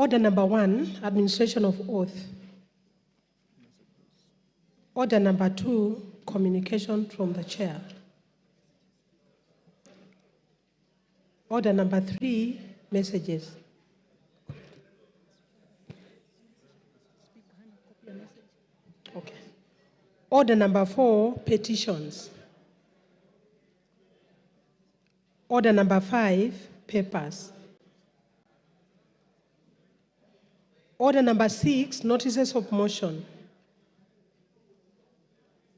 Order number 1, administration of oath. Order number 2, communication from the chair. Order number 3, messages. Okay. Order number 4, petitions. Order number 5, papers. Order number 6, notices of motion.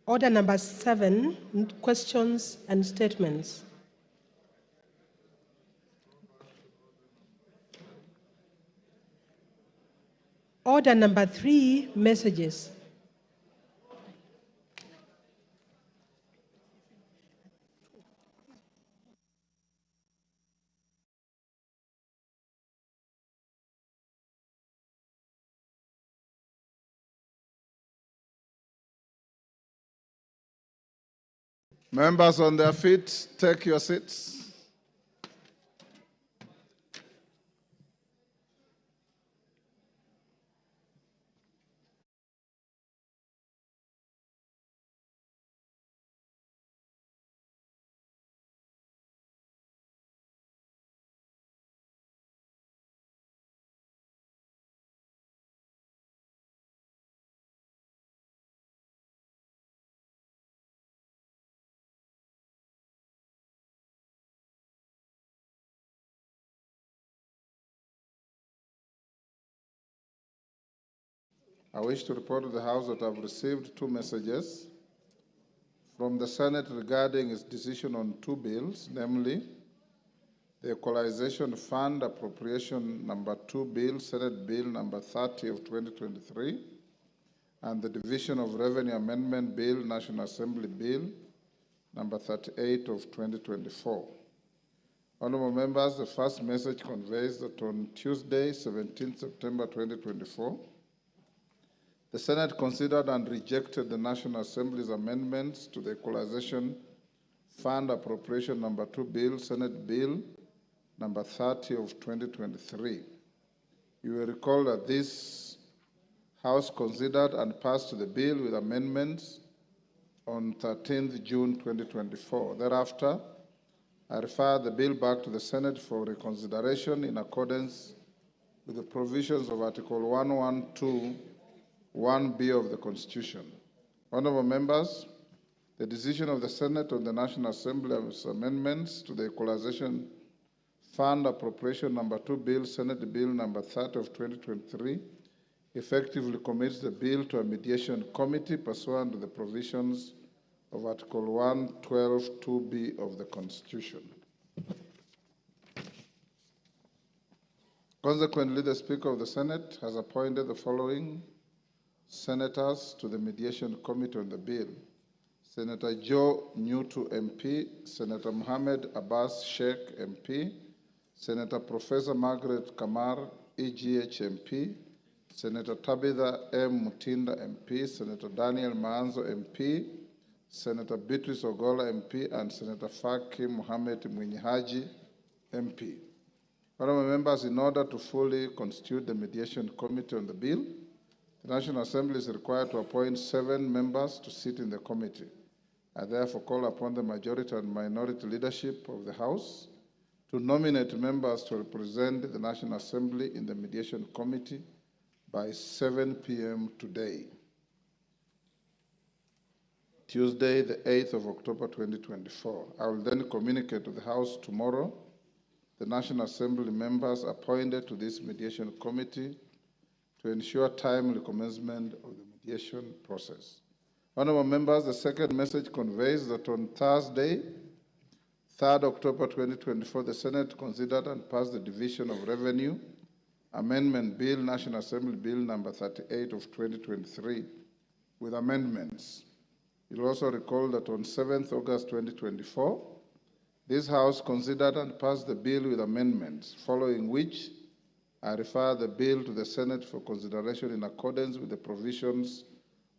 Order number 7, questions and statements. Order number 3, messages. Members on their feet, take your seats. I wish to report to the House that I've received 2 messages from the Senate regarding its decision on 2 bills, namely the Equalization Fund Appropriation Number 2 Bill, Senate Bill Number 30 of 2023, and the Division of Revenue Amendment Bill, National Assembly Bill Number 38 of 2024. Honorable members, the first message conveys that on Tuesday, 17 September 2024, the Senate considered and rejected the National Assembly's amendments to the Equalization Fund Appropriation Number 2 Bill, Senate Bill Number 30 of 2023. You will recall that this House considered and passed the bill with amendments on 13th June 2024. Thereafter, I referred the bill back to the Senate for reconsideration in accordance with the provisions of Article 112 1B of the Constitution. Honorable members, the decision of the Senate on the National Assembly's amendments to the Equalization Fund Appropriation Number 2 Bill, Senate Bill Number 30 of 2023, effectively commits the bill to a mediation committee pursuant to the provisions of Article 112 2B of the Constitution. Consequently, the Speaker of the Senate has appointed the following senators to the mediation committee on the bill: Senator Joe Newtu MP, Senator Mohammed Abbas Sheikh MP, Senator Professor Margaret Kamar EGH MP, Senator Tabitha M. Mutinda MP, Senator Daniel Maanzo MP, Senator Beatrice Ogola MP, and Senator Faki Mohammed Mwinyihaji MP. Honorable members, in order to fully constitute the mediation committee on the bill, the National Assembly is required to appoint 7 members to sit in the committee. I therefore call upon the majority and minority leadership of the House to nominate members to represent the National Assembly in the mediation committee by 7 p.m. today, Tuesday, the 8th of October 2024. I will then communicate to the House tomorrow the National Assembly members appointed to this mediation committee to ensure timely commencement of the mediation process. Honorable members, the second message conveys that on Thursday, 3rd October 2024, the Senate considered and passed the Division of Revenue Amendment Bill, National Assembly Bill Number 38 of 2023, with amendments. You'll also recall that on 7th August 2024, this House considered and passed the bill with amendments, following which I refer the bill to the Senate for consideration in accordance with the provisions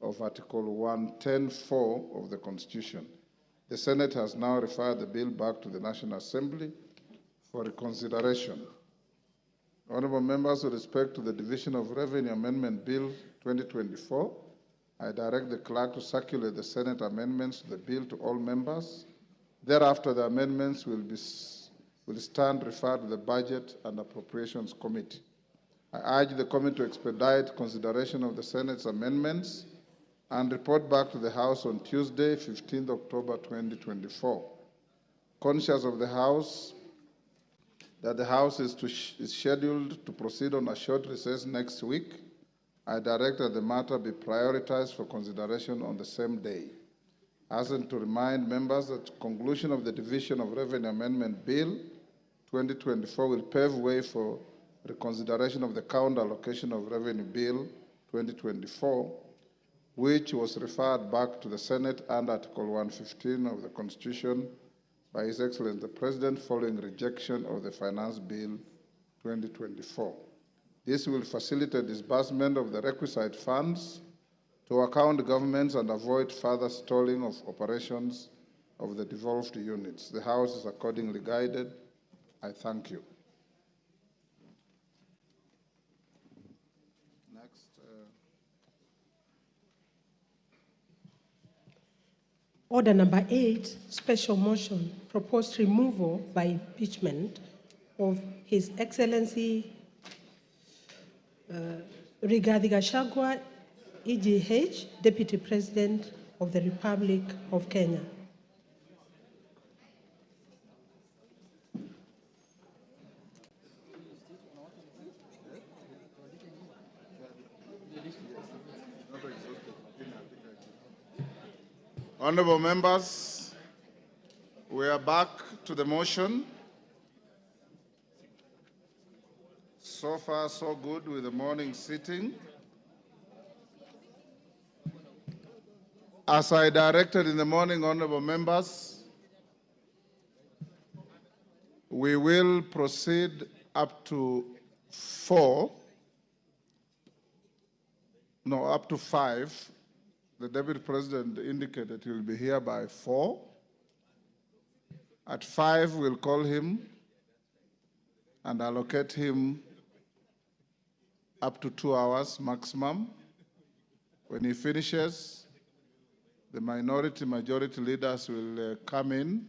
of Article 110(4) of the Constitution. The Senate has now referred the bill back to the National Assembly for reconsideration. Honorable members, with respect to the Division of Revenue Amendment Bill 2024, I direct the clerk to circulate the Senate amendments to the bill to all members. Thereafter, the amendments will stand referred to the Budget and Appropriations Committee. I urge the committee to expedite consideration of the Senate's amendments and report back to the House on Tuesday, 15th October 2024. Conscious of that the House is scheduled to proceed on a short recess next week, I direct that the matter be prioritized for consideration on the same day. As and to remind members that the conclusion of the Division of Revenue Amendment Bill 2024 will pave way for reconsideration of the Counter Allocation of Revenue Bill 2024, which was referred back to the Senate under Article 115 of the Constitution by His Excellency the President following rejection of the Finance Bill 2024. This will facilitate disbursement of the requisite funds to account governments and avoid further stalling of operations of the devolved units. The House is accordingly guided. I thank you. Next. Order number 8, special motion, proposed removal by impeachment of His Excellency Rigathi Gachagua, EGH, Deputy President of the Republic of Kenya. Honorable members, we are back to the motion. So far, so good with the morning sitting. As I directed in the morning, honorable members, we will proceed up to 5. The Deputy President indicated he will be here by 4. At 5, we'll call him and allocate him up to 2 hours maximum. When he finishes, the majority leaders will come in,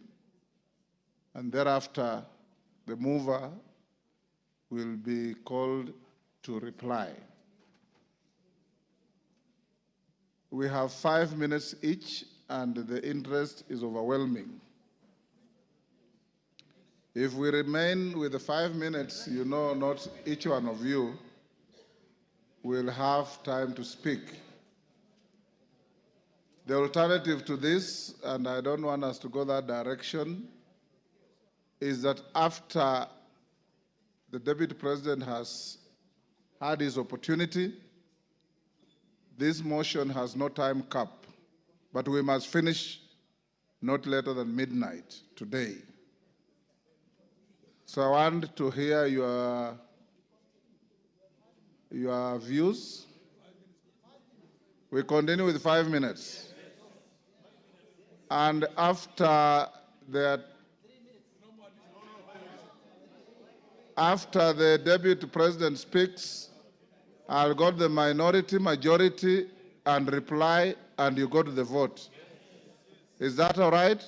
and thereafter, the mover will be called to reply. We have 5 minutes each, and the interest is overwhelming. If we remain with the 5 minutes, you know, not each one of you will have time to speak. The alternative to this, and I don't want us to go that direction, is that after the Deputy President has had his opportunity, this motion has no time cap, but we must finish not later than midnight today. So I want to hear your views. We continue with 5 minutes. And after the Deputy President speaks, I'll go to the minority, majority, and reply, and you go to the vote. Is that all right? Yes.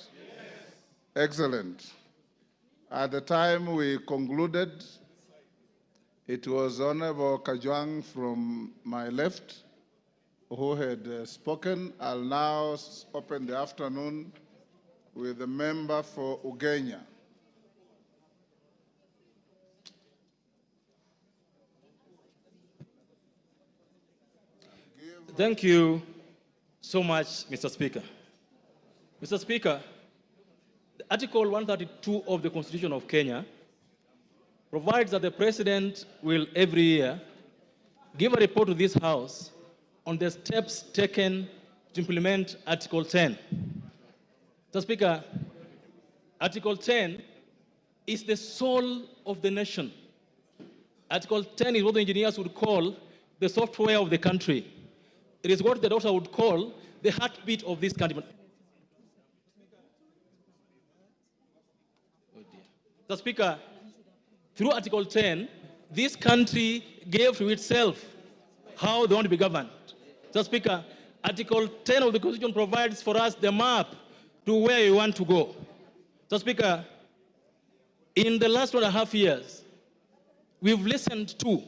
Excellent. At the time we concluded, it was Honorable Kajwang from my left who had spoken. I'll now open the afternoon with the member for Ugenya. Thank you so much, Mr. Speaker. Mr. Speaker, Article 132 of the Constitution of Kenya provides that the President will every year give a report to this House on the steps taken to implement Article 10. Mr. Speaker, Article 10 is the soul of the nation. Article 10 is what the engineers would call the software of the country. It is what the doctor would call the heartbeat of this country. Oh dear. Mr. Speaker, through Article 10, this country gave to itself how they want to be governed. Mr. Speaker, Article 10 of the Constitution provides for us the map to where we want to go. Mr. Speaker, in the last 1.5 years, we've listened to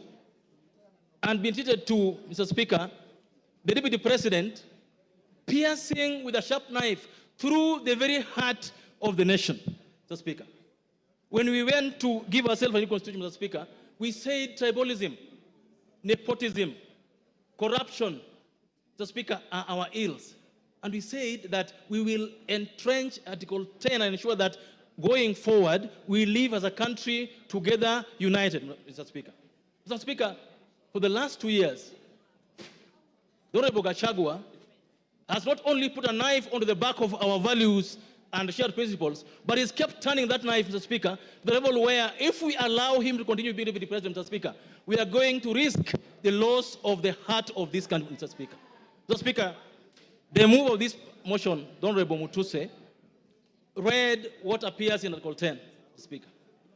and been treated to, Mr. Speaker, the Deputy President piercing with a sharp knife through the very heart of the nation, Mr. Speaker. When we went to give ourselves a new constitution, Mr. Speaker, we said tribalism, nepotism, corruption, Mr. Speaker, are our ills. And we said that we will entrench Article 10 and ensure that going forward, we live as a country together, united, Mr. Speaker. Mr. Speaker, for the last 2 years, the Honorable GACHAGUA has not only put a knife onto the back of our values and shared principles, but he's kept turning that knife, Mr. Speaker, to the level where if we allow him to continue being Deputy President, Mr. Speaker, we are going to risk the loss of the heart of this country, Mr. Speaker. Mr. Speaker, the move of this motion, the Honorable Mutuse, read what appears in Article 10, Mr. Speaker.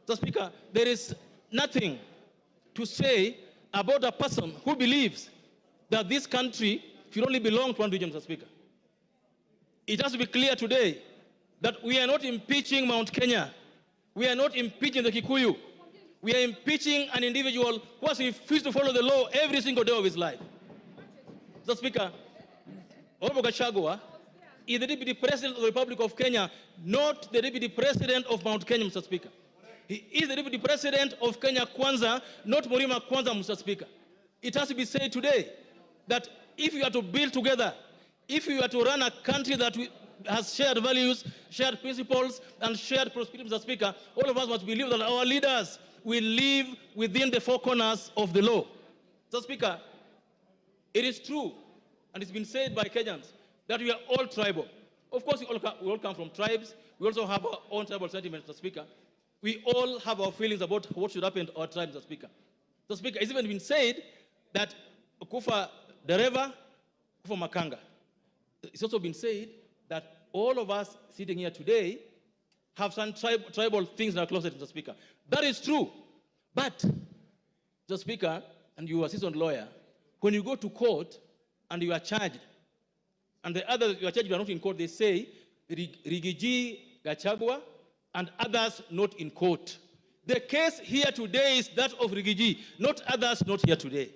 Mr. Speaker, there is nothing to say about a person who believes that this country should only belong to one region, Mr. Speaker. It has to be clear today that we are not impeaching Mount Kenya. We are not impeaching the Kikuyu. We are impeaching an individual who has refused to follow the law every single day of his life. Mr. Speaker, Honorable GACHAGUA is the Deputy President of the Republic of Kenya, not the Deputy President of Mount Kenya, Mr. Speaker. He is the Deputy President of Kenya Kwanza, not Mlima Kwanza, Mr. Speaker. It has to be said today that if you are to build together, if you are to run a country that has shared values, shared principles, and shared prosperity, Mr. Speaker, all of us must believe that our leaders will live within the four corners of the law. Mr. Speaker, it is true, and it's been said by Kenyans, that we are all tribal. Of course, we all come from tribes. We also have our own tribal sentiments, Mr. Speaker. We all have our feelings about what should happen to our tribe, Mr. Speaker. Mr. Speaker, it's even been said that Kufa Dereva, Kufa Makanga. It's also been said that all of us sitting here today have some tribal things in our closet, Mr. Speaker. That is true. But, Mr. Speaker, and you are a seasoned lawyer, when you go to court and you are charged, and the others you are charged are not in court, they say, Rigiji, GACHAGUA, and others not in court. The case here today is that of Rigiji, not others not here today.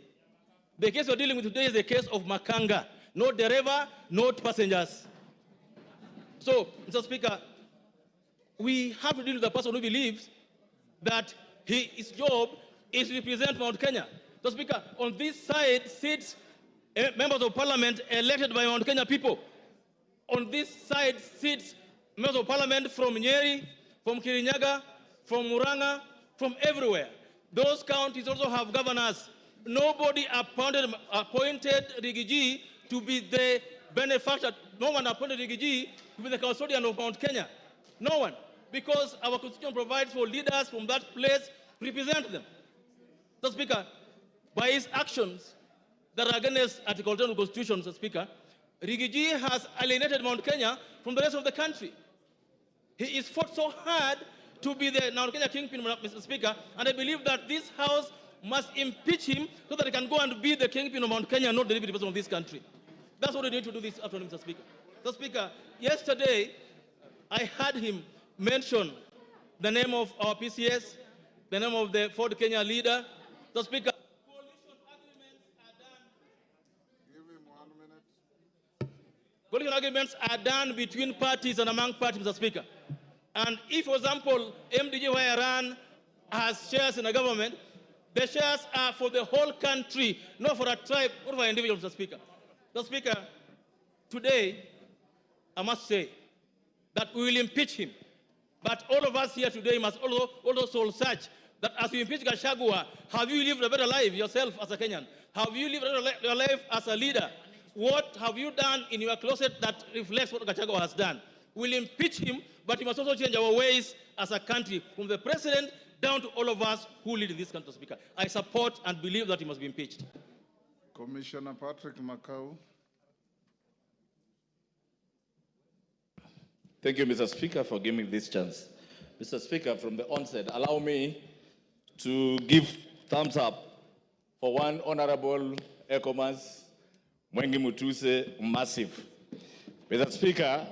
The case we're dealing with today is the case of Makanga, not Dereva, not passengers. So, Mr. Speaker, we have to deal with a person who believes that his job is to represent Mount Kenya. Mr. Speaker, on this side sits members of parliament elected by Mount Kenya people. On this side sits members of parliament from Nyeri, from Kirinyaga, from Muranga, from everywhere. Those counties also have governors. Nobody appointed Rigiji to be the benefactor. No one appointed Rigiji to be the custodian of Mount Kenya. No one. Because our constitution provides for leaders from that place to represent them. Mr. Speaker, by his actions that are against Article 10 of the Constitution, Mr. Speaker, Rigiji has alienated Mount Kenya from the rest of the country. He is fought so hard to be the Mount Kenya kingpin, Mr. Speaker, and I believe that this House must impeach him so that he can go and be the kingpin of Mount Kenya, not the deputy president of this country. That's what we need to do this afternoon, Mr. Speaker. Mr. Speaker, yesterday I heard him mention the name of our PCS, the name of the Ford Kenya leader. Mr. Speaker, coalition agreements are done. Give him 1 minute. Coalition agreements are done between parties and among parties, Mr. Speaker. And if, for example, MDG Wayaran has shares in a government, the shares are for the whole country, not for a tribe or for an individual, Mr. Speaker. Mr. Speaker, today, I must say that we will impeach him. But all of us here today must also soul search that as you impeach GACHAGUA, have you lived a better life yourself as a Kenyan? Have you lived a better life as a leader? What have you done in your closet that reflects what GACHAGUA has done? We'll impeach him, but we must also change our ways as a country, from the president down to all of us who lead this country, Speaker. I support and believe that he must be impeached. Commissioner Patrick Makau. Thank you, Mr. Speaker, for giving me this chance. Mr. Speaker, from the onset, allow me to give thumbs up for one Honorable Ekomas Mwengi Mutuse, massive. Mr. Speaker,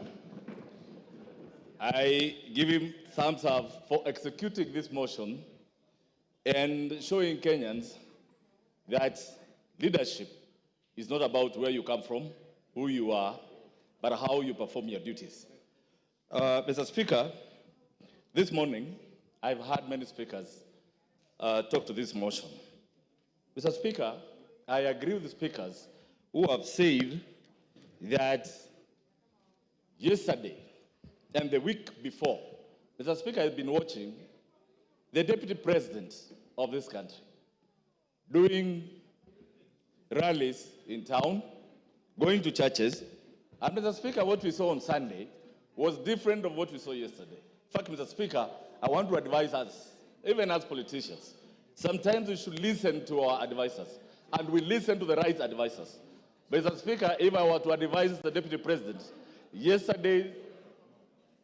I give him thumbs up for executing this motion and showing Kenyans that leadership is not about where you come from, who you are, but how you perform your duties. Mr. Speaker, this morning, I've heard many speakers talk to this motion. Mr. Speaker, I agree with the speakers who have said that yesterday and the week before, Mr. Speaker, I've been watching the Deputy President of this country doing rallies in town, going to churches. And Mr. Speaker, what we saw on Sunday was different from what we saw yesterday. In fact, Mr. Speaker, I want to advise us, even as politicians, sometimes we should listen to our advisors, and we listen to the right advisors. Mr. Speaker, if I were to advise the Deputy President, yesterday's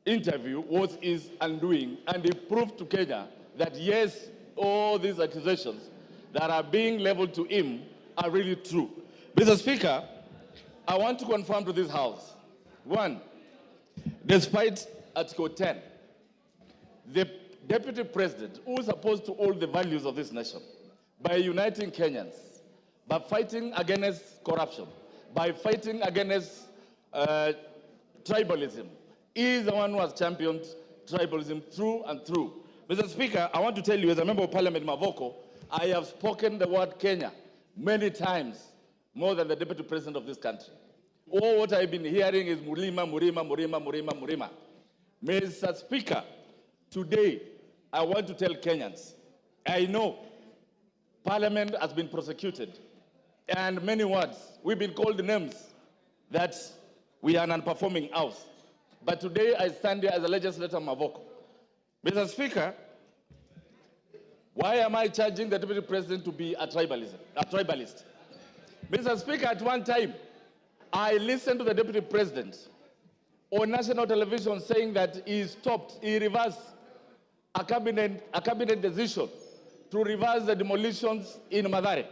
interview was his undoing, and he proved to Kenya that yes, all these accusations that are being leveled to him are really true. Mr. Speaker, I want to confirm to this House, one, despite Article 10, the Deputy President, who is supposed to hold the values of this nation, by uniting Kenyans, by fighting against corruption, by fighting against tribalism, he is the one who has championed tribalism through and through. Mr. Speaker, I want to tell you, as a member of Parliament Mavoko, I have spoken the word Kenya many times, more than the Deputy President of this country. All what I've been hearing is Murima, Murima, Murima, Murima, Murima. Mr. Speaker, today, I want to tell Kenyans, I know Parliament has been prosecuted, and many words, we've been called names that we are an unperforming house. But today, I stand here as a legislator Mavoko. Mr. Speaker, why am I charging the Deputy President to be a tribalist? Mr. Speaker, at one time, I listened to the Deputy President on national television saying that he reversed a cabinet decision to reverse the demolitions in Mathare.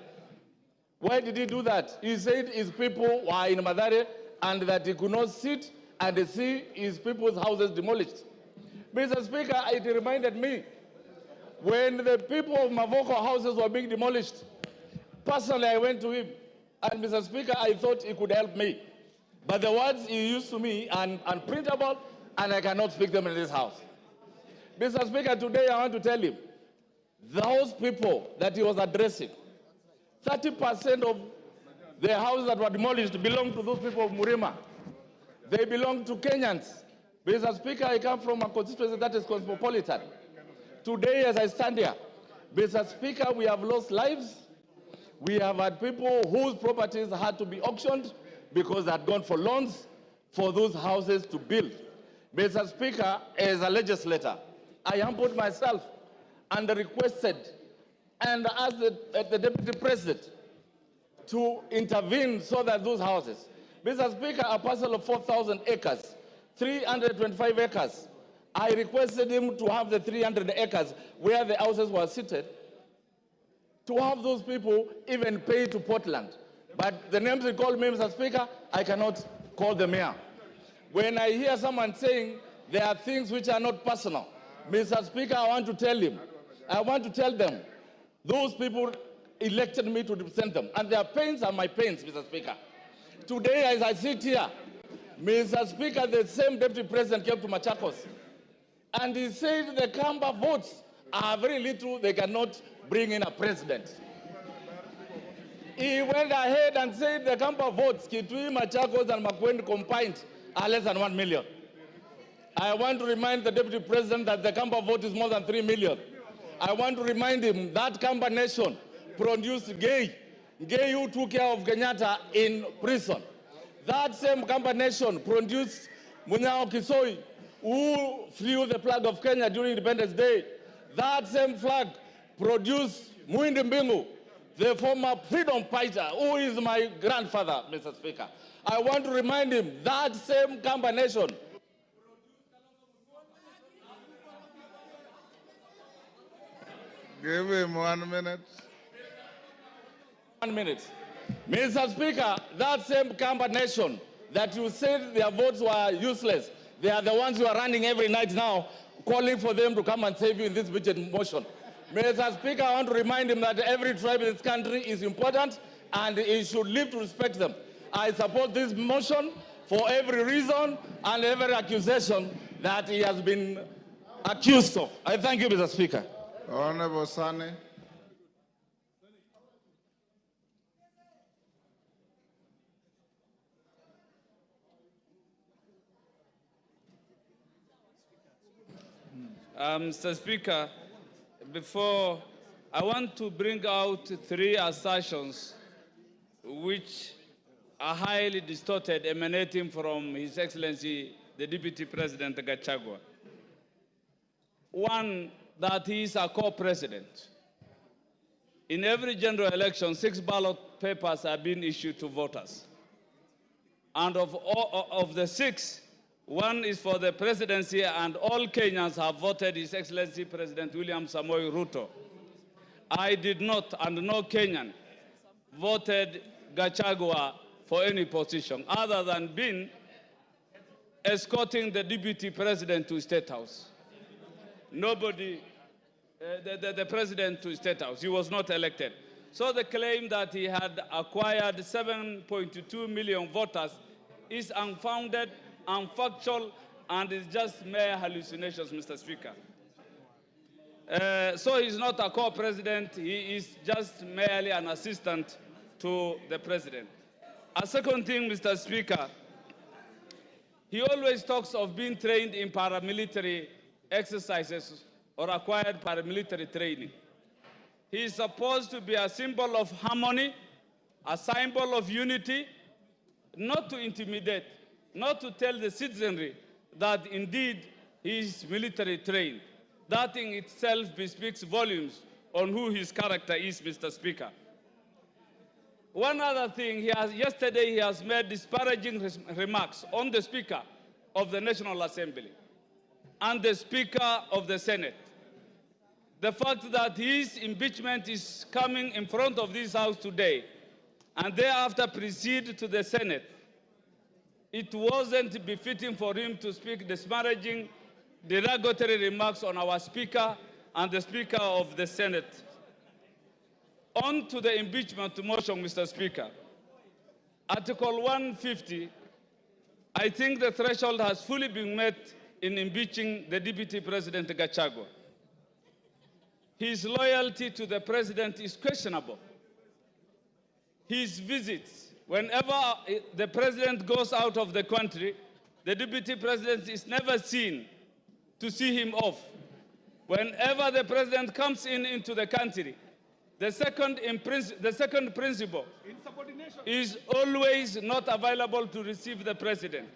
Why did he do that? He said his people were in Mathare and that he could not sit and see his people's houses demolished. Mr. Speaker, it reminded me when the people of Mavoko houses were being demolished. Personally, I went to him, and Mr. Speaker, I thought he could help me. But the words he used to me are unprintable, and I cannot speak them in this house. Mr. Speaker, today I want to tell him, those people that he was addressing, 30% of the houses that were demolished belong to those people of Murima. They belong to Kenyans. Mr. Speaker, I come from a constituency that is cosmopolitan. Today, as I stand here, Mr. Speaker, we have lost lives. We have had people whose properties had to be auctioned because they had gone for loans for those houses to build. Mr. Speaker, as a legislator, I humbled myself and requested and asked the Deputy President to intervene so that those houses, Mr. Speaker, a parcel of 4,000 acres, 325 acres, I requested him to have the 300 acres where the houses were seated, to have those people even pay to Portland. But the names he called me, Mr. Speaker, I cannot call the mayor. When I hear someone saying there are things which are not personal, Mr. Speaker, I want to tell them, those people elected me to represent them, and their pains are my pains, Mr. Speaker. Today, as I sit here, Mr. Speaker, the same Deputy President came to Machakos, and he said the Kamba votes are very little, they cannot bring in a president. He went ahead and said the Kamba votes, Kitui, Machakos, and Makueni combined are less than 1 million. I want to remind the Deputy President that the Kamba vote is more than 3 million. I want to remind him that Kamba nation produced Gay who took care of Kenyatta in prison. That same Kamba nation produced Munyao Kisoi, who flew the flag of Kenya during Independence Day. That same flag produced Muindi Mbingu, the former freedom fighter, who is my grandfather, Mr. Speaker. I want to remind him that same Kamba nation. Give him 1 minute. 1 minute. Mr. Speaker, that same Kamba nation that you said their votes were useless, they are the ones who are running every night now, calling for them to come and save you in this budget motion. Mr. Speaker, I want to remind him that every tribe in this country is important and he should live to respect them. I support this motion for every reason and every accusation that he has been accused of. I thank you, Mr. Speaker. Honorable Sane. Mr. Speaker, before I want to bring out 3 assertions which are highly distorted, emanating from His Excellency, the Deputy President GACHAGUA. One, that he is a co-president. In every general election, 6 ballot papers are being issued to voters. And of the 6, 1 is for the presidency, and all Kenyans have voted His Excellency President William Samoei Ruto. I did not, and no Kenyan voted GACHAGUA for any position other than being escorting the deputy president to State House. Nobody, the president to State House. He was not elected. So the claim that he had acquired 7.2 million voters is unfounded, unfactual, and is just mere hallucinations, Mr. Speaker. So he's not a co-president, he is just merely an assistant to the president. A second thing, Mr. Speaker, he always talks of being trained in paramilitary exercises or acquired paramilitary training. He is supposed to be a symbol of harmony, a symbol of unity, not to intimidate, not to tell the citizenry that indeed he is military trained. That in itself bespeaks volumes on who his character is, Mr. Speaker. One other thing, yesterday he has made disparaging remarks on the Speaker of the National Assembly and the Speaker of the Senate. The fact that his impeachment is coming in front of this House today and thereafter proceed to the Senate, it wasn't befitting for him to speak disparaging, derogatory remarks on our Speaker and the Speaker of the Senate. On to the impeachment motion, Mr. Speaker. Article 150, I think the threshold has fully been met in impeaching the Deputy President GACHAGUA. His loyalty to the President is questionable. His visits, whenever the President goes out of the country, the Deputy President is never seen to see him off. Whenever the President comes into the country, the second principle is always not available to receive the President.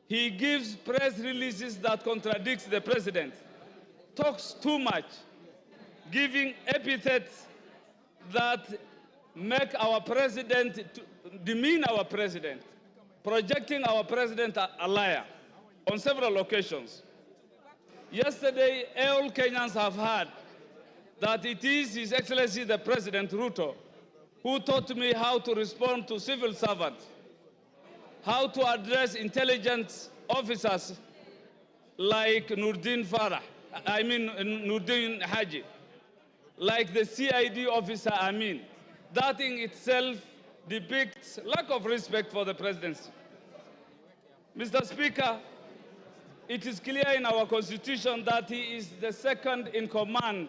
He gives press releases that contradicts the President, talks too much, giving epithets that make our President, demean our President, projecting our President a liar on several occasions. Yesterday, all Kenyans have heard that it is His Excellency the President Ruto who taught me how to respond to civil servants, how to address intelligence officers like Nurdin Haji, like the CID officer Amin. That in itself depicts lack of respect for the presidency. Mr. Speaker, it is clear in our Constitution that he is the second in command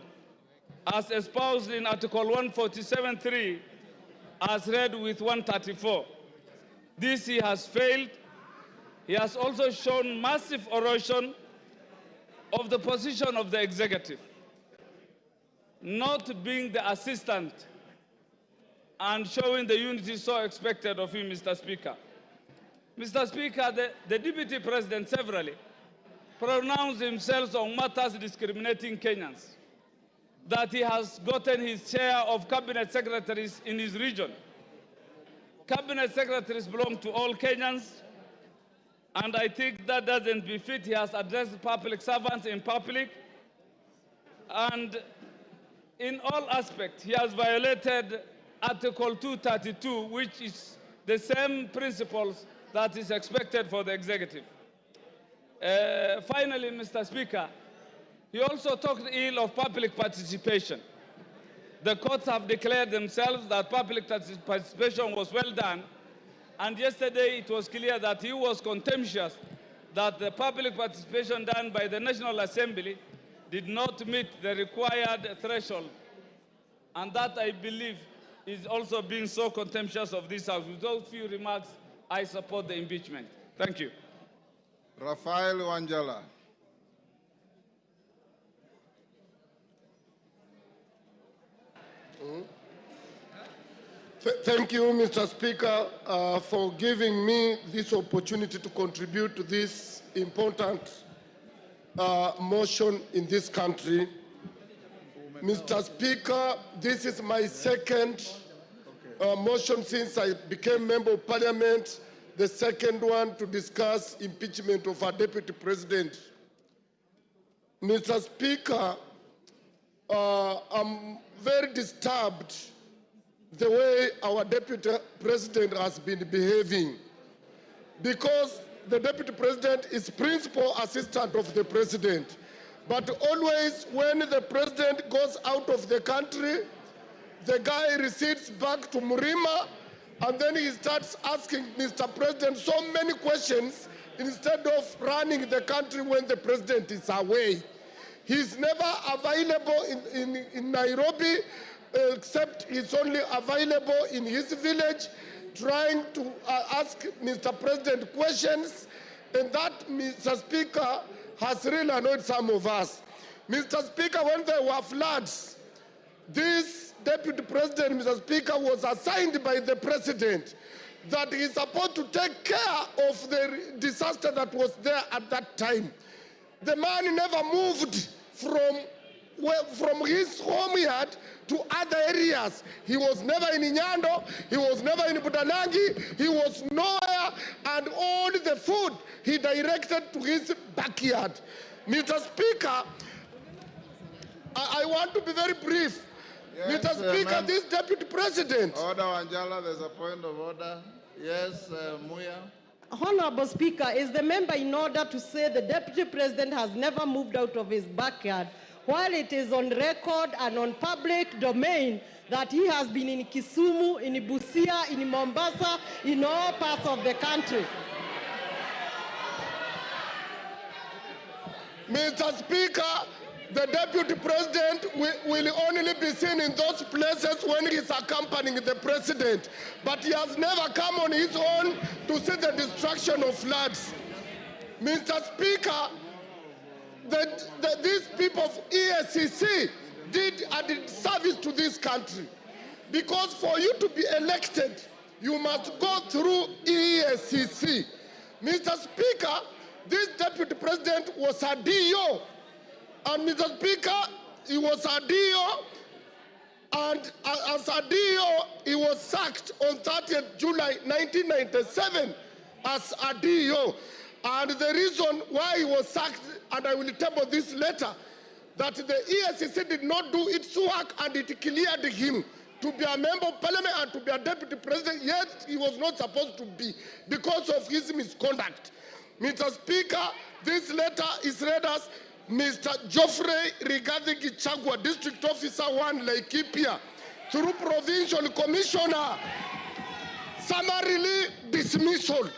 as espoused in Article 147.3, as read with 134. This he has failed. He has also shown massive erosion of the position of the executive, not being the assistant and showing the unity so expected of him, Mr. Speaker. Mr. Speaker, the Deputy President severally pronounced himself on matters discriminating Kenyans, that he has gotten his share of cabinet secretaries in his region. Cabinet secretaries belong to all Kenyans, and I think that doesn't befit. He has addressed public servants in public, and in all aspects, he has violated Article 232, which is the same principles that is expected for the executive. Finally, Mr. Speaker, he also talked ill of public participation. The courts have declared themselves that public participation was well done, and yesterday it was clear that he was contemptuous that the public participation done by the National Assembly did not meet the required threshold. And that, I believe, is also being so contemptuous of this House. With those few remarks, I support the impeachment. Thank you. Rafael Wanjala. Thank you, Mr. Speaker, for giving me this opportunity to contribute to this important motion in this country. Mr. Speaker, this is my second motion since I became Member of Parliament, the second one to discuss impeachment of our Deputy President. Mr. Speaker, I'm very disturbed the way our Deputy President has been behaving, because the Deputy President is principal assistant of the President. But always when the President goes out of the country, the guy recedes back to Murima, and then he starts asking Mr. President so many questions instead of running the country when the President is away. He's never available in Nairobi, except he's only available in his village, trying to ask Mr. President questions, and that, Mr. Speaker, has really annoyed some of us. Mr. Speaker, when there were floods, this Deputy President, Mr. Speaker, was assigned by the President that he's supposed to take care of the disaster that was there at that time. The man never moved from his home yard to other areas. He was never in Nyando, he was never in Budalangi, he was nowhere, and all the food he directed to his backyard. Mr. Speaker, I want to be very brief. Yes, Mr. Speaker, this Deputy President. Order, Wanjala, there's a point of order. Yes, Muya. Honorable Speaker, is the member in order to say the Deputy President has never moved out of his backyard, while it is on record and on public domain that he has been in Kisumu, in Busia, in Mombasa, in all parts of the country? Mr. Speaker, the Deputy President will only be seen in those places when he is accompanying the President. But he has never come on his own to see the destruction of floods. Mr. Speaker, these people of EACC did service to this country. Because for you to be elected, you must go through EACC. Mr. Speaker, this Deputy President was a DO. And Mr. Speaker, he was a DO, and as a DO, he was sacked on 30th July 1997 as a DO. And the reason why he was sacked, and I will table this later, that the EACC did not do its work and it cleared him to be a member of Parliament and to be a Deputy President, yet he was not supposed to be because of his misconduct. Mr. Speaker, this letter is read as Mr. Geoffrey Rigathi GACHAGUA, District Officer 1, Laikipia, through Provincial Commissioner, summarily dismissal.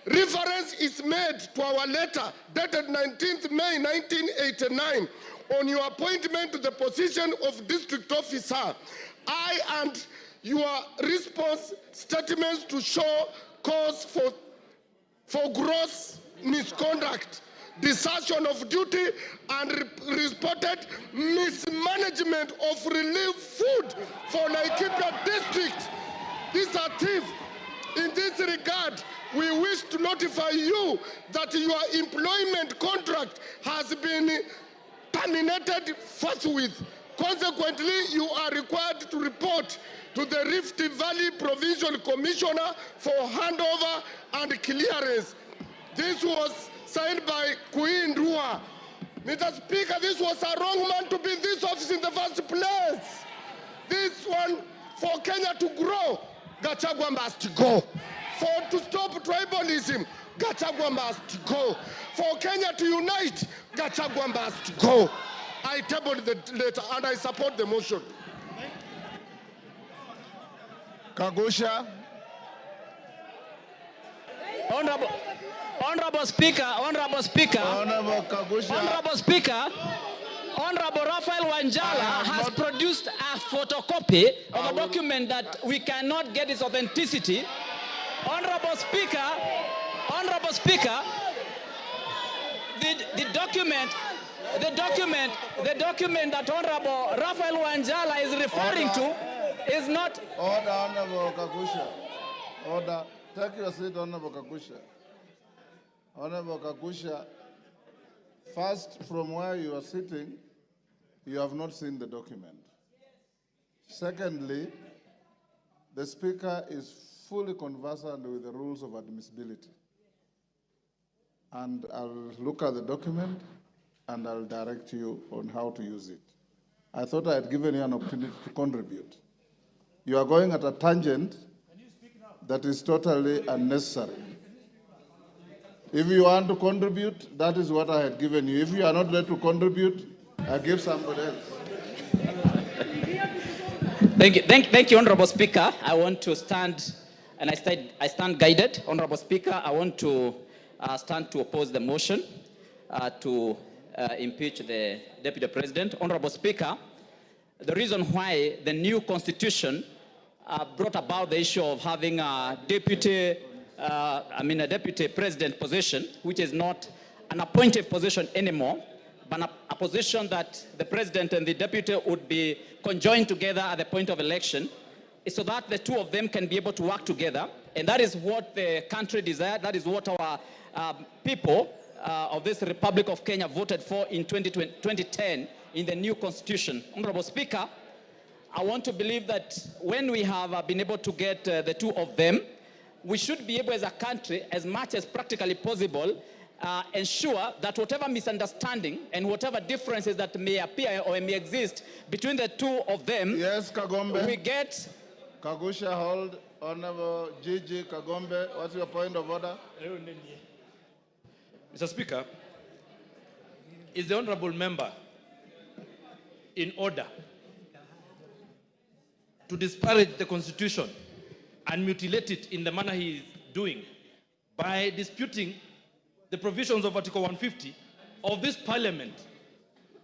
Reference is made to our letter dated 19th May 1989 on your appointment to the position of District Officer. I and your response statements to show cause for gross misconduct, desertion of duty, and reported mismanagement of relief food for Laikipia District. These are thieves. In this regard, we wish to notify you that your employment contract has been terminated forthwith. Consequently, you are required to report to the Rift Valley Provincial Commissioner for handover and clearance. This was signed by Queen Rua. Mr. Speaker, this was a wrong man to be in this office in the first place. This one For Kenya to grow, GACHAGUA must go. To stop tribalism, GACHAGUA must go. For Kenya to unite, GACHAGUA must go. I tabled the letter and I support the motion. Kagusha. Honorable Speaker, Honorable Kagusha. Honorable Speaker, Honorable Raphael Wanjala has produced a photocopy of a document that we cannot get its authenticity. Honorable Speaker, the document that Honorable Raphael Wanjala is referring to is not. Order, Honorable Kagusha. Order. Take your seat, Honorable Kagusha. Honorable Kagusha, first, from where you are sitting, you have not seen the document. Secondly, the Speaker is fully conversant with the rules of admissibility. And I'll look at the document and I'll direct you on how to use it. I thought I had given you an opportunity to contribute. You are going at a tangent that is totally unnecessary. If you want to contribute, that is what I had given you. If you are not ready to contribute, I give somebody else. Thank you, Honorable Speaker. I want to stand, and I stand guided. Honorable Speaker, I want to stand to oppose the motion to impeach the Deputy President. Honorable Speaker, the reason why the new constitution brought about the issue of having a deputy president position, which is not an appointed position anymore, but a position that the president and the deputy would be conjoined together at the point of election, is so that the two of them can be able to work together. And that is what the country desired. That is what our people of this Republic of Kenya voted for in 2010 in the new constitution. Honorable Speaker, I want to believe that when we have been able to get the two of them, we should be able as a country, as much as practically possible, ensure that whatever misunderstanding and whatever differences that may appear or may exist between the two of them, yes, Kagombe. We get... Kagusha, hold. Honorable Gigi Kagombe, what's your point of order? Mr. Speaker, is the honorable member in order to disparage the Constitution and mutilate it in the manner he is doing by disputing the provisions of Article 150 of this Parliament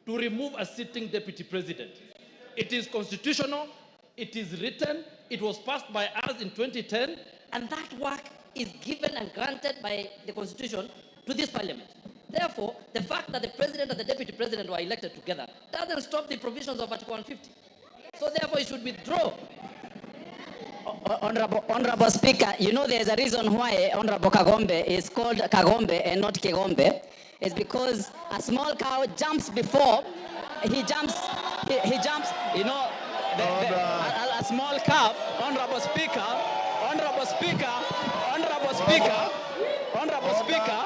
to remove a sitting Deputy President? It is constitutional, it is written, it was passed by us in 2010, and that work is given and granted by the Constitution to this Parliament. Therefore, the fact that the President and the Deputy President were elected together doesn't stop the provisions of Article 150. So therefore, it should withdraw. Honorable Speaker, you know there's a reason why Honorable Kagombe is called Kagombe and not Kegombe. It's because a small cow jumps before he jumps, you know, a small calf. Honorable Speaker, Honorable Speaker, Honorable Speaker, Honorable Speaker,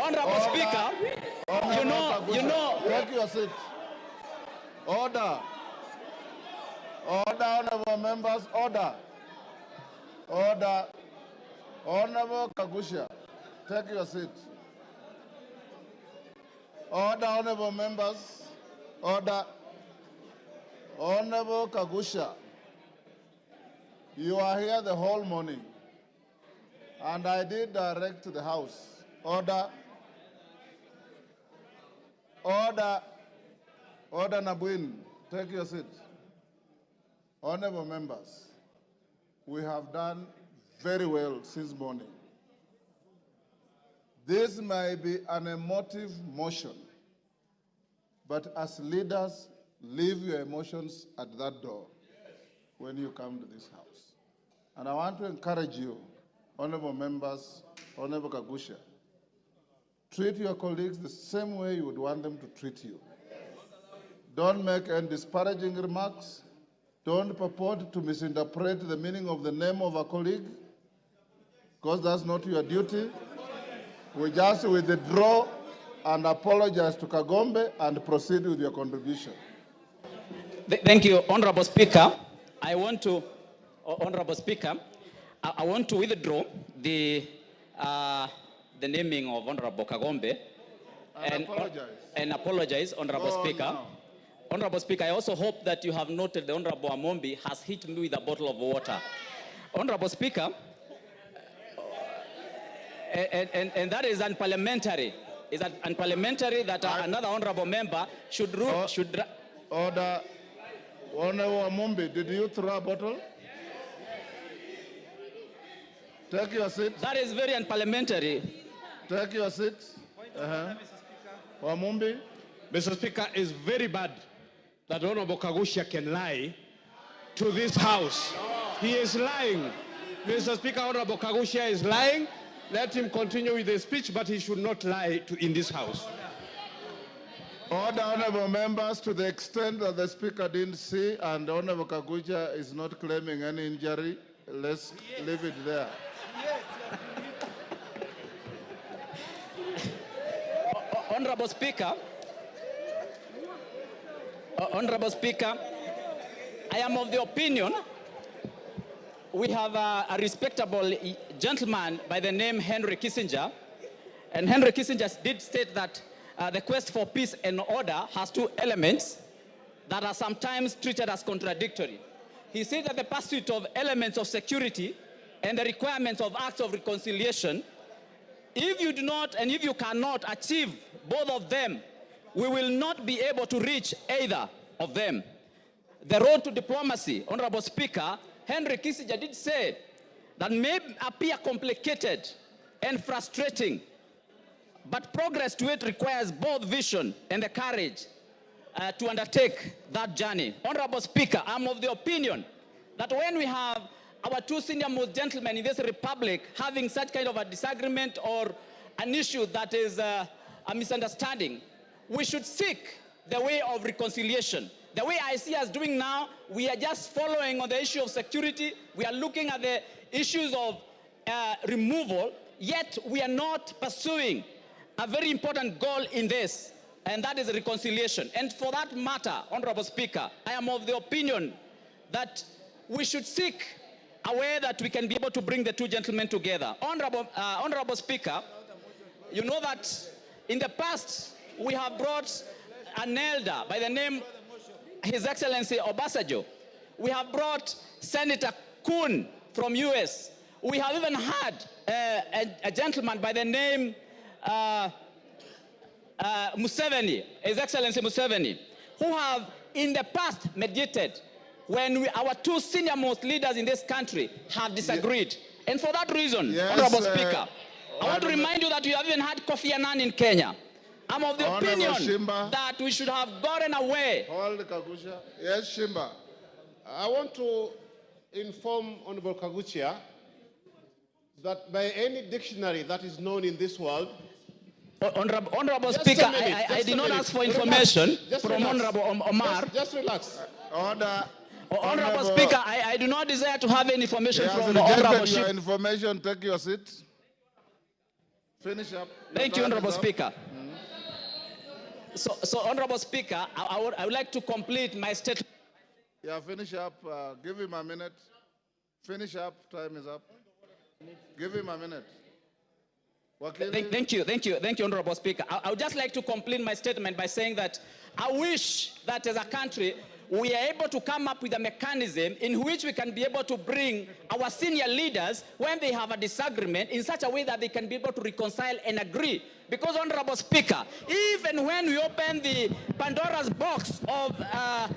Honorable Speaker, you know. Take your seat. Order. Order, honorable members, order. Order. Honorable Kagusha, take your seat. Order, honorable members, order. Honorable Kagusha, you are here the whole morning, and I did direct to the House. Order. Order. Order, Nabuin, take your seat. Honorable members, we have done very well since morning. This may be an emotive motion, but as leaders, leave your emotions at that door when you come to this House. And I want to encourage you, honorable members, Honorable Kagusha, treat your colleagues the same way you would want them to treat you. Don't make any disparaging remarks. Don't purport to misinterpret the meaning of the name of a colleague, because that's not your duty. We just withdraw and apologize to Kagombe and proceed with your contribution. Thank you, Honorable Speaker. I want to, Honorable Speaker, I want to withdraw the naming of Honorable Kagombe and apologize, Honorable Speaker. No. Honorable Speaker, I also hope that you have noted the Honorable Amombi has hit me with a bottle of water. Honorable Speaker, and that is unparliamentary. Is that unparliamentary that another honorable member should rule? Order. Honorable Amombi, did you throw a bottle? Take your seat. That is very unparliamentary. Take your seat. Amombi. Mr. Speaker, it's very bad that Honorable Kagusha can lie to this House. He is lying. Mr. Speaker, Honorable Kagusha is lying. Let him continue with the speech, but he should not lie in this House. Order, honorable members, to the extent that the Speaker didn't see and Honorable Kagusha is not claiming any injury, let's leave it there. Honorable Speaker, I am of the opinion we have a respectable gentleman by the name Henry Kissinger, and Henry Kissinger did state that the quest for peace and order has two elements that are sometimes treated as contradictory. He said that the pursuit of elements of security and the requirements of acts of reconciliation, if you do not and if you cannot achieve both of them, we will not be able to reach either of them. The road to diplomacy, Honorable Speaker, Henry Kissinger did say that may appear complicated and frustrating, but progress to it requires both vision and the courage to undertake that journey. Honorable Speaker, I'm of the opinion that when we have our two senior-most gentlemen in this republic having such kind of a disagreement or an issue that is a misunderstanding, we should seek the way of reconciliation. The way I see us doing now, we are just following on the issue of security. We are looking at the issues of removal, yet we are not pursuing a very important goal in this, and that is reconciliation. And for that matter, Honorable Speaker, I am of the opinion that we should seek a way that we can be able to bring the two gentlemen together. Honorable Speaker, you know that in the past we have brought an elder by the name His Excellency Obasanjo. We have brought Senator Kuhn from US. We have even had a gentleman by the name Museveni, His Excellency Museveni, who have in the past mediated when our two senior-most leaders in this country have disagreed. And for that reason, Honorable Speaker, I want to remind you that we have even had Kofi Annan in Kenya. I'm of the opinion that we should have gotten away. Hold Kagusha. Yes, Shimba. I want to inform Honorable Kagusha that by any dictionary that is known in this world, Honorable Speaker, I did not ask for information from Honorable Omar. Just relax. Order. Honorable Speaker, I do not desire to have any information from Honorable Your information, take your seat. Finish up. Thank you, Honorable Speaker. So, Honorable Speaker, I would like to complete my statement. Yeah, finish up. Give him a minute. Finish up. Time is up. Give him a minute. Thank you, Honorable Speaker. I would just like to complete my statement by saying that I wish that as a country, we are able to come up with a mechanism in which we can be able to bring our senior leaders when they have a disagreement in such a way that they can be able to reconcile and agree. Because, Honorable Speaker, even when we open the Pandora's box of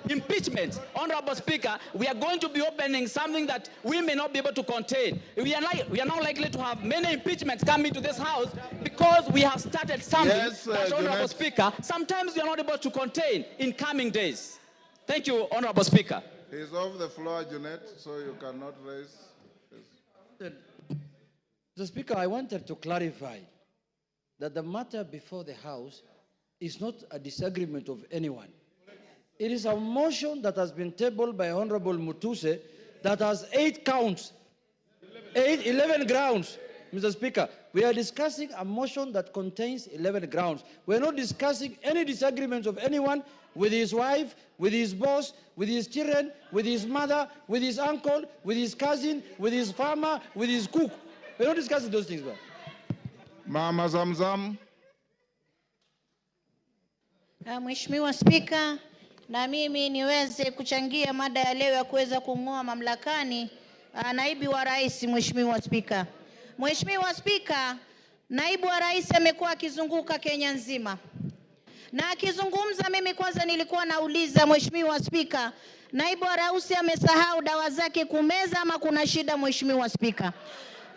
impeachment, Honorable Speaker, we are going to be opening something that we may not be able to contain. We are now likely to have many impeachments coming to this House because we have started something that, Honorable Speaker, sometimes we are not able to contain in coming days. Thank you, Honorable Speaker. He's off the floor, Jeanette, so you cannot raise. Mr. Speaker, I wanted to clarify that the matter before the House is not a disagreement of anyone. It is a motion that has been tabled by Honorable Mutuse that has 8 counts, 11 grounds. Mr. Speaker, we are discussing a motion that contains 11 grounds. We're not discussing any disagreements of anyone with his wife, with his boss, with his children, with his mother, with his uncle, with his cousin, with his farmer, with his cook. We're not discussing those things, bro. Mama Zamzam. Mheshimiwa Spika, na mimi niweze kuchangia mada ya leo ya kuweza kung'oa mamlakani naibu wa rais. Mheshimiwa Spika. Mheshimiwa Spika, naibu wa rais amekuwa akizunguka Kenya nzima. Na akizungumza, mimi kwanza nilikuwa nauliza Mheshimiwa Spika, naibu wa rais amesahau dawa zake kumeza ama kuna shida Mheshimiwa Spika?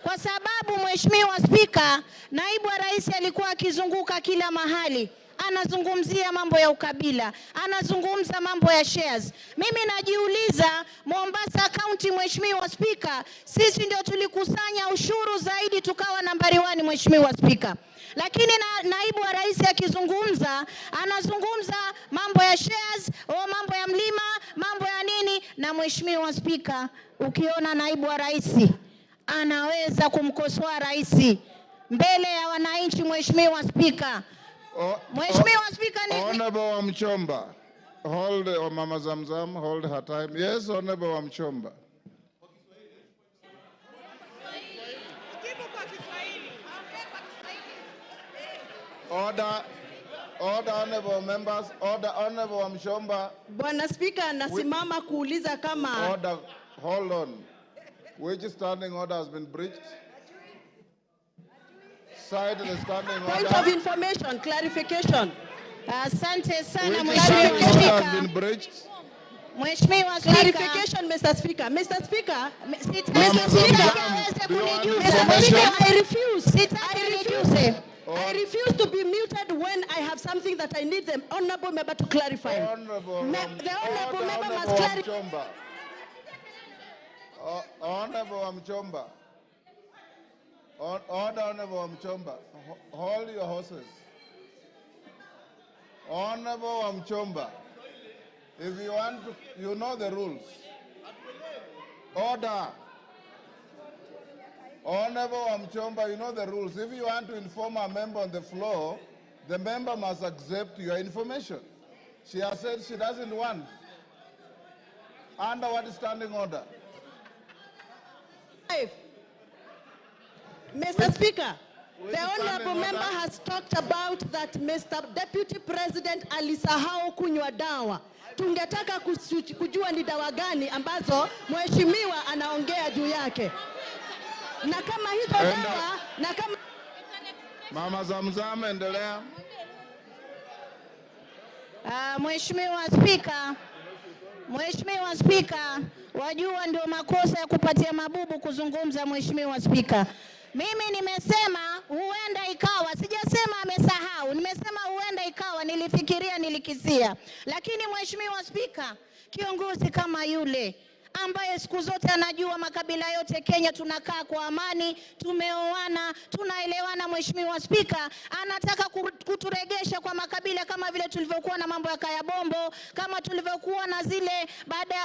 Kwa sababu Mheshimiwa Spika, naibu wa rais alikuwa akizunguka kila mahali. Anazungumzia mambo ya ukabila, anazungumza mambo ya shares. Mimi najiuliza, Mombasa County Mheshimiwa Spika, sisi ndio tulikusanya ushuru zaidi tukawa nambari 1 Mheshimiwa Spika. Lakini naibu wa rais akizungumza, anazungumza mambo ya shares, mambo ya mlima, mambo ya nini. Na Mheshimiwa Spika, ukiona naibu wa rais anaweza kumkosoa rais mbele ya wananchi Mheshimiwa Spika. Mheshimiwa Spika, Honorable Mchomba, hold Mama Zamzam, hold her time. Yes, Honorable Mchomba. Order, honorable members, order, Honorable Mchomba. Bwana Spika, nasimama kuuliza kama... Order, hold on. Which standing order has been breached? Cite the standing order. Point of information, clarification. Asante sana Mheshimiwa Spika. Mheshimiwa Spika. Clarification, Mr. Speaker. Mr. Speaker. Mr. Speaker, I refuse to be muted when I have something that I need the honorable member to clarify. The honorable member must clarify. Honorable Mchomba. Order, Honorable Mchomba. Hold your horses. Honorable Mchomba. If you want to, you know the rules. Order. Honorable Mchomba, you know the rules. If you want to inform a member on the floor, the member must accept your information. She has said she doesn't want. Under what standing order? Mr. Speaker, the honorable member has talked about that Mr. Deputy President alisahau kunywa dawa. Tungetaka kujua ni dawa gani ambazo mheshimiwa anaongea juu yake. Na kama hizo dawa, na kama... Mama Zamzam, endelea. Mheshimiwa Spika, wajua ndio makosa ya kupatia mabubu kuzungumza Mheshimiwa Spika. Mimi nimesema huenda ikawa, sijasema amesahau, nimesema huenda ikawa, nilifikiria, nilikisia. Lakini Mheshimiwa Spika, kiongozi kama yule ambaye siku zote anajua makabila yote Kenya tunakaa kwa amani, tumeoana, tunaelewana, Mheshimiwa Spika, anataka kuturegesha kwa makabila kama vile tulivyokuwa na mambo ya Kaya Bombo, kama tulivyokuwa na zile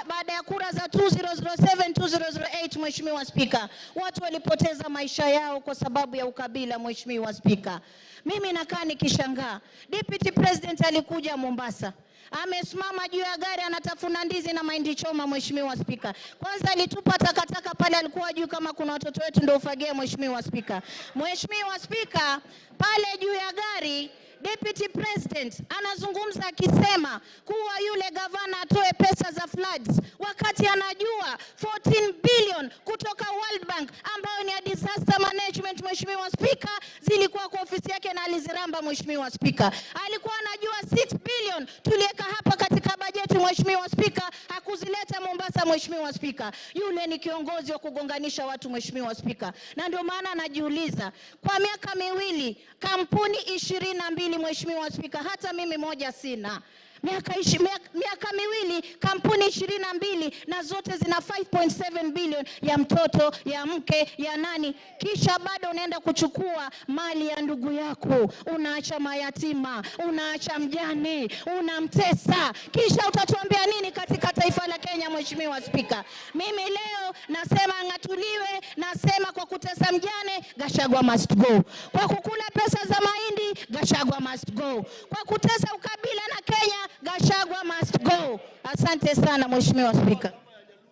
baada ya kura za 2007 2008 Mheshimiwa Spika. Watu walipoteza maisha yao kwa sababu ya ukabila Mheshimiwa Spika. Mimi nakaa nikishangaa. Deputy President alikuja Mombasa. Amesimama juu ya gari anatafuna ndizi na mahindi choma Mheshimiwa Spika. Kwanza alitupa takataka pale, alikuwa juu kama kuna watoto wetu ndio ufagia Mheshimiwa Spika. Mheshimiwa Spika, pale juu ya gari Deputy President anazungumza akisema kuwa yule gavana atoe pesa za floods wakati anajua 14 billion kutoka World Bank ambayo ni ya disaster management Mheshimiwa Spika zilikuwa kwa ofisi yake na aliziramba Mheshimiwa Spika. Alikuwa anajua 6 billion tuliweka hapa katika bajeti Mheshimiwa Spika, hakuzileta Mombasa Mheshimiwa Spika. Yule ni kiongozi wa kugonganisha watu Mheshimiwa Spika. Na ndio maana najiuliza, kwa miaka miwili kampuni 22 Mheshimiwa Spika, hata mimi moja sina. Miaka miwili, kampuni 22 na zote zina 5.7 billion ya mtoto, ya mke, ya nani. Kisha bado unaenda kuchukua mali ya ndugu yako. Unaacha mayatima, unaacha mjane, unamtesa. Kisha utatuambia nini katika taifa la Kenya, Mheshimiwa Spika? Mimi leo nasema ang'atuliwe, nasema kwa kutesa mjane, Gachagua must go. Kwa kukula pesa za mahindi, Gachagua must go. Kwa kutesa ukabila na Kenya, Gachagua must go. Asante sana Mheshimiwa Spika.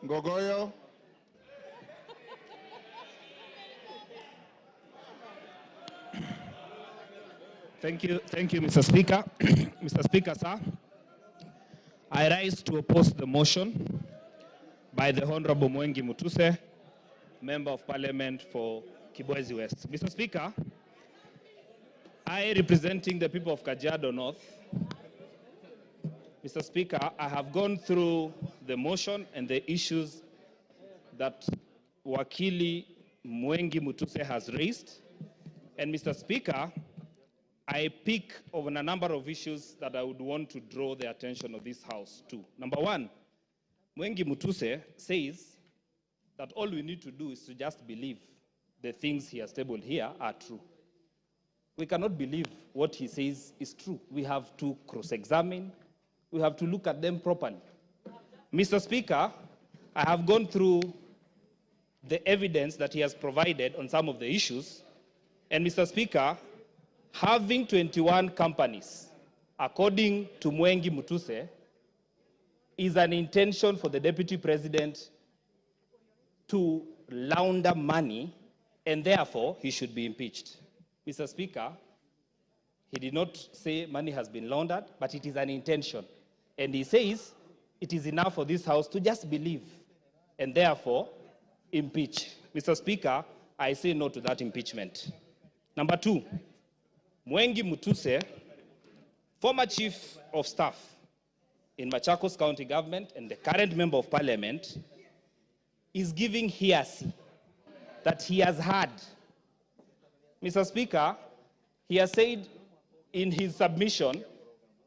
Ngogoyo. Thank you, Mr. Speaker. Mr. Speaker, sir, I rise to oppose the motion by the Honorable Mwengi Mutuse, Member of Parliament for Kibwezi West. Mr. Speaker, I, representing the people of Kajiado North, Mr. Speaker, I have gone through the motion and the issues that Wakili Mwengi Mutuse has raised. And Mr. Speaker, I pick on a number of issues that I would want to draw the attention of this House to. Number one, Mwengi Mutuse says that all we need to do is to just believe the things he has tabled here are true. We cannot believe what he says is true. We have to cross-examine. We have to look at them properly. Mr. Speaker, I have gone through the evidence that he has provided on some of the issues. And Mr. Speaker, having 21 companies, according to Mwengi Mutuse, is an intention for the Deputy President to launder money, and therefore he should be impeached. Mr. Speaker, he did not say money has been laundered, but it is an intention. And he says it is enough for this House to just believe, and therefore impeach. Mr. Speaker, I say no to that impeachment. Number two, Mwengi Mutuse, former Chief of Staff in Machakos County Government and the current Member of Parliament, is giving hearsay that he has heard. Mr. Speaker, he has said in his submission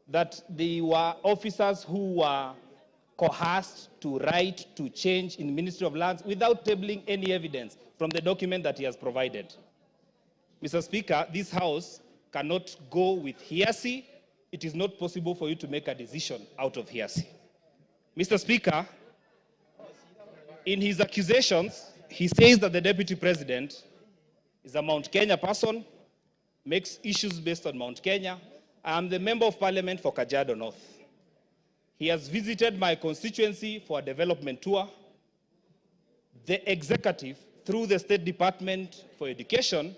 that they were officers who were coerced to write to change in the Ministry of Lands without tabling any evidence from the document that he has provided. Mr. Speaker, this House cannot go with hearsay. It is not possible for you to make a decision out of hearsay. Mr. Speaker, in his accusations, he says that the Deputy President is a Mount Kenya person, makes issues based on Mount Kenya. I am the Member of Parliament for Kajiado North. He has visited my constituency for a development tour. The executive, through the State Department for Education,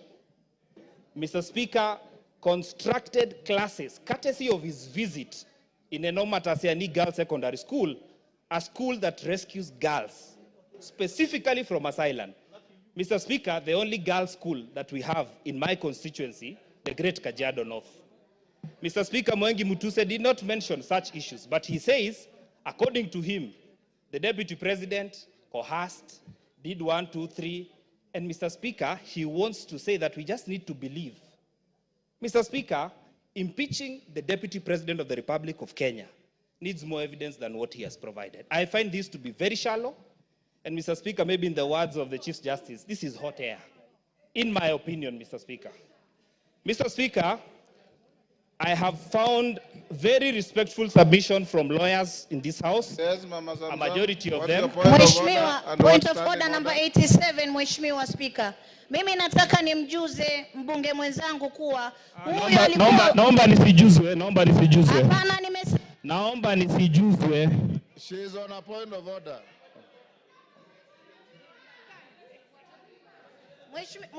Mr. Speaker, constructed classes, courtesy of his visit in Enoma Tasiani Girls Secondary School, a school that rescues girls, specifically from asylum. Mr. Speaker, the only girls' school that we have in my constituency, the Great Kajiado North. Mr. Speaker, Mwengi Mutuse did not mention such issues, but he says, according to him, the Deputy President coerced, did 1, 2, 3, and Mr. Speaker, he wants to say that we just need to believe. Mr. Speaker, impeaching the Deputy President of the Republic of Kenya needs more evidence than what he has provided. I find this to be very shallow, and Mr. Speaker, maybe in the words of the Chief Justice, this is hot air, in my opinion, Mr. Speaker. Mr. Speaker, I have found very respectful submission from lawyers in this House, a majority of them. Mheshimiwa, point of order number 87, Mheshimiwa Speaker. Mimi nataka nimjuze mbunge mwenzangu kuwa huyo alikuwa... Naomba nisijuzwe, naomba nisijuzwe. Hapana, naomba nisijuzwe. She is on a point of order.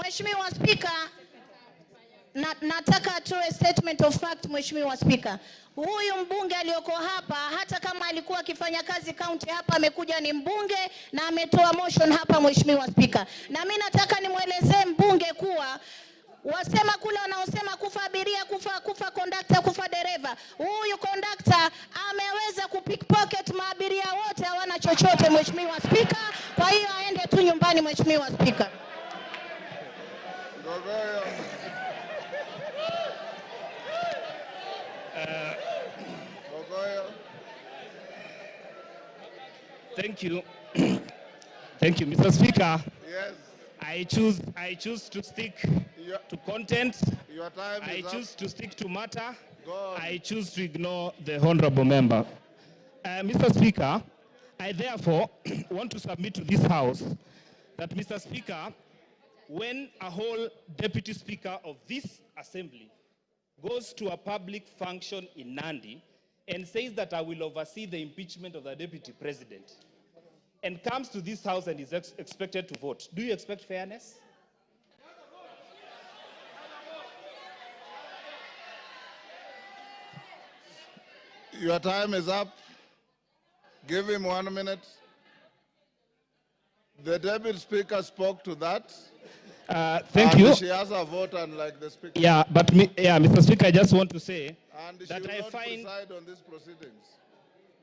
Mheshimiwa Speaker, nataka atoe statement of fact, Mheshimiwa Speaker. Huyu mbunge aliyoko hapa, hata kama alikuwa akifanya kazi county hapa, amekuja ni mbunge na ametoa motion hapa, Mheshimiwa Speaker. Na mimi nataka nimwelezee mbunge kuwa wasema kule wanaosema kufa abiria, kufa conductor, kufa dereva. Huyu conductor ameweza kupickpocket maabiria wote, hawana chochote, Mheshimiwa Speaker. Kwa hiyo aende tu nyumbani, Mheshimiwa Speaker. Thank you. Thank you, Mr. Speaker. Yes. I choose to stick to content. Your time I is choose up. to stick to matter. Go on. I choose to ignore the honorable member. Mr. Speaker, I therefore want to submit to this House that, Mr. Speaker, when a whole deputy speaker of this assembly goes to a public function in Nandi and says that I will oversee the impeachment of the deputy president, and comes to this House and is expected to vote, do you expect fairness? Your time is up. Give him 1 minute. The deputy speaker spoke to that. Thank you. She has a vote, unlike the speaker. Yeah, but Mr. Speaker, I just want to say And she that will I not find... preside on these proceedings.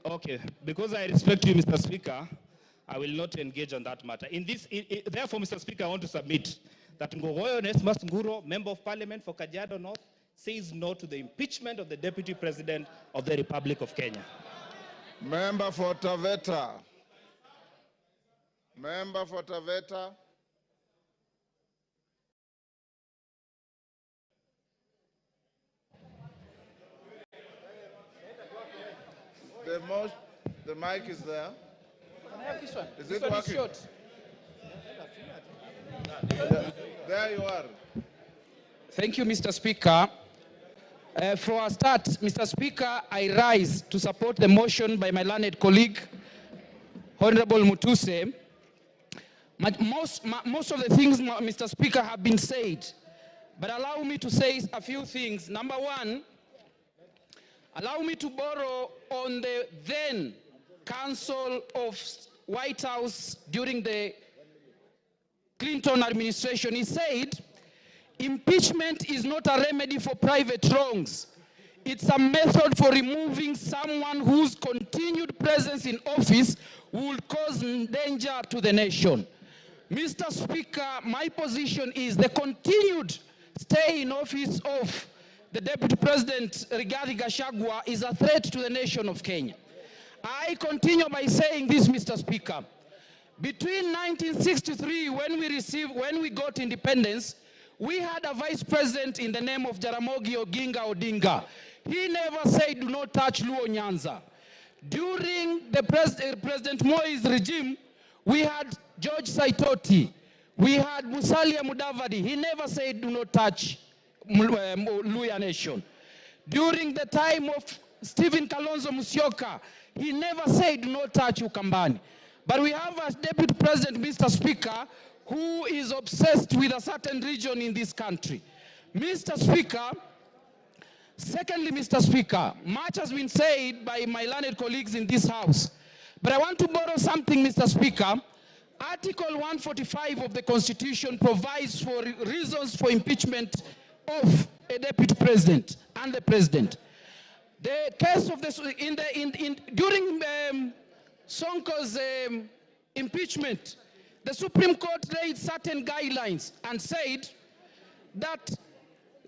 Okay, because I respect you, Mr. Speaker, I will not engage on that matter. Therefore, Mr. Speaker, I want to submit that Ngogoyo Onesmus Nguro, Member of Parliament for Kajiado North, says no to the impeachment of the Deputy President of the Republic of Kenya. Member for Taveta. Member for Taveta. The mic is there. Can I have this one? Is This it one working? is short. There you are. Thank you, Mr. Speaker. For a start, Mr. Speaker, I rise to support the motion by my learned colleague, Honorable Mutuse. Most of the things, Mr. Speaker, have been said, but allow me to say a few things. Number one, allow me to borrow on the then Council of White House during the Clinton administration. He said, impeachment is not a remedy for private wrongs. It's a method for removing someone whose continued presence in office will cause danger to the nation. Mr. Speaker, my position is the continued stay in office of the Deputy President Rigathi Gachagua is a threat to the nation of Kenya. I continue by saying this, Mr. Speaker. Between 1963, when we got independence, we had a vice president in the name of Jaramogi Oginga Odinga. He never said, do not touch Luo Nyanza. During the President Moi's regime, we had George Saitoti. We had Musalia Mudavadi. He never said, do not touch Luya Nation. During the time of Stephen Kalonzo Musyoka, he never said, do not touch Ukambani. But we have a deputy president, Mr. Speaker, who is obsessed with a certain region in this country. Mr. Speaker, secondly, Mr. Speaker, much has been said by my learned colleagues in this House. But I want to borrow something, Mr. Speaker. Article 145 of the Constitution provides for reasons for impeachment of a deputy president and the president. The case of this during Sonko's impeachment, the Supreme Court laid certain guidelines and said that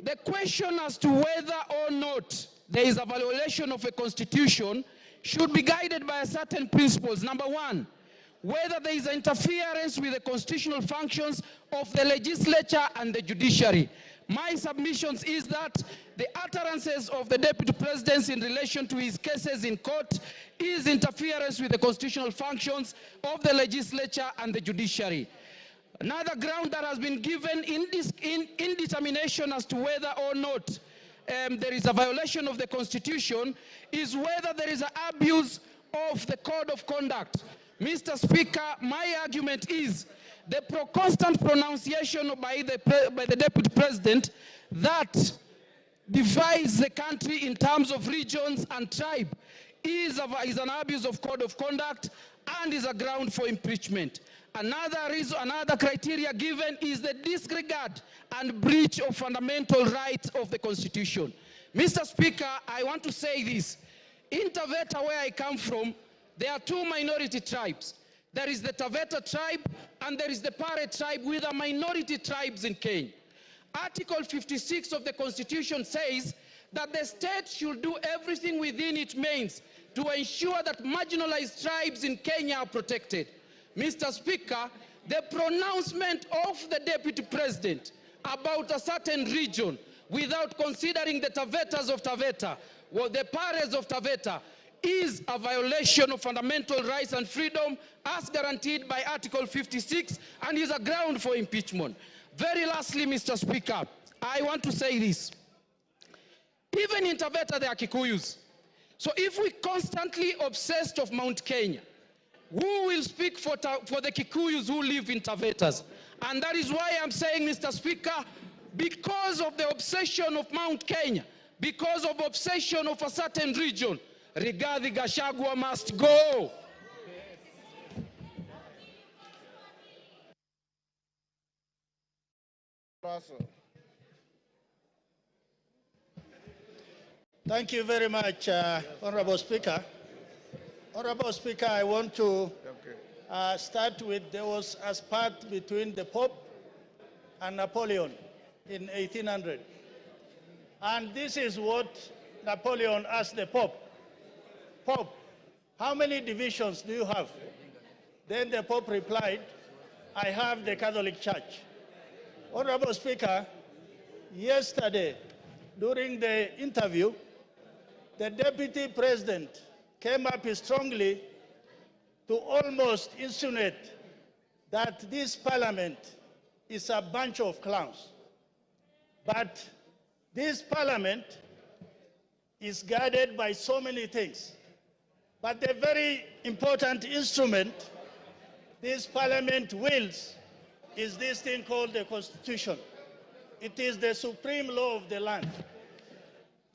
the question as to whether or not there is a violation of a constitution should be guided by certain principles. Number one, whether there is interference with the constitutional functions of the legislature and the judiciary. My submissions is that the utterances of the deputy president in relation to his cases in court is interference with the constitutional functions of the legislature and the judiciary. Another ground that has been given in determination as to whether or not there is a violation of the constitution is whether there is an abuse of the code of conduct. Mr. Speaker, my argument is the constant pronunciation by the deputy president that divides the country in terms of regions and tribe is an abuse of code of conduct and is a ground for impeachment. Another criteria given is the disregard and breach of fundamental rights of the Constitution. Mr. Speaker, I want to say this. In Taveta, where I come from, there are two minority tribes. There is the Taveta tribe and there is the Pare tribe, with a minority tribes in Kenya. Article 56 of the Constitution says that the state should do everything within its means to ensure that marginalized tribes in Kenya are protected. Mr. Speaker, the pronouncement of the Deputy President about a certain region without considering the Tavetas of Taveta, or the Pares of Taveta, is a violation of fundamental rights and freedom as guaranteed by Article 56 and is a ground for impeachment. Very lastly, Mr. Speaker, I want to say this. Even in Taveta, there are Kikuyus. So if we constantly obsessed of Mount Kenya, who will speak for the Kikuyus who live in Tavetas? And that is why I'm saying, Mr. Speaker, because of the obsession of Mount Kenya, because of obsession of a certain region, Rigathi Gachagua must go. Thank you very much, Honorable Speaker. Honorable Speaker, I want to start with, there was a spat between the Pope and Napoleon in 1800. And this is what Napoleon asked the Pope. Pope, how many divisions do you have? Then the Pope replied, I have the Catholic Church. Honorable Speaker, yesterday, during the interview, the Deputy President came up strongly to almost insinuate that this Parliament is a bunch of clowns. But this Parliament is guarded by so many things. But the very important instrument this Parliament wields is this thing called the Constitution. It is the supreme law of the land.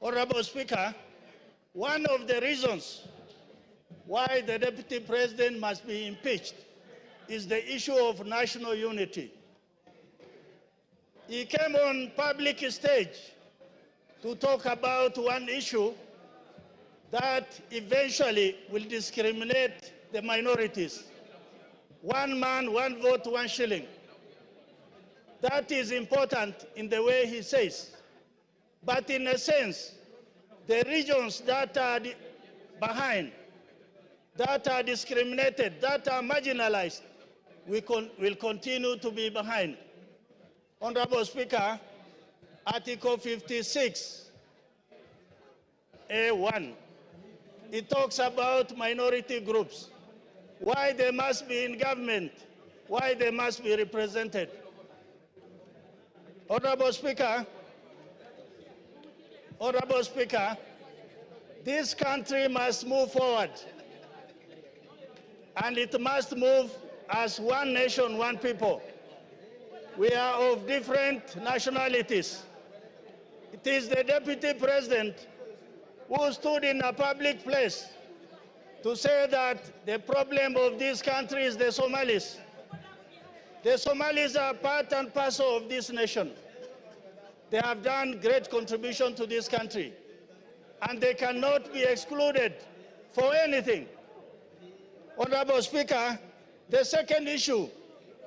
Honorable Speaker, one of the reasons why the Deputy President must be impeached is the issue of national unity. He came on public stage to talk about one issue that eventually will discriminate the minorities. One man, one vote, one shilling. That is important in the way he says. But in a sense, the regions that are behind, that are discriminated, that are marginalized, will continue to be behind. Honorable Speaker, Article 56A1, it talks about minority groups, why they must be in government, why they must be represented. Honorable Speaker, this country must move forward, and it must move as one nation, one people. We are of different nationalities. It is the Deputy President who stood in a public place to say that the problem of this country is the Somalis. The Somalis are part and parcel of this nation. They have done great contribution to this country, and they cannot be excluded for anything. Honorable Speaker, the second issue,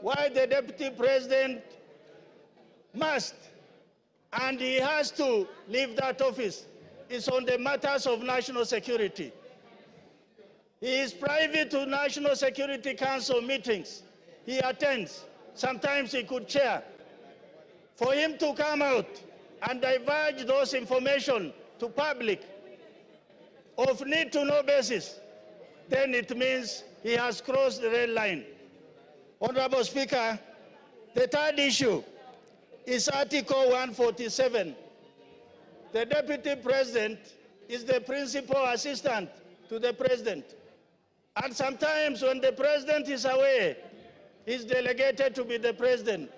why the Deputy President must, and he has to leave that office, is on the matters of national security. He is privy to National Security Council meetings. He attends. Sometimes he could chair. For him to come out and divulge those information to public of need-to-know basis, then it means he has crossed the red line. Honorable Speaker, the third issue is Article 147. The Deputy President is the principal assistant to the President. And sometimes when the President is away, he's delegated to be the President.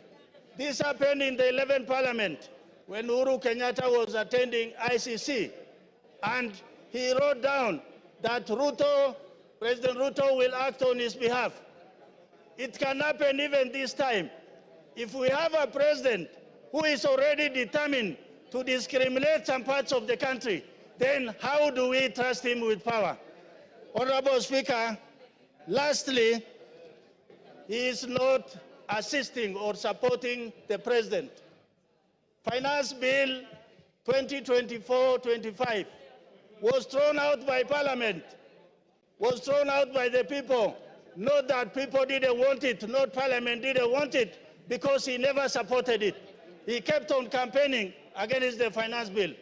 This happened in the 11th Parliament when Uhuru Kenyatta was attending ICC. And he wrote down that President Ruto will act on his behalf. It can happen even this time. If we have a president who is already determined to discriminate some parts of the country, then how do we trust him with power? Honorable Speaker, lastly, he is not assisting or supporting the president. Finance Bill 2024-25 was thrown out by Parliament, was thrown out by the people. Not that people didn't want it, not Parliament didn't want it, because he never supported it. He kept on campaigning against the finance bill.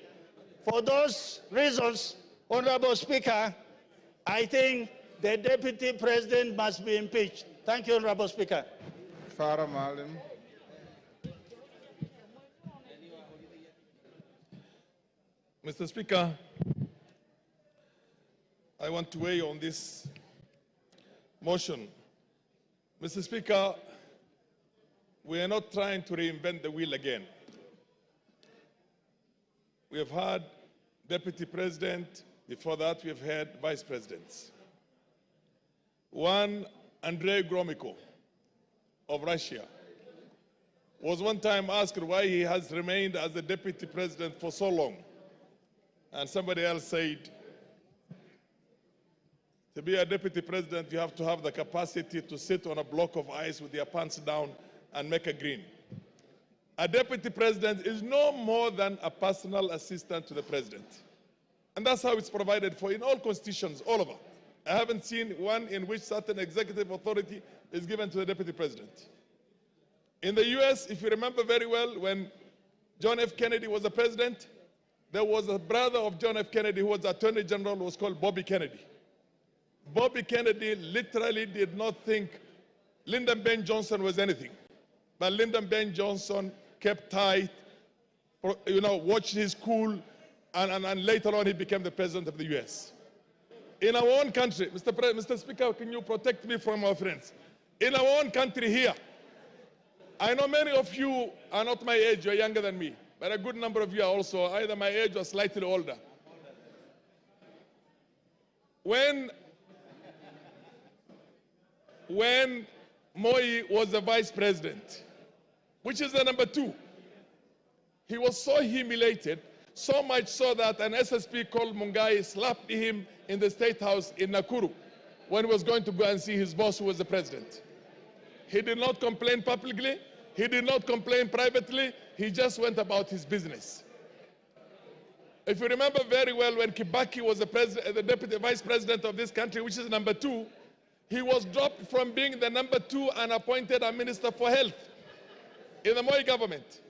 For those reasons, Honorable Speaker, I think the Deputy President must be impeached. Thank you, Honorable Speaker. Farah Maalim. Mr. Speaker, I want to weigh on this motion. Mr. Speaker, we are not trying to reinvent the wheel again. We have had Deputy President. Before that, we have had Vice Presidents. One, Andrei Gromyko of Russia, was one time asked why he has remained as the Deputy President for so long. And somebody else said, to be a Deputy President, you have to have the capacity to sit on a block of ice with your pants down and make a green. A Deputy President is no more than a personal assistant to the President. And that's how it's provided for in all constitutions, all over. I haven't seen one in which certain executive authority is given to the Deputy President. In the US, if you remember very well, when John F. Kennedy was the president, there was a brother of John F. Kennedy who was Attorney General, who was called Bobby Kennedy. Bobby Kennedy literally did not think Lyndon B. Johnson was anything. But Lyndon B. Johnson kept tight, watched his cool, and later on he became the president of the US. In our own country, Mr. Speaker, can you protect me from our friends? In our own country here, I know many of you are not my age, you're younger than me, but a good number of you are also either my age or slightly older. When Moi was the vice president, which is the number 2, he was so humiliated, so much so that an SSP called Mungai slapped him in the State House in Nakuru when he was going to go and see his boss, who was the president. He did not complain publicly. He did not complain privately. He just went about his business. If you remember very well, when Kibaki was the deputy vice president of this country, which is number 2, he was dropped from being the number 2 and appointed a minister for health in the Moi government.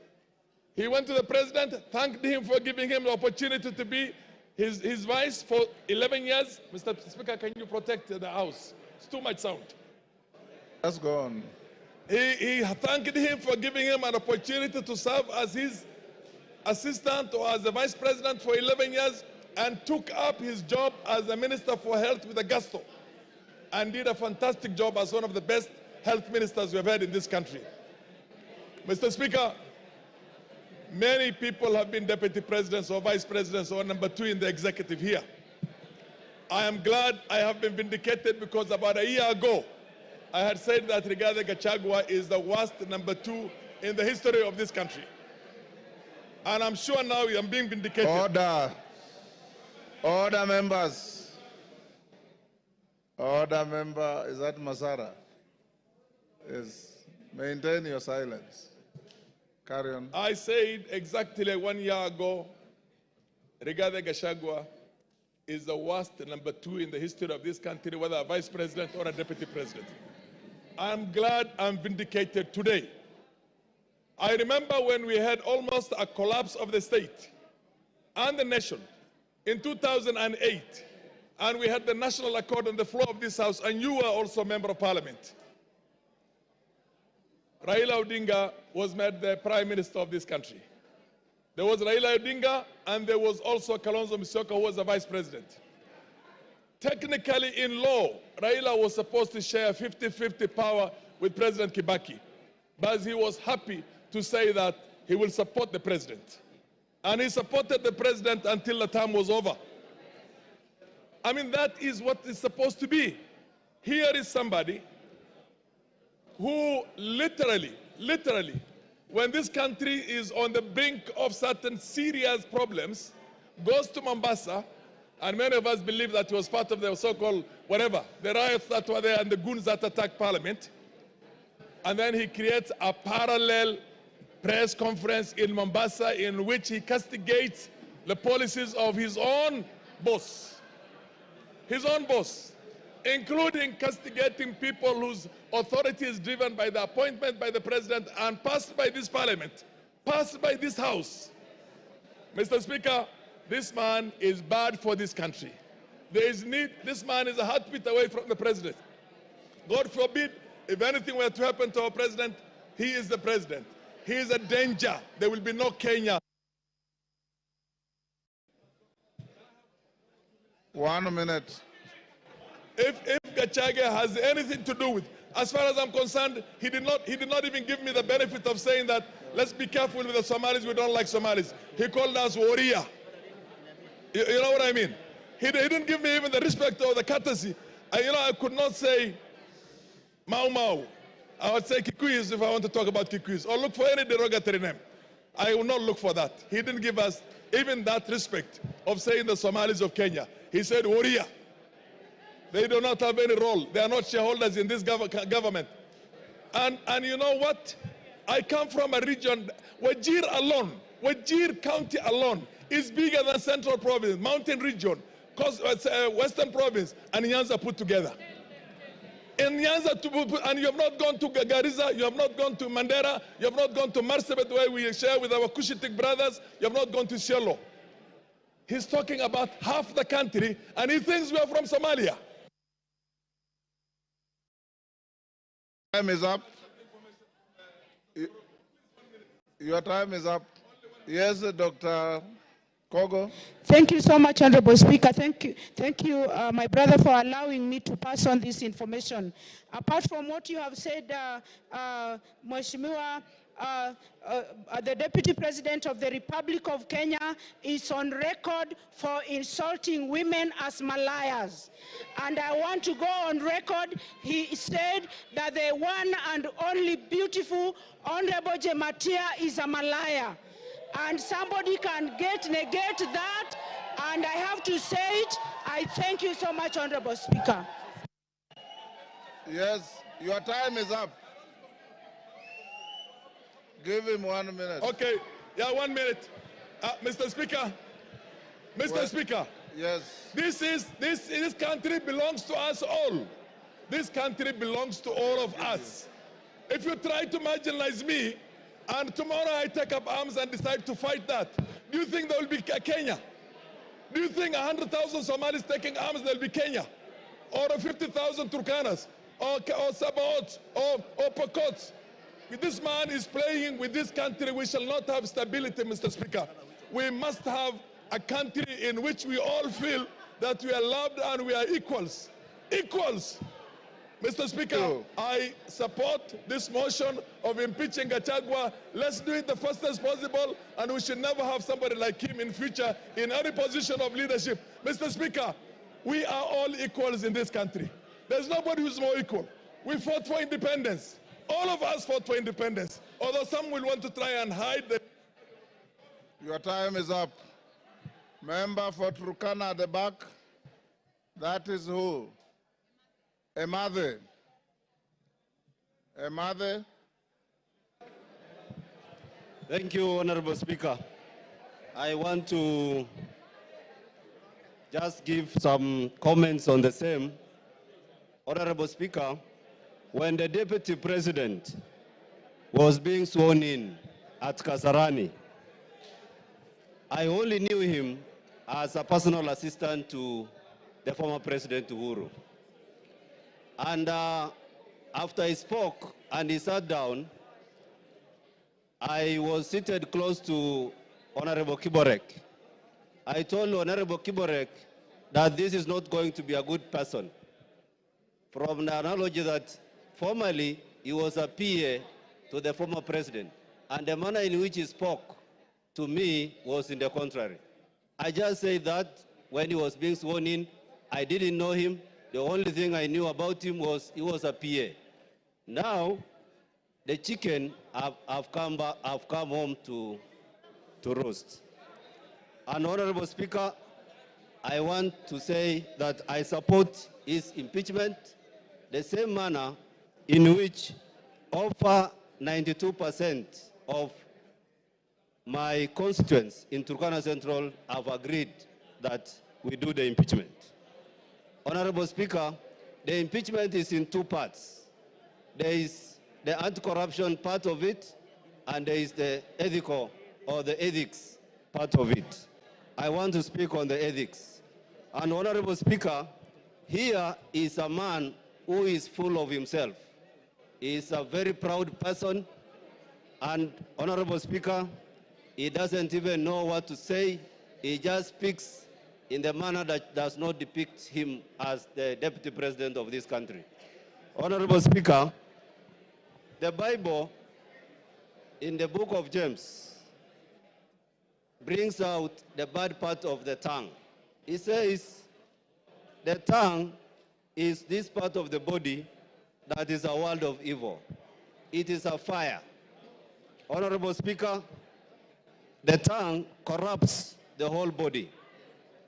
He went to the president, thanked him for giving him the opportunity to be his vice for 11 years. Mr. Speaker, can you protect the House? It's too much sound. Let's go on. He thanked him for giving him an opportunity to serve as his assistant or as the vice president for 11 years and took up his job as the minister for health with a gusto and did a fantastic job as one of the best health ministers we have had in this country. Mr. Speaker, many people have been deputy presidents or vice presidents or number 2 in the executive here. I am glad I have been vindicated because about a year ago, I had said that GACHAGUA is the worst number 2 in the history of this country. And I'm sure now I'm being vindicated. Order. Order, members. Order, member. Is that Masara? Yes. Maintain your silence. Carry on. I said exactly 1 year ago, GACHAGUA is the worst number 2 in the history of this country, whether a vice president or a deputy president. I'm glad I'm vindicated today. I remember when we had almost a collapse of the state and the nation in 2008, and we had the national accord on the floor of this House, and you were also a member of parliament. Raila Odinga was made the prime minister of this country. There was Raila Odinga, and there was also Kalonzo Musyoka, who was the vice president. Technically, in law, Raila was supposed to share 50-50 power with President Kibaki, but he was happy to say that he will support the president. And he supported the president until the term was over. I mean, that is what it's supposed to be. Here is somebody who literally, when this country is on the brink of certain serious problems, goes to Mombasa, and many of us believe that he was part of the so-called whatever, the riots that were there and the goons that attacked parliament. And then he creates a parallel press conference in Mombasa in which he castigates the policies of his own boss, including castigating people whose authority is driven by the appointment by the president and passed by this parliament, passed by this house. Mr. Speaker, this man is bad for this country. There is need, this man is a heartbeat away from the president. God forbid, if anything were to happen to our president, he is the president. He is a danger. There will be no Kenya. 1 minute. If GACHAGUA has anything to do with, as far as I'm concerned, he did not even give me the benefit of saying that, let's be careful with the Somalis, we don't like Somalis. He called us warrior. You know what I mean? He didn't give me even the respect or the courtesy. I could not say Mau Mau. I would say Kikuyus if I want to talk about Kikuyus, or look for any derogatory name. I will not look for that. He didn't give us even that respect of saying the Somalis of Kenya. He said warrior. They do not have any role. They are not shareholders in this government. And you know what? I come from a region, Wajir alone, Wajir County alone is bigger than Central Province, Mountain Region, Western Province, and Nyanza put together. In Nyanza, and you have not gone to Garissa, you have not gone to Mandera, you have not gone to Marsabit where we share with our Cushitic brothers, you have not gone to Shiloh. He's talking about half the country, and he thinks we are from Somalia. Time is up. Your time is up. Yes, Dr. Kogo. Thank you so much, Honorable Speaker. Thank you, my brother, for allowing me to pass on this information. Apart from what you have said, Mheshimiwa, the Deputy President of the Republic of Kenya is on record for insulting women as Malayas. And I want to go on record. He said that the one and only beautiful Honorable Jematia is a Malaya. And somebody can negate that, and I have to say it. I thank you so much, Honorable Speaker. Yes, your time is up. Give him 1 minute. Okay, yeah, 1 minute. Mr. Speaker, Speaker. Yes. This country belongs to us all. This country belongs to all of us. If you try to marginalize me, and tomorrow I take up arms and decide to fight that, do you think there will be Kenya? Do you think 100,000 Somalis taking arms, there will be Kenya? Or 50,000 Turkanas? Or Sabaots? Or Pokots? This man is playing with this country. We shall not have stability, Mr. Speaker. We must have a country in which we all feel that we are loved and we are equals. Equals. Mr. Speaker, I support this motion of impeaching GACHAGUA. Let's do it the fastest possible, and we should never have somebody like him in future in any position of leadership. Mr. Speaker, we are all equals in this country. There's nobody who's more equal. We fought for independence. All of us fought for independence, although some will want to try and hide the... Your time is up. Member for Turkana at the back. That is who? Emade. Thank you, Honorable Speaker. I want to just give some comments on the same. Honorable Speaker, when the Deputy President was being sworn in at Kasarani, I only knew him as a personal assistant to the former President Uvoro. And after he spoke and he sat down, I was seated close to Honorable Kiborek. I told Honorable Kiborek that this is not going to be a good person. From the analogy that formerly he was a PA to the former president, and the manner in which he spoke to me was in the contrary. I just say that when he was being sworn in, I didn't know him. The only thing I knew about him was he was a PA. Now, the chicken have come home to roast. And Honorable Speaker, I want to say that I support his impeachment the same manner in which over 92% of my constituents in Turkana Central have agreed that we do the impeachment. Honorable Speaker, the impeachment is in two parts. There is the anti-corruption part of it, and there is the ethical or the ethics part of it. I want to speak on the ethics. And Honorable Speaker, here is a man who is full of himself. He is a very proud person, and Honorable Speaker, he doesn't even know what to say. He just speaks in the manner that does not depict him as the Deputy President of this country. Honorable Speaker, the Bible in the book of James brings out the bad part of the tongue. It says the tongue is this part of the body that is a world of evil. It is a fire. Honorable Speaker, the tongue corrupts the whole body.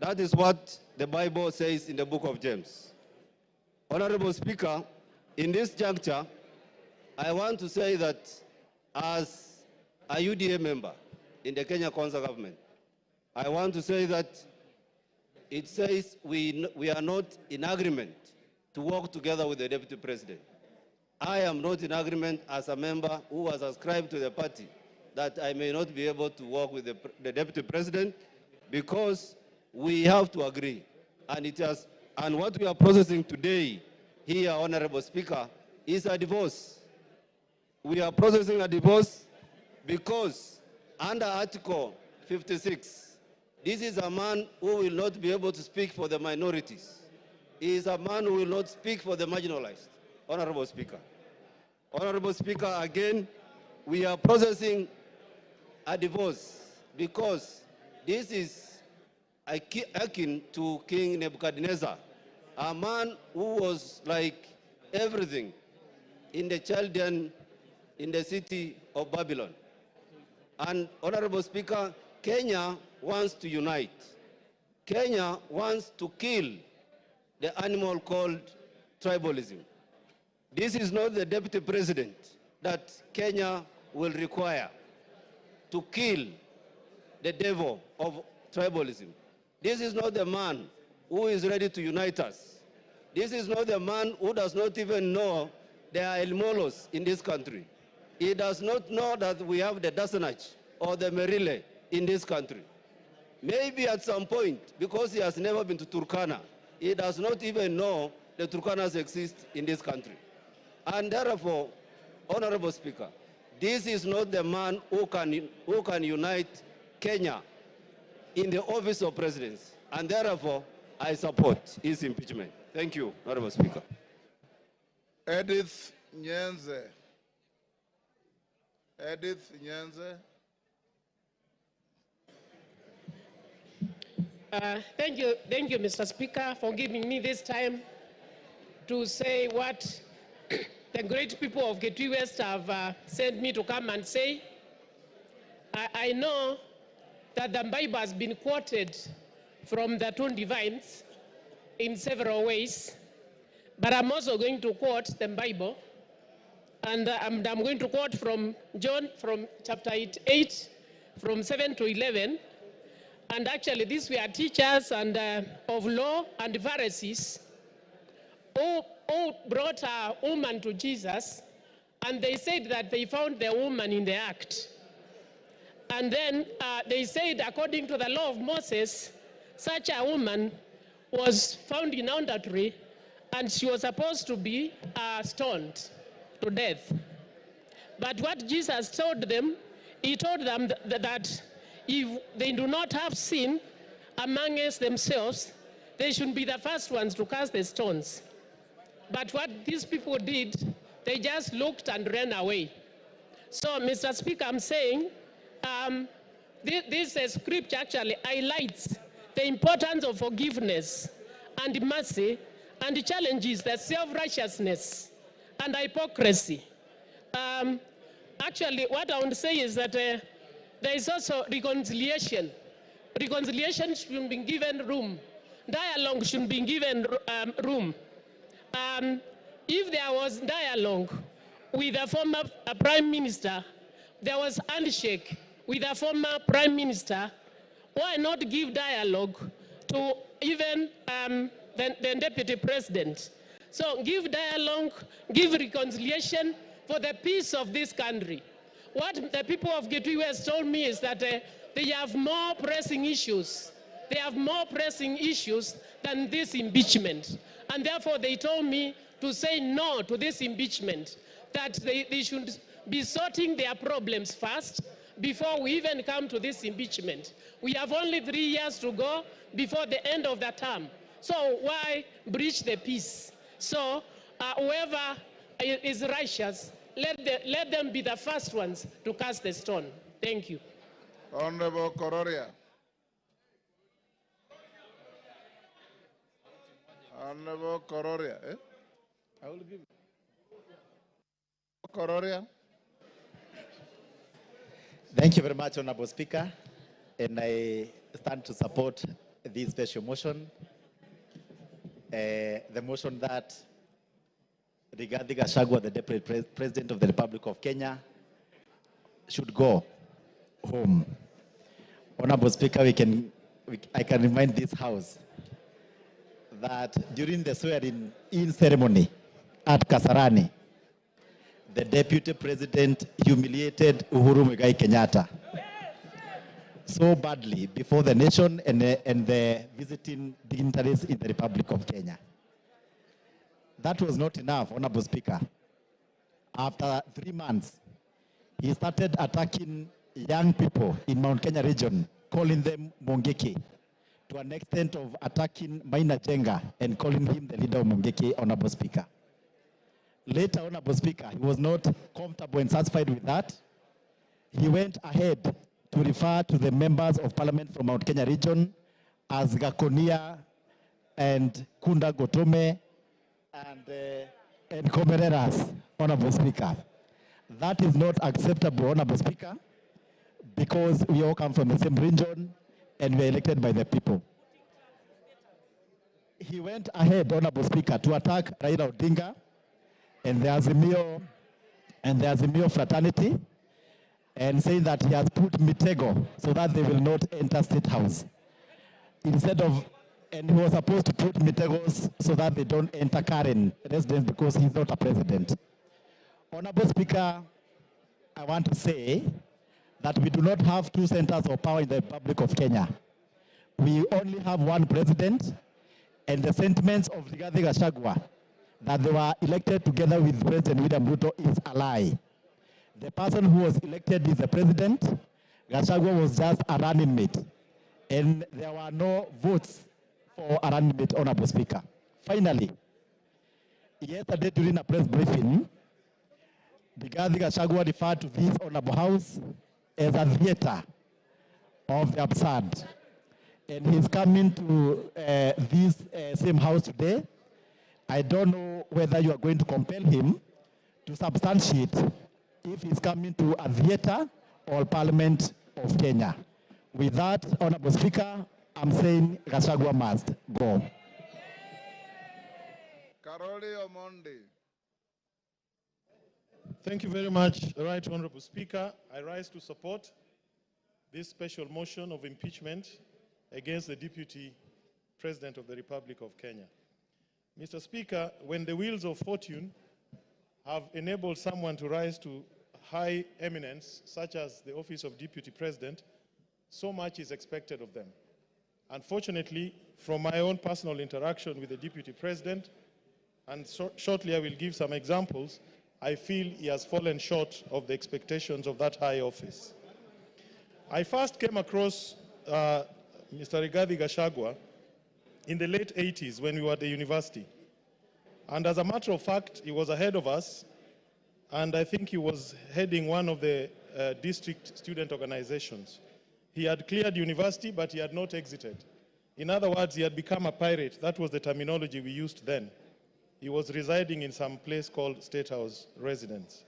That is what the Bible says in the book of James. Honorable Speaker, in this juncture, I want to say that as a UDA member in the Kenya Kwanza government, I want to say that it says we are not in agreement to work together with the Deputy President. I am not in agreement as a member who was ascribed to the party that I may not be able to work with the Deputy President because we have to agree. And what we are processing today here, Honorable Speaker, is a divorce. We are processing a divorce because under Article 56, this is a man who will not be able to speak for the minorities. He is a man who will not speak for the marginalized. Honorable Speaker. Honorable Speaker, again, we are processing a divorce because this is akin to King Nebuchadnezzar, a man who was like everything in the Chaldean, in the city of Babylon. And Honorable Speaker, Kenya wants to unite. Kenya wants to kill the animal called tribalism. This is not the Deputy President that Kenya will require to kill the devil of tribalism. This is not the man who is ready to unite us. This is not the man who does not even know there are Elmolos in this country. He does not know that we have the Dasanach or the Merile in this country. Maybe at some point, because he has never been to Turkana, he does not even know the Turkanas exist in this country. And therefore, Honorable Speaker, this is not the man who can unite Kenya in the office of presidency. And therefore, I support his impeachment. Thank you, Honorable Speaker. Edith Nyenze. Edith Nyenze. Thank you, Mr. Speaker, for giving me this time to say what the great people of Getui West have sent me to come and say. I know that the Bible has been quoted from the two divines in several ways, but I'm also going to quote the Bible, and I'm going to quote from John, from chapter 8, from 7 to 11. And actually, these were teachers and of law and Pharisees who brought a woman to Jesus, and they said that they found the woman in the act. And then they said, according to the law of Moses, such a woman was found in adultery, and she was supposed to be stoned to death. But what Jesus told them, he told them that if they do not have sin amongst themselves, they should be the first ones to cast the stones. But what these people did, they just looked and ran away. So, Mr. Speaker, I'm saying this scripture actually highlights the importance of forgiveness and mercy, and challenges the self-righteousness and hypocrisy. Actually, what I want to say is that there is also reconciliation. Reconciliation should be given room. Dialogue should be given room. If there was dialogue with the former Prime Minister, there was handshake with a former prime minister, why not give dialogue to even the deputy president? So give dialogue, give reconciliation for the peace of this country. What the people of Gitui West told me is that they have more pressing issues. They have more pressing issues than this impeachment. And therefore they told me to say no to this impeachment, that they should be sorting their problems first before we even come to this impeachment. We have only 3 years to go before the end of the term. So why breach the peace? So whoever is righteous, let them be the first ones to cast the stone. Thank you. Honorable Kororia. Honorable Kororia. I will give you. Kororia. Thank you very much, Honorable Speaker. And I stand to support this special motion. The motion that regarding GACHAGUA, the Deputy President of the Republic of Kenya, should go home. Honorable Speaker, I can remind this House that during the swearing-in ceremony at Kasarani, the Deputy President humiliated Uhuru Muigai Kenyatta so badly before the nation and the visiting dignitaries in the Republic of Kenya. That was not enough, Honorable Speaker. After 3 months, he started attacking young people in Mount Kenya region, calling them Mongeki, to an extent of attacking Maina Jenga and calling him the leader of Mongeki, Honorable Speaker. Later, Honorable Speaker, he was not comfortable and satisfied with that. He went ahead to refer to the members of parliament from Mount Kenya region as Gakonia and Kunda Gotome and Komereras, Honorable Speaker. That is not acceptable, Honorable Speaker, because we all come from the same region and we are elected by the people. He went ahead, Honorable Speaker, to attack Raila Odinga and the Azimio fraternity, and saying that he has put Mitego so that they will not enter State House. And he was supposed to put Mitegos so that they don't enter Karen residence because he's not a president. Honorable Speaker, I want to say that we do not have 2 centers of power in the Republic of Kenya. We only have 1 president, and the sentiments of Rigathi Gachagua that they were elected together with President William Ruto is a lie. The person who was elected is the president. Gachagua was just a running mate, and there were no votes for a running mate, Honorable Speaker. Finally, yesterday during a press briefing, Rigathi Gachagua referred to this Honorable House as a theater of the absurd. And he's coming to this same house today. I don't know whether you are going to compel him to substantiate if he's coming to a theater or Parliament of Kenya. With that, Honorable Speaker, I'm saying Gachagua must go. Karoli Omondi. Thank you very much, Right Honorable Speaker. I rise to support this special motion of impeachment against the Deputy President of the Republic of Kenya. Mr. Speaker, when the wheels of fortune have enabled someone to rise to high eminence, such as the office of Deputy President, so much is expected of them. Unfortunately, from my own personal interaction with the Deputy President, and shortly I will give some examples, I feel he has fallen short of the expectations of that high office. I first came across Mr. Rigathi Gachagua in the late 80s when we were at the university. And as a matter of fact, he was ahead of us, and I think he was heading one of the district student organizations. He had cleared university, but he had not exited. In other words, he had become a pirate. That was the terminology we used then. He was residing in some place called State House residence.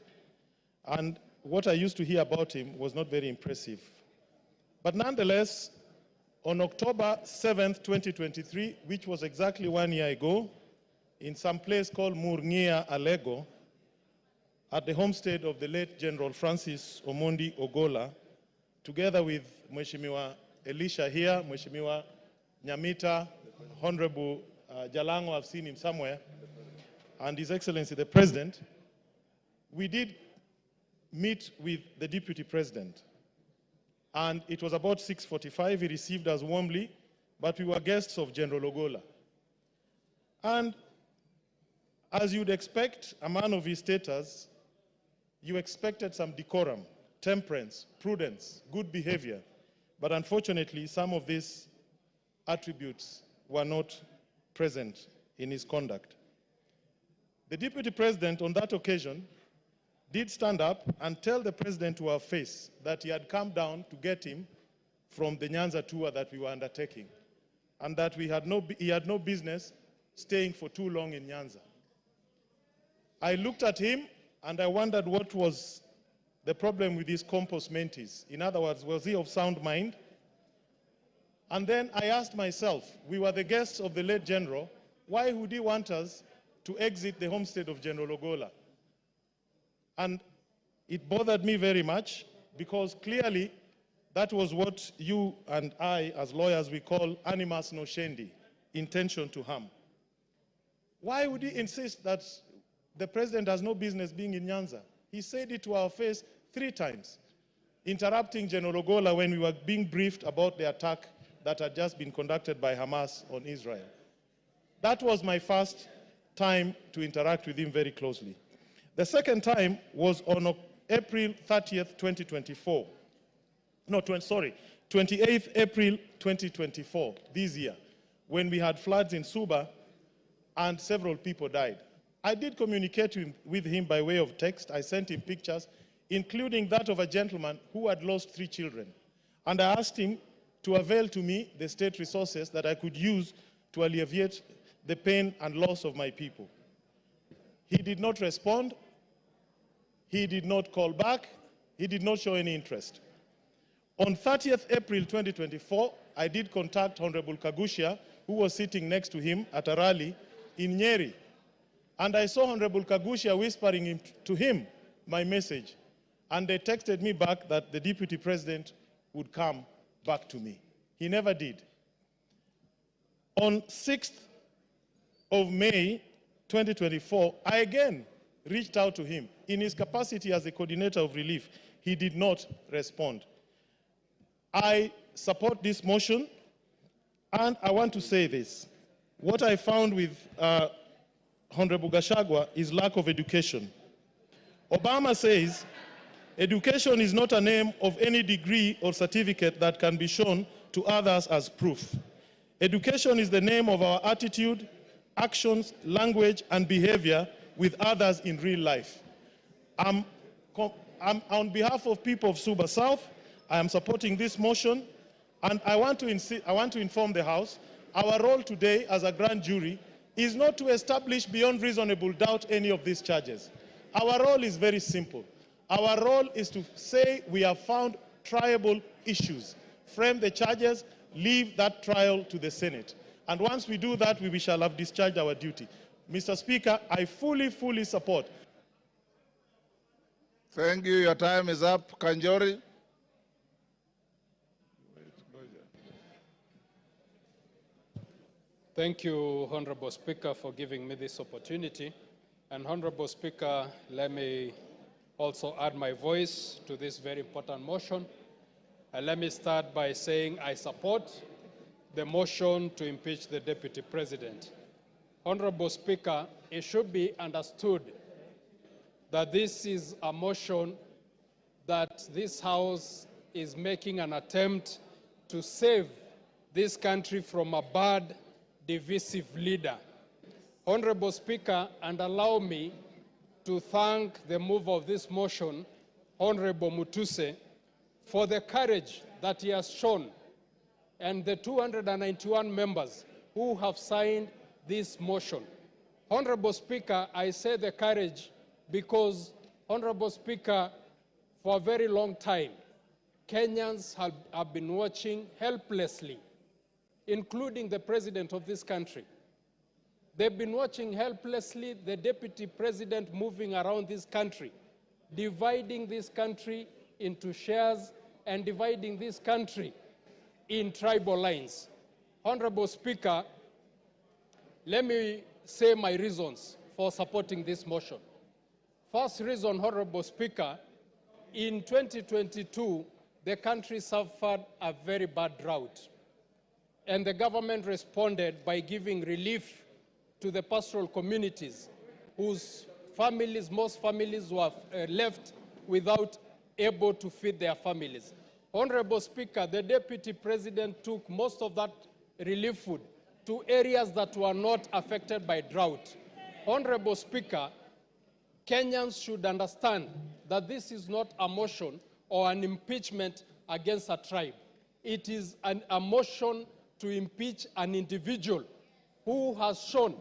And what I used to hear about him was not very impressive. But nonetheless, on October 7th, 2023, which was exactly 1 year ago, in some place called Murngia, Alego, at the homestead of the late General Francis Omondi Ogola, together with Mheshimiwa Elisha here, Mheshimiwa Nyamita, Honorable Jalango, I've seen him somewhere, and His Excellency the President, we did meet with the Deputy President. And it was about 6:45. He received us warmly, but we were guests of General Ogola. And as you'd expect, a man of his status, you expected some decorum, temperance, prudence, good behavior. But unfortunately, some of these attributes were not present in his conduct. The Deputy President on that occasion did stand up and tell the President to our face that he had come down to get him from the Nyanza tour that we were undertaking, and that he had no business staying for too long in Nyanza. I looked at him and I wondered what was the problem with his compos mentis. In other words, was he of sound mind? And then I asked myself, we were the guests of the late General, why would he want us to exit the homestead of General Ogola? And it bothered me very much, because clearly that was what you and I, as lawyers, we call animus nocendi, intention to harm. Why would he insist that the President has no business being in Nyanza? He said it to our face 3 times, interrupting General Ogola when we were being briefed about the attack that had just been conducted by Hamas on Israel. That was my first time to interact with him very closely. The second time was on April 30th, 2024. No, 28th April 2024, this year, when we had floods in Suba and several people died. I did communicate with him by way of text. I sent him pictures, including that of a gentleman who had lost 3 children. And I asked him to avail to me the state resources that I could use to alleviate the pain and loss of my people. He did not respond. He did not call back. He did not show any interest. On 30th April 2024, I did contact Honorable Kagushia, who was sitting next to him at a rally in Nyeri. And I saw Honorable Kagushia whispering to him my message. And they texted me back that the Deputy President would come back to me. He never did. On 6th of May 2024, I again reached out to him in his capacity as the coordinator of relief. He did not respond. I support this motion, and I want to say this. What I found with Honorable GACHAGUA is lack of education. Obama says, education is not a name of any degree or certificate that can be shown to others as proof. Education is the name of our attitude, actions, language, and behavior with others in real life. I'm on behalf of people of Suba South, I am supporting this motion, and I want to inform the House, our role today as a grand jury is not to establish beyond reasonable doubt any of these charges. Our role is very simple. Our role is to say we have found triable issues, frame the charges, leave that trial to the Senate. And once we do that, we shall have discharged our duty. Mr. Speaker, I fully support. Thank you. Your time is up. Kanjori. Thank you, Honorable Speaker, for giving me this opportunity. And Honorable Speaker, let me also add my voice to this very important motion. And let me start by saying I support the motion to impeach the Deputy President. Honorable Speaker, it should be understood that this is a motion that this House is making an attempt to save this country from a bad, divisive leader. Honorable Speaker, and allow me to thank the mover of this motion, Honorable Mutuse, for the courage that he has shown, and the 291 members who have signed this motion. Honorable Speaker, I say the courage because, Honorable Speaker, for a very long time, Kenyans have been watching helplessly, including the President of this country. They've been watching helplessly the Deputy President moving around this country, dividing this country into shares and dividing this country in tribal lines. Honorable Speaker, let me say my reasons for supporting this motion. First reason, Honorable Speaker, in 2022, the country suffered a very bad drought. And the government responded by giving relief to the pastoral communities whose families, most families were left without able to feed their families. Honorable Speaker, the Deputy President took most of that relief food to areas that were not affected by drought. Honorable Speaker, Kenyans should understand that this is not a motion or an impeachment against a tribe. It is a motion to impeach an individual who has shown,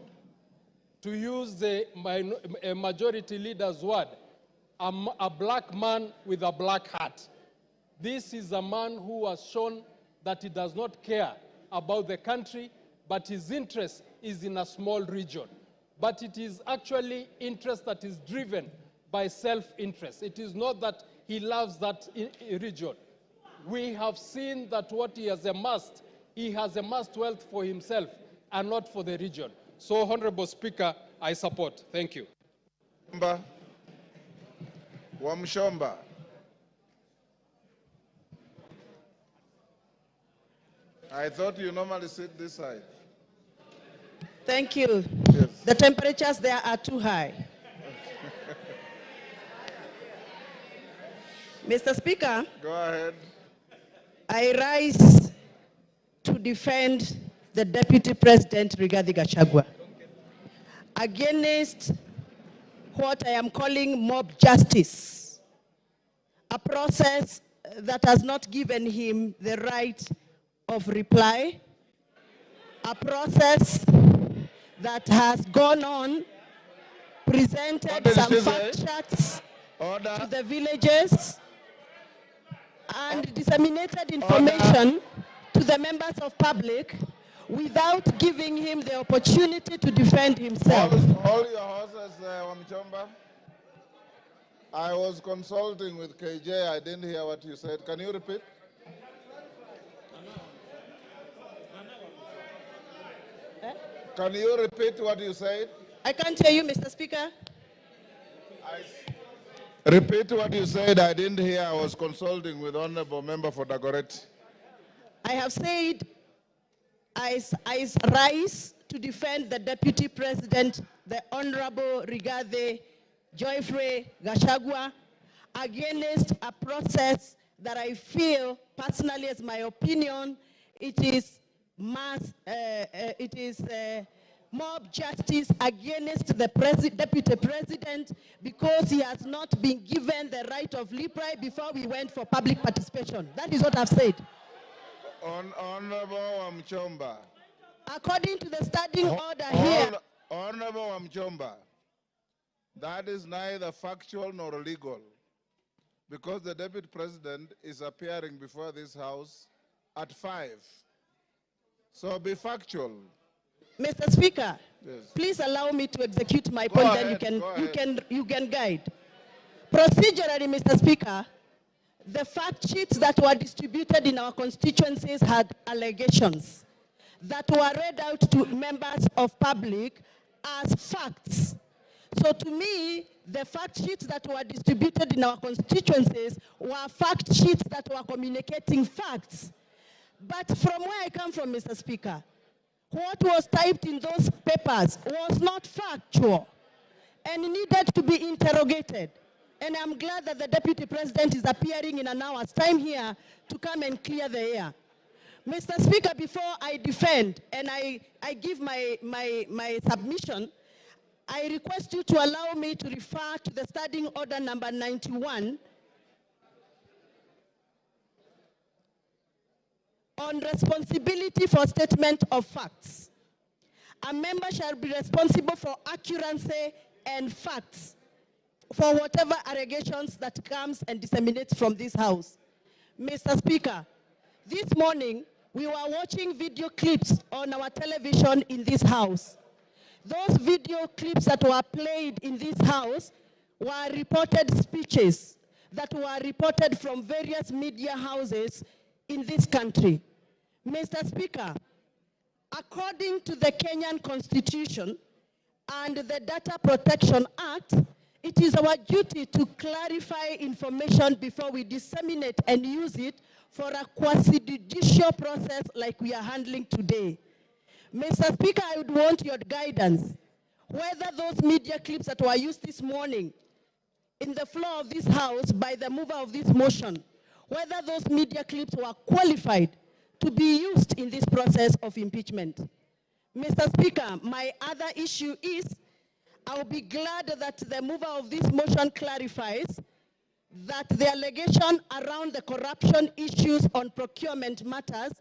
to use the majority leader's word, a black man with a black heart. This is a man who has shown that he does not care about the country, but his interest is in a small region. But it is actually interest that is driven by self-interest. It is not that he loves that region. We have seen that what he has amassed wealth for himself and not for the region. So, Honorable Speaker, I support. Thank you. Wamshomba. I thought you normally sit this side. Thank you. Yes. The temperatures there are too high. Mr. Speaker, Go ahead. I rise to defend the Deputy President Rigathi Gachagua against what I am calling mob justice, a process that has not given him the right of reply, a process that has gone on, presented some fact charts to the villages, and disseminated information to the members of public without giving him the opportunity to defend himself. Hold your horses, Wamchomba. I was consulting with KJ. I didn't hear what you said. Can you repeat? Can you repeat what you said? I can't hear you, Mr. Speaker. Repeat what you said. I didn't hear. I was consulting with Honorable Member for Dagoretti. I have said I rise to defend the Deputy President, the Honorable Rigathi Joyfrey Gachagua, against a process that I feel, personally as my opinion, it is mob justice against the Deputy President because he has not been given the right of reply before we went for public participation. That is what I've said. Honorable Wamchomba. According to the standing order here. Honorable Wamchomba, that is neither factual nor legal because the Deputy President is appearing before this House at 5. So be factual. Mr. Speaker, yes. Please allow me to execute my point, then you can guide. Procedurally, Mr. Speaker, the fact sheets that were distributed in our constituencies had allegations that were read out to members of public as facts. So to me, the fact sheets that were distributed in our constituencies were fact sheets that were communicating facts. But from where I come from, Mr. Speaker, what was typed in those papers was not factual and needed to be interrogated. And I'm glad that the Deputy President is appearing in an hour's time here to come and clear the air. Mr. Speaker, before I defend and I give my submission, I request you to allow me to refer to the standing order number 91 on responsibility for statement of facts. A member shall be responsible for accuracy and facts for whatever allegations that comes and disseminates from this House. Mr. Speaker, this morning we were watching video clips on our television in this House. Those video clips that were played in this House were reported speeches that were reported from various media houses in this country. Mr. Speaker, according to the Kenyan Constitution and the Data Protection Act, it is our duty to clarify information before we disseminate and use it for a quasi-judicial process like we are handling today. Mr. Speaker, I would want your guidance whether those media clips that were used this morning in the floor of this House by the mover of this motion, whether those media clips were qualified to be used in this process of impeachment. Mr. Speaker, my other issue is, I'll be glad that the mover of this motion clarifies that the allegation around the corruption issues on procurement matters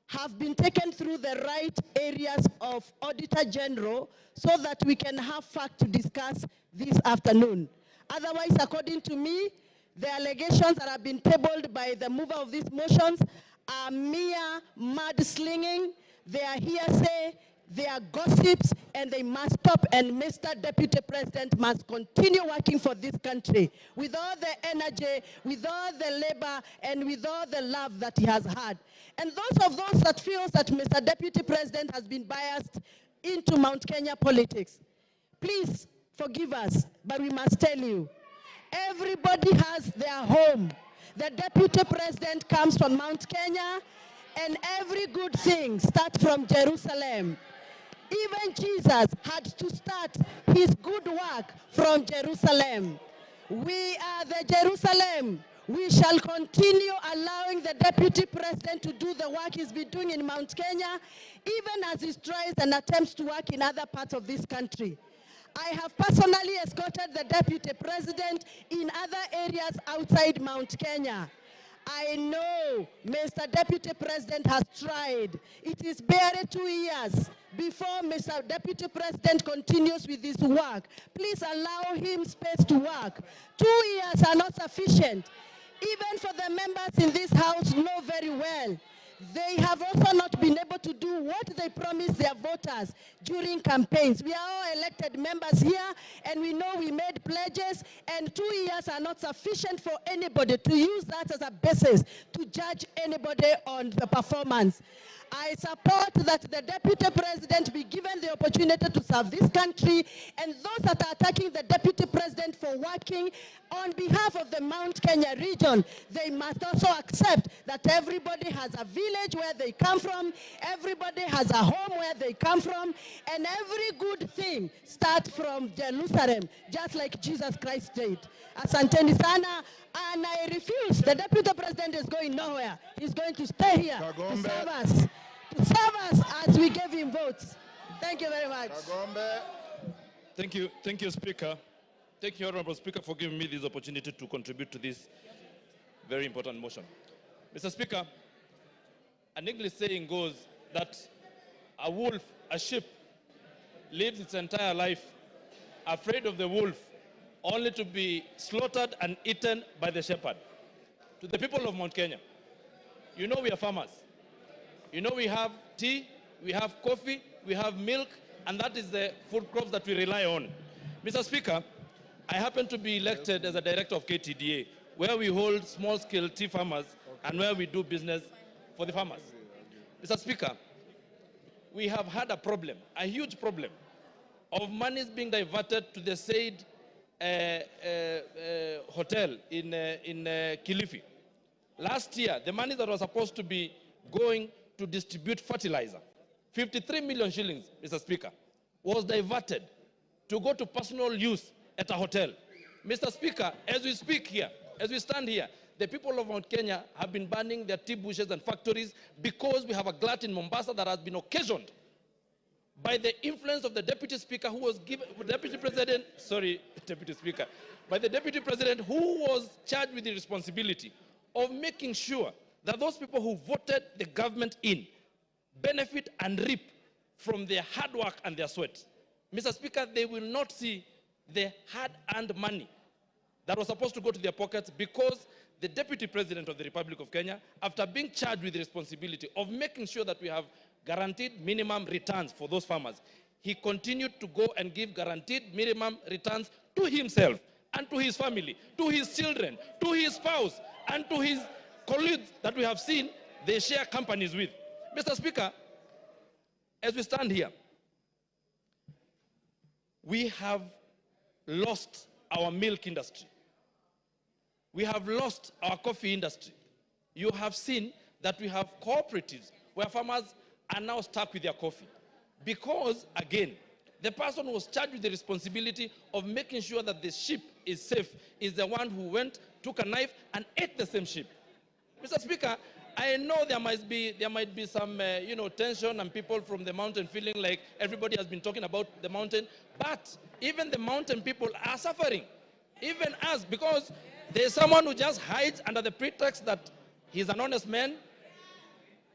have been taken through the right areas of Auditor General so that we can have fact to discuss this afternoon. Otherwise, according to me, the allegations that have been tabled by the mover of these motions are mere mudslinging, they are hearsay, they are gossips, and they must stop. And Mr. Deputy President must continue working for this country with all the energy, with all the labor, and with all the love that he has had. And those that feels that Mr. Deputy President has been biased into Mount Kenya politics, please forgive us, but we must tell you, everybody has their home. The Deputy President comes from Mount Kenya, and every good thing starts from Jerusalem. Even Jesus had to start his good work from Jerusalem. We are the Jerusalem. We shall continue allowing the Deputy President to do the work he's been doing in Mount Kenya, even as he tries and attempts to work in other parts of this country. I have personally escorted the Deputy President in other areas outside Mount Kenya. I know Mr. Deputy President has tried. It is barely 2 years before Mr. Deputy President continues with his work. Please allow him space to work. 2 years are not sufficient. Even for the members in this House know very well. They have also not been able to do what they promised their voters during campaigns. We are all elected members here, and we know we made pledges, and 2 years are not sufficient for anybody to use that as a basis to judge anybody on the performance. I support that the Deputy President be given the opportunity to serve this country, and those that are attacking the Deputy President for working on behalf of the Mount Kenya region, they must also accept that everybody has a village where they come from, everybody has a home where they come from, and every good thing starts from Jerusalem, just like Jesus Christ did. Asanteni sana, and I refuse. The Deputy President is going nowhere. He's going to stay here to serve us as we gave him votes. Thank you very much. Thank you, Speaker. Thank you, Honorable Speaker, for giving me this opportunity to contribute to this very important motion. Mr. Speaker, an English saying goes that a sheep lives its entire life afraid of the wolf, only to be slaughtered and eaten by the shepherd. To the people of Mount Kenya, you know we are farmers. You know we have tea, we have coffee, we have milk, and that is the food crops that we rely on. Mr. Speaker, I happen to be elected as a director of KTDA, where we hold small-scale tea farmers and where we do business for the farmers. Mr. Speaker, we have had a problem, a huge problem, of monies being diverted to the said hotel in Kilifi. Last year, the money that was supposed to be going to distribute fertilizer, 53 million shillings, Mr. Speaker, was diverted to go to personal use at a hotel. Mr. Speaker, as we speak here, as we stand here, the people of Mount Kenya have been burning their tea bushes and factories because we have a glut in Mombasa that has been occasioned by the influence of the Deputy Speaker who was given, by the Deputy President who was charged with the responsibility of making sure that those people who voted the government in benefit and reap from their hard work and their sweat. Mr. Speaker, they will not see the hard-earned money that was supposed to go to their pockets because the Deputy President of the Republic of Kenya, after being charged with the responsibility of making sure that we have guaranteed minimum returns for those farmers, he continued to go and give guaranteed minimum returns to himself and to his family, to his children, to his spouse, and to his colleagues that we have seen they share companies with. Mr. Speaker, as we stand here, we have lost our milk industry. We have lost our coffee industry. You have seen that we have cooperatives where farmers are now stuck with their coffee. Because, again, the person who was charged with the responsibility of making sure that the sheep is safe is the one who went, took a knife, and ate the same sheep. Mr. Speaker, I know there might be some tension and people from the mountain feeling like everybody has been talking about the mountain, but even the mountain people are suffering, even us, because there's someone who just hides under the pretext that he's an honest man,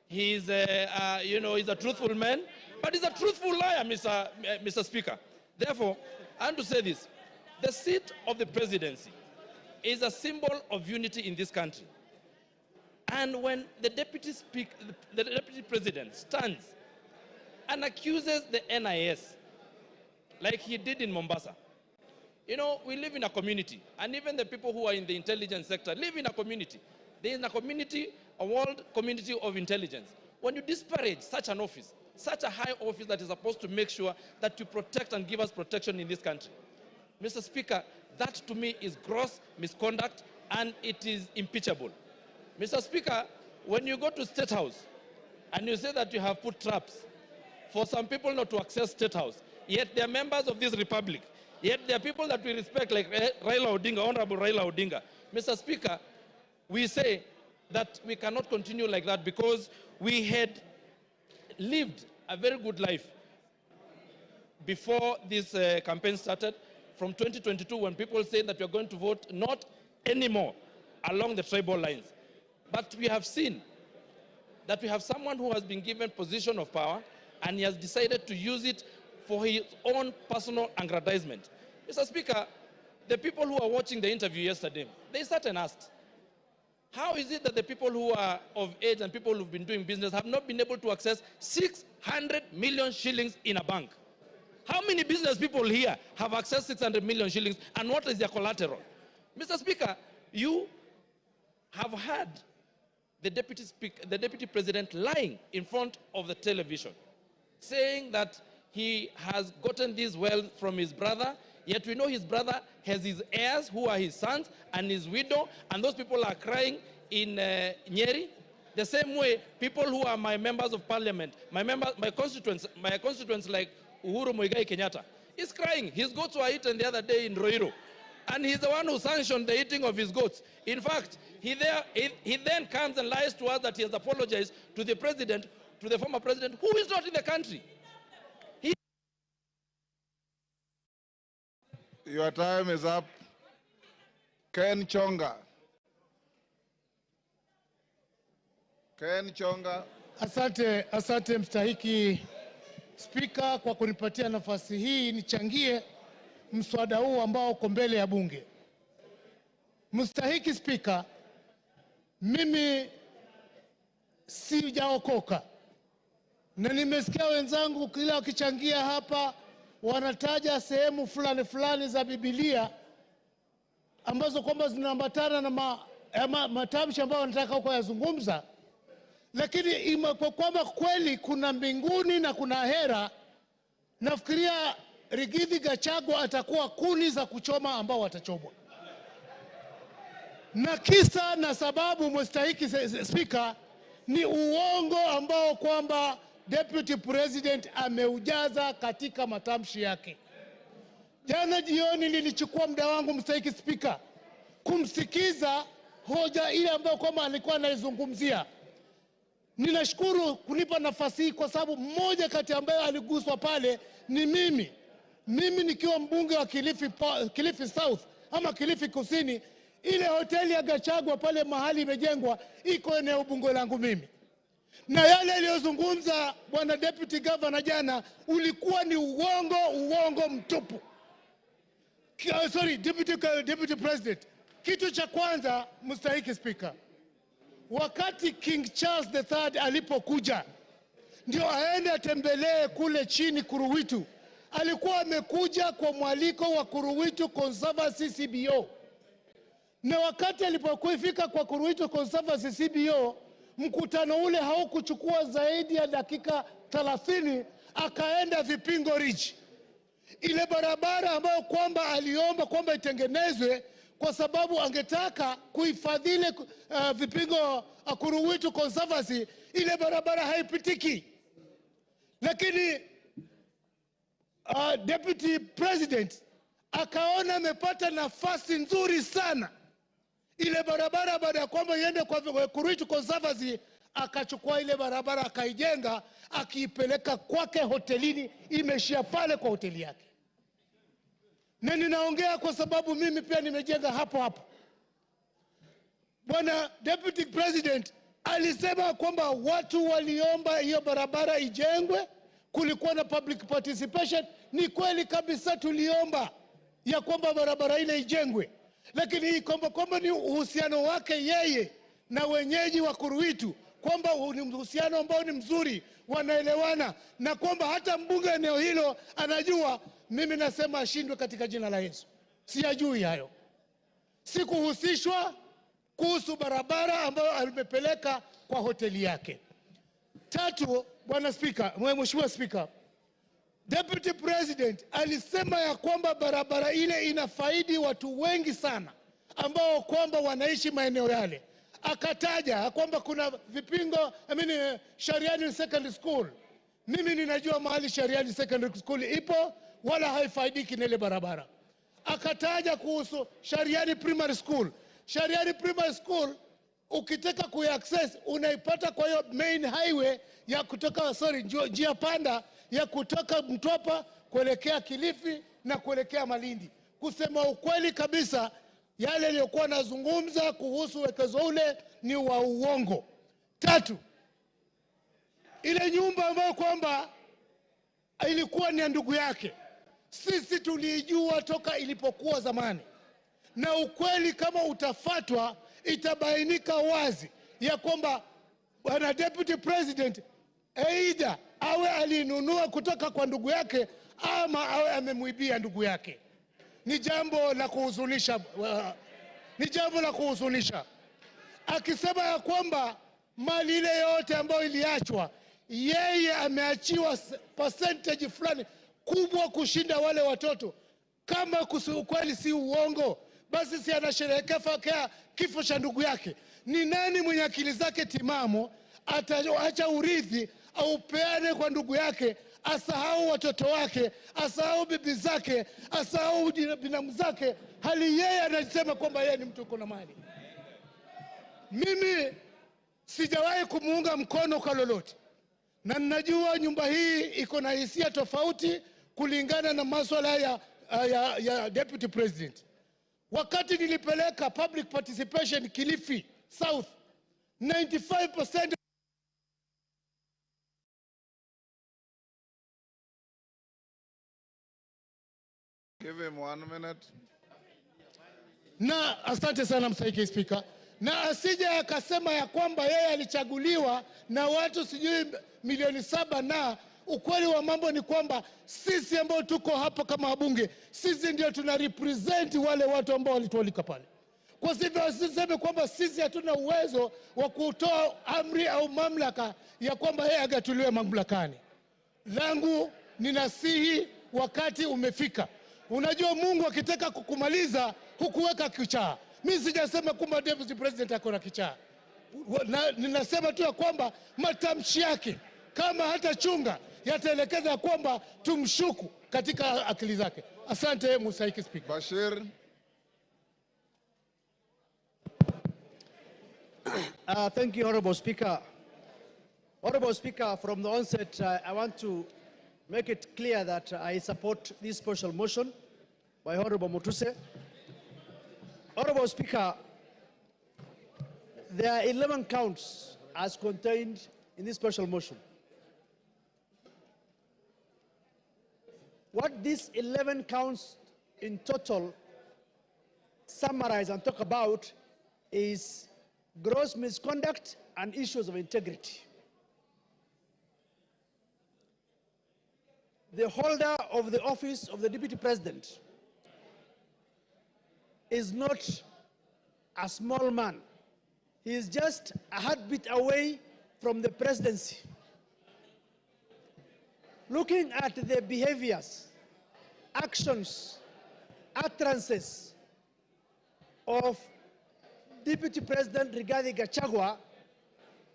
he's a truthful man, but he's a truthful liar, Mr. Speaker. Therefore, I want to say this: the seat of the presidency is a symbol of unity in this country. And when the deputy president stands and accuses the NIS, like he did in Mombasa, we live in a community, and even the people who are in the intelligence sector live in a community. There is a community, a world community of intelligence. When you disparage such an office, such a high office that is supposed to make sure that you protect and give us protection in this country, Mr. Speaker, that to me is gross misconduct and it is impeachable. Mr. Speaker, when you go to State House and you say that you have put traps for some people not to access State House, yet they are members of this republic, yet they are people that we respect like Raila Odinga, Honorable Raila Odinga. Mr. Speaker, we say that we cannot continue like that because we had lived a very good life before this campaign started from 2022 when people say that we are going to vote not anymore along the tribal lines. But we have seen that we have someone who has been given position of power and he has decided to use it for his own personal aggrandizement. Mr. Speaker, the people who are watching the interview yesterday, they sat and asked, how is it that the people who are of age and people who've been doing business have not been able to access 600 million shillings in a bank? How many business people here have accessed 600 million shillings and what is their collateral? Mr. Speaker, you have had the deputy president lying in front of the television, saying that he has gotten this wealth from his brother, yet we know his brother has his heirs who are his sons and his widow, and those people are crying in Nyeri. The same way, people who are my members of parliament, my constituents like Uvoro Kenyatta, is crying. His goats were eaten the other day in Roiro. And he's the one who sanctioned the eating of his goats. In fact, he then comes and lies to us that he has apologized to the president, to the former president, who is not in the country. Your time is up. Ken Chonga. Ken Chonga. Asante mstahiki Spika kwa kunipatia nafasi hii nichangie mswada huu ambao uko mbele ya bunge. Mstahiki Spika, mimi sijaokoka na nimesikia wenzangu kila wakichangia hapa wanataja sehemu fulani fulani za Biblia ambazo kwamba zinaambatana na matamshi ambayo wanataka huko yazungumza, lakini kwa kwamba kweli kuna mbinguni na kuna hera, nafikiria Rigathi Gachagua atakuwa kuni za kuchoma ambao watachomwa. Na kisa na sababu mstahiki Spika ni uongo ambao kwamba Deputy President ameujaza katika matamshi yake. Jana jioni nilichukua muda wangu mstahiki Spika kumsikiza hoja ile ambayo kwamba alikuwa anaizungumzia. Ninashukuru kunipa nafasi hii kwa sababu mmoja kati ambaye aliguswa pale ni mimi. Mimi nikiwa mbunge wa Kilifi South ama Kilifi Kusini, ile hoteli ya Gachagua pale mahali imejengwa iko eneo bunge langu mimi. Na yale aliyozungumza bwana Deputy Governor jana ulikuwa ni uongo mtupu. Sorry, Deputy President. Kitu cha kwanza mstahiki Spika, wakati King Charles III alipokuja ndio aende atembelee kule chini Kuruwitu, alikuwa amekuja kwa mwaliko wa Kuruwitu Conservancy CBO, na wakati alipofika kwa Kuruwitu Conservancy CBO, mkutano ule haukuchukua zaidi ya dakika 30, akaenda Vipingo Ridge. Ile barabara ambayo kwamba aliomba kwamba itengenezwe kwa sababu angetaka kuhifadhili Vipingo Kuruwitu Conservancy, ile barabara haipitiki. Lakini Deputy President akaona amepata nafasi nzuri sana ile barabara, baada ya kwamba iende kwa Kuruwitu Conservancy, akachukua ile barabara akaijenga, akiipeleka kwake hotelini, imeshia pale kwa hoteli yake. Na ninaongea kwa sababu mimi pia nimejenga hapo hapo. Bwana Deputy President alisema kwamba watu waliomba hiyo barabara ijengwe, kulikuwa na public participation. Ni kweli kabisa, tuliomba ya kwamba barabara ile ijengwe, lakini hii kwamba ni uhusiano wake yeye na wenyeji wa Kuruwitu, kwamba ni uhusiano ambao ni mzuri, wanaelewana, na kwamba hata mbunge eneo hilo anajua. Mimi nasema ashindwe katika jina la Yesu. Siyajui hayo. Sikuhusishwa kuhusu barabara ambayo alimepeleka kwa hoteli yake. Tatu, Bwana Speaker, Mheshimiwa Speaker, Deputy President alisema ya kwamba barabara ile inafaidi watu wengi sana ambao kwamba wanaishi maeneo yale. Akataja kwamba kuna Vipingo, Shariani Secondary School. Mimi ninajua mahali Shariani Secondary School ipo, wala haifaidiki na ile barabara. Akataja kuhusu Shariani Primary School. Shariani Primary School ukitaka kuaccess unaipata kwa hiyo main highway ya kutoka njia panda ya kutoka Mtwapa kuelekea Kilifi na kuelekea Malindi. Kusema ukweli kabisa, yale yaliyokuwa nazungumza kuhusu wekezo ule ni wa uongo. Tatu, ile nyumba ambayo kwamba ilikuwa ni ya ndugu yake, sisi tulijua toka ilipokuwa zamani, na ukweli kama utafatwa itabainika wazi ya kwamba Bwana Deputy President aidha awe alinunua kutoka kwa ndugu yake ama awe amemwibia ndugu yake. Ni jambo la kuhuzunisha, ni jambo la kuhuzunisha. Akisema ya kwamba mali ile yote ambayo iliachwa, yeye ameachiwa percentage fulani kubwa kushinda wale watoto. Kama ukweli si uongo, basi si anasherehekea kifo cha ndugu yake. Ni nani mwenye akili zake timamu ataacha urithi au peane kwa ndugu yake, asahau watoto wake, asahau bibi zake, asahau binamu zake, hali yeye anasema kwamba yeye ni mtu uko na mali? Mimi sijawahi kumuunga mkono kwa lolote, na ninajua nyumba hii iko na hisia tofauti kulingana na masuala ya Deputy President. Wakati nilipeleka public participation Kilifi South, 95% Give him 1 minute. Na asante sana Mstahiki Speaker. Na asije akasema ya kwamba yeye alichaguliwa na watu sijui milioni 7, na ukweli wa mambo ni kwamba sisi ambao tuko hapa kama wabunge, sisi ndio tuna represent wale watu ambao walitualika pale. Kwa hivyo asiseme kwamba sisi hatuna uwezo wa kutoa amri au mamlaka ya kwamba yeye agatuliwe mamlakani. Langu ninasihi, wakati umefika. Unajua Mungu akitaka kukumaliza hukuweka kichaa. Mimi sijasema kwamba Deputy President ako na kichaa. Ninasema tu ya kwamba matamshi yake kama hata chunga yataelekeza kwamba tumshuku katika akili zake. Asante Mstahiki Speaker. Bashir. Thank you, Honorable Speaker. Honorable Speaker, from the onset, I want to make it clear that I support this special motion by Honorable Mutuse. Honorable Speaker, there are 11 counts as contained in this special motion. What these 11 counts in total summarize and talk about is gross misconduct and issues of integrity. the holder of the office of the Deputy President is not a small man. He is just a heartbeat away from the presidency. Looking at the behaviors, actions, utterances of Deputy President GACHAGUA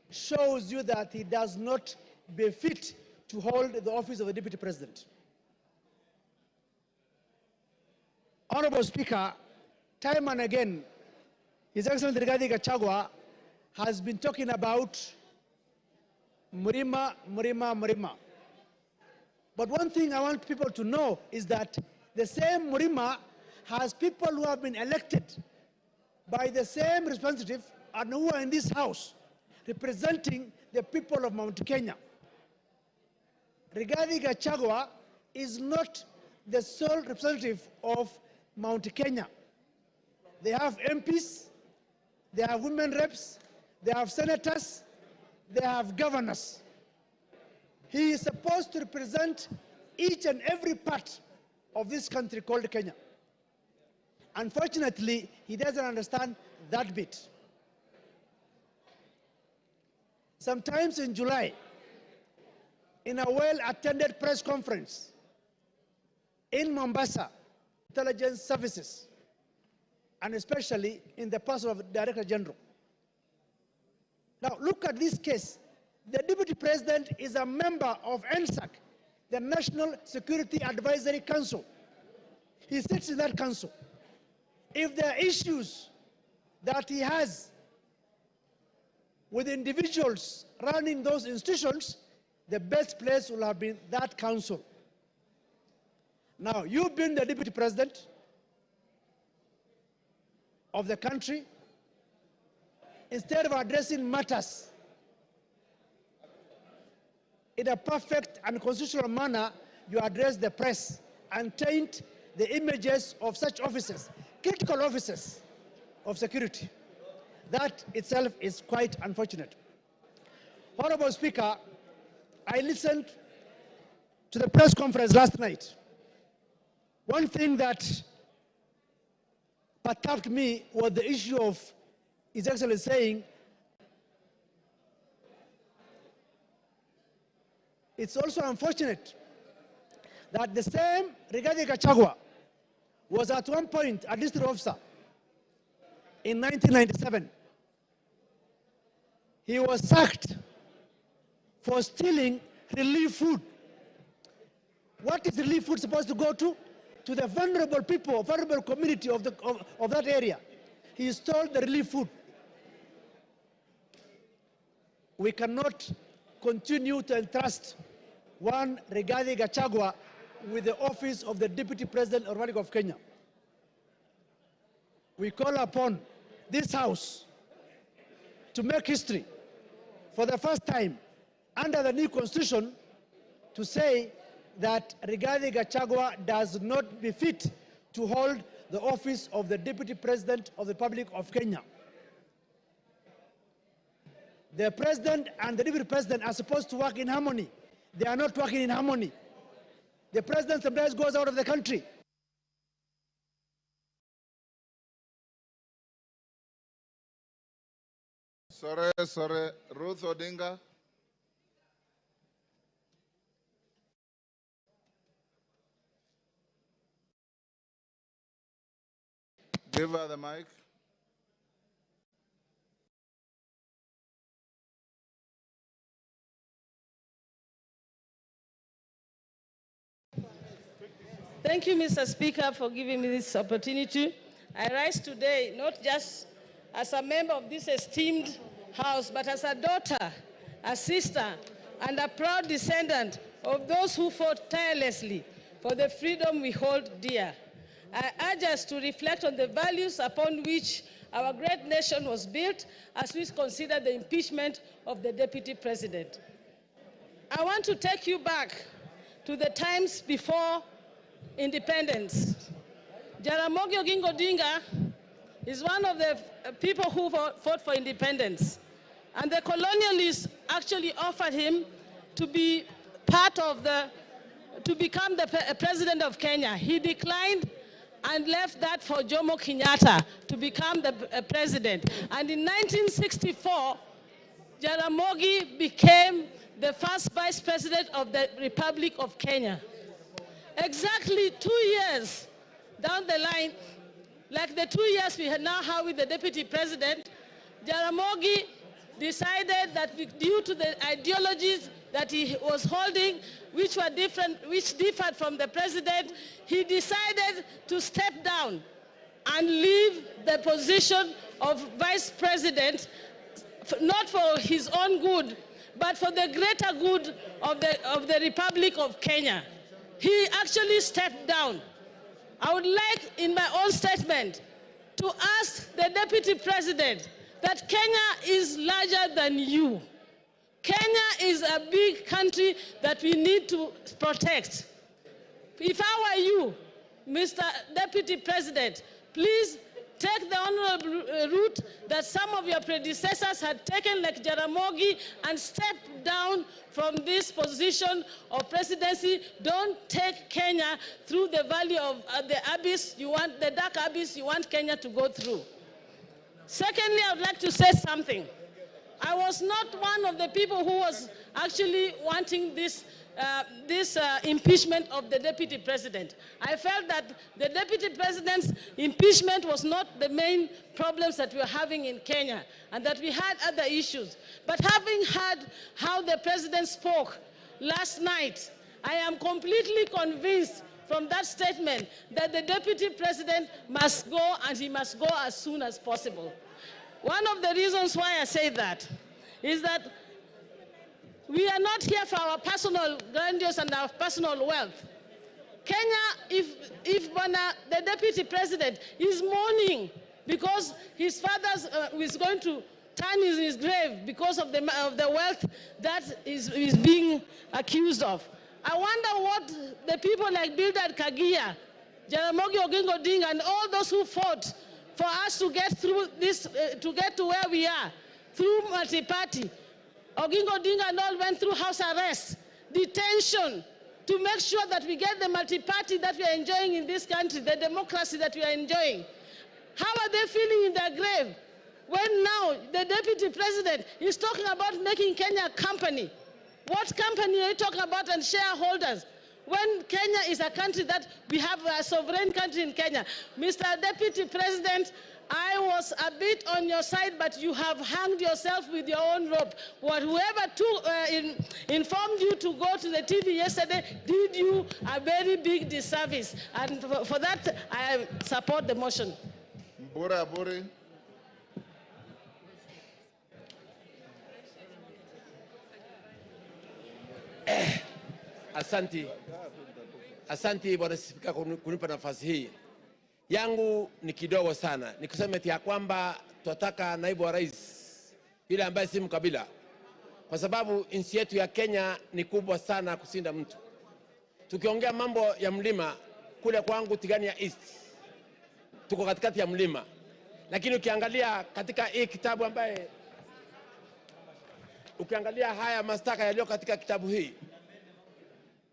shows you that he does not befit to hold the office of the Deputy President. Honorable Speaker, time and again, His Excellency GACHAGUA has been talking about Murima, Murima, Murima. But one thing I want people to know is that the same Murima has people who have been elected by the same representative and who are in this house representing the people of Mount Kenya. GACHAGUA is not the sole representative of Mount Kenya. They have MPs, they have women reps, they have senators, they have governors. He is supposed to represent each and every part of this country called Kenya. Unfortunately, he doesn't understand that bit. Sometimes in July, in a well-attended press conference in Mombasa, intelligence services, and especially in the person of Director General. Now, look at this case. The Deputy President is a member of NSAC, the National Security Advisory Council. He sits in that council. If there are issues that he has with individuals running those institutions, the best place will have been that council. Now, you've been the Deputy President of the country. Instead of addressing matters in a perfect and constitutional manner, you address the press and taint the images of such officers, critical officers of security. That itself is quite unfortunate. Honorable Speaker, I listened to the press conference last night. One thing that perturbed me was the issue of His Excellency saying it's also unfortunate that the same GACHAGUA was at one point a district officer in 1997. He was sacked for stealing relief food. What is relief food supposed to go to? To the vulnerable people, vulnerable community of that area. He stole the relief food. We cannot continue to entrust one GACHAGUA with the office of the Deputy President of the Republic of Kenya. We call upon this House to make history for the first time under the new Constitution to say that GACHAGUA does not befit to hold the office of the Deputy President of the Republic of Kenya. The President and the Deputy President are supposed to work in harmony. They are not working in harmony. The President sometimes goes out of the country. Sorry, Ruth Odinga. Give her the mic. Thank you, Mr. Speaker, for giving me this opportunity. I rise today not just as a member of this esteemed House, but as a daughter, a sister, and a proud descendant of those who fought tirelessly for the freedom we hold dear. I urge us to reflect on the values upon which our great nation was built as we consider the impeachment of the Deputy President. I want to take you back to the times before independence. Jaramogi Oginga Odinga is one of the people who fought for independence. And the colonialists actually offered him to be part of the to become the president of Kenya. He declined and left that for Jomo Kenyatta to become the president. And in 1964, Jaramogi became the first vice president of the Republic of Kenya. Exactly 2 years down the line, like the 2 years we now have with the deputy president, Jaramogi decided that due to the ideologies that he was holding, which differed from the president, he decided to step down and leave the position of vice president, not for his own good, but for the greater good of the Republic of Kenya. He actually stepped down. I would like, in my own statement, to ask the deputy president that Kenya is larger than you. Kenya is a big country that we need to protect. If I were you, Mr. Deputy President, please take the honorable route that some of your predecessors had taken, like Jaramogi, and step down from this position of presidency. Don't take Kenya through the valley of the abyss the dark abyss you want Kenya to go through. Secondly, I would like to say something. I was not one of the people who was actually wanting this impeachment of the deputy president. I felt that the deputy president's impeachment was not the main problems that we were having in Kenya, and that we had other issues. But having heard how the president spoke last night, I am completely convinced from that statement that the deputy president must go, and he must go as soon as possible. One of the reasons why I say that is that we are not here for our personal grandiose and our personal wealth. Kenya, if the deputy president is mourning because his father is going to turn in his grave because of the wealth that is being accused of, I wonder what the people like Bildad Kagia, Jaramogi Oginga Odinga, and all those who fought for us to get through this, to get to where we are, through multi-party. Oginga Odinga and all went through house arrest, detention, to make sure that we get the multi-party that we are enjoying in this country, the democracy that we are enjoying. How are they feeling in their grave when now the deputy president is talking about making Kenya a company? What company are you talking about, and shareholders? When Kenya is a country that we have a sovereign country in Kenya. Mr. Deputy President, I was a bit on your side, but you have hanged yourself with your own rope. Whoever informed you to go to the TV yesterday did you a very big disservice. And for that, I support the motion. Mbura Aburi. Asanti Bwana Spika kunipa nafasi hii. Yangu ni kidogo sana. Nikusema ya kwamba tunataka naibu wa rais yule ambaye si mkabila. Kwa sababu nchi yetu ya Kenya ni kubwa sana kusinda mtu. Tukiongea mambo ya mlima, kule kwangu Tigania East, tuko katikati ya mlima. Lakini ukiangalia katika hii kitabu ambaye, ukiangalia haya mashtaka yaliyo katika kitabu hii,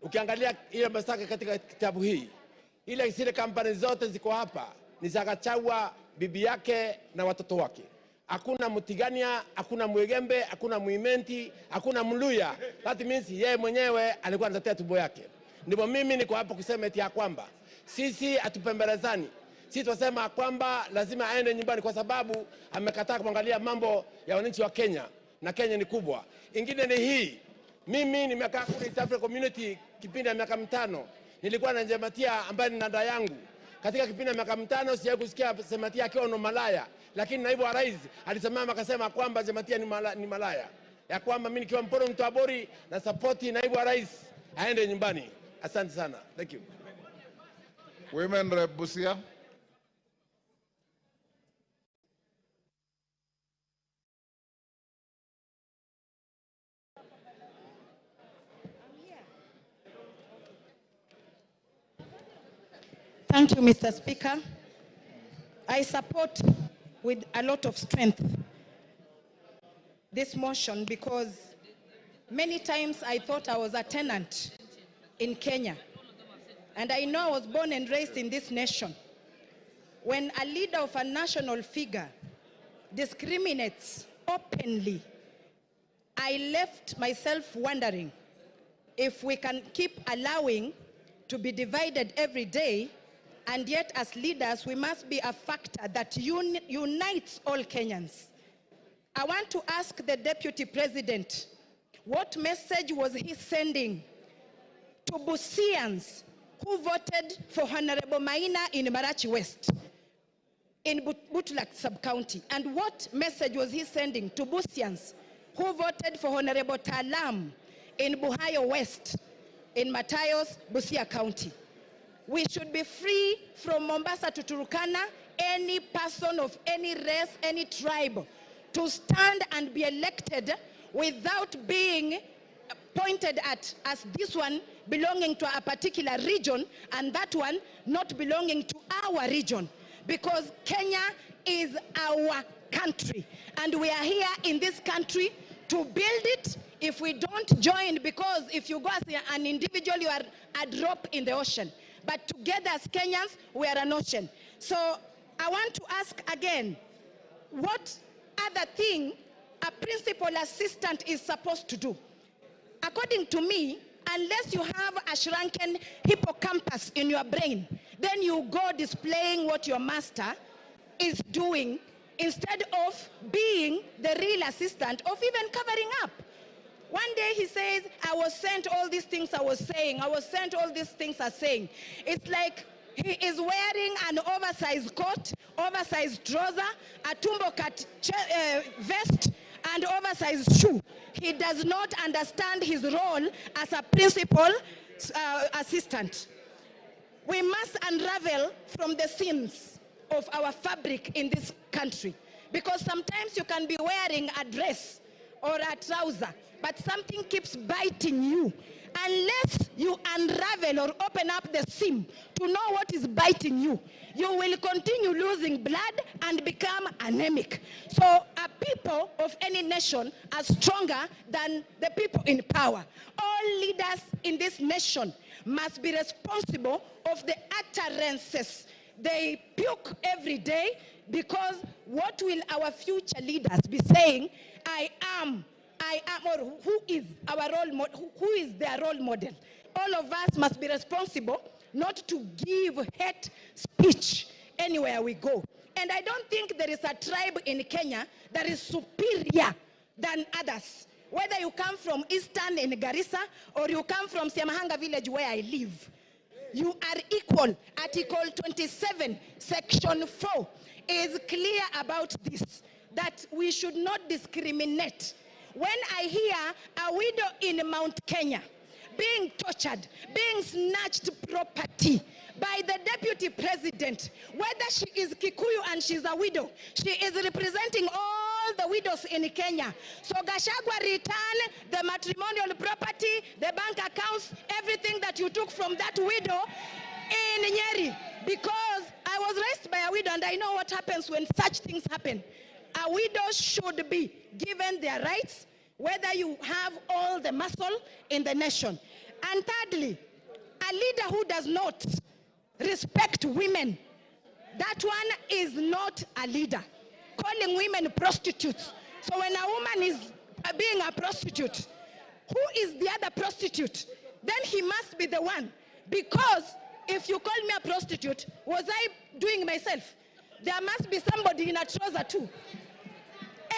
ukiangalia ile mashtaka katika kitabu hii, ile zile kampani zote ziko hapa ni za GACHAGUA, bibi yake na watoto wake. Hakuna Mutigania, hakuna Mwegembe, hakuna Muimenti, hakuna Mluya. That means yeye mwenyewe alikuwa anatetea tumbo yake. Ndipo mimi niko hapo kusema eti ya kwamba sisi atupembelezani. Sisi tunasema kwamba lazima aende nyumbani kwa sababu amekataa kuangalia mambo ya wananchi wa Kenya, na Kenya ni kubwa. Ingine ni hii. Mimi nimekaa kule East Africa Community kipindi ya miaka 5. Nilikuwa na Jematia ambaye ni dada yangu. Katika kipindi ya miaka 5 sijawahi kusikia Jematia akiwa no malaya, lakini naibu wa rais alisimama akasema kwamba Jematia ni malaya. Ya kwamba mimi nikiwa Mporo Mtwabori na support naibu wa rais aende nyumbani. Asante sana. Thank you. Women Rep Busia. Thank you, Mr. Speaker. I support with a lot of strength this motion because many times I thought I was a tenant in Kenya, and I know I was born and raised in this nation. When a leader of a national figure discriminates openly, I left myself wondering if we can keep allowing to be divided every day, and yet as leaders, we must be a factor that unites all Kenyans. I want to ask the Deputy President, what message was he sending to Busians who voted for Honorable Maina in Marachi West, in Butulak sub-county? And what message was he sending to Busians who voted for Honorable Talam in Buhayo West, in Matayos, Busia County? We should be free from Mombasa to Turkana, any person of any race, any tribe, to stand and be elected without being pointed at as this one belonging to a particular region and that one not belonging to our region. Because Kenya is our country, and we are here in this country to build it. If we don't join, because if you go as an individual, you are a drop in the ocean. But together as Kenyans, we are an ocean. So I want to ask again, what other thing a principal assistant is supposed to do? According to me, unless you have a shrunken hippocampus in your brain, then you go displaying what your master is doing instead of being the real assistant of even covering up. One day he says, I was sent all these things I was saying. I was sent all these things I'm saying. It's like he is wearing an oversized coat, oversized trouser, a tumbo cut vest, and oversized shoe. He does not understand his role as a principal assistant. We must unravel from the seams of our fabric in this country, because sometimes you can be wearing a dress or a trouser, but something keeps biting you. Unless you unravel or open up the seam to know what is biting you, you will continue losing blood and become anemic. So a people of any nation are stronger than the people in power. All leaders in this nation must be responsible of the utterances they puke every day, because what will our future leaders be saying? I am, or who is our role model? Who is their role model? All of us must be responsible not to give hate speech anywhere we go. And I don't think there is a tribe in Kenya that is superior than others. Whether you come from Eastern in Garissa or you come from Siamahanga village where I live, you are equal. Article 27, Section 4 is clear about this, that we should not discriminate. When I hear a widow in Mount Kenya being tortured, being snatched property by the deputy president, whether she is Kikuyu and she's a widow, she is representing all the widows in Kenya. So GACHAGUA return the matrimonial property, the bank accounts, everything that you took from that widow in Nyeri. Because I was raised by a widow and I know what happens when such things happen. A widow should be given their rights, whether you have all the muscle in the nation. And thirdly, a leader who does not respect women, that one is not a leader. Calling women prostitutes. So when a woman is being a prostitute, who is the other prostitute? Then he must be the one. Because if you call me a prostitute, was I doing myself? There must be somebody in a trouser too.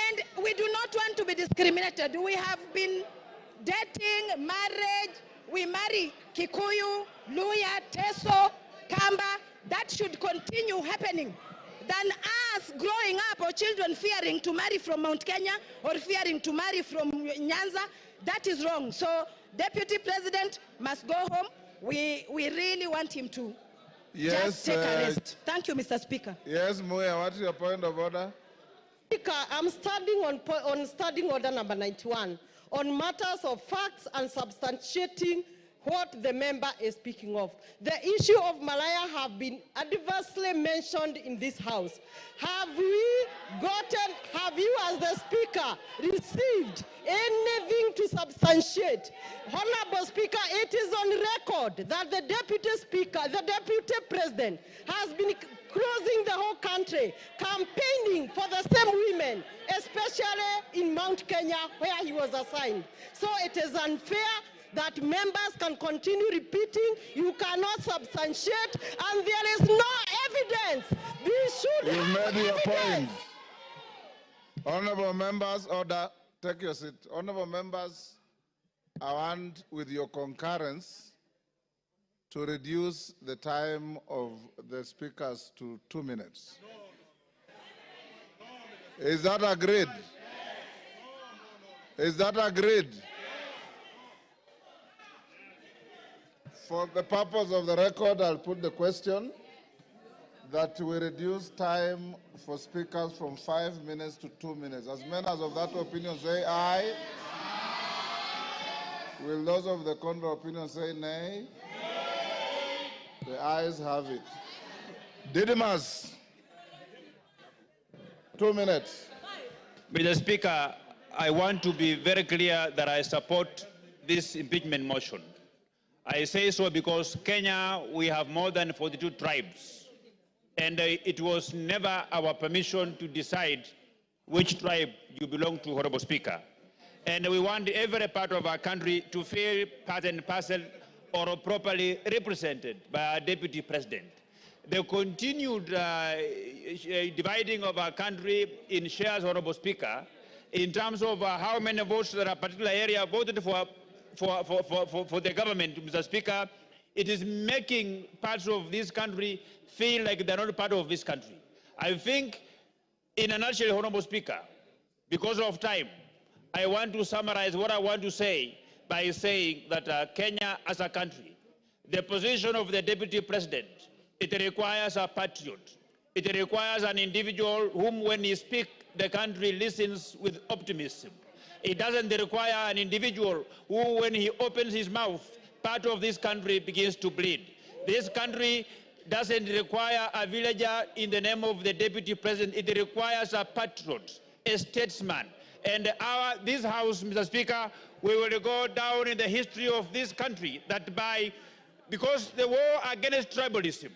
And we do not want to be discriminated. We have been dating, marriage. We marry Kikuyu, Luya, Teso, Kamba. That should continue happening than us growing up or children fearing to marry from Mount Kenya or fearing to marry from Nyanza. That is wrong. So Deputy President must go home. We really want him to just take a rest. Thank you, Mr. Speaker. Yes, Moya, what is your point of order? Speaker, I'm standing on standing order number 91 on matters of facts and substantiating what the member is speaking of. The issue of Malaya have been adversely mentioned in this House. Have you as the Speaker received anything to substantiate? Honorable Speaker, it is on record that the Deputy Speaker, the Deputy President has been crossing the whole country, campaigning for the same women, especially in Mount Kenya where he was assigned. So it is unfair that members can continue repeating, you cannot substantiate, and there is no evidence. We should You've have made your evidence. point. Honorable members, order. Take your seat. Honorable members, I want, with your concurrence, to reduce the time of the speakers to 2 minutes. Is that agreed? Is that agreed? For the purpose of the record, I'll put the question that we reduce time for speakers from 5 minutes to 2 minutes. As many as of that opinion say aye. Will those of the contrary opinion say nay? The ayes have it. Didymus, 2 minutes. Mr. Speaker, I want to be very clear that I support this impeachment motion. I say so because Kenya, we have more than 42 tribes. And it was never our permission to decide which tribe you belong to, Honorable Speaker. And we want every part of our country to feel part and parcel or properly represented by our Deputy President. The continued dividing of our country in shares, Honorable Speaker, in terms of how many votes that a particular area voted for the government, Mr. Speaker, it is making parts of this country feel like they're not part of this country. I think, in a nutshell, Honorable Speaker, because of time, I want to summarize what I want to say by saying that Kenya as a country, the position of the Deputy President, it requires a patriot. It requires an individual whom, when he speaks, the country listens with optimism. It doesn't require an individual who, when he opens his mouth, part of this country begins to bleed. This country doesn't require a villager in the name of the Deputy President. It requires a patriot, a statesman. And this House, Mr. Speaker, we will go down in the history of this country because the war against tribalism,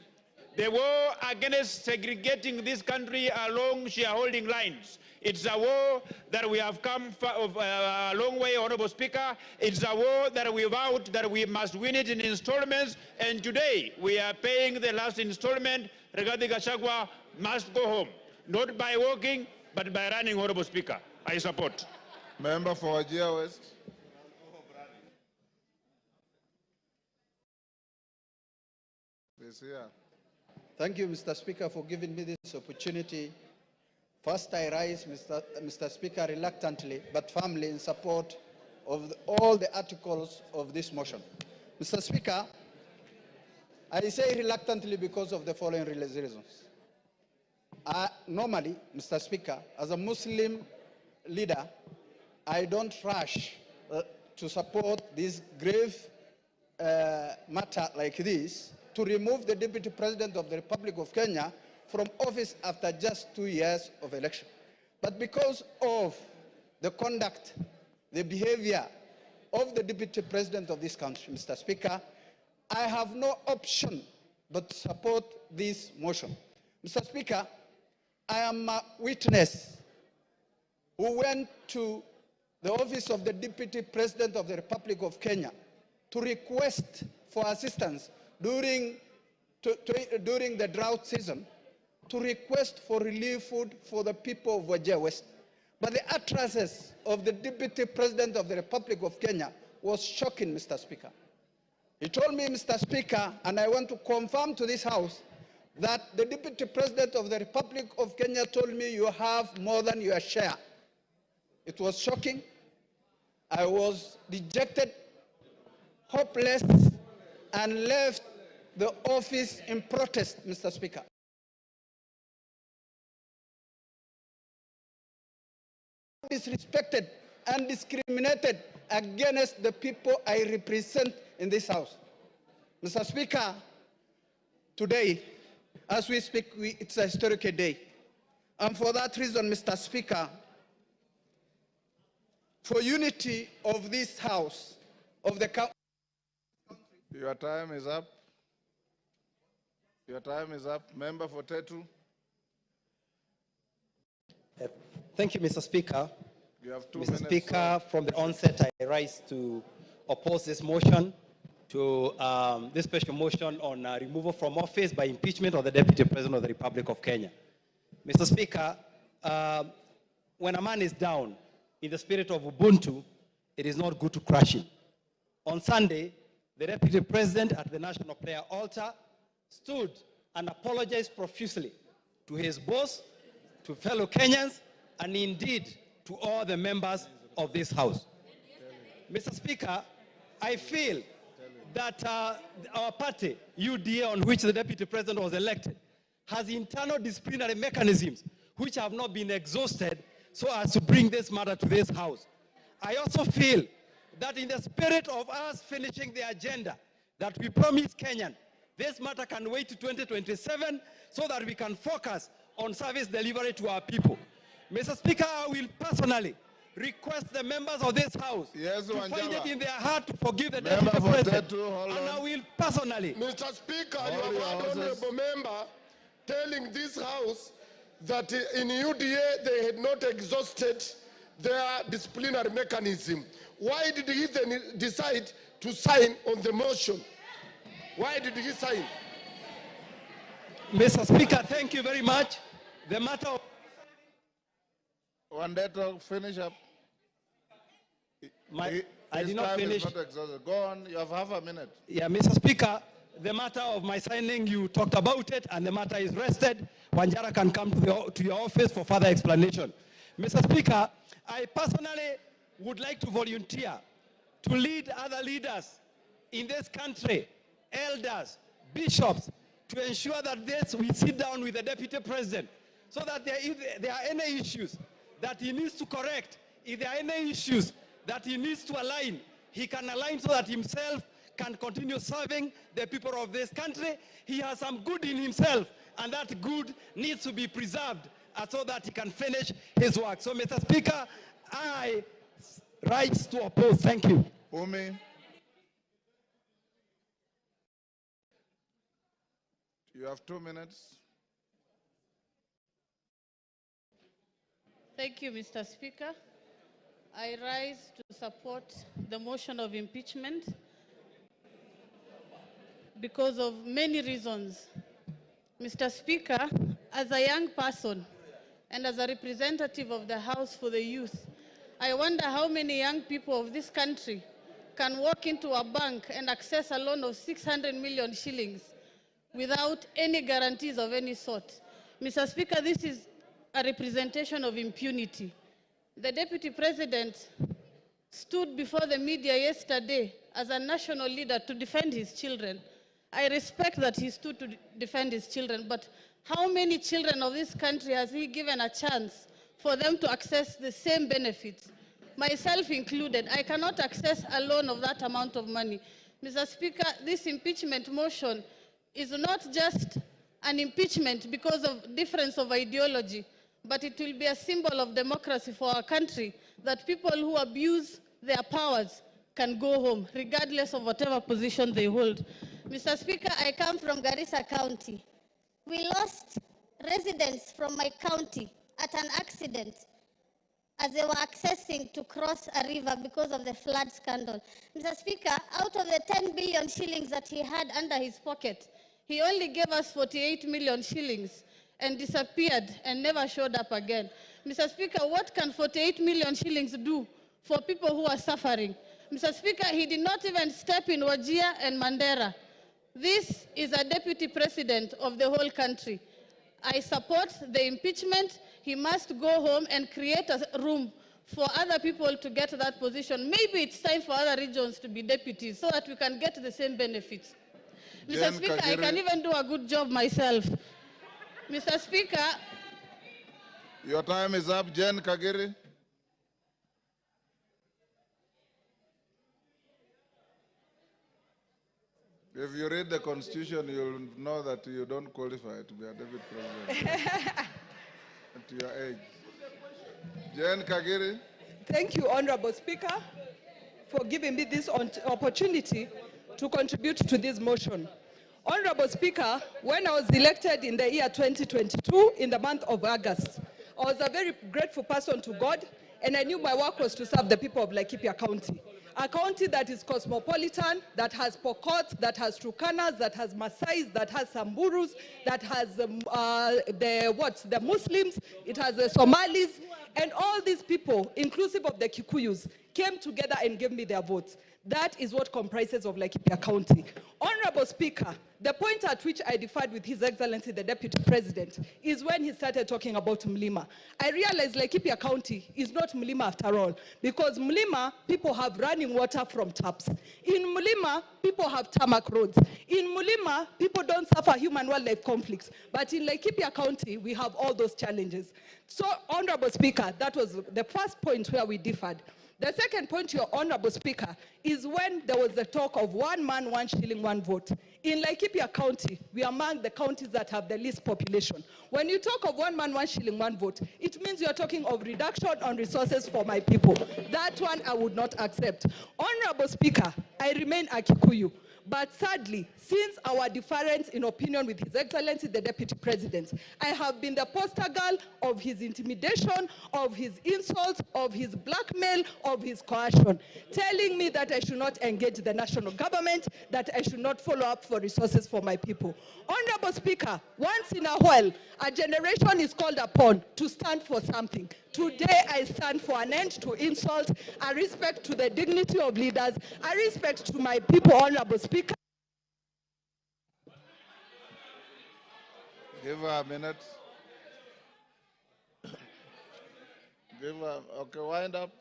the war against segregating this country along shareholding lines, it's a war that we have come a long way, Honorable Speaker. It's a war that we vowed that we must win it in installments, and today we are paying the last installment. Regarding GACHAGUA must go home, not by walking, but by running, Honorable Speaker. I support. Member for Wajir West. Please here. Thank you, Mr. Speaker, for giving me this opportunity. First, I rise, Mr. Speaker, reluctantly but firmly in support of all the articles of this motion. Mr. Speaker, I say reluctantly because of the following reasons. Normally, Mr. Speaker, as a Muslim leader, I don't rush to support this grave matter like this to remove the Deputy President of the Republic of Kenya from office after just 2 years of election. But because of the conduct, the behavior of the Deputy President of this country, Mr. Speaker, I have no option but to support this motion. Mr. Speaker, I am a witness who went to the office of the Deputy President of the Republic of Kenya to request for assistance during the drought season, to request for relief food for the people of Wajir West. But the utterances of the Deputy President of the Republic of Kenya was shocking, Mr. Speaker. He told me, Mr. Speaker, and I want to confirm to this House, that the Deputy President of the Republic of Kenya told me you have more than your share. It was shocking. I was dejected, hopeless, and left the office in protest, Mr. Speaker. Disrespected and discriminated against the people I represent in this House. Mr. Speaker, today, as we speak, it's a historic day. And for that reason, Mr. Speaker, for unity of this House, of the country. Your time is up. Your time is up. Member for Tetu. Thank you, Mr. Speaker. You have 2 Mr. minutes. Speaker, from the onset, I rise to oppose this motion, to this special motion on removal from office by impeachment of the Deputy President of the Republic of Kenya. Mr. Speaker, when a man is down in the spirit of Ubuntu, it is not good to crush him. On Sunday, the Deputy President at the National Prayer Altar stood and apologized profusely to his boss, to fellow Kenyans, and indeed to all the members of this House. Mr. Speaker, I feel that our party, UDA, on which the Deputy President was elected, has internal disciplinary mechanisms which have not been exhausted so as to bring this matter to this House. I also feel that in the spirit of us finishing the agenda that we promised Kenyan, this matter can wait to 2027 so that we can focus on service delivery to our people. Mr. Speaker, I will personally request the members of this House to find it in their heart to forgive the Deputy President. And I will personally. Mr. Speaker, you have had honorable member telling this House that in UDA they had not exhausted their disciplinary mechanism. Why did he then decide to sign on the motion? Why did he sign? Mr. Speaker, thank you very much. The matter of... One day to finish up. I did not finish. Go on, you have half a minute. Yeah, Mr. Speaker, the matter of my signing, you talked about it, and the matter is rested. Wanjara can come to your office for further explanation. Mr. Speaker, I personally would like to volunteer to lead other leaders in this country, elders, bishops, to ensure that we sit down with the Deputy President so that if there are any issues that he needs to correct, if there are any issues that he needs to align, he can align so that himself can continue serving the people of this country. He has some good in himself, and that good needs to be preserved so that he can finish his work. So, Mr. Speaker, I rise to oppose. Thank you. Umi. You have 2 minutes. Thank you, Mr. Speaker. I rise to support the motion of impeachment because of many reasons. Mr. Speaker, as a young person and as a representative of the House for the Youth, I wonder how many young people of this country can walk into a bank and access a loan of 600 million shillings without any guarantees of any sort. Mr. Speaker, this is a representation of impunity. The Deputy President stood before the media yesterday as a national leader to defend his children. I respect that he stood to defend his children, but how many children of this country has he given a chance for them to access the same benefits? Myself included, I cannot access a loan of that amount of money. Mr. Speaker, this impeachment motion is not just an impeachment because of difference of ideology, but it will be a symbol of democracy for our country, that people who abuse their powers can go home, regardless of whatever position they hold. Mr. Speaker, I come from Garissa County. We lost residents from my county at an accident as they were accessing to cross a river because of the flood scandal. Mr. Speaker, out of the 10 billion shillings that he had under his pocket, he only gave us 48 million shillings and disappeared and never showed up again. Mr. Speaker, what can 48 million shillings do for people who are suffering? Mr. Speaker, he did not even step in Wajir and Mandera. This is a deputy president of the whole country. I support the impeachment. He must go home and create a room for other people to get that position. Maybe it's time for other regions to be deputies so that we can get the same benefits. Mr. Speaker, I can even do a good job myself. Mr. Speaker. Your time is up. Jen Kagiri. If you read the Constitution, you'll know that you don't qualify to be a deputy president at your age. Jane Kagiri. Thank you, Honorable Speaker, for giving me this opportunity to contribute to this motion. Honorable Speaker, when I was elected in the year 2022, in the month of August, I was a very grateful person to God, and I knew my work was to serve the people of Laikipia County. A county that is cosmopolitan, that has Pokots, that has Turkanas, that has Maasais, that has Samburus, that has the Muslims, it has the Somalis, and all these people, inclusive of the Kikuyus, came together and gave me their votes. That is what comprises of Laikipia County. Honorable Speaker, the point at which I differed with His Excellency the Deputy President is when he started talking about Mlima. I realized Laikipia County is not Mlima after all, because Mlima, people have running water from taps. In Mlima, people have tarmac roads. In Mlima, people don't suffer human-wildlife conflicts. But in Laikipia County, we have all those challenges. So, Honorable Speaker, that was the first point where we differed. The second point, Your Honorable Speaker, is when there was the talk of 1 man, 1 shilling, 1 vote. In Laikipia County, we are among the counties that have the least population. When you talk of 1 man, 1 shilling, 1 vote, it means you are talking of reduction on resources for my people. That one I would not accept. Honorable Speaker, I remain a Kikuyu. But sadly, since our difference in opinion with His Excellency the Deputy President, I have been the poster girl of his intimidation, of his insults, of his blackmail, of his coercion, telling me that I should not engage the national government, that I should not follow up for resources for my people. Honorable Speaker, once in a while, a generation is called upon to stand for something. Today, I stand for an end to insult, a respect to the dignity of leaders, a respect to my people, Honorable Speaker. Give her a minute. Give her, okay, wind up.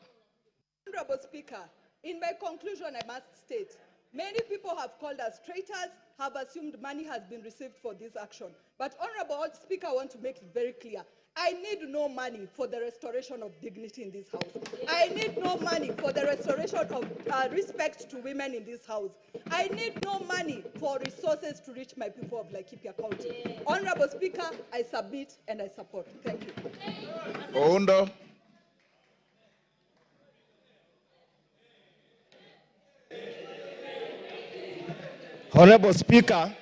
Honorable Speaker, in my conclusion, I must state, many people have called us traitors, have assumed money has been received for this action. But Honorable Speaker, I want to make it very clear. I need no money for the restoration of dignity in this house. I need no money for the restoration of respect to women in this house. I need no money for resources to reach my people of Laikipia County. Honorable Speaker, I submit and I support. Thank you. Oundo. Honorable Speaker,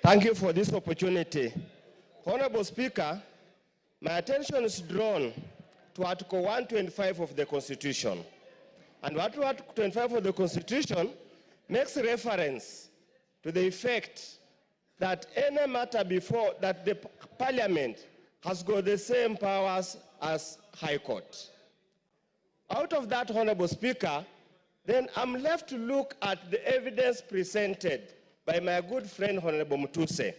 thank you for this opportunity. Honorable Speaker, my attention is drawn to Article 125 of the Constitution. And Article 125 of the Constitution makes reference to the effect that any matter before that the Parliament has got the same powers as High Court. Out of that, Honorable Speaker, then I'm left to look at the evidence presented by my good friend, Honorable Mutuse,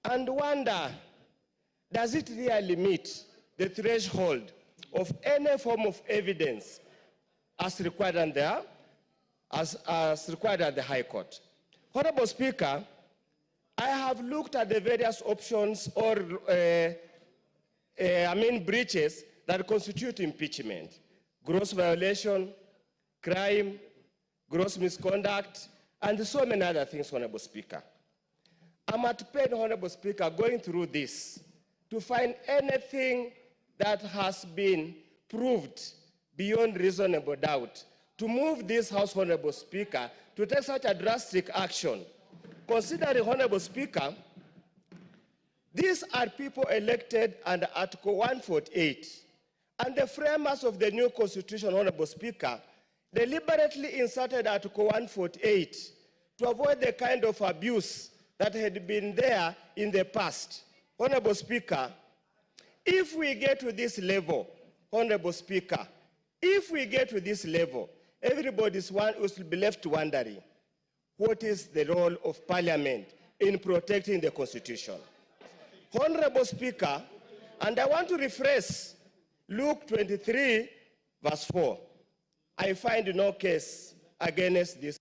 and wonder, does it really meet the threshold of any form of evidence as required as required at the High Court? Honorable Speaker, I have looked at the various options or breaches that constitute impeachment: gross violation, crime, gross misconduct, and so many other things, Honorable Speaker. I'm at pain, Honorable Speaker, going through this to find anything that has been proved beyond reasonable doubt to move this House, Honorable Speaker, to take such a drastic action. Considering, Honorable Speaker, these are people elected under Article 148, and the framers of the new Constitution, Honorable Speaker, deliberately inserted Article 148 to avoid the kind of abuse that had been there in the past. Honorable Speaker, if we get to this level, Honorable Speaker, if we get to this level, everybody will be left wondering, what is the role of Parliament in protecting the Constitution? Honorable Speaker, and I want to rephrase Luke 23, verse 4. I find no case against this.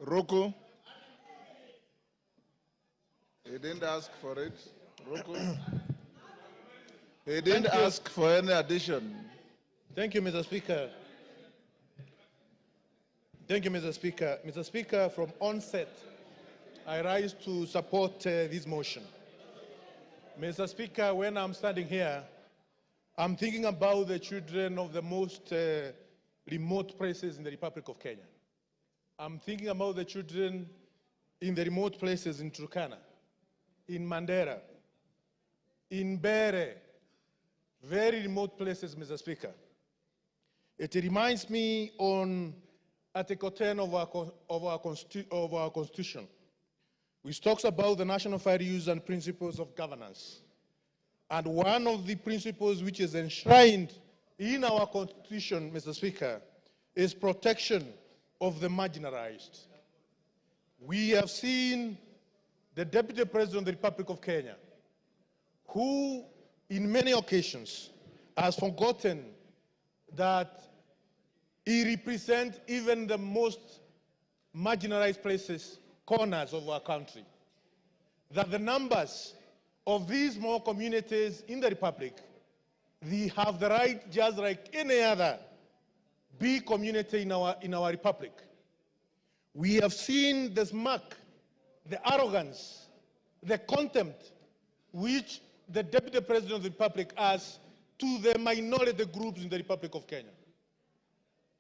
Ruku. He didn't ask for it. Ruku. He didn't ask for any addition. Thank you, Mr. Speaker. Thank you, Mr. Speaker. Mr. Speaker, from onset, I rise to support this motion. Mr. Speaker, when I'm standing here, I'm thinking about the children of the most remote places in the Republic of Kenya. I'm thinking about the children in the remote places in Turkana, in Mandera, in Bere, very remote places, Mr. Speaker. It reminds me on Article 10 of our Constitution, which talks about the national values and principles of governance. And one of the principles which is enshrined in our Constitution, Mr. Speaker, is protection of the marginalized. We have seen the Deputy President of the Republic of Kenya, who in many occasions has forgotten that he represents even the most marginalized places, corners of our country. That the numbers of these small communities in the Republic, they have the right, just like any other big community in our Republic. We have seen the smirk, the arrogance, the contempt which the Deputy President of the Republic has to the minority groups in the Republic of Kenya.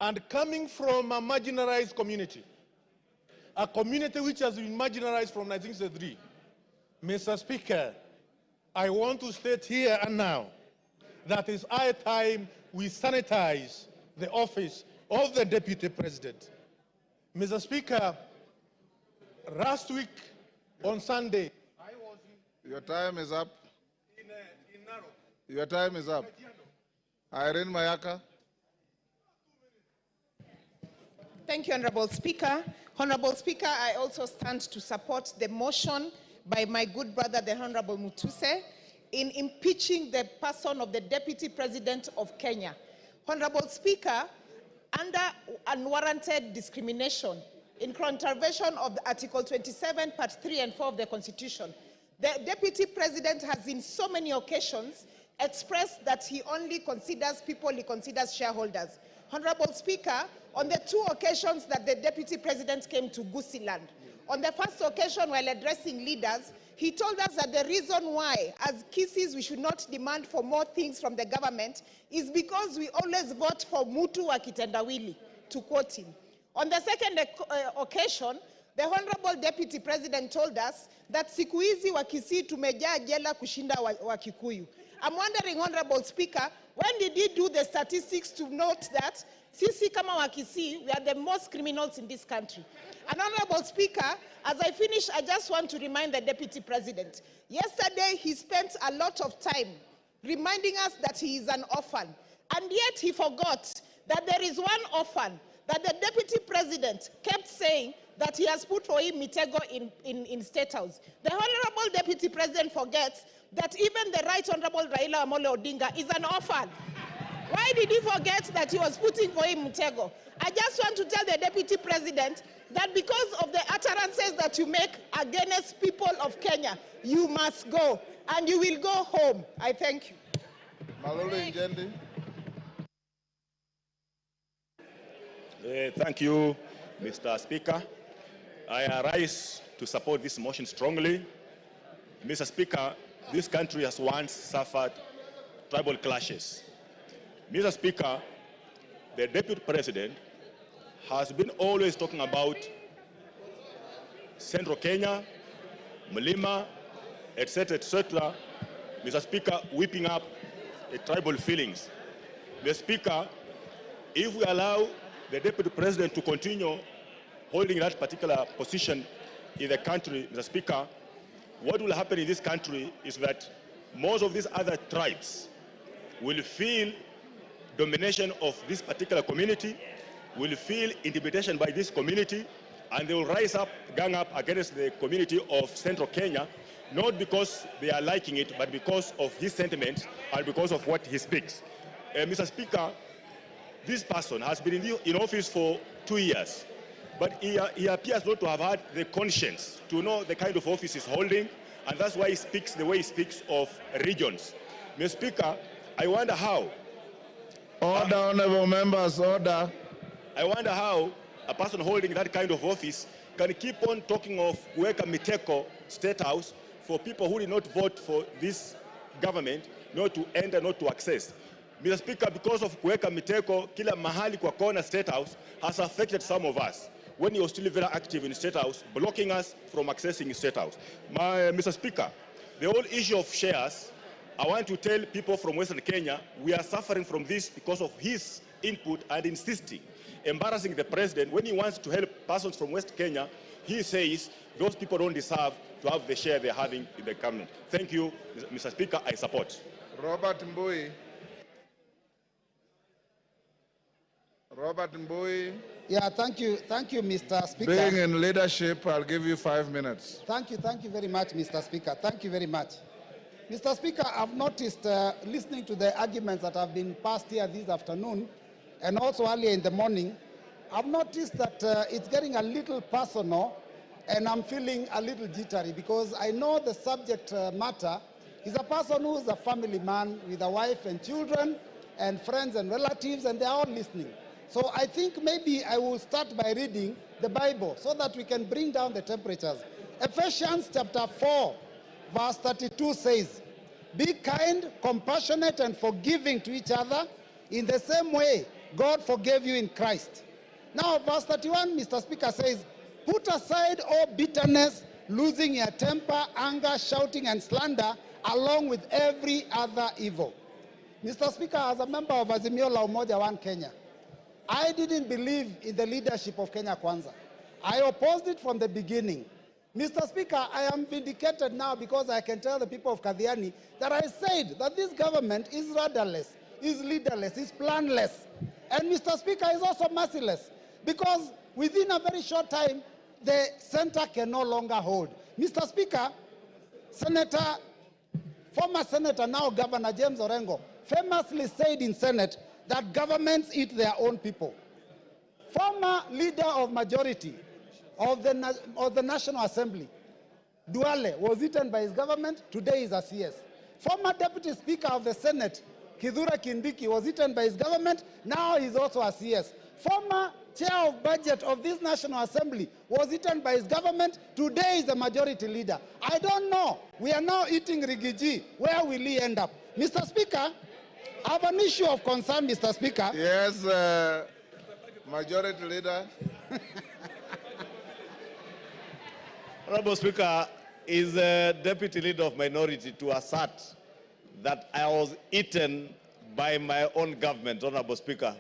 And coming from a marginalized community, a community which has been marginalized from 1963, Mr. Speaker, I want to state here and now that it's high time we sanitize the office of the Deputy President. Mr. Speaker, last week on Sunday, Your time is up. Your time is up. Irene Mayaka. Thank you, Honorable Speaker. Honorable Speaker, I also stand to support the motion by my good brother, the Honorable Mutuse, in impeaching the person of the Deputy President of Kenya. Honorable Speaker, under unwarranted discrimination, in contravention of the Article 27, Part 3 and 4 of the Constitution, the Deputy President has in so many occasions expressed that he only considers people he considers shareholders. Honorable Speaker, on the two occasions that the Deputy President came to Gusiland, on the first occasion while addressing leaders, he told us that the reason why, as Kisses, we should not demand for more things from the government is because we always vote for Mutu wa kitendawili, to quote him. On the second occasion, the Honorable Deputy President told us that siku hizi wa Kisii tumejaa jela kushinda wa Kikuyu. I'm wondering, Honorable Speaker, when did he do the statistics to note that sisi kama wa Kisii, we are the most criminals in this country? And Honorable Speaker, as I finish, I just want to remind the Deputy President. Yesterday, he spent a lot of time reminding us that he is an orphan. And yet he forgot that there is one orphan that the Deputy President kept saying that he has put for him Mitego in State House. The Honorable Deputy President forgets that even the Right Honorable Raila Amolo Odinga is an orphan. Why did he forget that he was putting for him Mitego? I just want to tell the Deputy President that because of the utterances that you make against people of Kenya, you must go, and you will go home. I thank you. Malolo Njendi. Thank you, Mr. Speaker. I arise to support this motion strongly. Mr. Speaker, this country has once suffered tribal clashes. Mr. Speaker, the Deputy President has been always talking about Central Kenya, Mlima, etc., etc. Mr. Speaker, whipping up the tribal feelings. Mr. Speaker, if we allow the Deputy President to continue holding that particular position in the country, Mr. Speaker, what will happen in this country is that most of these other tribes will feel domination of this particular community, will feel intimidation by this community, and they will rise up, gang up against the community of Central Kenya, not because they are liking it, but because of his sentiments and because of what he speaks. Mr. Speaker, this person has been in office for 2 years, but he appears not to have had the conscience to know the kind of office he's holding, and that's why he speaks the way he speaks of regions. Mr. Speaker, I wonder how. Order, honorable members, order. I wonder how a person holding that kind of office can keep on talking of kuweka miteko State House for people who did not vote for this government not to enter, not to access. Mr. Speaker, because of kuweka miteko kila mahali kwa kona State House has affected some of us when he was still very active in State House, blocking us from accessing State House. Mr. Speaker, the whole issue of shares, I want to tell people from Western Kenya, we are suffering from this because of his input and insisting, embarrassing the president. When he wants to help persons from West Kenya, he says those people don't deserve to have the share they're having in the government. Thank you, Mr. Speaker, I support. Robert Mbui. Robert Mbui. Yeah, thank you, Mr. Speaker. Being in leadership, I'll give you 5 minutes. Thank you very much, Mr. Speaker. Thank you very much. Mr. Speaker, I've noticed, listening to the arguments that have been passed here this afternoon, and also earlier in the morning, I've noticed that it's getting a little personal, and I'm feeling a little jittery, because I know the subject matter is a person who is a family man with a wife and children, and friends and relatives, and they're all listening. So I think maybe I will start by reading the Bible so that we can bring down the temperatures. Ephesians chapter 4, verse 32 says, "Be kind, compassionate, and forgiving to each other in the same way God forgave you in Christ." Now, verse 31, Mr. Speaker, says, "Put aside all bitterness, losing your temper, anger, shouting, and slander, along with every other evil." Mr. Speaker, as a member of Azimio la Umoja One Kenya, I didn't believe in the leadership of Kenya Kwanza. I opposed it from the beginning. Mr. Speaker, I am vindicated now because I can tell the people of Kathiani that I said that this government is rudderless, is leaderless, is planless. And Mr. Speaker, is also merciless, because within a very short time, the center can no longer hold. Mr. Speaker, former Senator, now Governor James Orengo, famously said in Senate that governments eat their own people. Former leader of majority of the National Assembly, Duale, was eaten by his government. Today is a CS. Former Deputy Speaker of the Senate, Kithure Kindiki, was eaten by his government. Now he's also a CS. Former Chair of Budget of this National Assembly was eaten by his government. Today is the majority leader. I don't know. We are now eating Rigiji. Where will he end up? Mr. Speaker, I have an issue of concern, Mr. Speaker. Yes, Majority Leader. Honorable Speaker, is the Deputy Leader of Minority to assert that I was eaten by my own government, Honorable Speaker,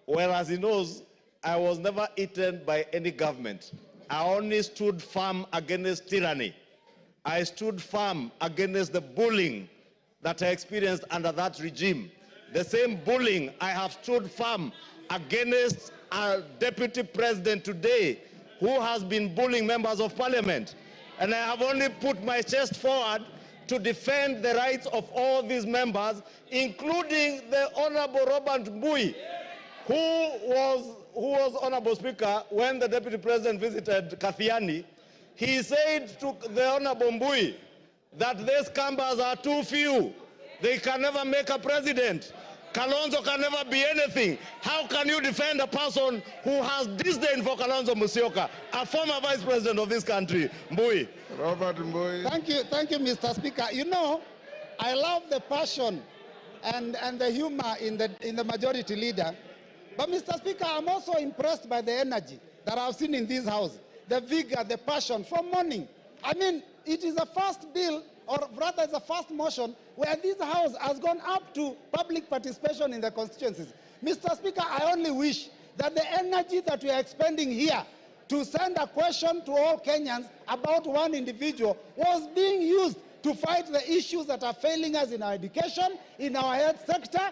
whereas he knows I was never eaten by any government. I only stood firm against tyranny. I stood firm against the bullying that I experienced under that regime. The same bullying I have stood firm against a deputy president today who has been bullying members of parliament. And I have only put my chest forward to defend the rights of all these members, including the Honorable Robert Mbui, who was Honorable Speaker, when the deputy president visited Kathiani. He said to the Honorable Mbui that these Kambas are too few. They can never make a president. Kalonzo can never be anything. How can you defend a person who has disdain for Kalonzo Musyoka, a former vice president of this country? Mbui. Robert Mbui. Thank you, Mr. Speaker. You know, I love the passion and the humor in the majority leader. But Mr. Speaker, I'm also impressed by the energy that I've seen in this house, the vigor, the passion from morning. I mean, it is a first bill, or rather it's a first motion, where this House has gone up to public participation in the constituencies. Mr. Speaker, I only wish that the energy that we are expending here to send a question to all Kenyans about one individual was being used to fight the issues that are failing us in our education, in our health sector.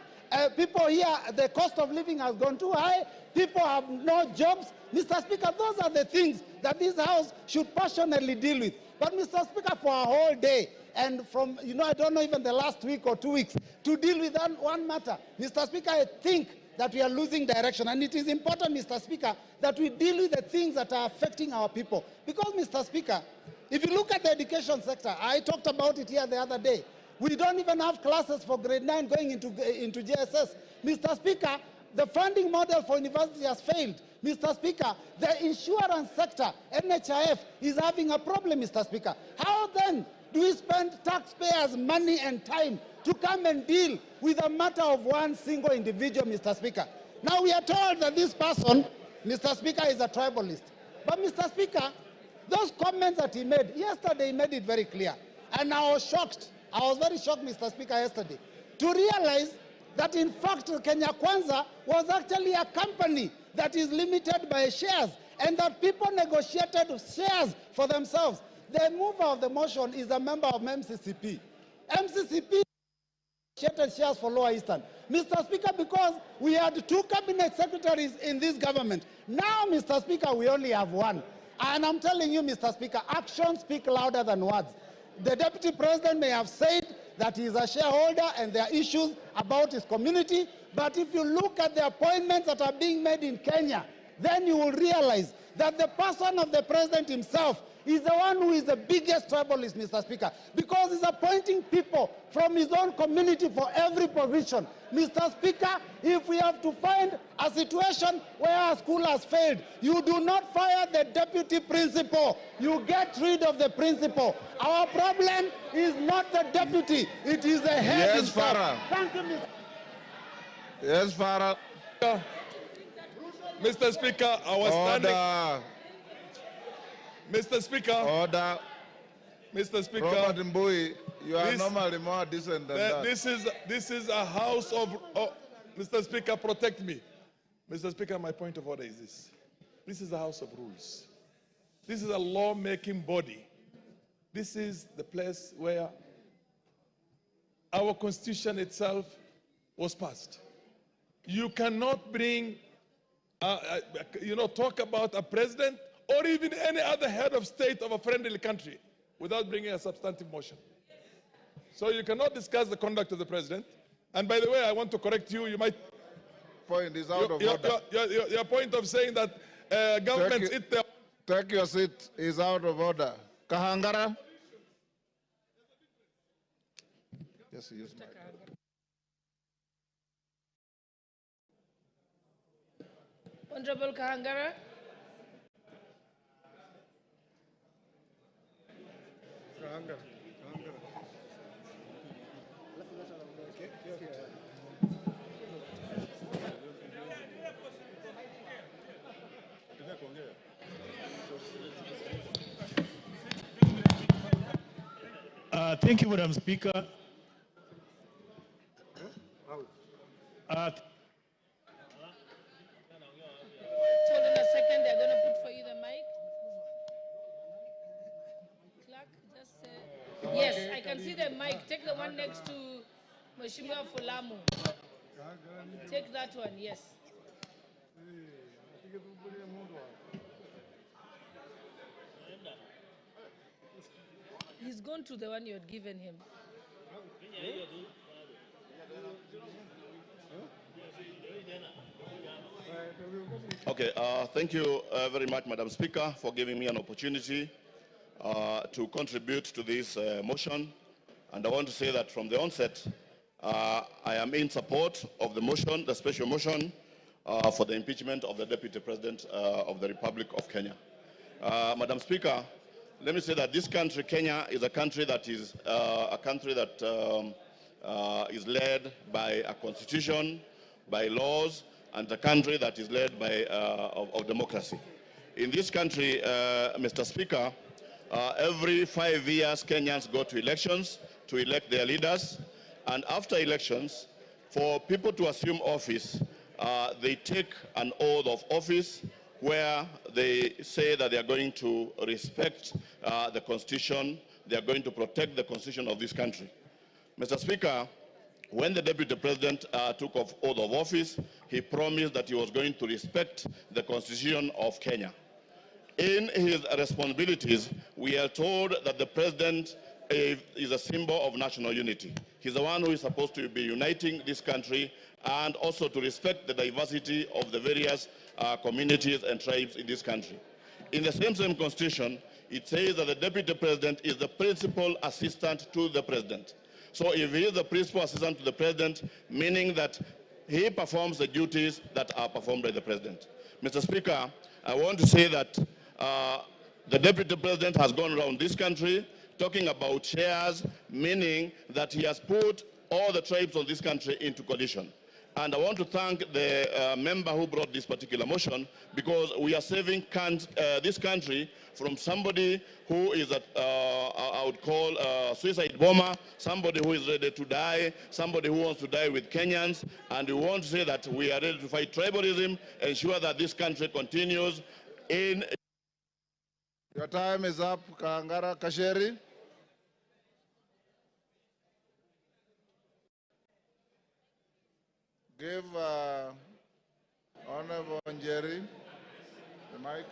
People here, the cost of living has gone too high. People have no jobs. Mr. Speaker, those are the things that this House should passionately deal with. But Mr. Speaker, for a whole day, and from, I don't know, even the last week or 2 weeks, to deal with one matter, Mr. Speaker, I think that we are losing direction. And it is important, Mr. Speaker, that we deal with the things that are affecting our people. Because, Mr. Speaker, if you look at the education sector, I talked about it here the other day. We don't even have classes for grade 9 going into JSS. Mr. Speaker, The funding model for university has failed. Mr. Speaker, the insurance sector, NHIF, is having a problem, Mr. Speaker. How then do we spend taxpayers' money and time to come and deal with a matter of one single individual, Mr. Speaker? Now we are told that this person, Mr. Speaker, is a tribalist. But Mr. Speaker, those comments that he made, yesterday he made it very clear. And I was shocked. I was very shocked, Mr. Speaker, yesterday, to realize that in fact Kenya Kwanza was actually a company that is limited by shares and that people negotiated shares for themselves. The mover of the motion is a member of MCCP. MCCP negotiated shares for Lower Eastern. Mr. Speaker, because we had 2 cabinet secretaries in this government. Now, Mr. Speaker, we only have 1. And I'm telling you, Mr. Speaker, actions speak louder than words. The Deputy President may have said that he is a shareholder and there are issues about his community, but if you look at the appointments that are being made in Kenya, then you will realize that the person of the President himself is the one who is the biggest tribalist, Mr. Speaker, because he's appointing people from his own community for every position. Mr. Speaker, if we have to find a situation where a school has failed, you do not fire the deputy principal. You get rid of the principal. Our problem is not the deputy, it is the head himself. Farah. Thank you, Mr. Yes, Farah. Mr. Speaker, I was standing. Mr. Speaker. Order. Mr. Speaker. Robert Mbui, you are normally more decent than that. This is a house of... Oh, Mr. Speaker, protect me. Mr. Speaker, my point of order is this. This is a house of rules. This is a law-making body. This is the place where our Constitution itself was passed. You cannot bring, talk about a president or even any other head of state of a friendly country without bringing a substantive motion. So you cannot discuss the conduct of the president. And by the way, I want to correct you. You might... Point is out of order. Your point of saying that governments eat their... Take your seat is out of order. Kahangara? Yes, use my... Honorable Kahangara. Thank you, Madam Speaker. Hold on a second, they're going to put for you the mic. Clark, just yes, I can see the mic. Take the one next to Mheshimiwa Fulamu. Take that one, yes. He's gone to the one you had given him. Okay, thank you very much, Madam Speaker, for giving me an opportunity to contribute to this motion. And I want to say that from the onset, I am in support of the motion, the special motion for the impeachment of the Deputy President of the Republic of Kenya. Madam Speaker, let me say that this country, Kenya, is a country that is is led by a constitution, by laws, and a country that is led by of democracy. In this country, Mr. Speaker, every 5 years, Kenyans go to elections to elect their leaders, and after elections, for people to assume office, they take an oath of office where they say that they are going to respect the Constitution, they are going to protect the Constitution of this country. Mr. Speaker, when the Deputy President took oath of office, he promised that he was going to respect the Constitution of Kenya. In his responsibilities, we are told that the President is a symbol of national unity. He's the one who is supposed to be uniting this country and also to respect the diversity of the various communities and tribes in this country. In the same constitution, it says that the Deputy President is the principal assistant to the President. So if he is the principal assistant to the President, meaning that he performs the duties that are performed by the president. Mr. Speaker, I want to say that the Deputy President has gone around this country talking about shares, meaning that he has put all the tribes of this country into coalition. And I want to thank the member who brought this particular motion, because we are saving this country from somebody who is, I would call a suicide bomber, somebody who is ready to die, somebody who wants to die with Kenyans. And we want to say that we are ready to fight tribalism, ensure that this country continues in... Your time is up, Kangara Kasheri. Give Honorable Njeri the mic.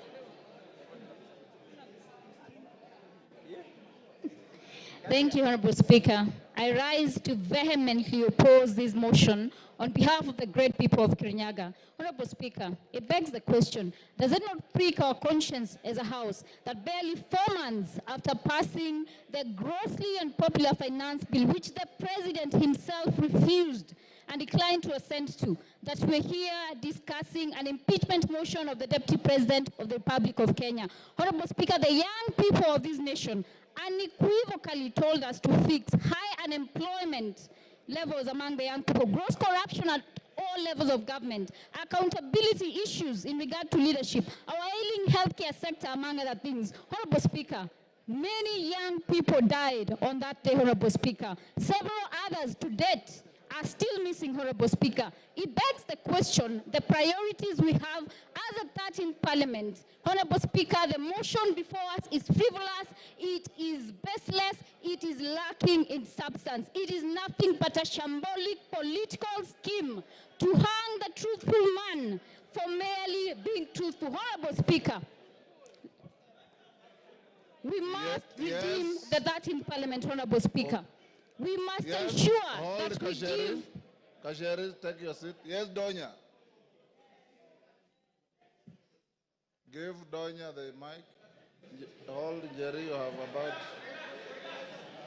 Thank you, Honorable Speaker. I rise to vehemently oppose this motion on behalf of the great people of Kirinyaga. Honorable Speaker, it begs the question, does it not prick our conscience as a House that barely 4 months after passing the grossly unpopular finance bill, which the President himself refused and declined to assent to, that we're here discussing an impeachment motion of the Deputy President of the Republic of Kenya? Honorable Speaker, the young people of this nation unequivocally told us to fix high unemployment levels among the young people, gross corruption at all levels of government, accountability issues in regard to leadership, our ailing healthcare sector, among other things. Honorable Speaker, many young people died on that day, Honorable Speaker. Several others to date are still missing, Honorable Speaker. It begs the question, the priorities we have as a 13th Parliament. Honorable Speaker, the motion before us is frivolous, it is baseless, it is lacking in substance. It is nothing but a shambolic political scheme to hang the truthful man for merely being truthful. Honorable Speaker, we must redeem the 13th Parliament, Honorable Speaker. We must ensure that we give... Kasheri, take your seat. Yes, Donya. Give Donya the mic. Hold, Jerry, you have about...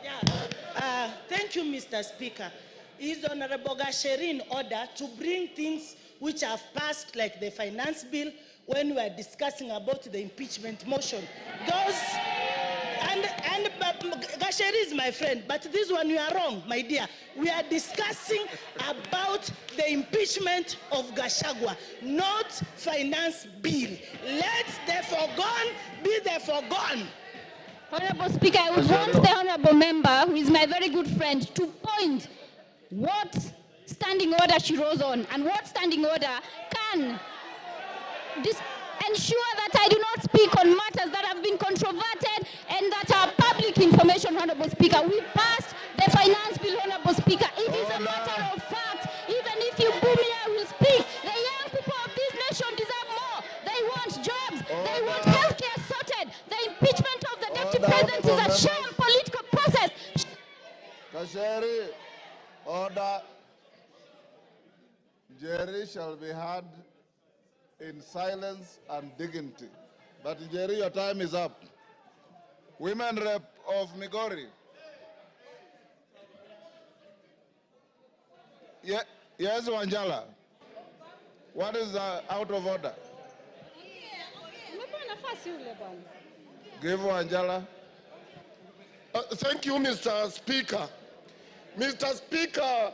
Yeah. Thank you, Mr. Speaker. Is Honorable Gachagua in order to bring things which have passed, like the finance bill, when we are discussing about the impeachment motion? Those... And Gachagua is my friend, but this one you are wrong, my dear. We are discussing about the impeachment of Gachagua, not finance bill. Let the foregone be the foregone. Honorable Speaker, I would want the Honorable Member, who is my very good friend, to point what standing order she rose on and what standing order can ensure that I do not speak on matters that have been controverted and that are public information, Honorable Speaker. We passed the finance bill, Honorable Speaker. It is a matter of fact. Even if you boo me, I will speak. The young people of this nation deserve more. They want jobs. They want healthcare sorted. The impeachment of the Deputy President is a sham political process. Kasheri, order. Jerry shall be heard in silence and dignity. But Jerry, your time is up. Women Rep of Migori. Yes, Wanjala. What is out of order? Give Wanjala. Thank you, Mr. Speaker. Mr. Speaker,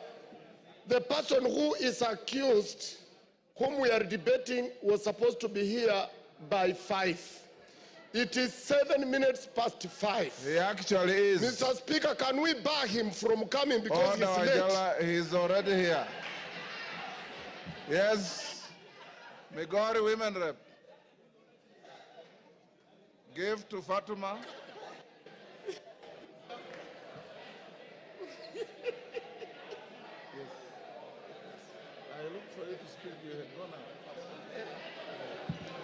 the person who is accused, whom we are debating, was supposed to be here by 5. It is 7 minutes past 5. He actually is. Mr. Speaker, can we bar him from coming because he's late? Ajala, he's already here. Yes. Migori Women Rep. Give to Fatuma.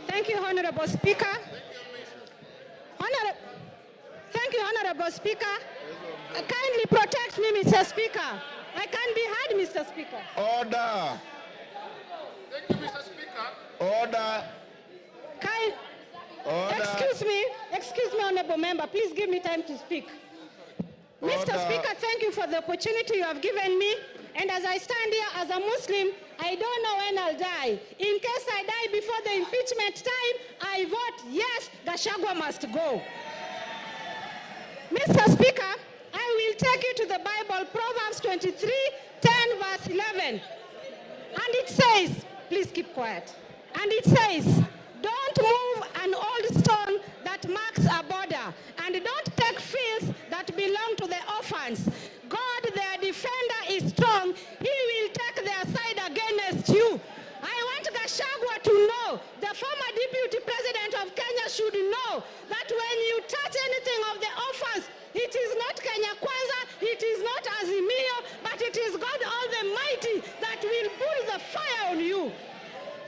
Thank you, Honorable Speaker. Thank you, Honorable Speaker. Kindly protect me, Mr. Speaker. I can't be heard, Mr. Speaker. Order. Thank you, Mr. Speaker. Order. Order. Excuse me, Honorable Member. Please give me time to speak. Mr. Speaker, thank you for the opportunity you have given me. And as I stand here as a Muslim, I don't know when I'll die. In case I die before the impeachment time, I vote yes, GACHAGUA must go. Mr. Speaker, I will take you to the Bible, Proverbs 23, 10 verse 11. And it says, please keep quiet. And it says, don't move an old stone that marks a border, and don't take fields that belong to the orphans. God, their defender, is strong. He will take their side against you. I want GACHAGUA to know, the former deputy president of Kenya should know that when you touch anything of the orphans, it is not Kenya Kwanza, it is not Azimio, but it is God Almighty that will put the fire on you.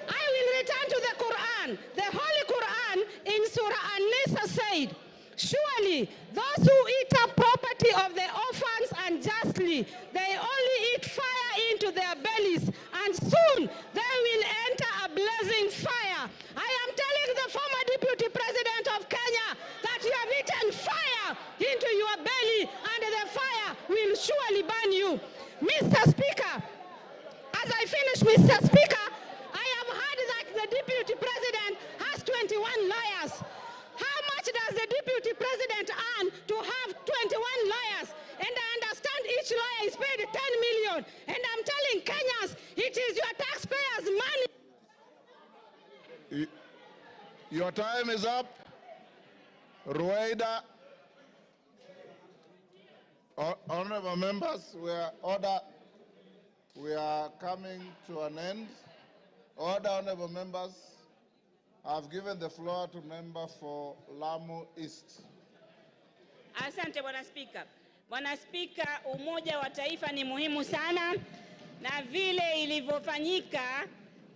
I will return to the Quran. The Holy Quran in Surah An-Nisa said, surely those who eat up property of the orphans unjustly, they only eat fire into their bellies, and soon they will enter a blazing fire. I am telling the former deputy president of Kenya that you have eaten fire into your belly, and the fire will surely burn you. Mr. Speaker, as I finish, Mr. Speaker, I have heard that the deputy president has 21 lawyers. How much does the deputy president earn to have 21 lawyers? And I understand each lawyer is paid 10 million. And I'm telling Kenyans, it is your taxpayers' money. Your time is up. Rueda. Honorable members, we are coming to an end. Order, honorable members. I've given the floor to member for Lamu East. Asante Bwana Spika. Bwana Spika, umoja wa taifa ni muhimu sana, na vile ilivyofanyika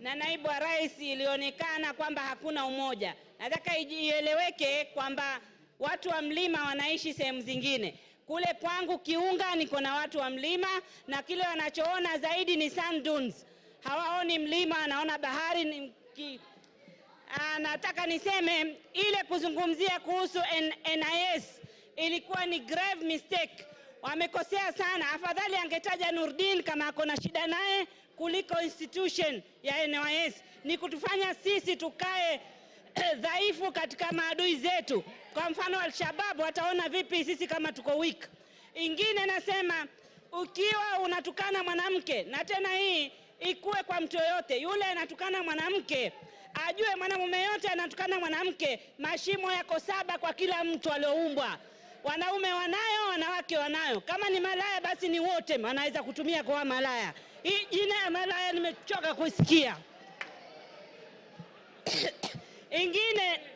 na naibu wa rais ilionekana kwamba hakuna umoja. Nataka ieleweke kwamba watu wa mlima wanaishi sehemu zingine. Kule kwangu Kiunga niko na watu wa mlima, na kile wanachoona zaidi ni sand dunes. Hawaoni mlima, wanaona bahari. Nataka niseme ile kuzungumzia kuhusu NIS ilikuwa ni grave mistake. Wamekosea sana. Afadhali angetaja Nurdin kama ako na shida naye kuliko institution ya NIS. Ni kutufanya sisi tukae dhaifu katika maadui zetu. Kwa mfano Al-Shabaab wataona vipi sisi kama tuko weak. Ingine nasema, ukiwa unatukana mwanamke, na tena hii ikuwe kwa mtu yote, yule anatukana mwanamke ajue mwanamume yote anatukana mwanamke, mashimo yako 7 kwa kila mtu alioumbwa. Wanaume wanayo, wanawake wanayo. Kama ni malaya basi ni wote wanaweza kutumia kwa malaya. Hii jina ya malaya nimechoka kusikia. Ingine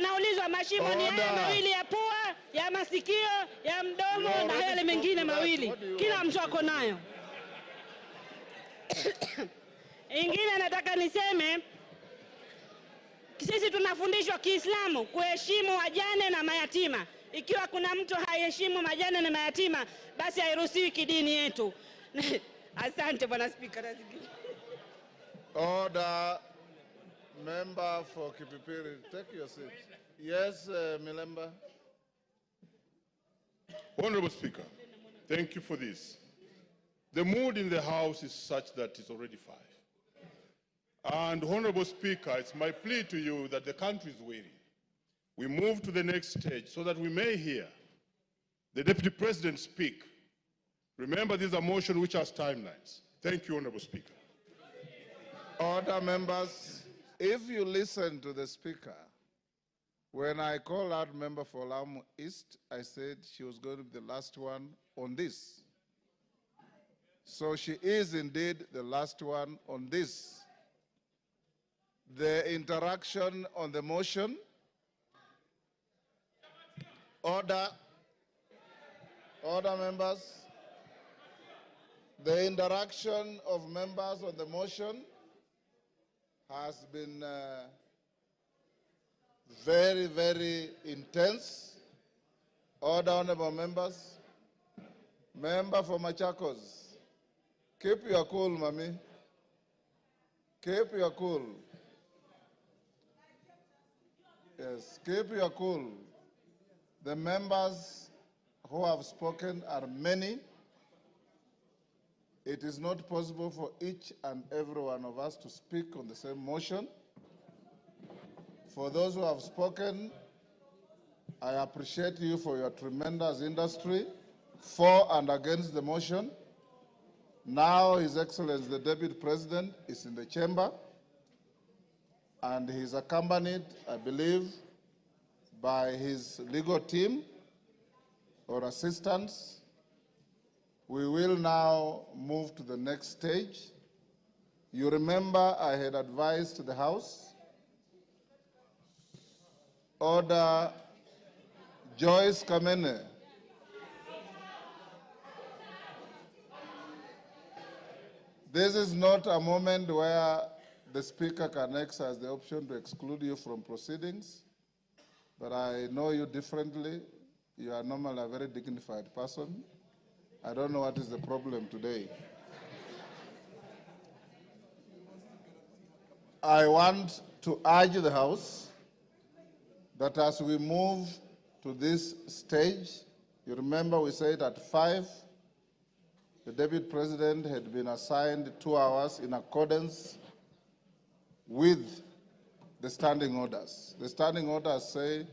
naulizwa mashimo ni haya mawili ya pua, ya masikio, ya mdomo na yale mengine mawili. Kila mtu ako nayo. Ingine nataka niseme, sisi tunafundishwa Kiislamu kuheshimu wajane na mayatima. Ikiwa kuna mtu haheshimu majane na mayatima, basi hairuhusiwi kidini yetu. Asante Bwana Spika. Order. Member for Kipipiri, take your seat. Yes, Milemba. Honorable Speaker, thank you for this. The mood in the House is such that it's already 5. And Honorable Speaker, it's my plea to you that the country is weary. We move to the next stage so that we may hear the Deputy President speak. Remember, these are motions which has timelines. Thank you, Honorable Speaker. Order, members. If you listen to the Speaker, when I called out member for Lamu East, I said she was going to be the last one on this. So she is indeed the last one on this. The interaction on the motion. Order. Order, members. The interaction of members on the motion has been very, very intense. Order, honorable members. Member for Machakos, keep your cool, Mami. Keep your cool. Yes, keep your cool. The members who have spoken are many. It is not possible for each and every one of us to speak on the same motion. For those who have spoken, I appreciate you for your tremendous industry for and against the motion. Now, His Excellency the Deputy President is in the chamber, and he is accompanied, I believe, by his legal team or assistants. We will now move to the next stage. You remember I had advised the House, Order Joyce Kamene. This is not a moment where the Speaker can exercise the option to exclude you from proceedings, but I know you differently. You are normally a very dignified person. I don't know what is the problem today. I want to urge the House that as we move to this stage, you remember we said at 5, the Deputy President had been assigned 2 hours in accordance with the standing orders. The standing orders say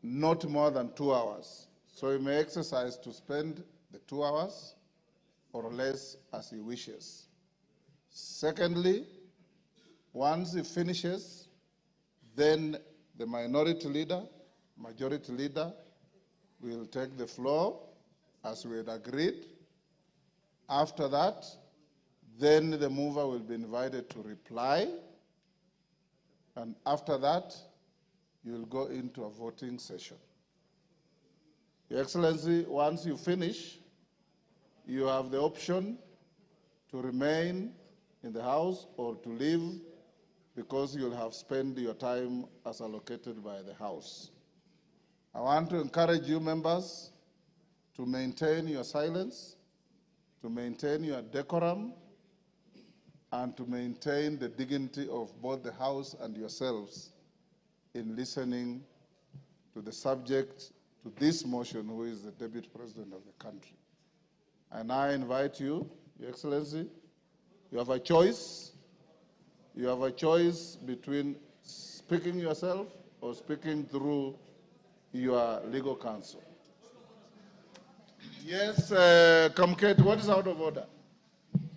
not more than 2 hours. So he may exercise to spend the 2 hours or less as he wishes. Secondly, once he finishes, then the minority leader, majority leader will take the floor as we had agreed. After that, then the mover will be invited to reply. And after that, you will go into a voting session. Your Excellency, once you finish, you have the option to remain in the House or to leave because you'll have spent your time as allocated by the House. I want to encourage you members to maintain your silence, to maintain your decorum, and to maintain the dignity of both the House and yourselves in listening to the subject to this motion, who is the Deputy President of the country. And I invite you, Your Excellency, you have a choice. You have a choice between speaking yourself or speaking through your legal counsel. Yes, Comcate, what is out of order?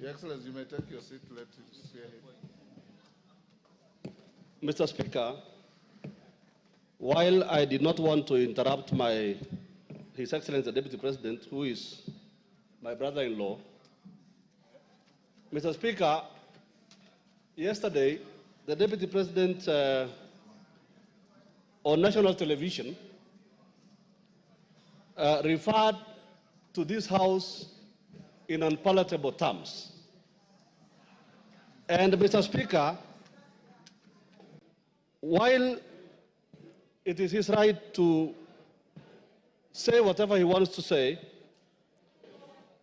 Your Excellency, you may take your seat. Let us hear him. Mr. Speaker, while I did not want to interrupt His Excellency the Deputy President, who is my brother-in-law, Mr. Speaker, yesterday, the Deputy President on national television referred to this House in unpalatable terms. And Mr. Speaker, while it is his right to say whatever he wants to say,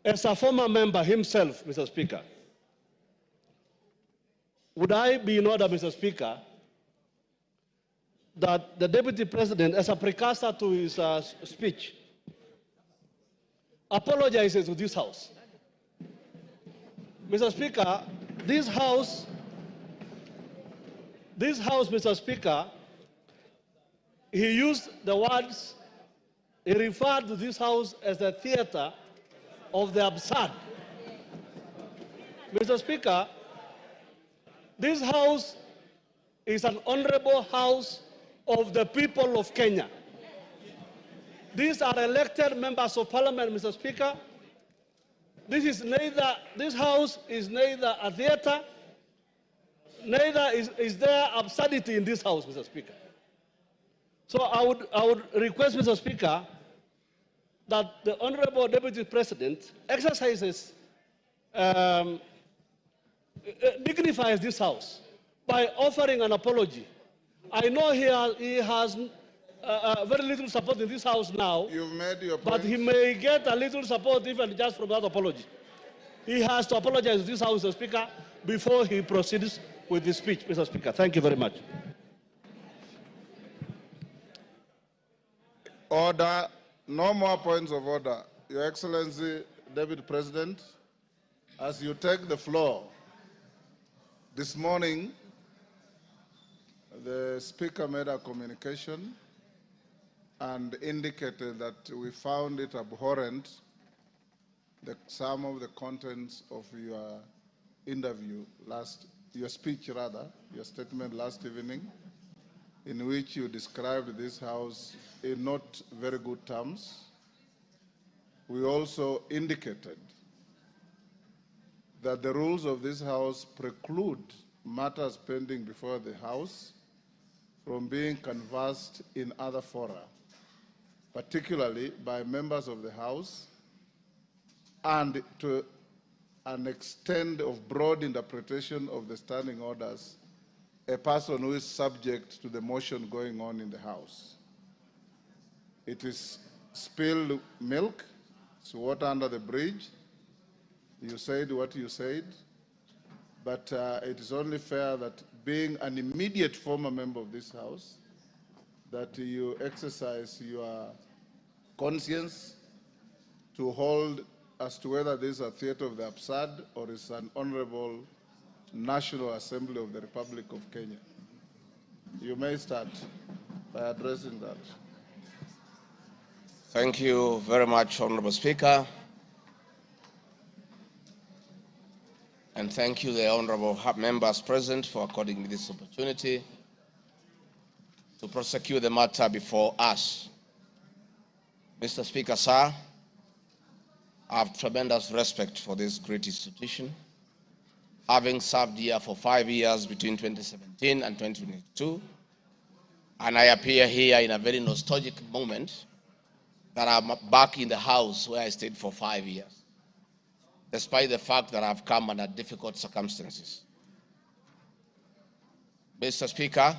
as a former member himself, Mr. Speaker, would I be in order, Mr. Speaker, that the Deputy President, as a precursor to his speech, apologizes to this House? Mr. Speaker, this House, Mr. Speaker, he used the words, he referred to this House as a theater of the absurd. Mr. Speaker, this House is an honorable House of the people of Kenya. These are elected members of Parliament, Mr. Speaker. This House is neither a theater, neither is there absurdity in this House, Mr. Speaker. So I would request, Mr. Speaker, that the Honorable Deputy President exercises, dignifies this House by offering an apology. I know he has very little support in this House now. You've made your point. But he may get a little support even just from that apology. He has to apologize to this House, Mr. Speaker, before he proceeds with his speech, Mr. Speaker. Thank you very much. Order. No more points of order. Your Excellency, Deputy President, as you take the floor, this morning, the Speaker made a communication and indicated that we found it abhorrent some of the contents of your interview your speech rather, your statement last evening, in which you described this House in not very good terms. We also indicated that the rules of this House preclude matters pending before the House from being canvassed in other fora, particularly by members of the House, and to an extent of broad interpretation of the standing orders, a person who is subject to the motion going on in the House. It is spilled milk, it's water under the bridge. You said what you said, but it is only fair that being an immediate former member of this House, that you exercise your conscience to hold as to whether this is a theater of the absurd or is an honorable National Assembly of the Republic of Kenya. You may start by addressing that. Thank you very much, Honorable Speaker. And thank you, the honorable members present, for according me this opportunity to prosecute the matter before us. Mr. Speaker, sir, I have tremendous respect for this great institution, having served here for 5 years between 2017 and 2022, and I appear here in a very nostalgic moment that I'm back in the House where I stayed for 5 years, despite the fact that I've come under difficult circumstances. Mr. Speaker,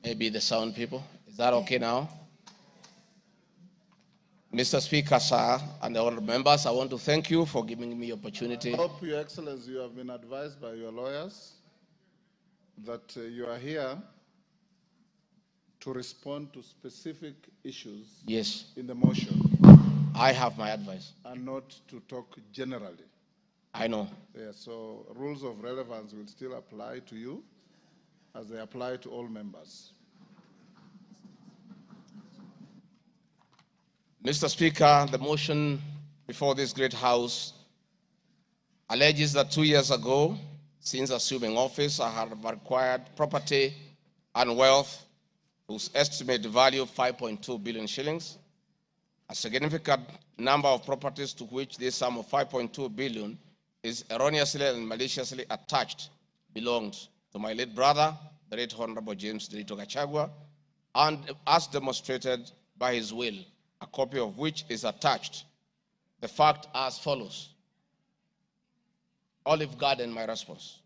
maybe the sound people, is that okay now? Mr. Speaker, sir, and the honorable members, I want to thank you for giving me the opportunity. I hope, Your Excellency, you have been advised by your lawyers that you are here to respond to specific issues in the motion. I have my advice. And not to talk generally. I know. Yeah, so rules of relevance will still apply to you as they apply to all members. Mr. Speaker, the motion before this great House alleges that 2 years ago, since assuming office, I have acquired property and wealth whose estimated value of 5.2 billion shillings. A significant number of properties to which this sum of 5.2 billion is erroneously and maliciously attached belongs to my late brother, the late Honorable James GACHAGUA, and as demonstrated by his will, a copy of which is attached. The fact as follows. Olive Garden, my response.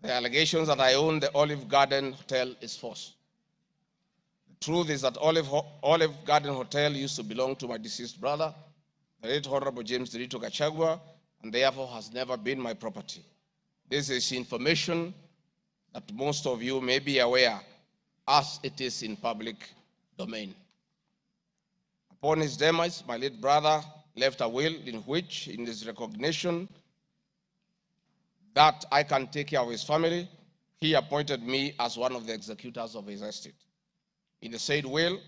The allegations that I own the Olive Garden Hotel is false. The truth is that Olive Garden Hotel used to belong to my deceased brother, the late Honorable James GACHAGUA, and therefore has never been my property. This is information that most of you may be aware as it is in public domain. Upon his demise, my late brother left a will in which, in his recognition that I can take care of his family, he appointed me as one of the executors of his estate. In the said will,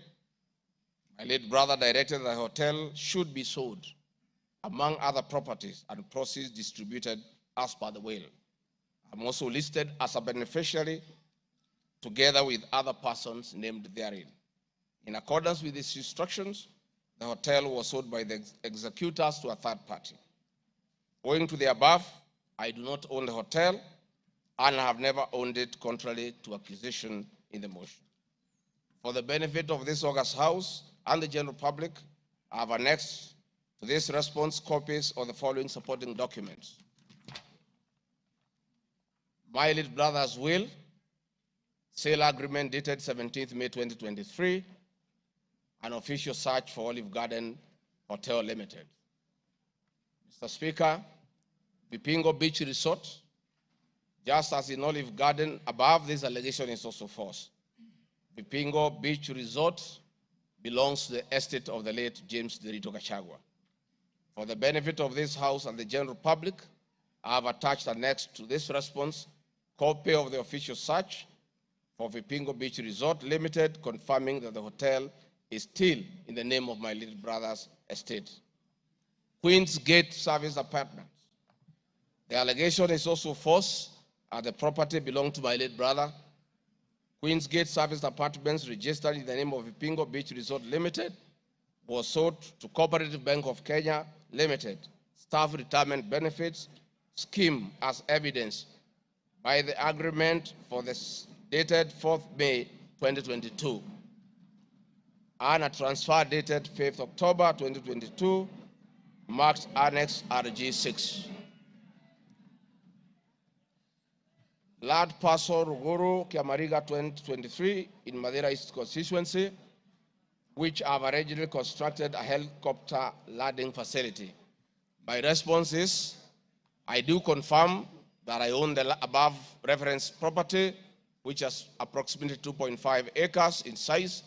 my late brother directed that the hotel should be sold, among other properties and proceeds distributed as per the will. I'm also listed as a beneficiary together with other persons named therein. In accordance with these instructions, the hotel was sold by the executors to a third party. Owing to the above, I do not own the hotel and have never owned it contrary to accusation in the motion. For the benefit of this august House and the general public, I have annexed to this response copies of the following supporting documents. My late brother's will, sale agreement dated 17th May 2023, an official search for Olive Garden Hotel Limited. Mr. Speaker, Bipingo Beach Resort, Just as in Olive Garden, above this allegation is also false. Vipingo Beach Resort belongs to the estate of the late James Derito GACHAGUA. For the benefit of this House and the general public, I have attached annexed to this response copy of the official search for Vipingo Beach Resort Limited, confirming that the hotel is still in the name of my late brother's estate. Queen's Gate Service Apartments. The allegation is also false, as the property belonged to my late brother. Queen's Gate Service Apartments, registered in the name of Vipingo Beach Resort Limited, was sold to Cooperative Bank of Kenya Limited, Staff Retirement Benefits Scheme, as evidenced by the agreement for this dated 4th May 2022 and a transfer dated 5th October 2022, marked Annex RG6. Land parcel Uvoro, Kiamariga 2023 in Madeira East constituency, which have originally constructed a helicopter landing facility. My response is, I do confirm that I own the above reference property, which is approximately 2.5 acres in size,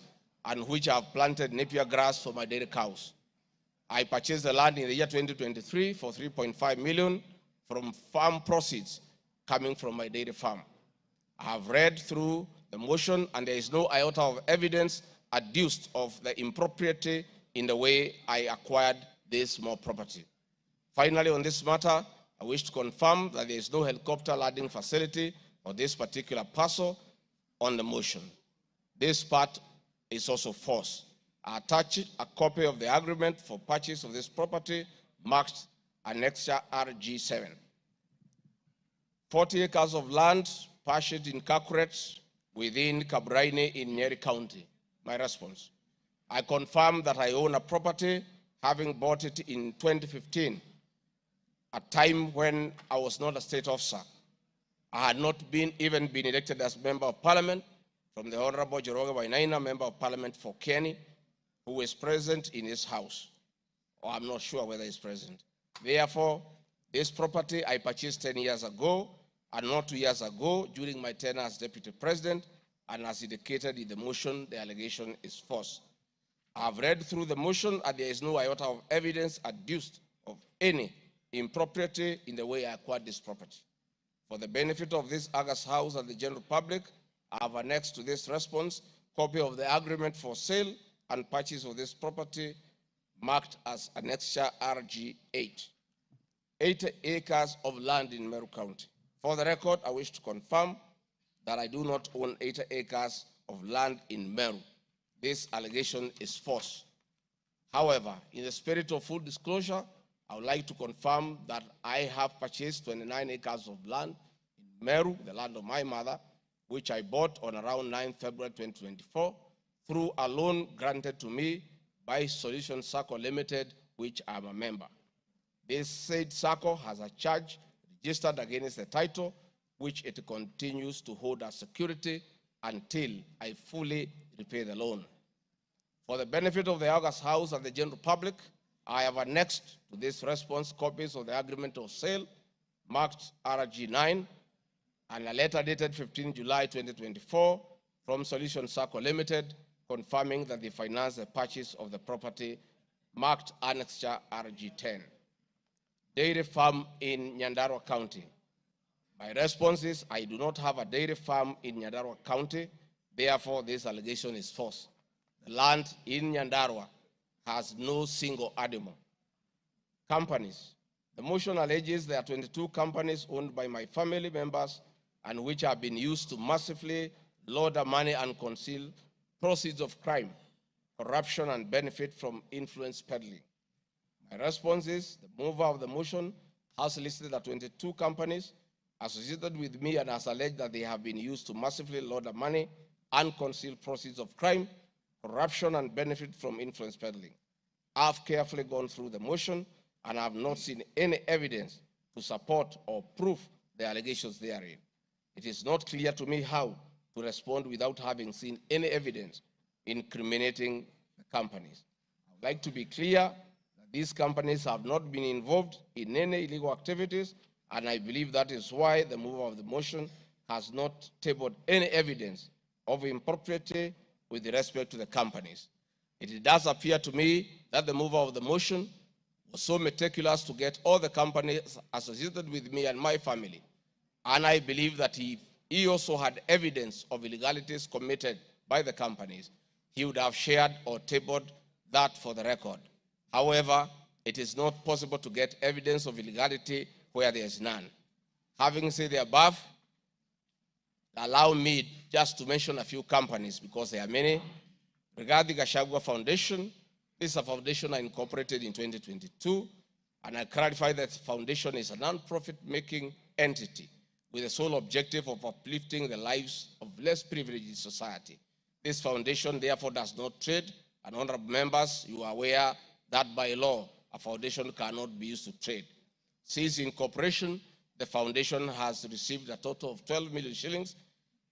and which I have planted napier grass for my dairy cows. I purchased the land in the year 2023 for 3.5 million from farm proceeds coming from my dairy farm. I have read through the motion, and there is no iota of evidence adduced of the impropriety in the way I acquired this small property. Finally, on this matter, I wish to confirm that there is no helicopter landing facility for this particular parcel on the motion. This part is also false. I attach a copy of the agreement for purchase of this property marked Annexure RG7. 40 acres of land purchased in Kakuret within Kabraine in Nyeri County. My response, I confirm that I own a property, having bought it in 2015, a time when I was not a state officer. I had not even been elected as Member of Parliament from the Honorable Joroge Wainaina, Member of Parliament for Kenny, who is present in his house, or I'm not sure whether he's present. Therefore, this property I purchased 10 years ago, and not 2 years ago during my tenure as Deputy President, and as indicated in the motion, the allegation is false. I have read through the motion, and there is no iota of evidence adduced of any impropriety in the way I acquired this property. For the benefit of this August House and the general public, I have annexed to this response copy of the agreement for sale and purchase of this property marked as Annexure RG8. 80 acres of land in Meru County. For the record, I wish to confirm that I do not own 80 acres of land in Meru. This allegation is false. However, in the spirit of full disclosure, I would like to confirm that I have purchased 29 acres of land in Meru, the land of my mother, which I bought on around 9 February 2024 through a loan granted to me by Solution Circle Limited, which I am a member. This said circle has a charge registered against the title, which it continues to hold as security until I fully repay the loan. For the benefit of the August House and the general public, I have annexed to this response copies of the agreement of sale marked RG9 and a letter dated 15 July 2024 from Solution Circle Limited, confirming that they financed the purchase of the property marked Annexure RG10. Dairy farm in Nyandarua County. My response is, I do not have a dairy farm in Nyandarua County, therefore this allegation is false. The land in Nyandarua has no single animal. Companies. The motion alleges there are 22 companies owned by my family members and which have been used to massively launder money and conceal proceeds of crime, corruption, and benefit from influence peddling. My response is, the mover of the motion has listed the 22 companies associated with me and has alleged that they have been used to massively launder money and conceal proceeds of crime, corruption, and benefit from influence peddling. I've carefully gone through the motion and have not seen any evidence to support or prove the allegations therein. It is not clear to me how to respond without having seen any evidence incriminating the companies. I would like to be clear that these companies have not been involved in any illegal activities And I believe that is why the mover of the motion has not tabled any evidence of impropriety with respect to the companies. It does appear to me that the mover of the motion was so meticulous to get all the companies associated with me and my family. And I believe that he also had evidence of illegalities committed by the companies, he would have shared or tabled that for the record. However, it is not possible to get evidence of illegality where there is none. Having said the above, allow me just to mention a few companies because there are many. Regarding GACHAGUA Foundation, this is a foundation incorporated in 2022, and I clarify that the foundation is a non-profit making entity with the sole objective of uplifting the lives of less privileged in society. This foundation therefore does not trade, and honorable members, you are aware that by law, a foundation cannot be used to trade. Since incorporation, the foundation has received a total of 12 million shillings,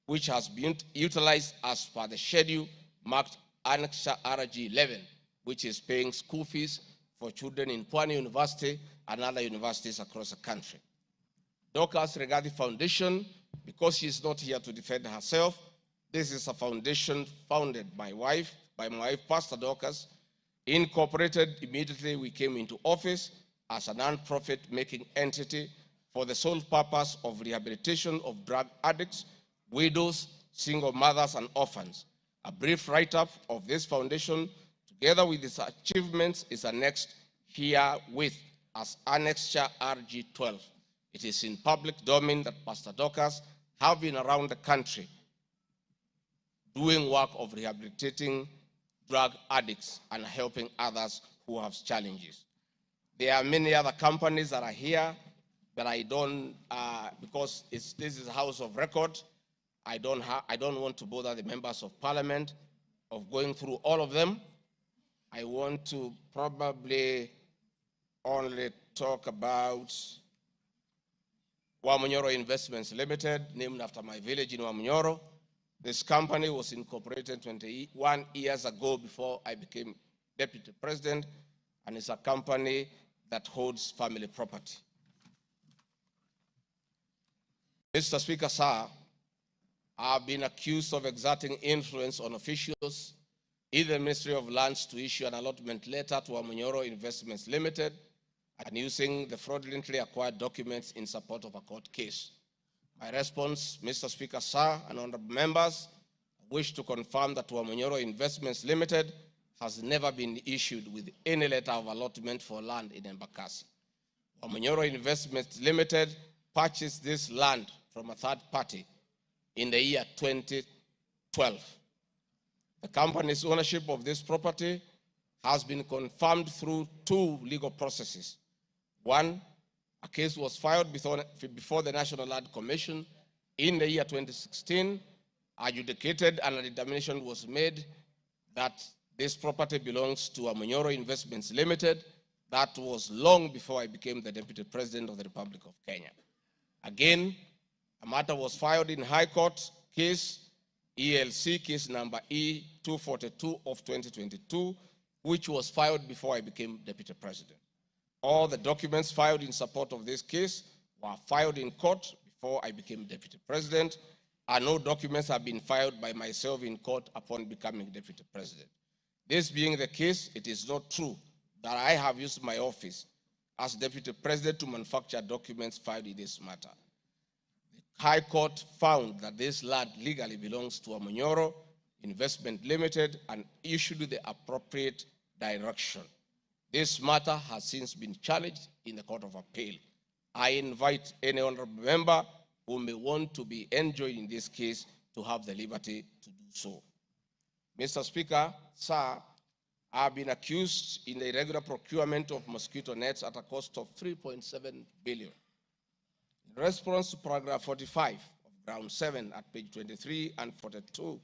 which has been utilized as per the schedule marked Annex RG 11, which is paying school fees for children in Pwani University and other universities across the country. Dorcas Regarding Foundation, because she is not here to defend herself, this is a foundation founded by my wife, Pastor Dorcas, incorporated immediately we came into office as a non-profit making entity for the sole purpose of rehabilitation of drug addicts, widows, single mothers, and orphans. A brief write-up of this foundation, together with its achievements, is annexed herewith as Annexure RG 12. It is in public domain that Pastor Dorcas have been around the country doing work of rehabilitating drug addicts and helping others who have challenges. There are many other companies that are here, but I don't, because this is a house of record, I don't want to bother the members of parliament of going through all of them. I want to probably only talk about Wamunyoro Investments Limited, named after my village in Wamunyoro. This company was incorporated 21 years ago before I became deputy president, and it's a company that holds family property. Mr. Speaker, sir, I've been accused of exerting influence on officials in the Ministry of Lands to issue an allotment letter to Wamunyoro Investments Limited and using the fraudulently acquired documents in support of a court case. My response, Mr. Speaker, sir, and honorable members, I wish to confirm that Wamunyoro Investments Limited has never been issued with any letter of allotment for land in Embakasi. Wamunyoro Investments Limited purchased this land from a third party in the year 2012. The company's ownership of this property has been confirmed through two legal processes. One, a case was filed before the National Land Commission in the year 2016, adjudicated, and a determination was made that this property belongs to Wamunyoro Investments Limited. That was long before I became the Deputy President of the Republic of Kenya. Again, a matter was filed in High Court, case ELC, case number E242 of 2022, which was filed before I became Deputy President. All the documents filed in support of this case were filed in court before I became Deputy President, and no documents have been filed by myself in court upon becoming Deputy President. This being the case, it is not true that I have used my office as Deputy President to manufacture documents filed in this matter. The High Court found that this land legally belongs to Wamunyoro Investment Limited and issued the appropriate direction. This matter has since been challenged in the Court of Appeal. I invite any honorable member who may want to be enjoined in this case to have the liberty to do so. Mr. Speaker, sir, I have been accused in the irregular procurement of mosquito nets at a cost of 3.7 billion. In response to paragraph 45 of ground 7 at page 23 and 42,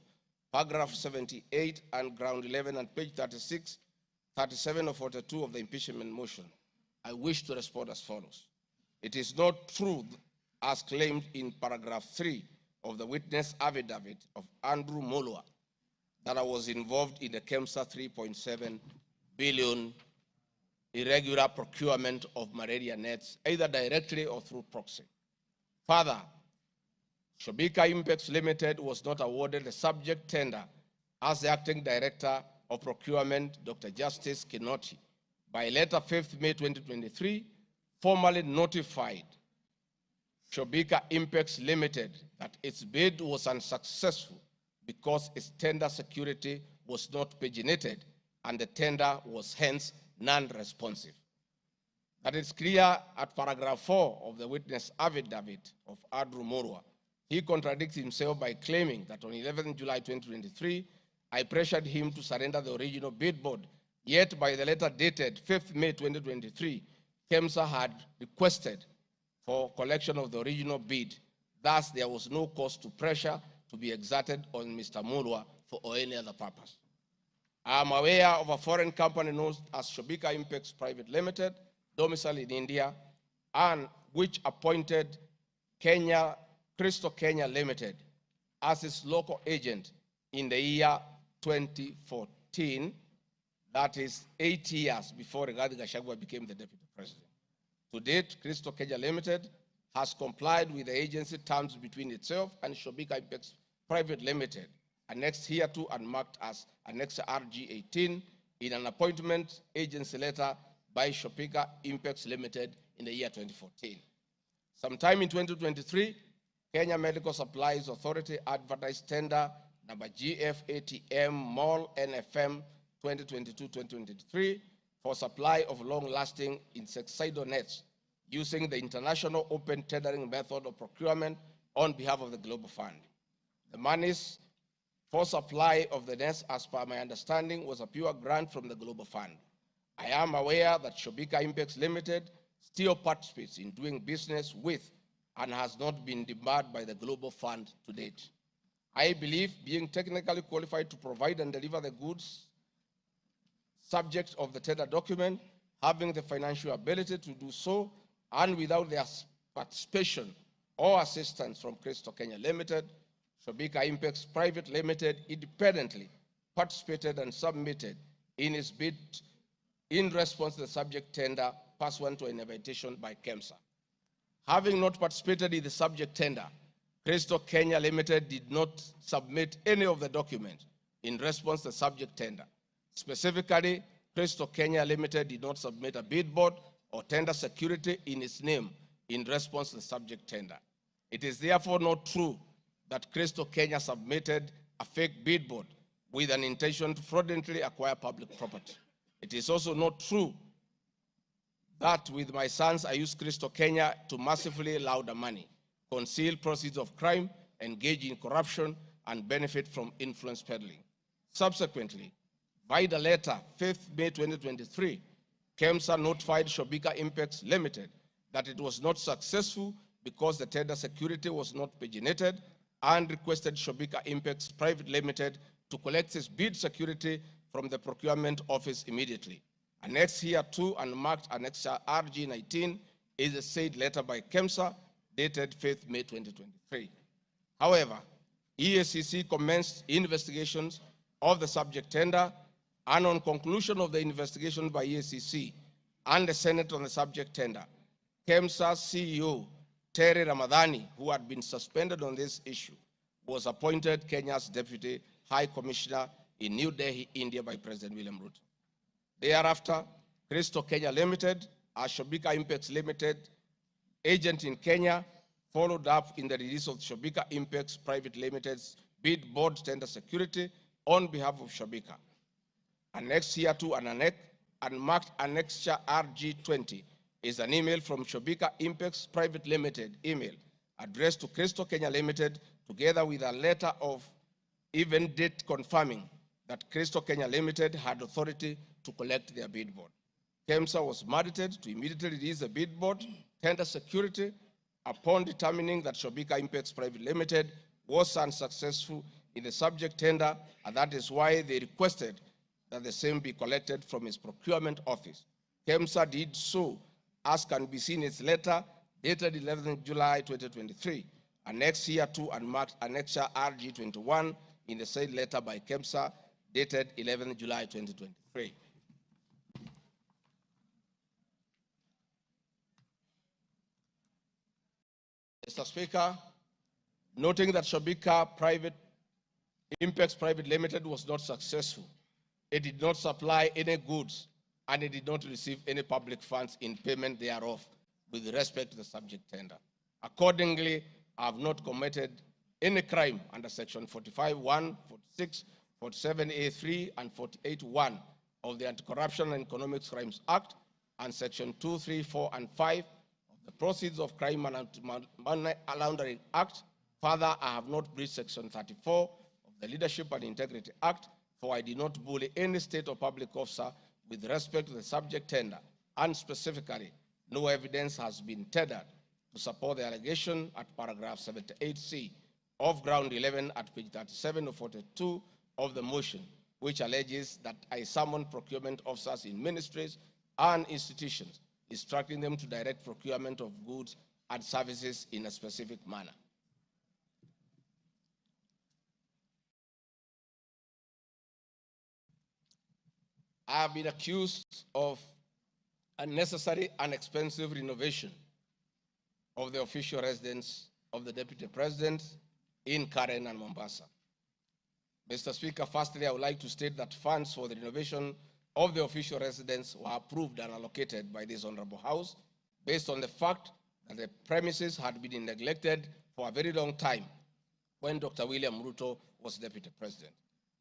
paragraph 78 and ground 11 and page 36, 37 or 42 of the impeachment motion, I wish to respond as follows. It is not true, as claimed in paragraph 3 of the witness affidavit of Andrew Molwa, that I was involved in the KEMSA 3.7 billion irregular procurement of malaria nets, either directly or through proxy. Further, Shobika Impex Limited was not awarded the subject tender as the acting director of procurement, Dr. Justice Kinoti, by letter 5th May 2023, formally notified Shobika Impex Limited that its bid was unsuccessful because its tender security was not paginated and the tender was hence non-responsive. That is clear at paragraph 4 of the witness affidavit of Andrew Murwa. He contradicts himself by claiming that on 11 July 2023, I pressured him to surrender the original bid board, yet by the letter dated 5th May 2023, KEMSA had requested for collection of the original bid. Thus, there was no cause to pressure to be exerted on Mr. Murwa for any other purpose. I am aware of a foreign company known as Shobika Impex Private Limited, domiciled in India, and which appointed Crystal Kenya Limited as its local agent in the year 2014, that is 8 years before GACHAGUA became the deputy president. To date, Crystal Kenya Limited has complied with the agency terms between itself and Shobika Impex Private Limited, annexed hereto and marked as Annex RG18 in an appointment agency letter by Shobika Impex Limited in the year 2014. Sometime in 2023, Kenya Medical Supplies Authority advertised tender number GF-ATM MOL NFM 2022-2023 for supply of long-lasting insecticidal nets using the international open tendering method of procurement on behalf of the Global Fund. The monies for supply of the nets, as per my understanding, was a pure grant from the Global Fund. I am aware that Shobika Impex Limited still participates in doing business with and has not been debarred by the Global Fund to date. I believe being technically qualified to provide and deliver the goods subject of the tender document, having the financial ability to do so, and without their participation or assistance from Crystal Kenya Limited, Shobika Impex Private Limited independently participated and submitted in its bid in response to the subject tender pursuant to an invitation by KEMSA. Having not participated in the subject tender, Crystal Kenya Limited did not submit any of the documents in response to the subject tender. Specifically, Crystal Kenya Limited did not submit a bid board or tender security in its name in response to the subject tender. It is therefore not true that Crystal Kenya submitted a fake bid board with an intention to fraudulently acquire public property. It is also not true that with my sons I used Crystal Kenya to massively launder money, conceal proceeds of crime, engage in corruption, and benefit from influence peddling. Subsequently, by the letter 5th May 2023, KEMSA notified Shobika Impex Limited that it was not successful because the tender security was not paginated, and requested Shobika Impex Private Limited to collect its bid security from the procurement office immediately. Annexed hereto and marked Annex RG19 is a said letter by KEMSA dated 5th May 2023. However, EACC commenced investigations of the subject tender, and on conclusion of the investigation by EACC and the Senate on the subject tender, KEMSA CEO Terry Ramadhani, who had been suspended on this issue, was appointed Kenya's Deputy High Commissioner in New Delhi, India by President William Ruto. Thereafter, Crystal Kenya Limited, a Shobika Impex Limited agent in Kenya, followed up in the release of Shobika Impex Private Limited's bid board tender security on behalf of Shobika. Annexed hereto and marked Annexure RG20 is an email from Shobika Impex Private Limited email addressed to Crystal Kenya Limited, together with a letter of even date confirming that Crystal Kenya Limited had authority to collect their bid board. KEMSA was mandated to immediately release the bid board tender security upon determining that Shobika Impex Private Limited was unsuccessful in the subject tender, and that is why they requested that the same be collected from its procurement office. KEMSA did so, as can be seen in its letter dated 11 July 2023, annexed hereto and marked Annexure RG21 in the said letter by KEMSA dated 11 July 2023. Mr. Speaker, noting that Shobika Impex Private Limited was not successful, it did not supply any goods and it did not receive any public funds in payment thereof with respect to the subject tender. Accordingly, I have not committed any crime under Section 45(1), 46, 47(a)(3), and 48(1) of the Anti-Corruption and Economic Crimes Act and Section 2, 3, 4, and 5 of the Proceeds of Crime and Money Laundering Act. Further, I have not breached Section 34 of the Leadership and Integrity Act, for I did not bully any state or public officer with respect to the subject tender, and specifically, no evidence has been tendered to support the allegation at paragraph 78C of ground 11 at page 37 of 42 of the motion, which alleges that I summoned procurement officers in ministries and institutions, instructing them to direct procurement of goods and services in a specific manner. I have been accused of unnecessary and expensive renovation of the official residence of the Deputy President in Karen and Mombasa. Mr. Speaker, firstly, I would like to state that funds for the renovation of the official residence were approved and allocated by this Honorable House based on the fact that the premises had been neglected for a very long time when Dr. William Ruto was Deputy President.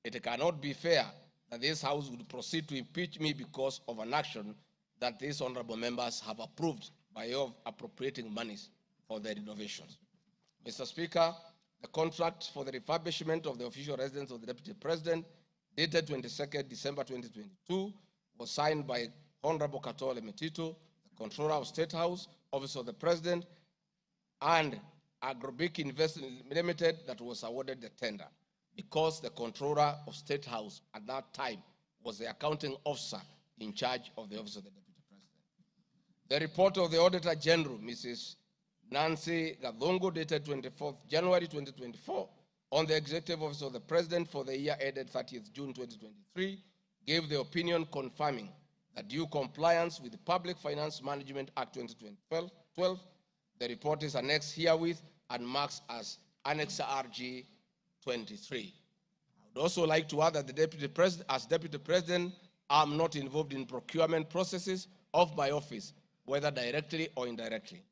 It cannot be fair that this House would proceed to impeach me because of an action that these honorable members have approved by way of appropriating monies for the renovations. Mr. Speaker, the contract for the refurbishment of the official residence of the Deputy President, dated 22nd December 2022, was signed by Honorable Katole Metito, the Controller of State House, Office of the President, and Agrobic Investment Limited that was awarded the tender, because the Controller of State House at that time was the accounting officer in charge of the Office of the Deputy President. The report of the Auditor General, Mrs. Nancy Gadongo, dated 24th January 2024, on the Executive Office of the President for the year ended 30th June 2023, gave the opinion confirming that due compliance with the Public Finance Management Act 2012, the report is annexed herewith and marks as Annex RG 23. I would also like to add that the Deputy President, as Deputy President, I'm not involved in procurement processes of my office, whether directly or indirectly.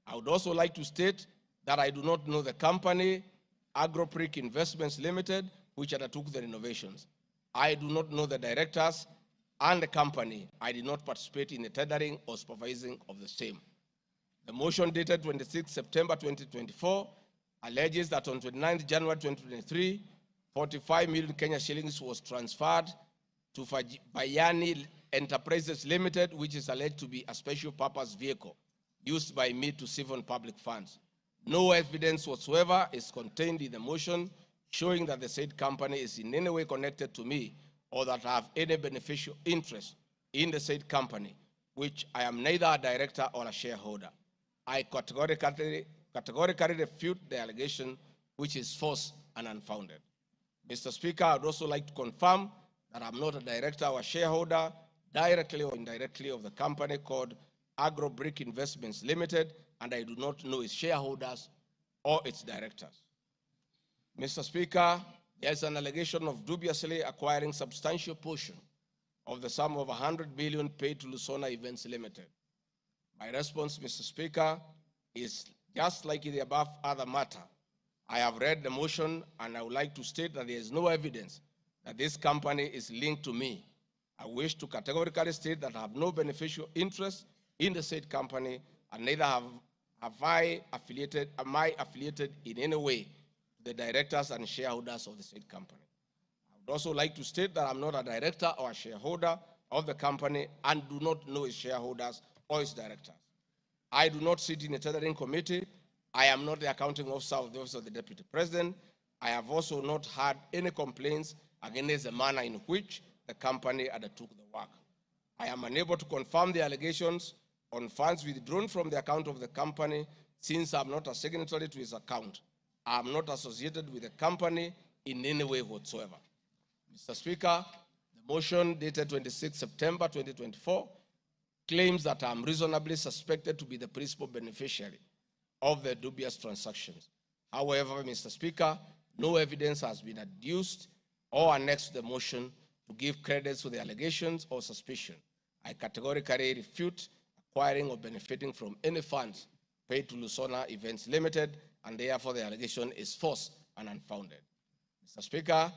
I would also like to state that I do not know the company, Agropric Investments Limited, which undertook the renovations. I do not know the directors and the company. I did not participate in the tendering or supervising of the same. The motion dated 26 September 2024 alleges that on 29 January 2023, 45 million Kenya shillings was transferred to Bayani Enterprises Limited, which is alleged to be a special purpose vehicle used by me to siphon public funds. No evidence whatsoever is contained in the motion showing that the said company is in any way connected to me or that I have any beneficial interest in the said company, which I am neither a director or a shareholder. I categorically refute the allegation, which is false and unfounded. Mr. Speaker, I would also like to confirm that I'm not a director or a shareholder, directly or indirectly, of the company called Agrobrick Investments Limited, and I do not know its shareholders or its directors. Mr. Speaker, there's an allegation of dubiously acquiring substantial portion of the sum of 100 billion paid to Lusona Events Limited. My response, Mr. Speaker, is just like in the above other matter. I have read the motion and I would like to state that there is no evidence that this company is linked to me. I wish to categorically state that I have no beneficial interest in the said company, and neither am I affiliated in any way to the directors and shareholders of the said company. I would also like to state that I'm not a director or a shareholder of the company and do not know its shareholders or its directors. I do not sit in a tendering committee. I am not the accounting officer of the Office of the Deputy President. I have also not had any complaints against the manner in which the company undertook the work. I am unable to confirm the allegations on funds withdrawn from the account of the company since I'm not a signatory to its account. I am not associated with the company in any way whatsoever. Mr. Speaker, the motion dated 26 September 2024 claims that I am reasonably suspected to be the principal beneficiary of the dubious transactions. However, Mr. Speaker, no evidence has been adduced or annexed to the motion to give credence to the allegations or suspicion. I categorically refute acquiring or benefiting from any funds paid to Lusona Events Limited, and therefore the allegation is false and unfounded. Mr. Speaker,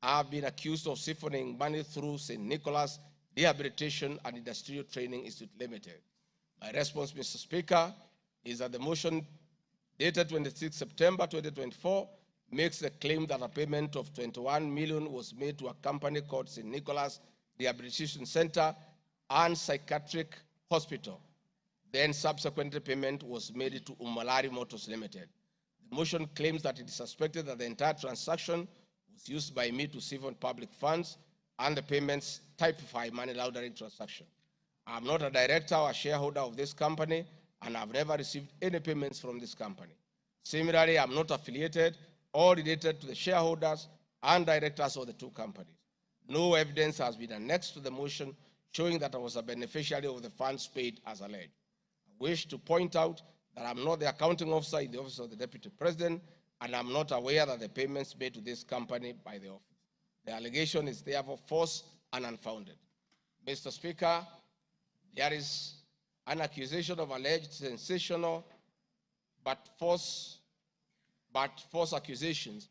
I have been accused of siphoning money through St. Nicholas Rehabilitation and Industrial Training Institute Limited. My response, Mr. Speaker, is that the motion dated 26 September 2024 makes the claim that a payment of 21 million was made to a company called St. Nicholas Rehabilitation Center and Psychiatric Hospital. Then subsequently payment was made to Umalari Motors Limited. The motion claims that it is suspected that the entire transaction was used by me to siphon public funds and the payments typify money laundering transaction. I am not a director or a shareholder of this company, and I've never received any payments from this company. Similarly, I'm not affiliated or related to the shareholders and directors of the two companies. No evidence has been annexed to the motion showing that I was a beneficiary of the funds paid as alleged. I wish to point out that I'm not the accounting officer in the office of the Deputy President, and I'm not aware that the payments made to this company by the office. The allegation is therefore false and unfounded. Mr. Speaker, there is an accusation of alleged sensational but false accusations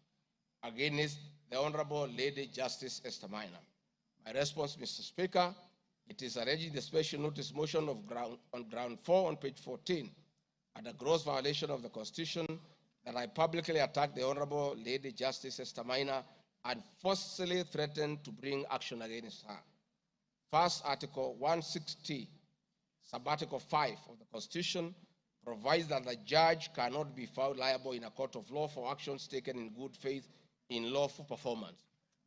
against the Honorable Lady Justice Esther Minor. My response, Mr. Speaker, it is alleged in the special notice motion on ground 4 on page 14 at a gross violation of the Constitution that I publicly attacked the Honorable Lady Justice Esther Minor and forcefully threatened to bring action against her. First, Article 160, Subarticle 5 of the Constitution provides that the judge cannot be found liable in a court of law for actions taken in good faith in lawful performance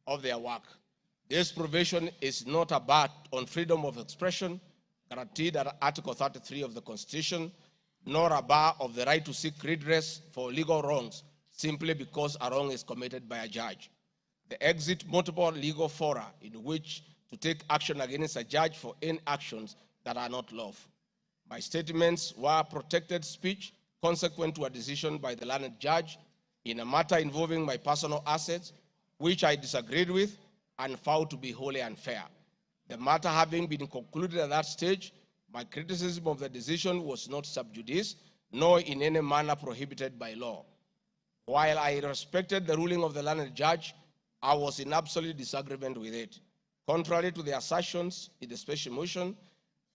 of their work. This provision is not a bar on freedom of expression guaranteed under Article 33 of the Constitution, nor a bar of the right to seek redress for legal wrongs simply because a wrong is committed by a judge. The exit multiple legal fora in which to take action against a judge for any actions that are not lawful. My statements were protected speech consequent to a decision by the learned judge in a matter involving my personal assets, which I disagreed with and found to be wholly unfair. The matter having been concluded at that stage, my criticism of the decision was not sub judice, nor in any manner prohibited by law. While I respected the ruling of the learned judge, I was in absolute disagreement with it. Contrary to the assertions in the special motion,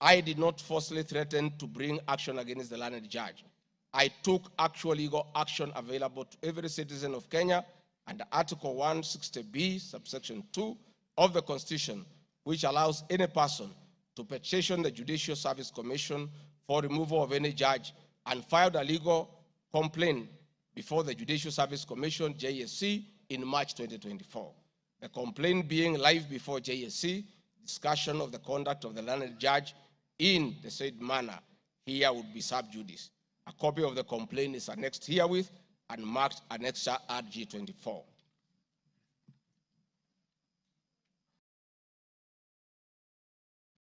I did not falsely threaten to bring action against the learned judge. I took actual legal action available to every citizen of Kenya under Article 160B, subsection 2 of the Constitution, which allows any person to petition the Judicial Service Commission for removal of any judge and filed a legal complaint before the Judicial Service Commission, JSC, in March 2024. The complaint being live before JSC, discussion of the conduct of the learned judge in the said manner here would be sub judice. A copy of the complaint is annexed herewith and marked Annexure RG 24.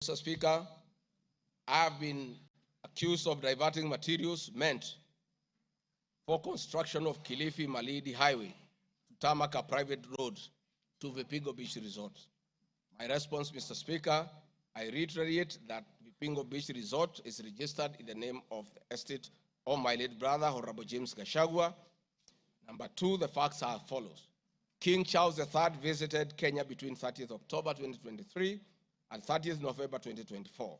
Mr. Speaker, I have been accused of diverting materials meant for construction of Kilifi Malindi Highway to tarmac a private road to Vipingo Beach Resort. My response, Mr. Speaker, I reiterate that Vipingo Beach Resort is registered in the name of the estate of my late brother, Honorable James GACHAGUA. Number two, the facts are as follows. King Charles III visited Kenya between 30th October 2023 and 30th November 2024.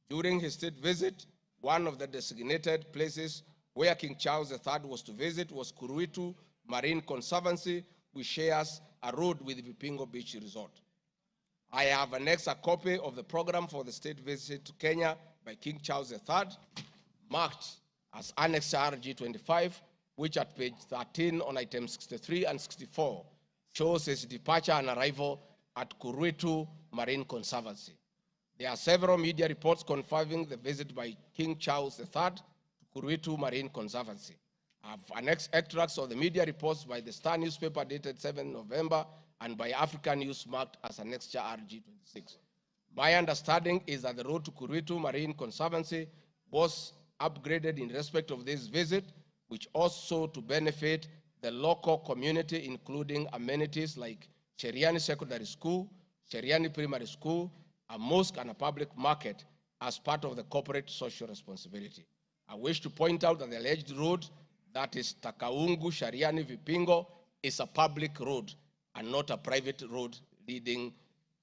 During his state visit, one of the designated places where King Charles III was to visit was Kuruitu Marine Conservancy, which shares a road with Vipingo Beach Resort. I have annexed a copy of the program for the state visit to Kenya by King Charles III, marked as Annex RG 25, which at page 13 on items 63 and 64 shows his departure and arrival at Kuruitu Marine Conservancy. There are several media reports confirming the visit by King Charles III to Kuruitu Marine Conservancy. I have annexed extracts of the media reports by the Star newspaper dated 7 November and by African News marked as Annexure RG 26. My understanding is that the road to Kuruitu Marine Conservancy was upgraded in respect of this visit, which also to benefit the local community, including amenities like Cheriani Secondary School, Cheriani Primary School, a mosque, and a public market as part of the corporate social responsibility. I wish to point out that the alleged road, that is Takaungu, Shariani, Vipingo, is a public road and not a private road leading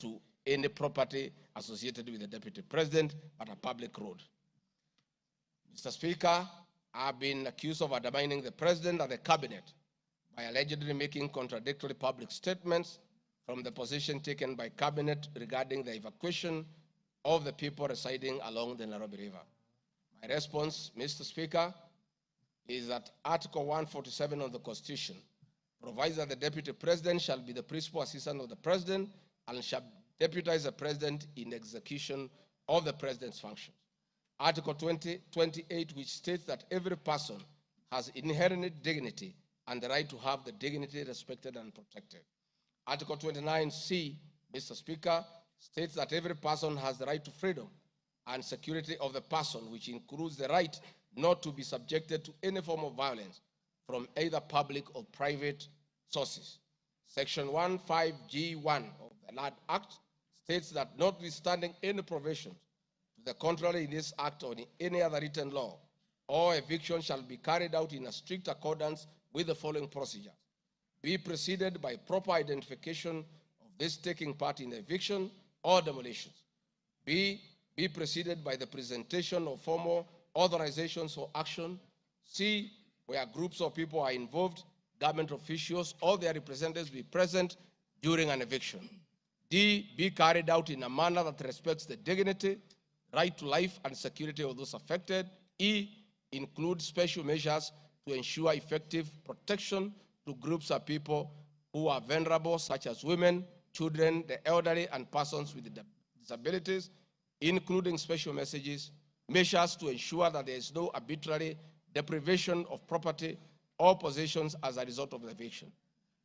to any property associated with the Deputy President, but a public road. Mr. Speaker, I've been accused of undermining the President and the Cabinet by allegedly making contradictory public statements from the position taken by Cabinet regarding the evacuation of the people residing along the Nairobi River. My response, Mr. Speaker, is that Article 147 of the Constitution provides that the Deputy President shall be the principal assistant of the President and shall deputize the President in execution of the President's functions. Article 28, which states that every person has inherent dignity and the right to have the dignity respected and protected. Article 29C, Mr. Speaker, states that every person has the right to freedom and security of the person, which includes the right not to be subjected to any form of violence from either public or private sources. Section 15G1 of the Land Act states that notwithstanding any provisions to the contrary in this act or in any other written law, all eviction shall be carried out in a strict accordance with the following procedures. Be preceded by proper identification of this taking part in eviction or demolitions. Be preceded by the presentation of formal authorizations for action. C, where groups of people are involved, government officials or their representatives be present during an eviction. D, be carried out in a manner that respects the dignity, right to life and security of those affected. E, include special measures to ensure effective protection to groups of people who are vulnerable, such as women, children, the elderly, and persons with disabilities, including special measures to ensure that there is no arbitrary deprivation of property or possessions as a result of the eviction.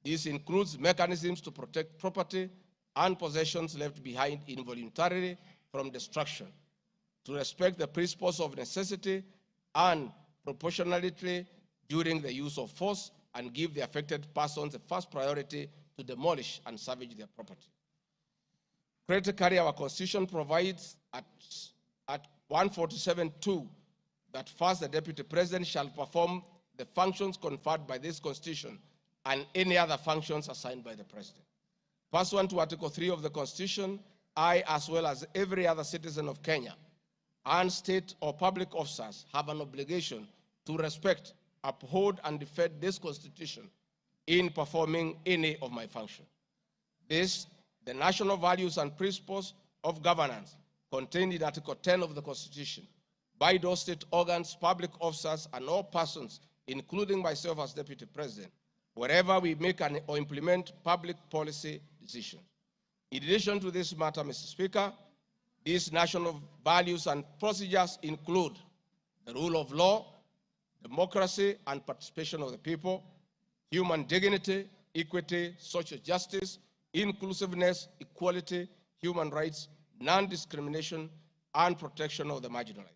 This includes mechanisms to protect property and possessions left behind involuntarily from destruction, to respect the principles of necessity and proportionality during the use of force, and give the affected persons the first priority to demolish and salvage their property. Critically, our Constitution provides at 147(2) that first the Deputy President shall perform the functions conferred by this Constitution and any other functions assigned by the President. Pursuant to Article 3 of the Constitution, I, as well as every other citizen of Kenya, and state or public officers have an obligation to respect, uphold, and defend this Constitution in performing any of my functions. This, the national values and principles of governance contained in Article 10 of the Constitution, by those state organs, public officers, and all persons, including myself as Deputy President, wherever we make or implement public policy decisions. In addition to this matter, Mr. Speaker, these national values and procedures include the rule of law, democracy and participation of the people, human dignity, equity, social justice, inclusiveness, equality, human rights, non-discrimination, and protection of the marginalized.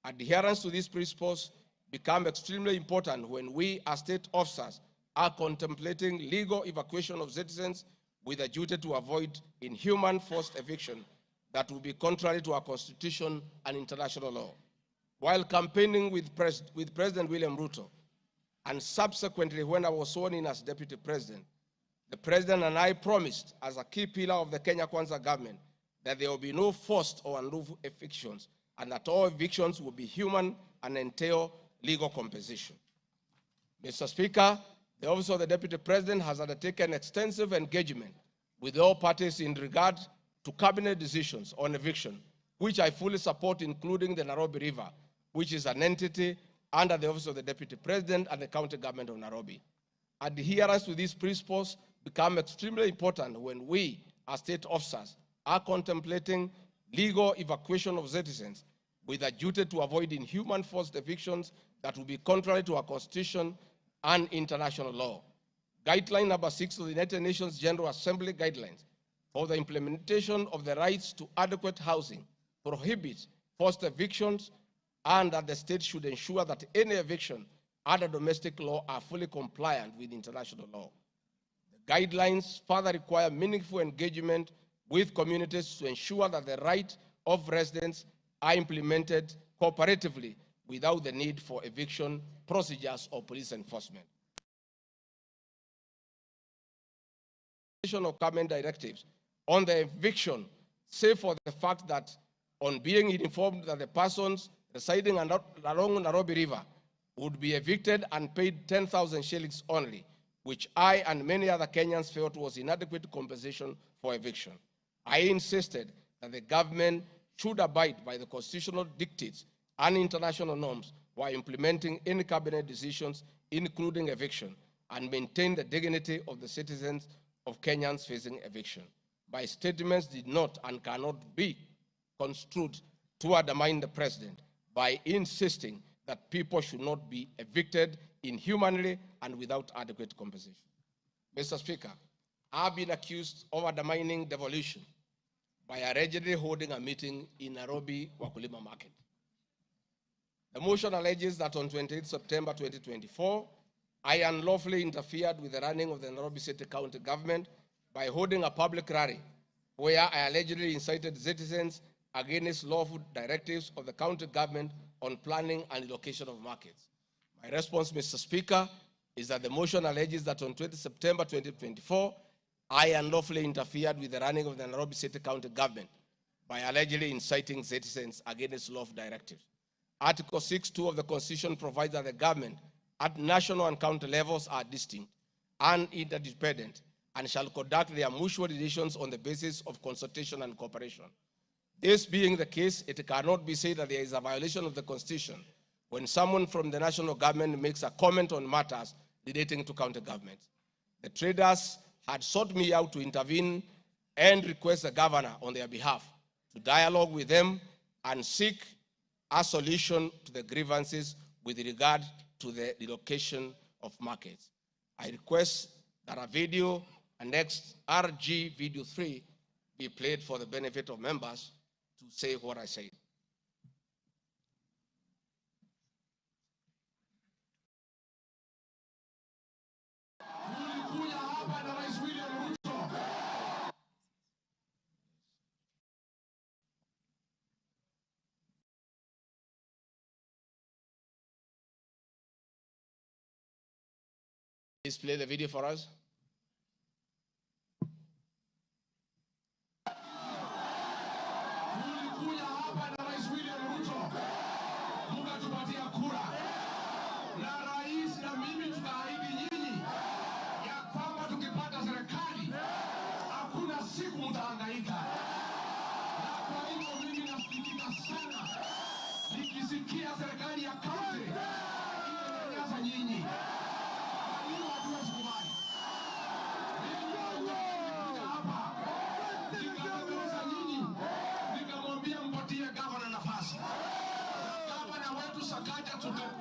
Adherence to these principles become extremely important when we as state officers are contemplating legal evacuation of citizens with a duty to avoid inhuman forced eviction that will be contrary to our Constitution and international law. While campaigning with President William Ruto, and subsequently when I was sworn in as Deputy President, the President and I promised as a key pillar of the Kenya Kwanza government that there will be no forced or unlawful evictions, and that all evictions will be human and entail legal compensation. Mr. Speaker, the Office of the Deputy President has undertaken extensive engagement with all parties in regard to cabinet decisions on eviction, which I fully support, including the Nairobi River, which is an entity under the Office of the Deputy President and the County Government of Nairobi. Adherence to these principles become extremely important when we, as state officers, are contemplating legal evacuation of citizens with a duty to avoid inhuman forced evictions that will be contrary to our Constitution and international law. Guideline number 6 of the United Nations General Assembly Guidelines for the implementation of the rights to adequate housing prohibits forced evictions and that the state should ensure that any eviction under domestic law are fully compliant with international law. The guidelines further require meaningful engagement with communities to ensure that the rights of residents are implemented cooperatively without the need for eviction procedures or police enforcement. Of government directives on the eviction, save for the fact that on being informed that the persons residing along Nairobi River would be evicted and paid 10,000 shillings only, which I and many other Kenyans felt was inadequate compensation for eviction. I insisted that the government should abide by the constitutional dictates and international norms while implementing any cabinet decisions, including eviction, and maintain the dignity of the citizens of Kenyans facing eviction. My statements did not and cannot be construed to undermine the president by insisting that people should not be evicted inhumanly and without adequate compensation. Mr. Speaker, I've been accused of undermining devolution by allegedly holding a meeting in Nairobi Wakulima Market. The motion alleges that on 28 September 2024, I unlawfully interfered with the running of the Nairobi City County government by holding a public rally where I allegedly incited citizens against lawful directives of the county government on planning and allocation of markets. My response, Mr. Speaker, is that the motion alleges that on 20 September 2024, I unlawfully interfered with the running of the Nairobi City County government by allegedly inciting citizens against lawful directives. Article 6.2 of the Constitution provides that the government at national and county levels are distinct and interdependent and shall conduct their mutual relations on the basis of consultation and cooperation. This being the case, it cannot be said that there is a violation of the Constitution when someone from the national government makes a comment on matters relating to county governments. The traders had sought me out to intervene and request the governor on their behalf to dialogue with them and seek a solution to the grievances with regard to the relocation of markets. I request that a video annexed RG Video 3 be played for the benefit of members to say what I said. Please play the video for us.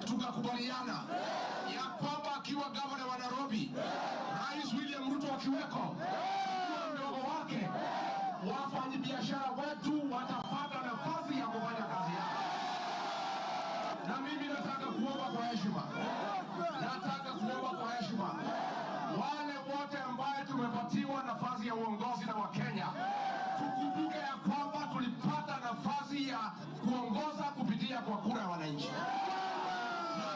Tukakubaliana ya kwamba akiwa gavana wa Nairobi, Rais William Ruto akiweko, mdogo wake, wafanyabiashara wetu watapata nafasi ya kufanya kazi yao. Na mimi nataka kuomba kwa heshima, wale wote ambaye tumepatiwa nafasi ya uongozi na Wakenya, tukumbuke ya kwamba tulipata nafasi ya kuongoza kupitia kwa kura ya wananchi.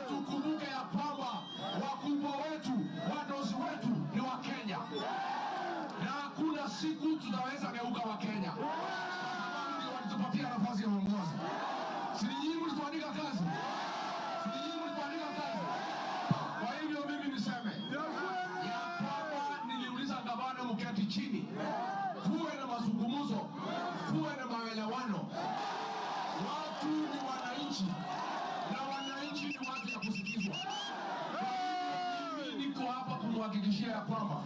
Tukumbuke ya kwamba wakubwa wetu, wadosi wetu ni Wakenya, na hakuna siku tutaweza geuka Wakenya sababu ndio walitupatia nafasi ya uongozi. Si nyinyi mlituandika kazi? Kwa hivyo mimi niseme ya kwamba niliuliza gavana mketi chini, tuwe na mazungumzo, tuwe na maelewano. Watu ni wananchi na wananchi ni watu ya kusikizwa. Mimi niko hapa kumhakikishia ya kwamba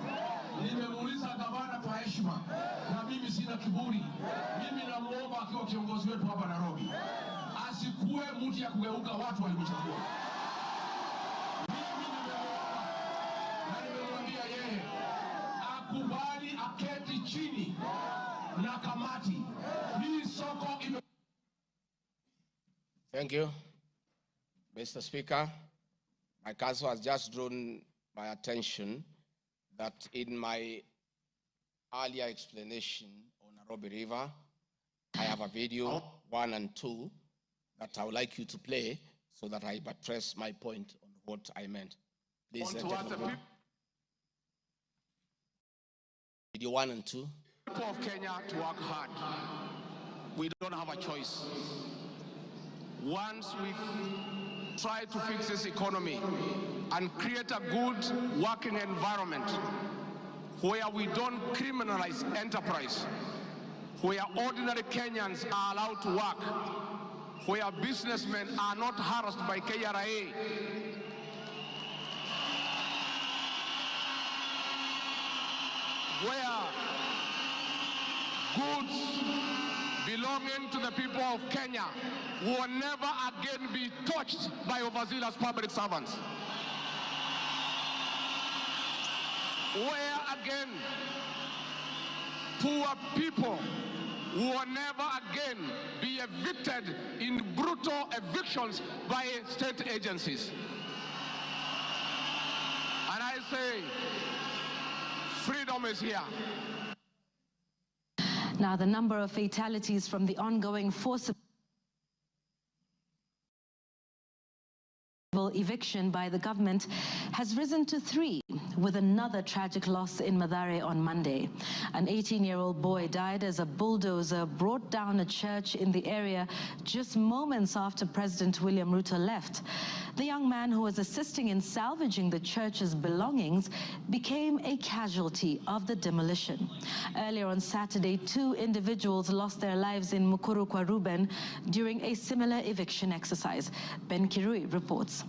nimemuuliza gavana kwa heshima, na mimi sina kiburi. Mimi namuomba akiwa kiongozi wetu hapa Nairobi, asikuwe mtu ya kugeuka watu walimchagua. Mimi nimemuomba na nimemwambia yeye akubali aketi chini na kamati. Hii soko ime... Thank you. Mr. Speaker, my counsel has just drawn my attention that in my earlier explanation on Nairobi River, I have a video 1 and 2 that I would like you to play so that I buttress my point on what I meant. Please, video 1 and 2. People of Kenya to work hard. We don't have a choice. Once we try to fix this economy and create a good working environment where we don't criminalize enterprise, where ordinary Kenyans are allowed to work, where businessmen are not harassed by KRA, where goods belonging to the people of Kenya will never again be touched by overzealous public servants. Where again poor people will never again be evicted in brutal evictions by state agencies. And I say, freedom is here. Now, the number of fatalities from the ongoing forcible eviction by the government has risen to 3, with another tragic loss in Mathare on Monday. An 18-year-old boy died as a bulldozer brought down a church in the area just moments after President William Ruto left. The young man, who was assisting in salvaging the church's belongings, became a casualty of the demolition. Earlier on Saturday, 2 individuals lost their lives in Mukuru kwa Ruben during a similar eviction exercise. Ben Kirui reports.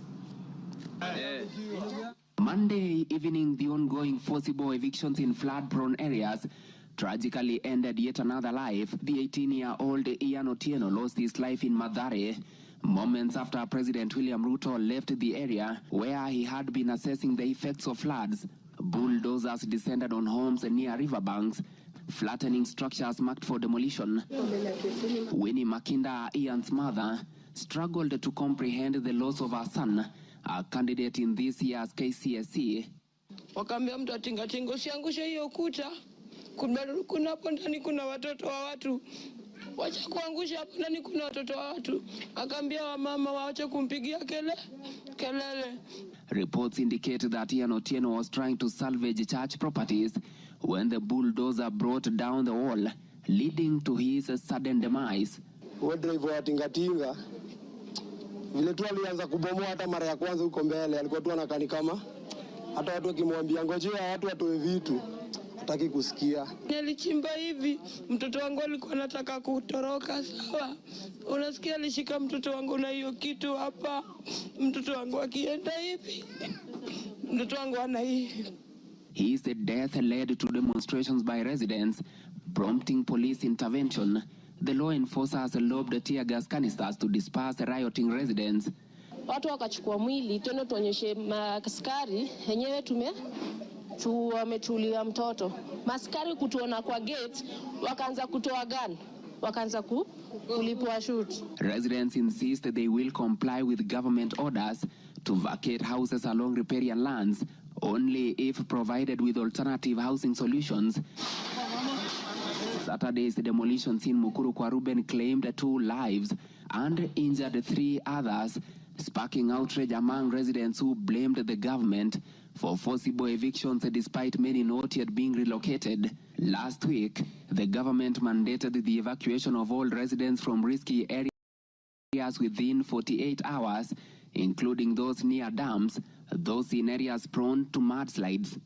Monday evening, the ongoing forcible evictions in flood-prone areas tragically ended yet another life. The 18-year-old Ian Otieno lost his life in Mathare moments after President William Ruto left the area where he had been assessing the effects of floods. Bulldozers descended on homes near riverbanks, flattening structures marked for demolition. Winnie Makinda, Ian's mother, struggled to comprehend the loss of her son, a candidate in this year's KCSE. Wakaambia mtu atingatinga usiangushe hiyo ukuta. Kuna hapo ndani kuna watoto wa watu. Wacha kuangusha hapo ndani kuna watoto wa watu. Akaambia wamama waache kumpigia kelele. Reports indicate that Ian Otieno was trying to salvage church properties when the bulldozer brought down the wall, leading to his sudden demise. Driver wa tingatinga vile tu alianza kubomoa hata mara ya kwanza huko mbele, alikuwa tu anakani kama hata watu wakimwambia ngojea watu watoe vitu hataki kusikia. Nilichimba hivi, mtoto wangu alikuwa anataka kutoroka, sawa. Unasikia alishika mtoto wangu na hiyo kitu hapa. Mtoto wangu akienda hivi, mtoto wangu ana hivi. His death led to demonstrations by residents, prompting police intervention. The law enforcers lobbed tear gas canisters to disperse rioting residents. Watu wakachukua mwili tena tuonyeshe maskari yenyewe wametulia mtoto. Maskari kutuona kwa gate wakaanza kutoa gun. Wakaanza kulipua shoot. Residents insist they will comply with government orders to vacate houses along riparian lands only if provided with alternative housing solutions. Saturday's demolitions in Mukuru kwa Ruben claimed 2 lives and injured 3 others, sparking outrage among residents who blamed the government for forcible evictions despite many not yet being relocated. Last week, the government mandated the evacuation of all residents from risky areas within 48 hours, including those near dams, those in areas prone to mudslides,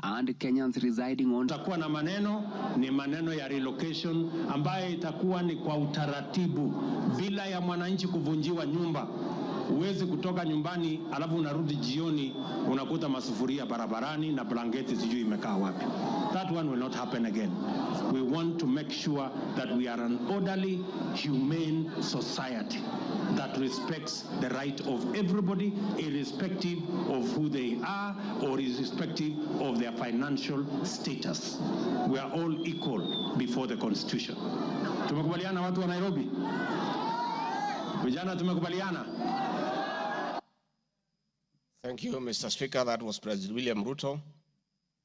and Kenyans residing on. Takuwa na maneno ya relocation ambaye itakuwa ni kwa utaratibu bila ya mwananchi kuvunjiwa nyumba. Uwezi kutoka nyumbani alafu unarudi jioni unakuta masufuria barabarani na blanketi sijui imekaa wapi. That one will not happen again. We want to make sure that we are an orderly, humane society that respects the right of everybody, irrespective of who they are or irrespective of their financial status. We are all equal before the Constitution. Tumekubaliana watu wa Nairobi? Vijana tumekubaliana? Thank you, Mr. Speaker. That was President William Ruto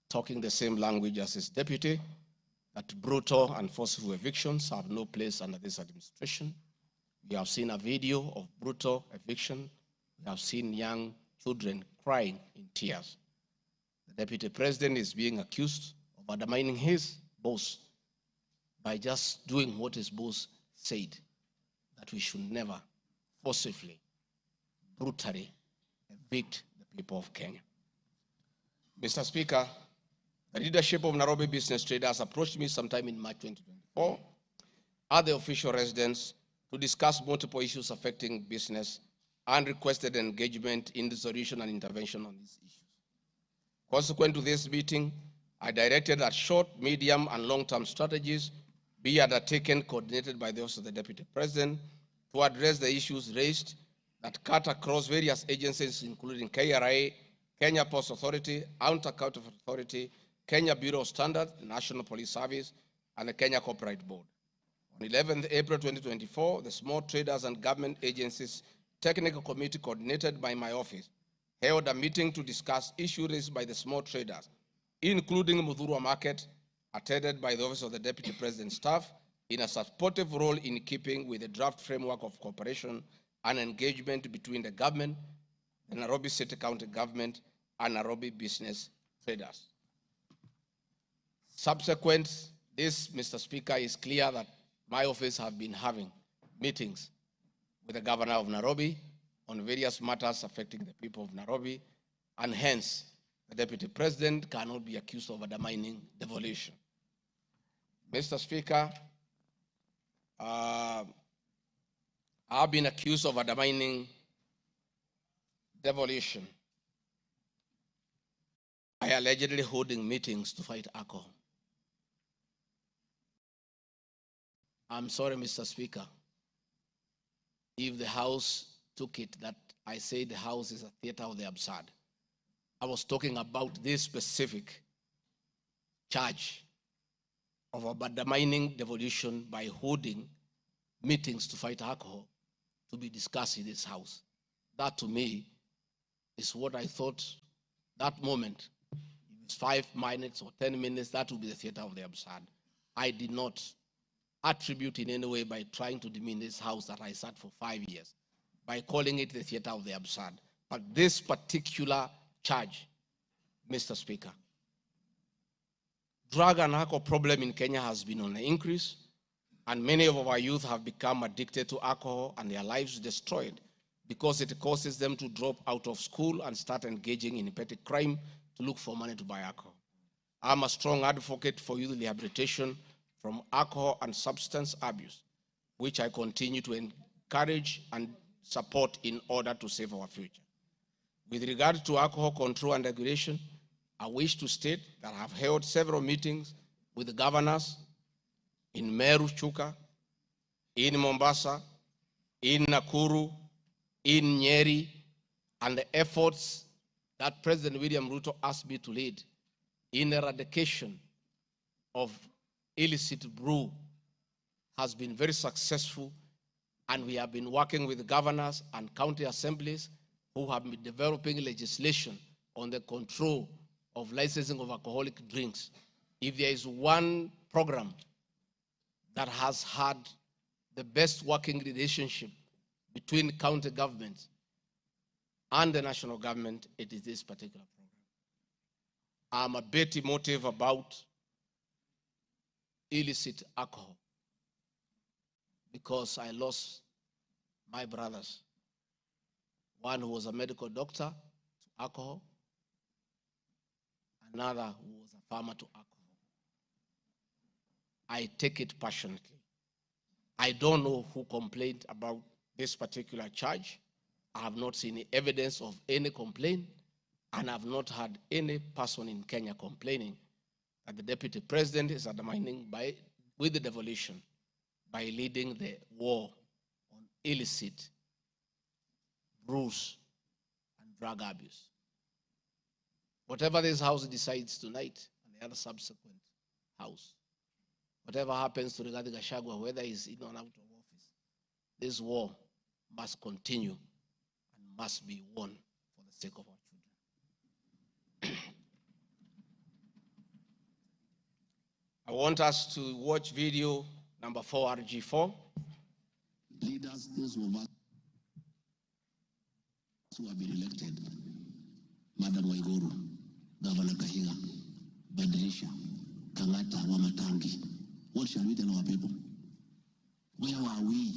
talking the same language as his deputy, that brutal and forceful evictions have no place under this administration. We have seen a video of brutal eviction. We have seen young children crying in tears. The deputy president is being accused of undermining his boss by just doing what his boss said, that we should never forcibly, brutally evict the people of Kenya. Mr. Speaker, the leadership of Nairobi business traders approached me sometime in March 2024 at the official residence to discuss multiple issues affecting business and requested engagement in the solution and intervention on these issues. Consequent to this meeting, I directed that short, medium, and long-term strategies be undertaken, coordinated by the Office of the Deputy President, to address the issues raised that cut across various agencies, including KRA, Kenya Post Authority, Anti-Counterfeit Authority, Kenya Bureau of Standards, National Police Service, and the Kenya Copyright Board. On 11th April 2024, the Small Traders and Government Agencies Technical Committee, coordinated by my office, held a meeting to discuss issues raised by the small traders, including Uvoro market, attended by the Office of the Deputy President staff, in a supportive role in keeping with the draft framework of cooperation and engagement between the government, the Nairobi City County government, and Nairobi business traders. Subsequent this, Mr. Speaker, is clear that my office have been having meetings with the governor of Nairobi on various matters affecting the people of Nairobi, and hence the Deputy President cannot be accused of undermining devolution. Mr. Speaker, I've been accused of undermining devolution by allegedly holding meetings to fight alcohol. I'm sorry, Mr. Speaker, if the House took it that I say the House is a theater of the absurd. I was talking about this specific charge of undermining devolution by holding meetings to fight alcohol to be discussed in this House. That, to me, is what I thought that moment. If it's 5 minutes or 10 minutes, that would be the theater of the absurd. I did not attribute in any way by trying to demean this House that I sat for 5 years, by calling it the theater of the absurd. But this particular charge, Mr. Speaker, drug and alcohol problem in Kenya has been on the increase, and many of our youth have become addicted to alcohol and their lives destroyed because it causes them to drop out of school and start engaging in petty crime to look for money to buy alcohol. I'm a strong advocate for youth rehabilitation from alcohol and substance abuse, which I continue to encourage and support in order to save our future. With regard to alcohol control and regulation, I wish to state that I have held several meetings with the governors in Meru, Chuka, in Mombasa, in Nakuru, in Nyeri, and the efforts that President William Ruto asked me to lead in eradication of illicit brew has been very successful, and we have been working with governors and county assemblies who have been developing legislation on the control of licensing of alcoholic drinks. If there is one program that has had the best working relationship between county governments and the national government, it is this particular program. I'm a bit emotive about illicit alcohol because I lost my brothers. One who was a medical doctor to alcohol, another who was a farmer to alcohol. I take it passionately. I don't know who complained about this particular charge. I have not seen evidence of any complaint, and I have not had any person in Kenya complaining that the Deputy President is undermining with the devolution by leading the war on illicit brews and drug abuse. Whatever this House decides tonight and the other subsequent House, whatever happens to GACHAGUA, whether he's in or out of office, this war must continue and must be won for the sake of our children. I want us to watch video number 4, RG4. Leaders, those of us who have been elected, Madam Uvoro, Governor Kahiga, Badilisha, Kangata, Wamatangi, what shall we tell our people? Where are we?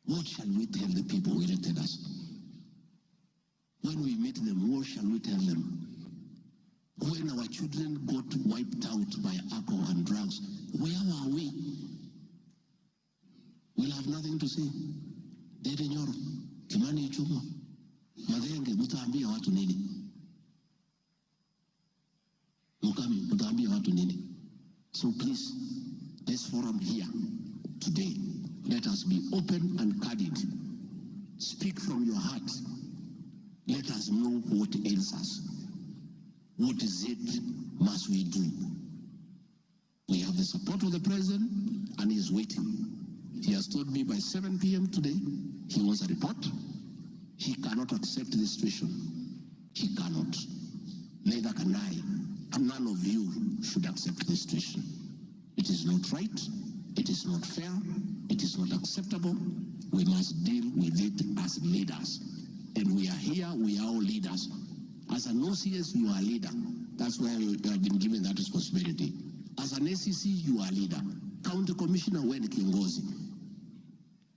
What shall we tell the people who elected us? When we meet them, what shall we tell them? When our children got wiped out by alcohol and drugs, where are we? We'll have nothing to say. Dede Nyoro, Kimani Ichung'wa, Madenge, mutaambia watu nini? Mukami, mutaambia watu nini? So please, this forum here today, let us be open and candid. Speak from your heart. Let us know what ails us. What is it must we do? We have the support of the president and he is waiting. He has told me by 7 p.m. today, he wants a report. He cannot accept the situation. He cannot. Neither can I. And none of you should accept this situation. It is not right. It is not fair. It is not acceptable. We must deal with it as leaders. And we are here, we are all leaders. As an OCS, you are a leader. That's why you have been given that responsibility. As an ACC, you are a leader. County Commissioner, wewe ni kiongozi.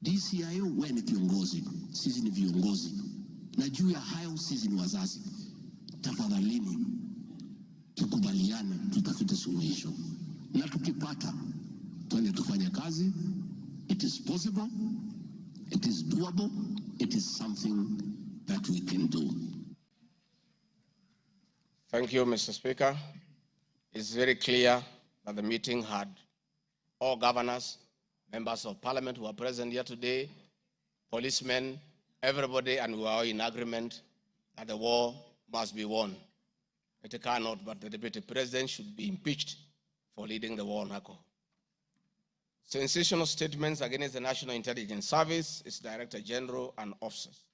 DCIO, wewe ni kiongozi. Sisi ni viongozi. Na juu ya hayo, sisi ni wazazi. Tafadhalini, tukubaliane, tutafute suluhisho. Na tukipata, tuende tufanye kazi. It is possible. It is doable. It is something that we can do. Thank you, Mr. Speaker. It's very clear that the meeting had all governors, members of parliament who are present here today, policemen, everybody, and we are all in agreement that the war must be won. It cannot, but the deputy president should be impeached for leading the war on alcohol. Sensational statements against the National Intelligence Service, its Director General, and officers.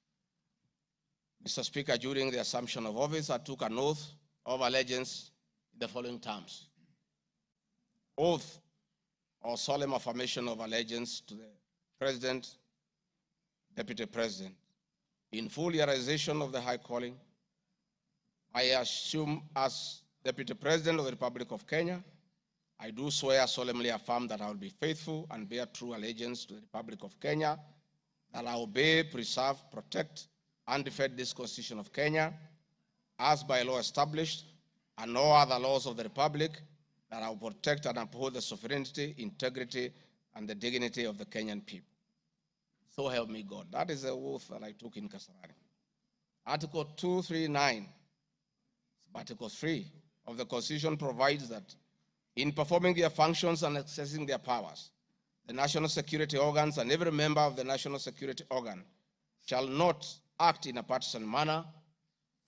Mr. Speaker, during the assumption of office, I took an oath of allegiance in the following terms. Oath or solemn affirmation of allegiance to the President, Deputy President. In full realization of the high calling, I assume as Deputy President of the Republic of Kenya, I do swear solemnly affirm that I will be faithful and bear true allegiance to the Republic of Kenya, that I obey, preserve, protect, and defend this Constitution of Kenya, as by law established, and all other laws of the Republic, that I will protect and uphold the sovereignty, integrity, and the dignity of the Kenyan people. So help me God. That is the oath that I took in Kasarani. Article 239, Article 3 of the Constitution provides that in performing their functions and accessing their powers, the national security organs and every member of the national security organ shall not act in a partisan manner,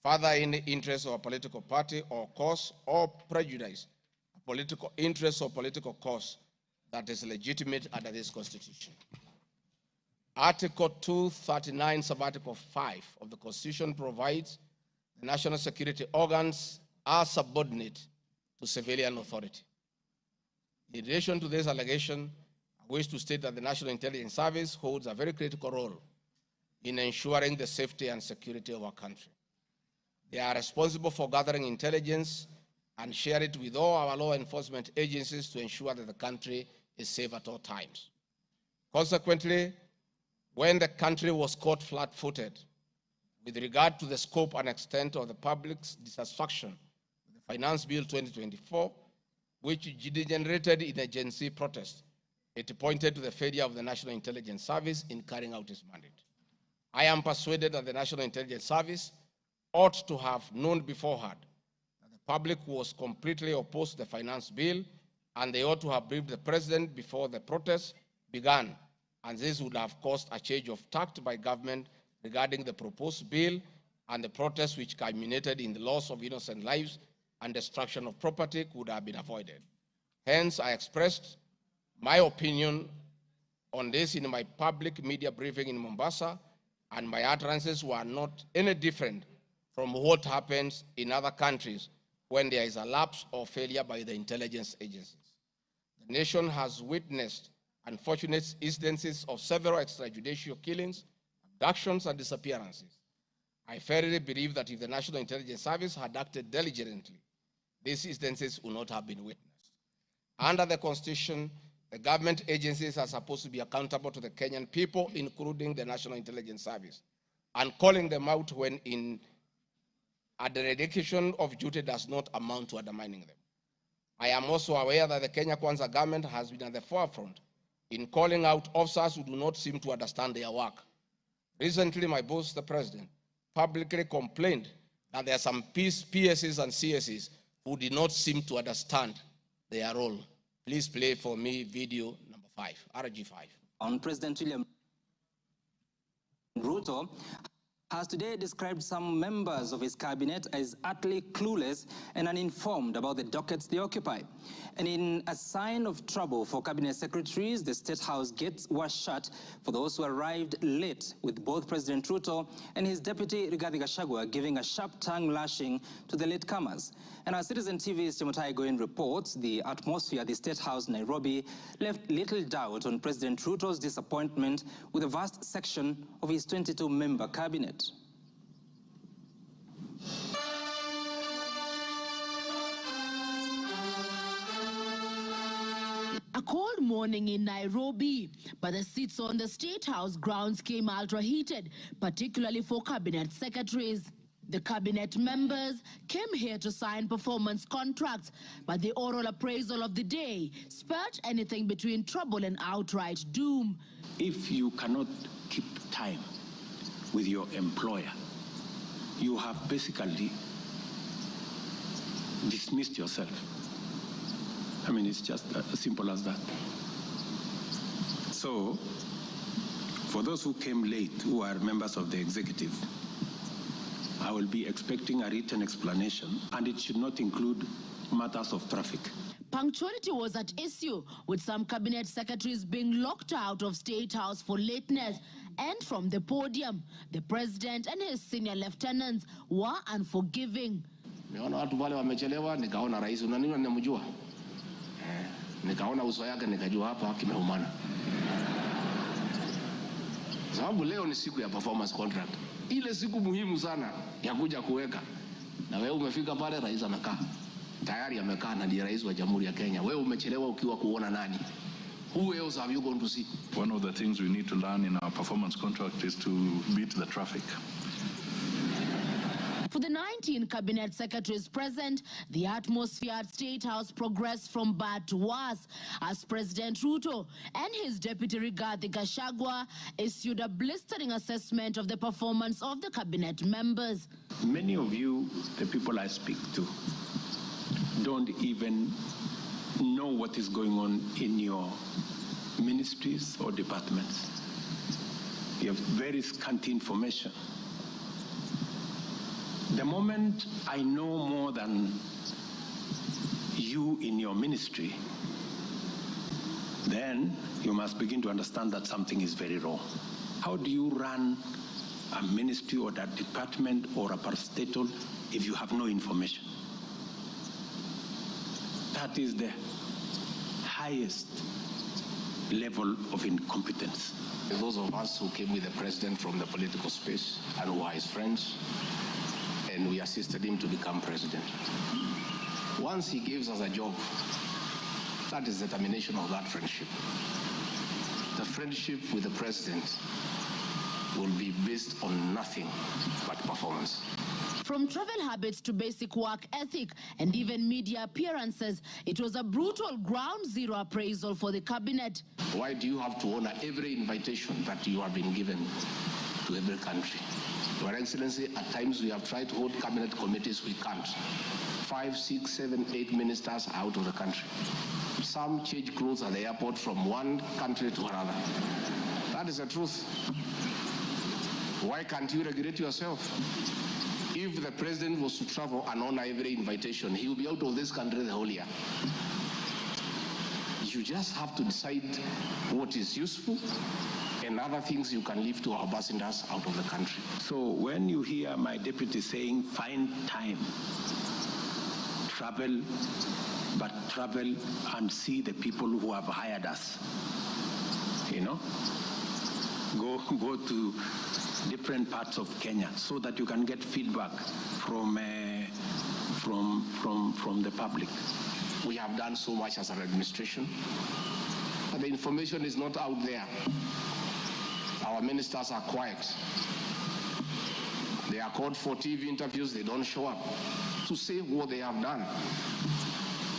further in the interest of a political party or cause, or prejudice a political interest or political cause that is legitimate under this Constitution. Article 239, Sub-Article 5 of the Constitution provides the national security organs are subordinate to civilian authority. In relation to this allegation, I wish to state that the National Intelligence Service holds a very critical role in ensuring the safety and security of our country. They are responsible for gathering intelligence and share it with all our law enforcement agencies to ensure that the country is safe at all times. Consequently, when the country was caught flat-footed with regard to the scope and extent of the public's dissatisfaction with the Finance Bill 2024, which degenerated in a Gen Z protest, it pointed to the failure of the National Intelligence Service in carrying out its mandate. I am persuaded that the National Intelligence Service ought to have known beforehand that the public was completely opposed to the Finance Bill, and they ought to have briefed the President before the protest began, and this would have caused a change of tact by government regarding the proposed bill and the protest which culminated in the loss of innocent lives and destruction of property could have been avoided. Hence, I expressed my opinion on this in my public media briefing in Mombasa, and my utterances were not any different from what happens in other countries when there is a lapse or failure by the intelligence agencies. The nation has witnessed unfortunate instances of several extrajudicial killings, abductions, and disappearances. I firmly believe that if the National Intelligence Service had acted diligently, these instances would not have been witnessed. Under the Constitution, the government agencies are supposed to be accountable to the Kenyan people, including the National Intelligence Service, and calling them out when a dereliction of duty does not amount to undermining them. I am also aware that the Kenya Kwanza government has been at the forefront in calling out officers who do not seem to understand their work. Recently, my boss, the president, publicly complained that there are some PSs and CSs who did not seem to understand their role. Please play for me video number 5, RG5. On President William Ruto has today described some members of his cabinet as utterly clueless and uninformed about the dockets they occupy. And in a sign of trouble for cabinet secretaries, the State House gates were shut for those who arrived late, with both President Ruto and his deputy Rigathi Gachagua giving a sharp tongue lashing to the latecomers. And our Citizen TV's Timothai Goin reports the atmosphere at the State House, Nairobi, left little doubt on President Ruto's disappointment with a vast section of his 22-member cabinet. A cold morning in Nairobi, but the seats on the State House grounds came ultra-heated, particularly for cabinet secretaries. The cabinet members came here to sign performance contracts, but the oral appraisal of the day spurred anything between trouble and outright doom. If you cannot keep time with your employer, you have basically dismissed yourself. I mean, it's just as simple as that. So, for those who came late, who are members of the executive, I will be expecting a written explanation, and it should not include matters of traffic. Punctuality was at issue, with some cabinet secretaries being locked out of State House for lateness. And from the podium, the president and his senior lieutenants were unforgiving. Niona watu wale wamechelewa, nikaona rais unaniona namjua. Nikaona uso yake nikajua hapa kimeumana. Sababu leo ni siku ya performance contract. Ile siku muhimu sana ya kuja kuweka. Na wewe umefika pale, rais amekaa. Tayari amekaa na ndiye rais wa Jamhuri ya Kenya. Wewe umechelewa ukiwa kuona nani? Who else have you gone to see? One of the things we need to learn in our performance contract is to beat the traffic. For the 19 cabinet secretaries present, the atmosphere at State House progressed from bad to worse as President Ruto and his deputy Rigathi Gachagua issued a blistering assessment of the performance of the cabinet members. Many of you, the people I speak to, don't even know what is going on in your ministries or departments. You have very scanty information. The moment I know more than you in your ministry, then you must begin to understand that something is very wrong. How do you run a ministry or a department or a parastatal if you have no information? That is the highest level of incompetence. Those of us who came with the president from the political space and who are his friends, and we assisted him to become president. Once he gives us a job, that is the termination of that friendship. The friendship with the president will be based on nothing but performance. From travel habits to basic work ethic and even media appearances, it was a brutal ground zero appraisal for the cabinet. Why do you have to honor every invitation that you have been given to every country? Your Excellency, at times we have tried to hold cabinet committees, we can't. 5, 6, 7, 8 ministers are out of the country. Some change clothes at the airport from one country to another. That is the truth. Why can't you regulate yourself? If the president was to travel and honor every invitation, he will be out of this country the whole year. You just have to decide what is useful and other things you can leave to our ambassadors out of the country. So when you hear my deputy saying, find time travel, but travel and see the people who have hired us. You know, go to different parts of Kenya so that you can get feedback from the public. We have done so much as an administration, but the information is not out there. Our ministers are quiet. They are called for TV interviews, they don't show up to say what they have done.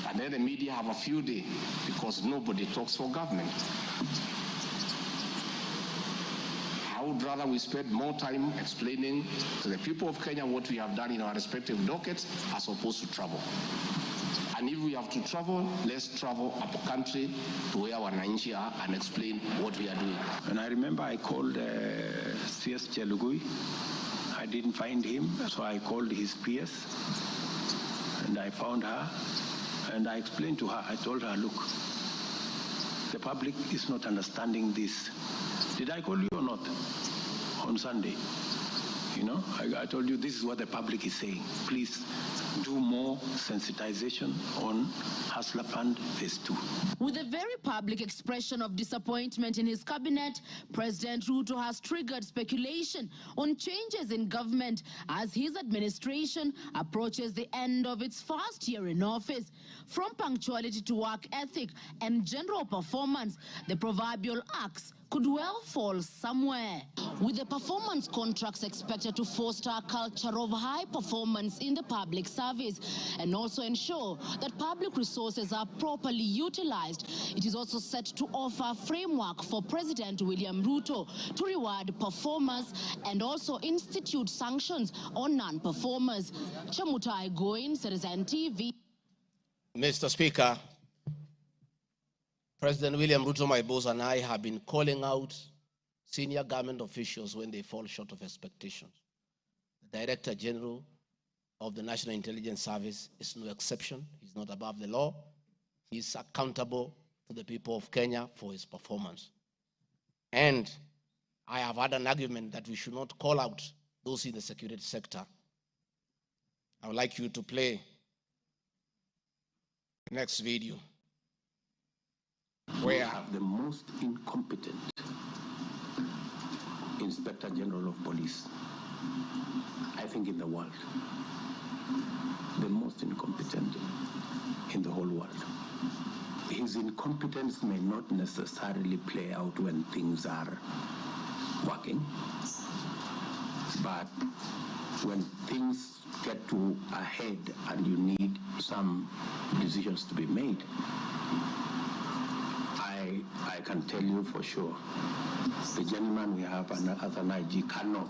And then the media have a field day because nobody talks for government. I would rather we spend more time explaining to the people of Kenya what we have done in our respective dockets as opposed to travel. And if we have to travel, let's travel up country to where our wananchi are and explain what we are doing. And I remember I called CS Chelugui. I didn't find him, so I called his PS, and I found her, and I explained to her, I told her, look, the public is not understanding this. Did I call you or not on Sunday? You know, I told you this is what the public is saying. Please do more sensitization on Hustler Fund Phase 2. With a very public expression of disappointment in his cabinet, President Ruto has triggered speculation on changes in government as his administration approaches the end of its first year in office. From punctuality to work ethic and general performance, the proverbial axe could well fall somewhere. With the performance contracts expected to foster a culture of high performance in the public service and also ensure that public resources are properly utilized, it is also set to offer a framework for President William Ruto to reward performers and also institute sanctions on non-performers. Chamutai Goin, Citizen TV. Mr. Speaker, President William Ruto, my boss, and I have been calling out senior government officials when they fall short of expectations. The Director General of the National Intelligence Service is no exception. He's not above the law. He's accountable to the people of Kenya for his performance. And I have had an argument that we should not call out those in the security sector. I would like you to play the next video. We have the most incompetent Inspector General of Police, I think, in the world. The most incompetent in the whole world. His incompetence may not necessarily play out when things are working, but when things get to a head and you need some decisions to be made, I can tell you for sure, the gentleman we have as an IG cannot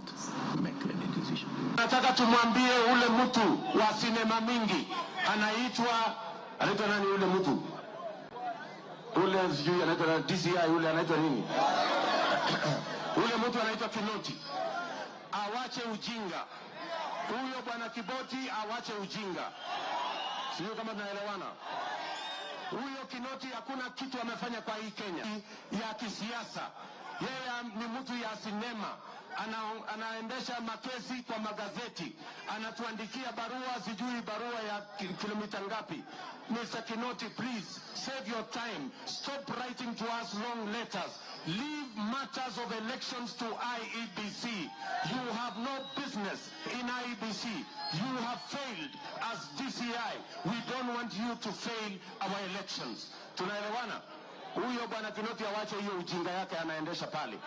make any decision. Nataka tumwambie ule mtu wa sinema mingi anaitwa nani ule mtu? Ule sijui anaitwa DCI, ule anaitwa nini? Ule mtu anaitwa Kinoti. Awache ujinga. Huyo bwana Kiboti awache ujinga. Sio kama tunaelewana. Huyo Kinoti hakuna kitu amefanya kwa hii Kenya ya kisiasa. Yeye ni mtu ya sinema. Anaendesha makesi kwa magazeti. Anatuandikia barua, sijui barua ya kilomita ngapi. Mr. Kinoti, please save your time. Stop writing to us long letters. Leave matters of elections to IEBC. You have no business in IEBC. You have failed as DCI. We don't want you to fail our elections. Tunaelewana? Huyo bwana Kinoti awache hiyo ujinga yake anaendesha pale,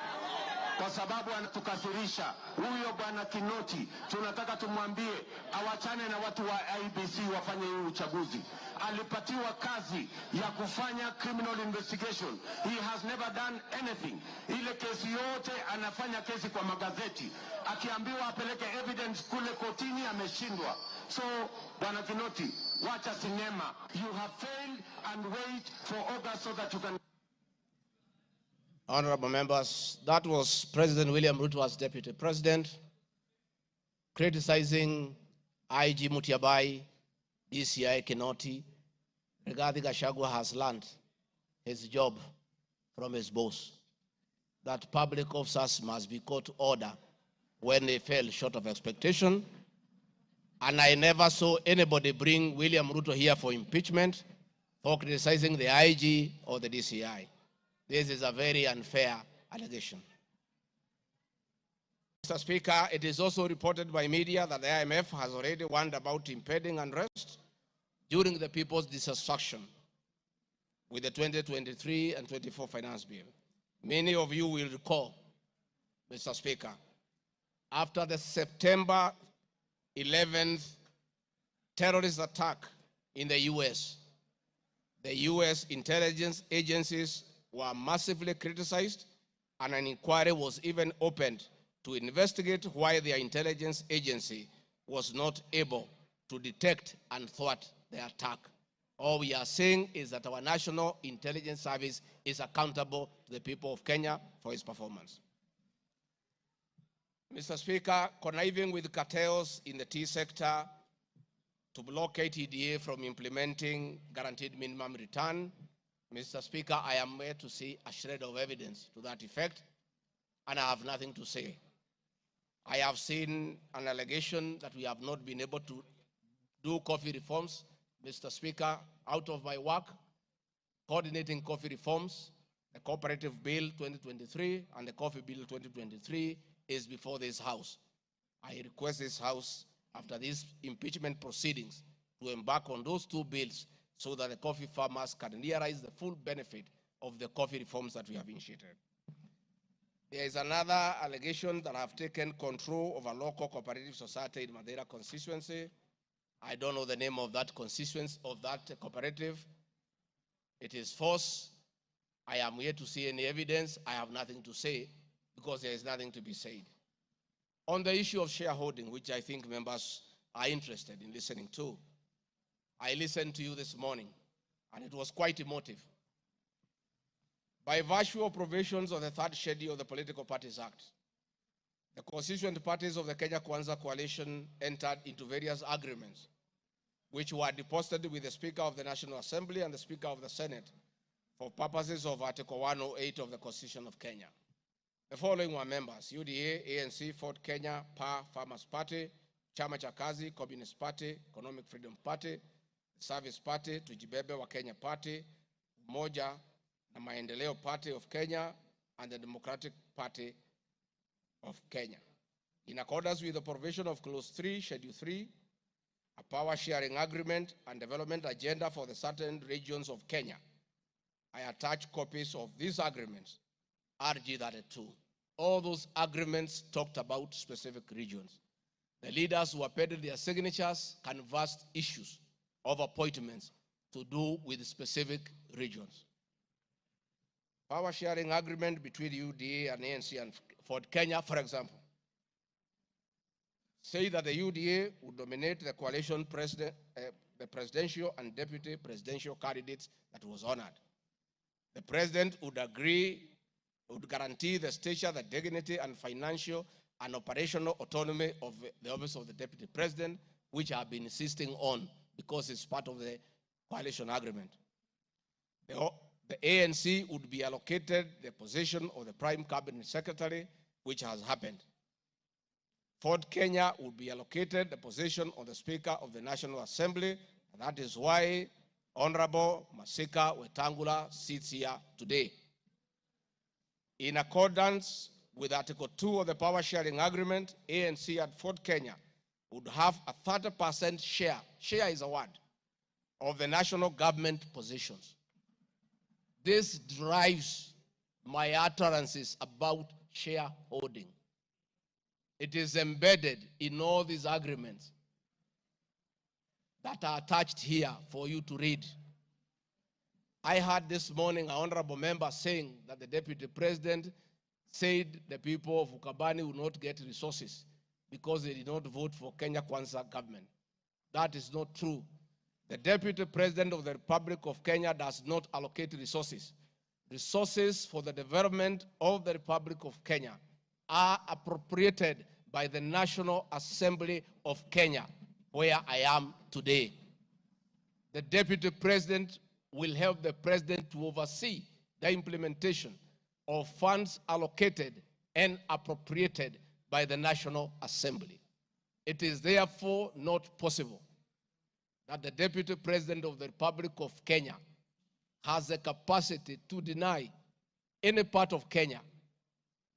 kwa sababu anatukasirisha. Huyo bwana Kinoti tunataka tumwambie awachane na watu wa IEBC wafanye hii uchaguzi. Alipatiwa kazi ya kufanya criminal investigation. He has never done anything. Ile kesi yote anafanya kesi kwa magazeti. Akiambiwa apeleke evidence kule kotini ameshindwa. So bwana Kinoti, wacha sinema. You have failed and wait for August so that you can. Honorable members, that was President William Ruto as Deputy President criticizing IG Mutiabai, DCI Kinoti. Regarding GACHAGUA has learned his job from his boss, that public officers must be called to order when they fell short of expectation, And I never saw anybody bring William Ruto here for impeachment, for criticizing the IG or the DCI. This is a very unfair allegation. Mr. Speaker, it is also reported by media that the IMF has already warned about impending unrest during the people's dissatisfaction with the 2023 and 24 finance bill. Many of you will recall, Mr. Speaker, after the September 11th terrorist attack in the US, the US intelligence agencies were massively criticized, and an inquiry was even opened to investigate why their intelligence agency was not able to detect and thwart the attack. All we are saying is that our National Intelligence Service is accountable to the people of Kenya for its performance. Mr. Speaker, conniving with cartels in the tea sector to block KTDA from implementing guaranteed minimum return, Mr. Speaker, I am here to see a shred of evidence to that effect, and I have nothing to say. I have seen an allegation that we have not been able to do coffee reforms, Mr. Speaker, out of my work, coordinating coffee reforms. The Cooperative Bill 2023 and the Coffee Bill 2023 is before this House. I request this House, after these impeachment proceedings, to embark on those two bills so that the coffee farmers can realize the full benefit of the coffee reforms that we have initiated. There is another allegation that I have taken control of a local cooperative society in Madeira constituency. I don't know the name of that constituency, of that cooperative. It is false. I am here to see any evidence. I have nothing to say because there is nothing to be said. On the issue of shareholding, which I think members are interested in listening to, I listened to you this morning, and it was quite emotive. By virtue of provisions of the third schedule of the Political Parties Act, the constituent parties of the Kenya Kwanza coalition entered into various agreements, which were deposited with the Speaker of the National Assembly and the Speaker of the Senate for purposes of Article 108 of the Constitution of Kenya. The following were members: UDA, ANC, Ford Kenya, PA, Farmers Party, Chama cha Kazi, Communist Party, Economic Freedom Party, Service Party, Tujibebe wa Kenya Party, Umoja na Maendeleo Party of Kenya, and the Democratic Party of Kenya. In accordance with the provision of Clause 3, Schedule 3, a power sharing agreement and development agenda for the certain regions of Kenya, I attach copies of these agreements, RG 32. All those agreements talked about specific regions. The leaders who appended their signatures canvassed issues of appointments to do with specific regions. Power sharing agreement between UDA and ANC and Ford Kenya, for example, say that the UDA would nominate the coalition president, the presidential and deputy presidential candidates that was honored. The president would guarantee the stature, the dignity, and financial and operational autonomy of the office of the deputy president, which I have been insisting on because it's part of the coalition agreement. The ANC would be allocated the position of the prime cabinet secretary, which has happened. Ford Kenya would be allocated the position of the Speaker of the National Assembly, and that is why Honorable Masika Wetangula sits here today. In accordance with Article 2 of the Power Sharing Agreement, ANC at Ford Kenya would have a 30% share is a word, of the national government positions. This drives my utterances about shareholding. It is embedded in all these agreements that are attached here for you to read. I heard this morning an honorable member saying that the deputy president said the people of Ukambani will not get resources because they did not vote for Kenya Kwanza government. That is not true. The deputy president of the Republic of Kenya does not allocate resources. Resources for the development of the Republic of Kenya are appropriated by the National Assembly of Kenya, where I am today. The deputy president will help the president to oversee the implementation of funds allocated and appropriated by the National Assembly. It is therefore not possible that the Deputy President of the Republic of Kenya has the capacity to deny any part of Kenya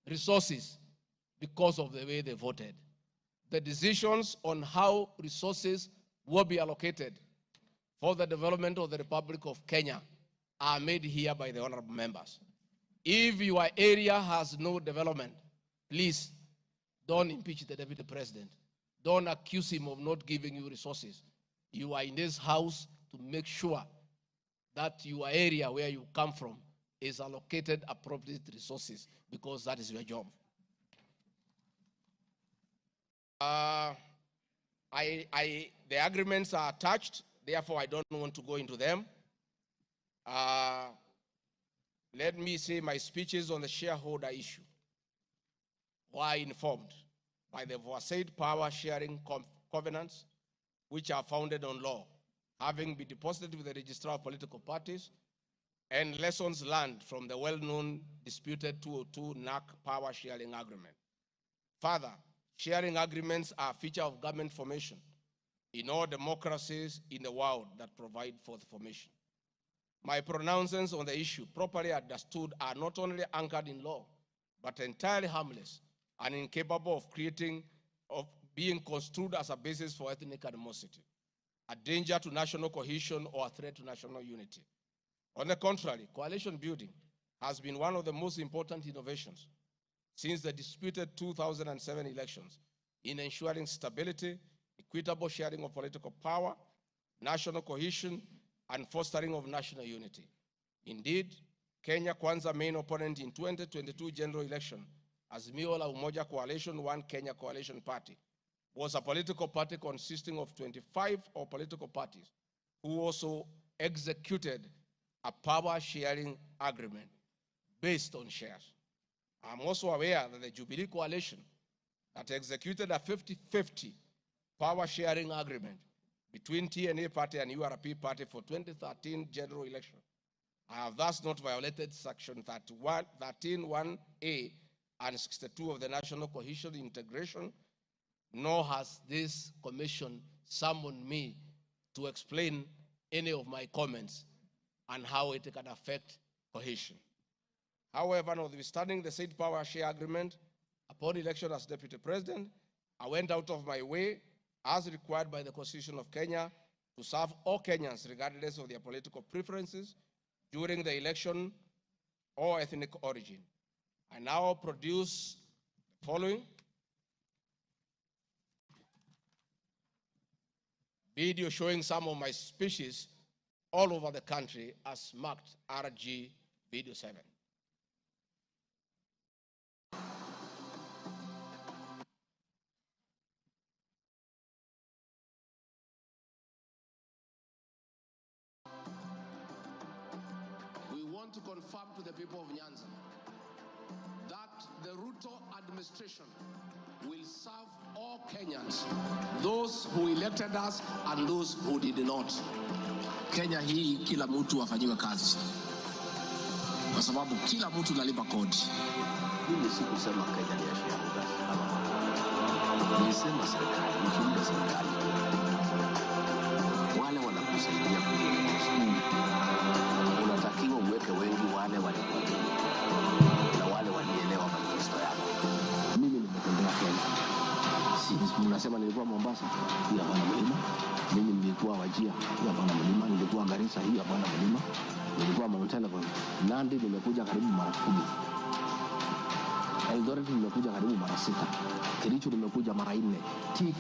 resources because of the way they voted. The decisions on how resources will be allocated for the development of the Republic of Kenya are made here by the honorable members. If your area has no development, please don't impeach the Deputy President. Don't accuse him of not giving you resources. You are in this house to make sure that your area where you come from is allocated appropriate resources, because that is your job. The agreements are attached, therefore I don't want to go into them. Let me say my speeches on the shareholder issue were informed by the aforesaid power sharing covenants, which are founded on law, having been deposited with the registrar of political parties, and lessons learned from the well-known disputed 202 NAC power sharing agreement. Further, sharing agreements are a feature of government formation in all democracies in the world that provide for the formation. My pronouncements on the issue, properly understood, are not only anchored in law, but entirely harmless and incapable of being construed as a basis for ethnic animosity, a danger to national cohesion, or a threat to national unity. On the contrary, coalition building has been one of the most important innovations since the disputed 2007 elections in ensuring stability, equitable sharing of political power, national cohesion, and fostering of national unity. Indeed, Kenya Kwanza main opponent in 2022 general election, Azimio la Umoja Coalition, One Kenya Coalition Party, was a political party consisting of 25 political parties who also executed a power-sharing agreement based on shares. I'm also aware that the Jubilee Coalition that executed a 50-50 power-sharing agreement between TNA Party and URP Party for 2013 general election. I have thus not violated Section 13(1)(a) and 62 of the National Cohesion Integration, nor has this commission summoned me to explain any of my comments and how it can affect cohesion. However, notwithstanding the said power share agreement, upon election as Deputy President, I went out of my way, as required by the Constitution of Kenya, to serve all Kenyans regardless of their political preferences during the election or ethnic origin. I now produce the following video showing some of my speeches all over the country as marked RG Video 7. We want to confirm to the people of Nyanza that the Ruto administration will serve all Kenyans, those who elected us and those who did not. Kenya hii kila mtu afanyiwe kazi, kwa sababu kila mtu nalipa kodi. Mimi sikusema Kenya ni ya shareholders. Nilisema serikali, nikiunda serikali. Wale wanakusaidia kuongoza. Unatakiwa uweke wengi wale walikuamini na wale walielewa manifesto yako. Mimi nimetembea Kenya. Mnasema nilikuwa Mombasa, hii hapana mlima. Mimi nilikuwa Wajir, hii hapana mlima. Nilikuwa Garissa, hii hapana mlima. Nilikuwa Mount Elgon. Nandi nimekuja karibu mara 10. Eldoret nimekuja karibu mara 6. Kericho nimekuja mara 4. Tea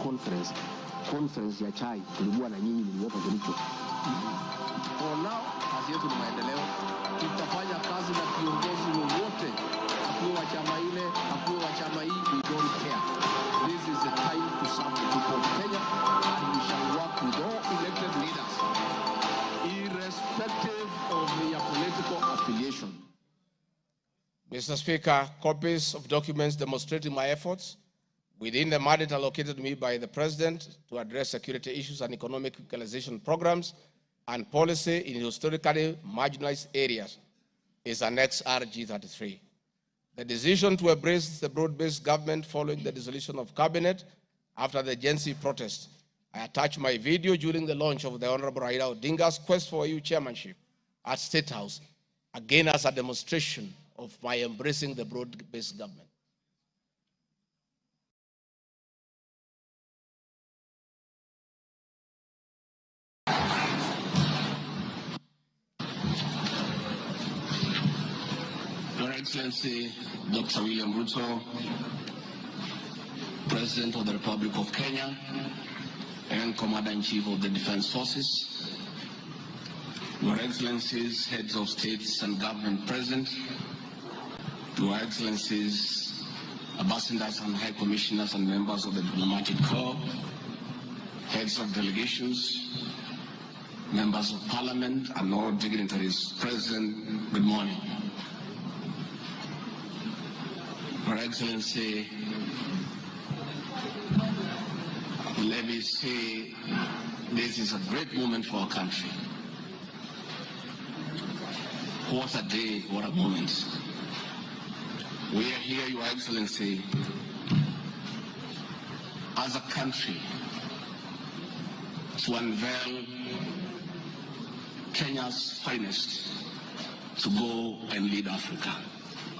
conference ya chai tulikuwa na nyinyi, niliweka Kericho. For now, kazi yetu ni maendeleo. Tutafanya kazi na kiongozi wowote, akuwe wa chama ile, akuwe wa chama hii, we don't care. This is the time to serve the people of Kenya, and we shall work with all elected leaders, irrespective of their political affiliation. Mr. Speaker, copies of documents demonstrating my efforts within the mandate allocated to me by the President to address security issues and economic equalization programs and policy in historically marginalized areas is Annex RG33. The decision to embrace the broad-based government following the dissolution of cabinet after the Gen Z protest, I attached my video during the launch of the Honorable Raila Odinga's quest for EU chairmanship at State House, again as a demonstration of my embracing the broad-based government. Your Excellency, Dr. William Ruto, President of the Republic of Kenya, and Commander-in-Chief of the Defense Forces, Your Excellencies, Heads of States and Government present, Your Excellencies, Ambassadors and High Commissioners and members of the Diplomatic Corps, Heads of Delegations, Members of Parliament, and all dignitaries present, good morning. Your Excellency, let me say this is a great moment for our country. What a day, what a moment. We are here, Your Excellency, as a country to unveil Kenya's finest to go and lead Africa.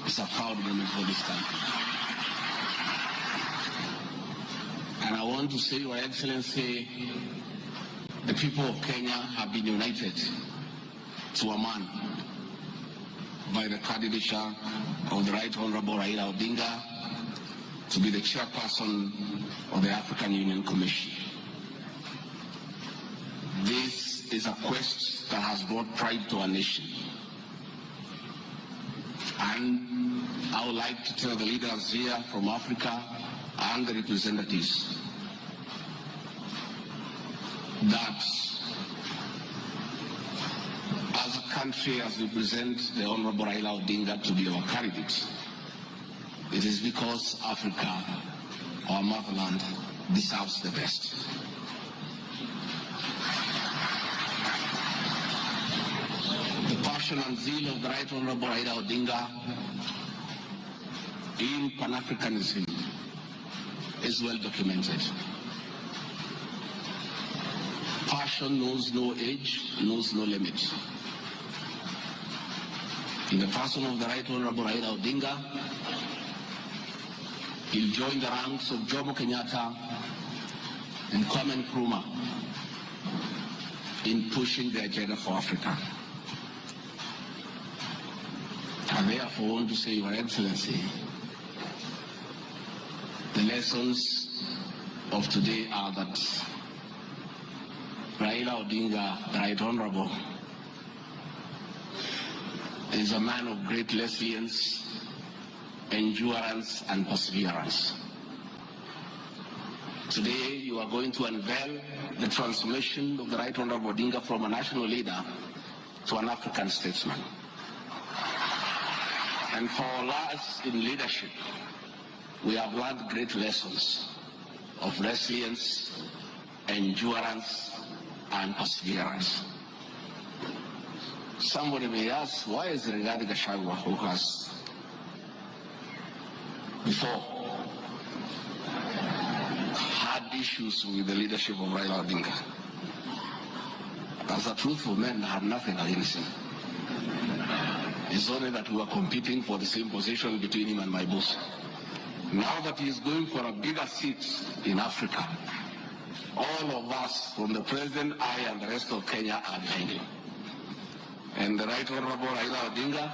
It's a proud moment for this country. And I want to say, Your Excellency, the people of Kenya have been united to a man by the candidature of the Right Honorable Raila Odinga to be the chairperson of the African Union Commission. This is a quest that has brought pride to our nation. And I would like to tell the leaders here from Africa and the representatives that as a country, as we present the Honorable Raila Odinga to be our candidate, it is because Africa, our motherland, deserves the best. The passion and zeal of the Right Honorable Raila Odinga in Pan-Africanism is well documented. Passion knows no age, knows no limit. In the person of the Right Honorable Raila Odinga, he'll join the ranks of Jomo Kenyatta and Kwame Nkrumah in pushing the agenda for Africa. I therefore want to say, Your Excellency, the lessons of today are that Raila Odinga, the Right Honorable, is a man of great resilience, endurance, and perseverance. Today, you are going to unveil the transformation of the Right Honorable Odinga from a national leader to an African statesman. And for us in leadership, we have learned great lessons of resilience, endurance, and perseverance. Somebody may ask, why is GACHAGUA, who has before had issues with the leadership of Raila Odinga? As a truthful man, I have nothing against him. It's only that we are competing for the same position between him and my boss. Now that he is going for a bigger seat in Africa, all of us, from the president, I, and the rest of Kenya, are behind him. And the Right Honorable Raila Odinga,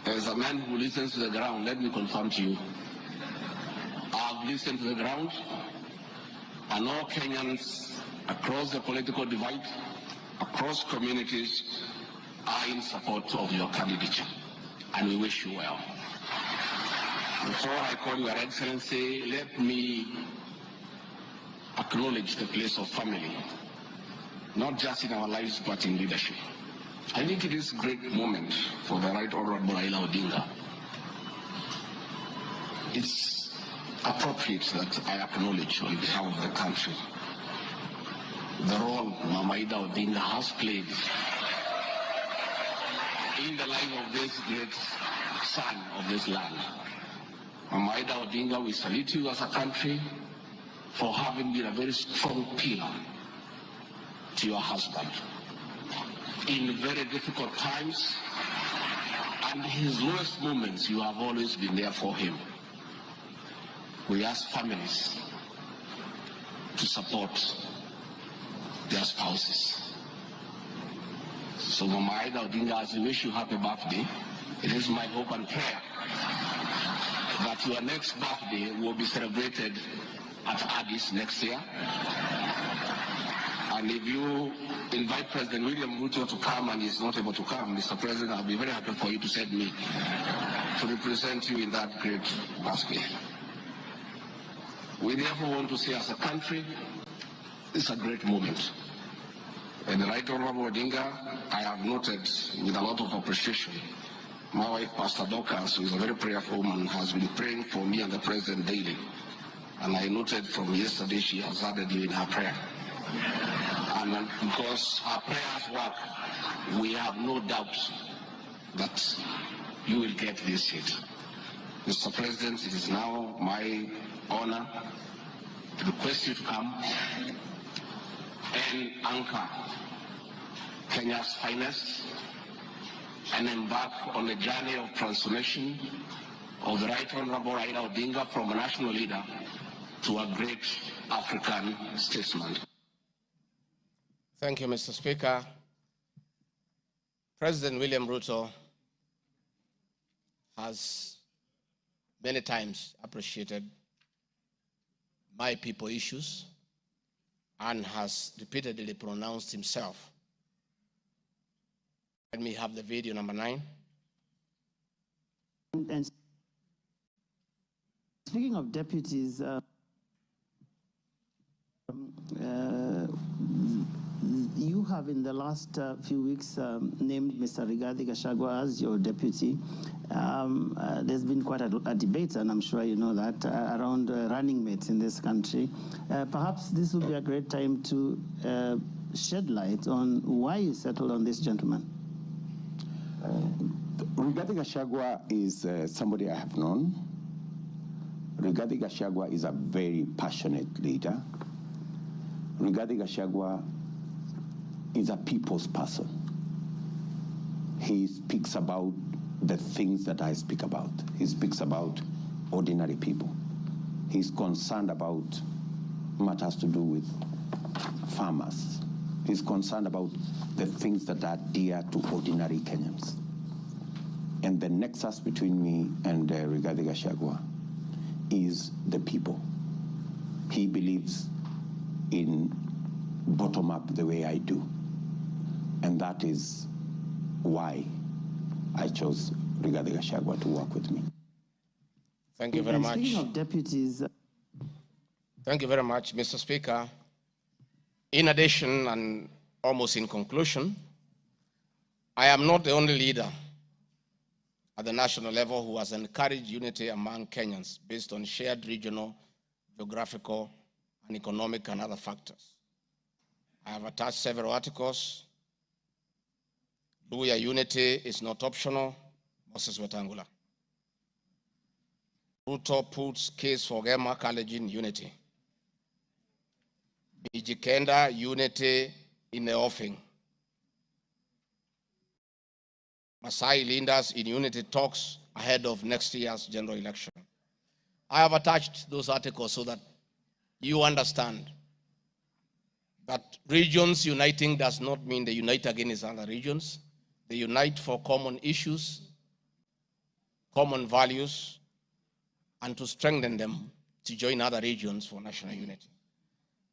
as a man who listens to the ground, let me confirm to you, I've listened to the ground, and all Kenyans across the political divide, across communities, are in support of your candidature, and we wish you well. Before I call Your Excellency, let me acknowledge the place of family, not just in our lives, but in leadership. I think it is a great moment for the Right Honorable Raila Odinga. It's appropriate that I acknowledge on behalf of the country the role Mama Ida Odinga has played in the life of this great son of this land. Mama Ida Odinga, we salute you as a country for having been a very strong pillar to your husband in very difficult times, and his lowest moments, you have always been there for him. We ask families to support their spouses. So Mama Ida Odinga, as we wish you happy birthday, it is my hope and prayer that your next birthday will be celebrated at Addis next year. And if you invite President William Ruto to come and he's not able to come, Mr. President, I'll be very happy for you to send me to represent you in that great birthday. We therefore want to say, as a country, it's a great moment. And the Right Honorable Odinga, I have noted with a lot of appreciation, my wife, Pastor Dorcas, who is a very prayerful woman, has been praying for me and the President daily. And I noted from yesterday she has added you in her prayer. And because her prayers work, we have no doubt that you will get this seat. Mr. President, it is now my honor to request you to come and anchor Kenya's finest and embark on a journey of transformation of the Right Honorable Raila Odinga from a national leader to a great African statesman. Thank you, Mr. Speaker. President William Ruto has many times appreciated my people issues and has repeatedly pronounced himself. Let me have the video number 9. And speaking of deputies, you have in the last few weeks named Mr. Rigathi Gachagua as your deputy. There's been quite a debate, and I'm sure you know that, around running mates in this country. Perhaps this would be a great time to shed light on why you settled on this gentleman. Rigathi Gachagua is somebody I have known. Rigathi Gachagua is a very passionate leader. Rigathi Gachagua is a people's person. He speaks about the things that I speak about. He speaks about ordinary people. He's concerned about matters to do with farmers. He's concerned about the things that are dear to ordinary Kenyans. And the nexus between me and Rigathi Gachagua is the people. He believes in bottom-up the way I do. And that is why I chose Rigathi Gachagua to work with me. Thank you very much. Speaking of deputies... Thank you very much, Mr. Speaker. In addition, and almost in conclusion, I am not the only leader at the national level who has encouraged unity among Kenyans based on shared regional, geographical, and economic and other factors. I have attached several articles. Luya unity is not optional, Moses Wetangula. Ruto puts case for Gema Kalenjin unity. Bijikenda unity in the offing. Masai leaders in unity talks ahead of next year's general election. I have attached those articles so that you understand that regions uniting does not mean they unite against other regions. They unite for common issues, common values, and to strengthen them to join other regions for national unity.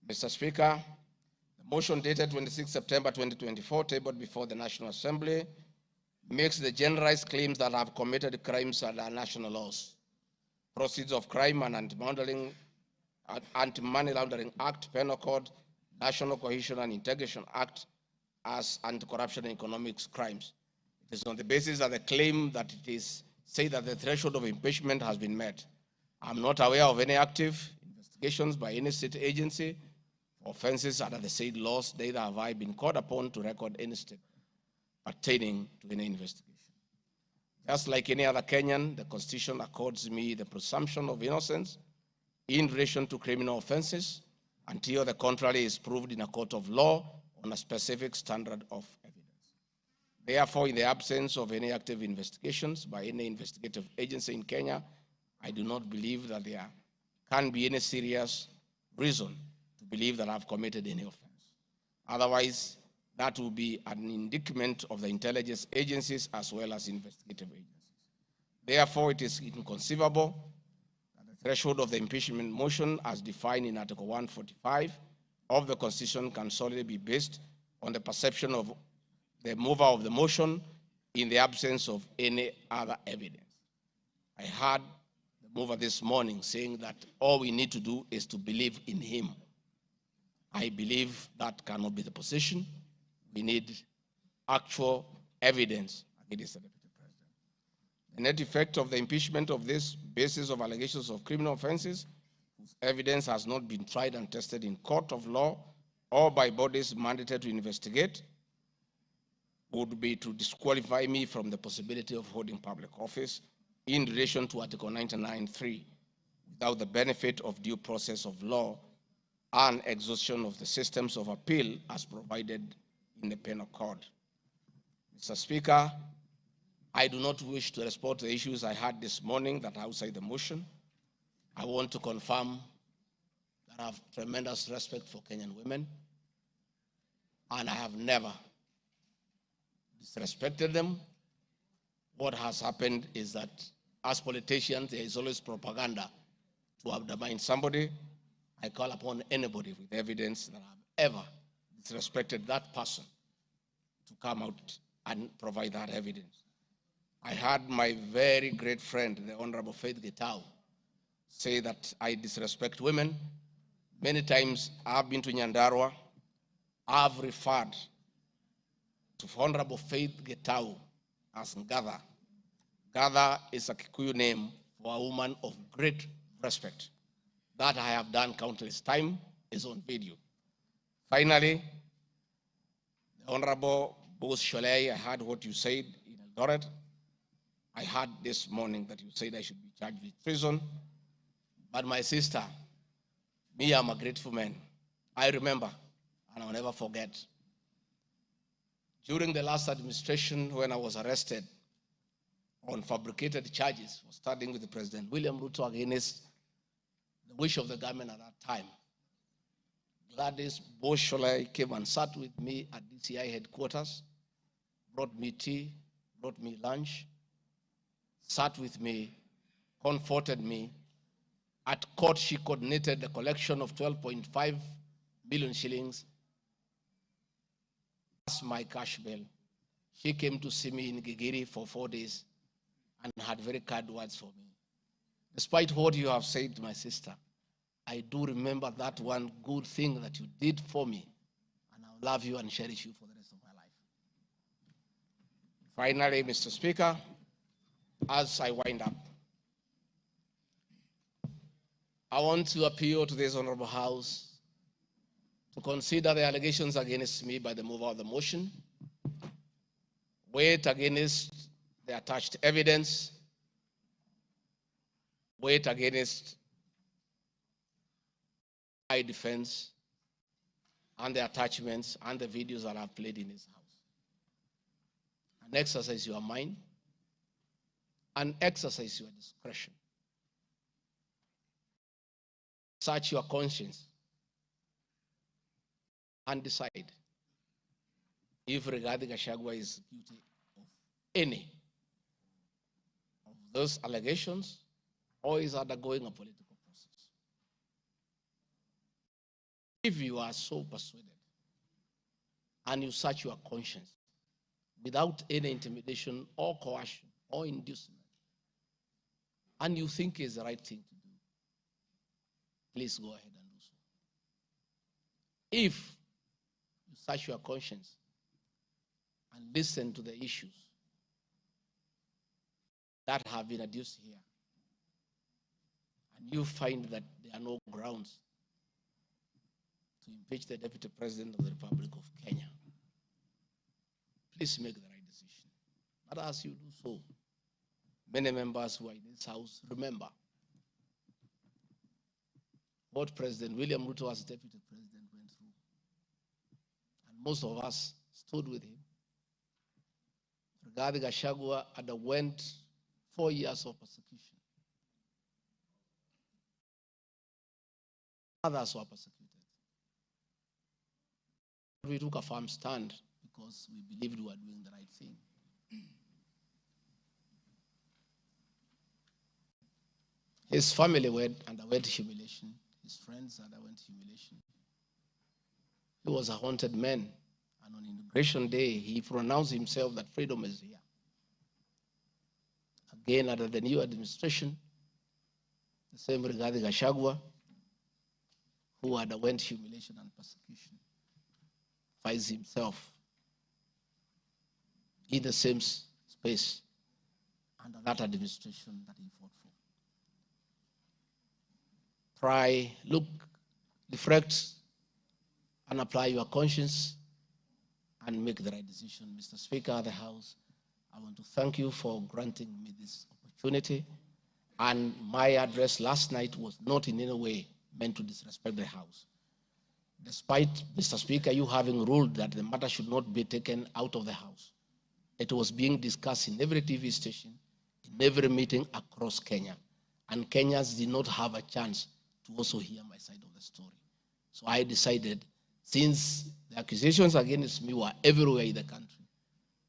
Mr. Speaker, the motion dated 26 September 2024, tabled before the National Assembly, makes the generalized claims that have committed crimes under national laws, Proceeds of Crime and Anti-Money Laundering Act, Penal Code, National Cohesion and Integration Act as anti-corruption and economic crimes. It is on the basis of the claim that it is said that the threshold of impeachment has been met. I'm not aware of any active investigations by any state agency for offenses under the said laws, neither have I been called upon to record any step pertaining to any investigation. Just like any other Kenyan, the Constitution accords me the presumption of innocence in relation to criminal offenses until the contrary is proved in a court of law on a specific standard of evidence. Therefore, in the absence of any active investigations by any investigative agency in Kenya, I do not believe that there can be any serious reason to believe that I've committed any offense. Otherwise, that will be an indictment of the intelligence agencies as well as investigative agencies. Therefore, it is inconceivable that the threshold of the impeachment motion as defined in Article 145 of the Constitution can solely be based on the perception of the mover of the motion in the absence of any other evidence. I heard the mover this morning saying that all we need to do is to believe in him. I believe that cannot be the position. We need actual evidence against the Deputy President. The net effect of the impeachment of this basis of allegations of criminal offenses, whose evidence has not been tried and tested in court of law or by bodies mandated to investigate, would be to disqualify me from the possibility of holding public office in relation to Article 99(3) without the benefit of due process of law and exhaustion of the systems of appeal as provided in the Penal Code. Mr. Speaker, I do not wish to respond to the issues I had this morning that are outside the motion. I want to confirm that I have tremendous respect for Kenyan women, and I have never disrespected them. What has happened is that as politicians, there is always propaganda to undermine somebody. I call upon anybody with evidence that I've ever disrespected that person to come out and provide that evidence. I heard my very great friend, the Honorable Faith Gitau, say that I disrespect women. Many times I've been to Nyandarua. I've referred to Honorable Faith Gitau as Ngatha. Ngatha is a Kikuyu name for a woman of great respect. That I have done countless times is on video. Finally, the Honorable Bose Sholei, I heard what you said in Eldoret. I heard this morning that you said I should be charged with treason. But my sister, me, I'm a grateful man. I remember, and I'll never forget, during the last administration when I was arrested on fabricated charges for standing with the President William Ruto against the wish of the government at that time, Gladys Bose Sholei came and sat with me at DCI headquarters, brought me tea, brought me lunch, sat with me, comforted me. At court, she coordinated the collection of 12.5 billion shillings as my cash bail. She came to see me in Gigiri for 4 days and had very kind words for me. Despite what you have said, my sister, I do remember that one good thing that you did for me, and I'll love you and cherish you for the rest of my life. Finally, Mr. Speaker, as I wind up, I want to appeal to this Honorable House to consider the allegations against me by the mover of the motion, weigh it against the attached evidence, weigh it against my defense and the attachments and the videos that I've played in his house. And exercise your mind and exercise your discretion. Search your conscience and decide if Rigathi Gachagua is guilty of any of those allegations or is undergoing a political process. If you are so persuaded and you search your conscience without any intimidation or coercion or inducement, and you think is the right thing to do, please go ahead and do so. If you search your conscience and listen to the issues that have been adduced here, and you find that there are no grounds to impeach the Deputy President of the Republic of Kenya, please make the right decision. But as you do so, many members who are in this house remember what President William Ruto as deputy president went through. And most of us stood with him. Rigathi Gachagua underwent 4 years of persecution. Others were persecuted. We took a firm stand because we believed we were doing the right thing. His family underwent humiliation. His friends underwent humiliation. He was a haunted man. And on Inauguration Day, he pronounced himself that freedom is here. Again, under the new administration, the same Rigathi Gachagua, who underwent humiliation and persecution, finds himself in the same space under that administration that he fought for. Try, look, reflect, and apply your conscience and make the right decision. Mr. Speaker of the House, I want to thank you for granting me this opportunity. And my address last night was not in any way meant to disrespect the House. Despite, Mr. Speaker, you having ruled that the matter should not be taken out of the House, it was being discussed in every TV station, in every meeting across Kenya. And Kenyans did not have a chance to also hear my side of the story. So I decided, since the accusations against me were everywhere in the country,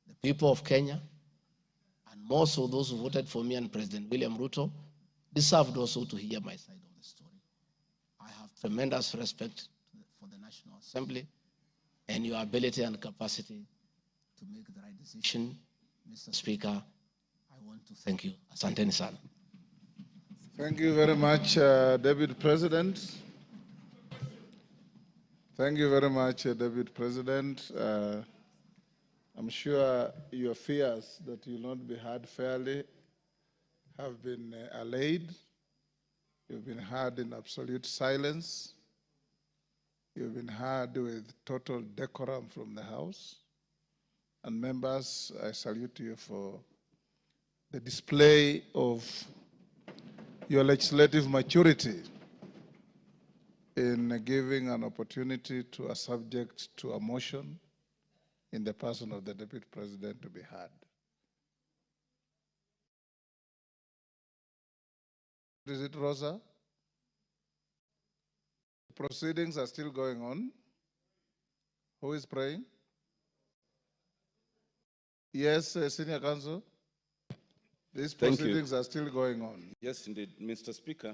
the people of Kenya, and more so those who voted for me and President William Ruto, deserved also to hear my side of the story. I have tremendous respect for the National Assembly and your ability and capacity to make the right decision. Mr. Speaker, I want to thank you. Asanteni sana. Thank you very much, Deputy President. Thank you very much, Deputy President. I'm sure your fears that you will not be heard fairly have been allayed. You've been heard in absolute silence. You've been heard with total decorum from the House. And members, I salute you for the display of your legislative maturity in giving an opportunity to a subject to a motion in the person of the Deputy President to be heard. Is it Rosa? Proceedings are still going on. Who is praying? Yes, Senior Counsel. These proceedings are still going on. Yes, indeed. Mr. Speaker,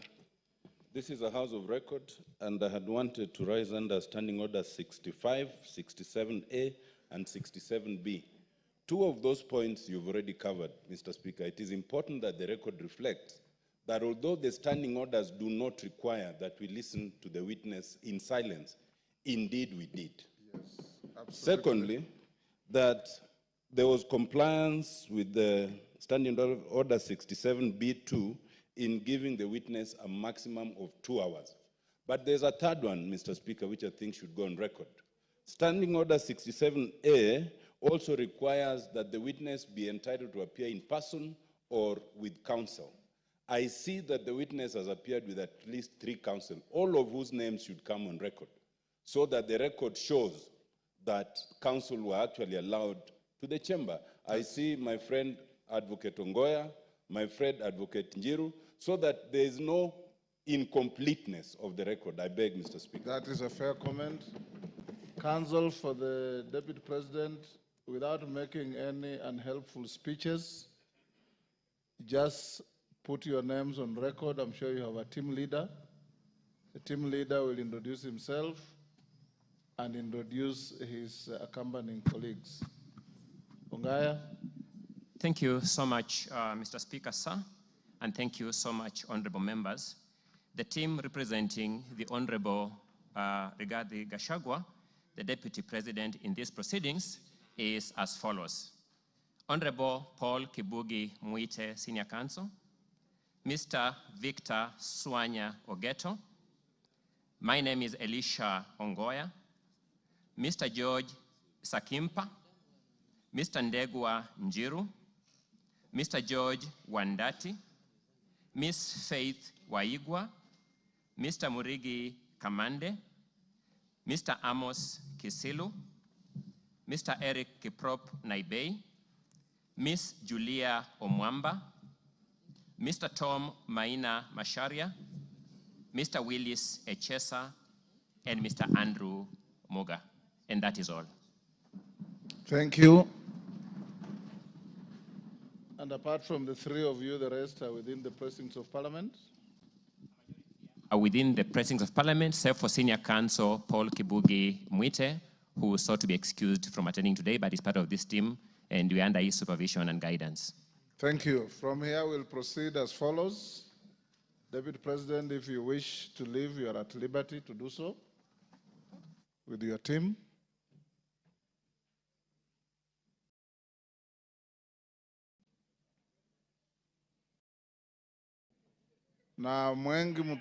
this is a House of Record, and I had wanted to rise under Standing Order 65, 67A, and 67B. Two of those points you've already covered, Mr. Speaker. It is important that the record reflects that although the standing orders do not require that we listen to the witness in silence, indeed we did. Yes, absolutely. Secondly, that there was compliance with the Standing Order 67B2 in giving the witness a maximum of 2 hours. But there's a third one, Mr. Speaker, which I think should go on record. Standing Order 67A also requires that the witness be entitled to appear in person or with counsel. I see that the witness has appeared with at least 3 counsel, all of whose names should come on record, so that the record shows that counsel were actually allowed to the chamber. I see my friend Advocate Ongoya, my friend Advocate Njiru, so that there is no incompleteness of the record. I beg, Mr. Speaker. That is a fair comment. Counsel for the Deputy President, without making any unhelpful speeches, just put your names on record. I'm sure you have a team leader. The team leader will introduce himself and introduce his accompanying colleagues. Ongaya. Thank you so much, Mr. Speaker, sir, and thank you so much, honorable members. The team representing the Honorable Rigathi Gachagua, the Deputy President in these proceedings, is as follows. Honorable Paul Kibugi Muite, Senior Counsel, Mr. Victor Swanya Ogeto, my name is Elisha Ongoya, Mr. George Sakimpa, Mr. Ndegwa Njiru, Mr. George Wandati, Ms. Faith Waigwa, Mr. Murigi Kamande, Mr. Amos Kisilu, Mr. Eric Kiprop Naibei, Ms. Julia Omwamba, Mr. Tom Maina Masharia, Mr. Willis Echesa, and Mr. Andrew Moga. And that is all. Thank you. And apart from the three of you, the rest are within the precincts of Parliament? Within the precincts of Parliament, save for Senior Counsel Paul Kibugi Mwite, who sought to be excused from attending today, but is part of this team, and we are under his supervision and guidance. Thank you. From here, we'll proceed as follows. Deputy President, if you wish to leave, you are at liberty to do so with your team. Na mwengi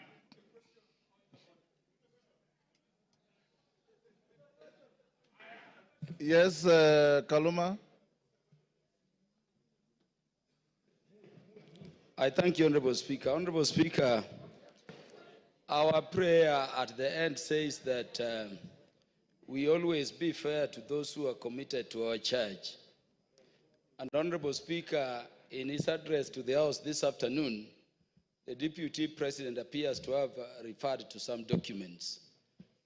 Yes, Kaluma. I thank you, Honorable Speaker. Honorable Speaker, our prayer at the end says that we always be fair to those who are committed to our church. And Honorable Speaker, in his address to the House this afternoon, the Deputy President appears to have referred to some documents.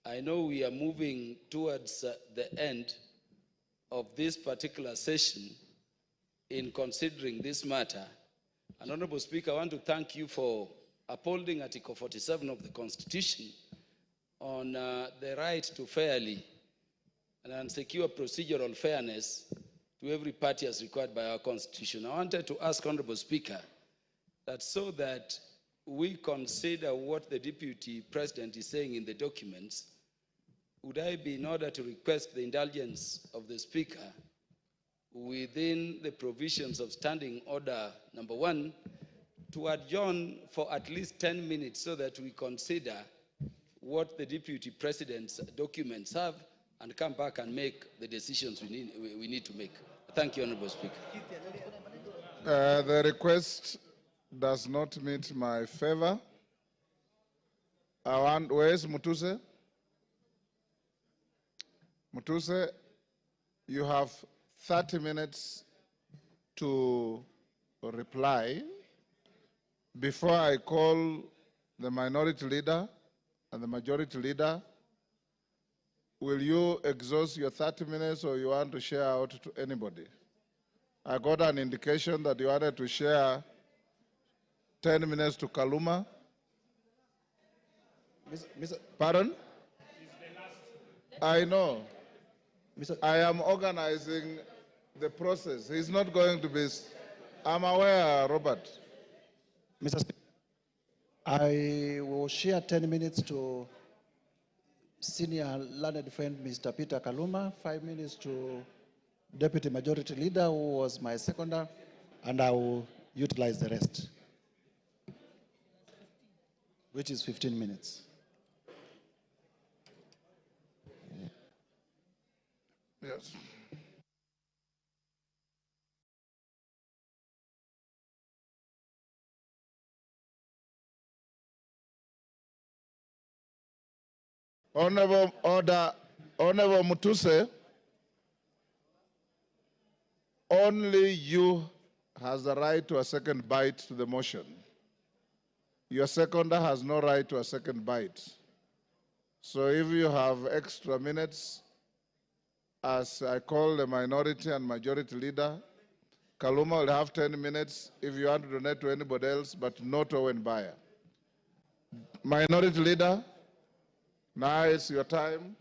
I know we are moving towards the end of this particular session in considering this matter. And Honorable Speaker, I want to thank you for upholding Article 47 of the Constitution on the right to fairly and secure procedural fairness to every party as required by our Constitution. I wanted to ask Honorable Speaker that so that we consider what the Deputy President is saying in the documents, would I be in order to request the indulgence of the Speaker within the provisions of Standing Order number 1 to adjourn for at least 10 minutes so that we consider what the Deputy President's documents have and come back and make the decisions we need to make. Thank you, Honorable Speaker. The request does not meet my favor. Where's Mutuse? Mutuse, you have 30 minutes to reply before I call the minority leader and the majority leader. Will you exhaust your 30 minutes or you want to share out to anybody? I got an indication that you wanted to share 10 minutes to Kaluma. Pardon? I know. I am organizing the process. He's not going to be. I'm aware, Robert. Mr. Speaker, I will share 10 minutes to senior learned friend Mr. Peter Kaluma, 5 minutes to Deputy Majority Leader, who was my seconder, and I will utilize the rest, which is 15 minutes. Yes. Honorable Mutuse, only you has the right to a second bite to the motion. Your seconder has no right to a second bite. So if you have extra minutes, as I call the minority and majority leader, Kaluma will have 10 minutes if you want to donate to anybody else, but not Owen Bayer. Minority leader, now it's your time.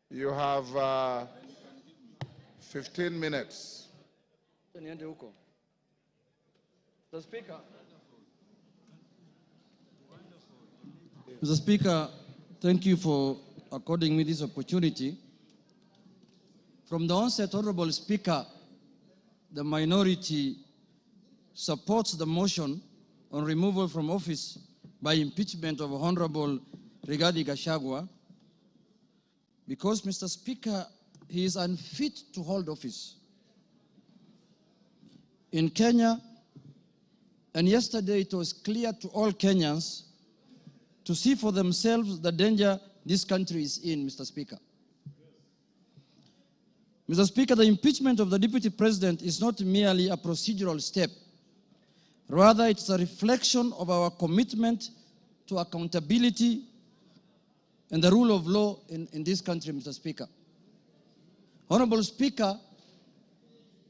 You have 15 minutes. Mr. Speaker, thank you for according me this opportunity. From the onset, Honorable Speaker, the minority supports the motion on removal from office by impeachment of Honorable Rigathi Gachagua because, Mr. Speaker, he is unfit to hold office. in Kenya, and yesterday it was clear to all Kenyans to see for themselves the danger this country is in, Mr. Speaker. Mr. Speaker, the impeachment of the Deputy President is not merely a procedural step. Rather, it's a reflection of our commitment to accountability and the rule of law in this country, Mr. Speaker. Honorable Speaker,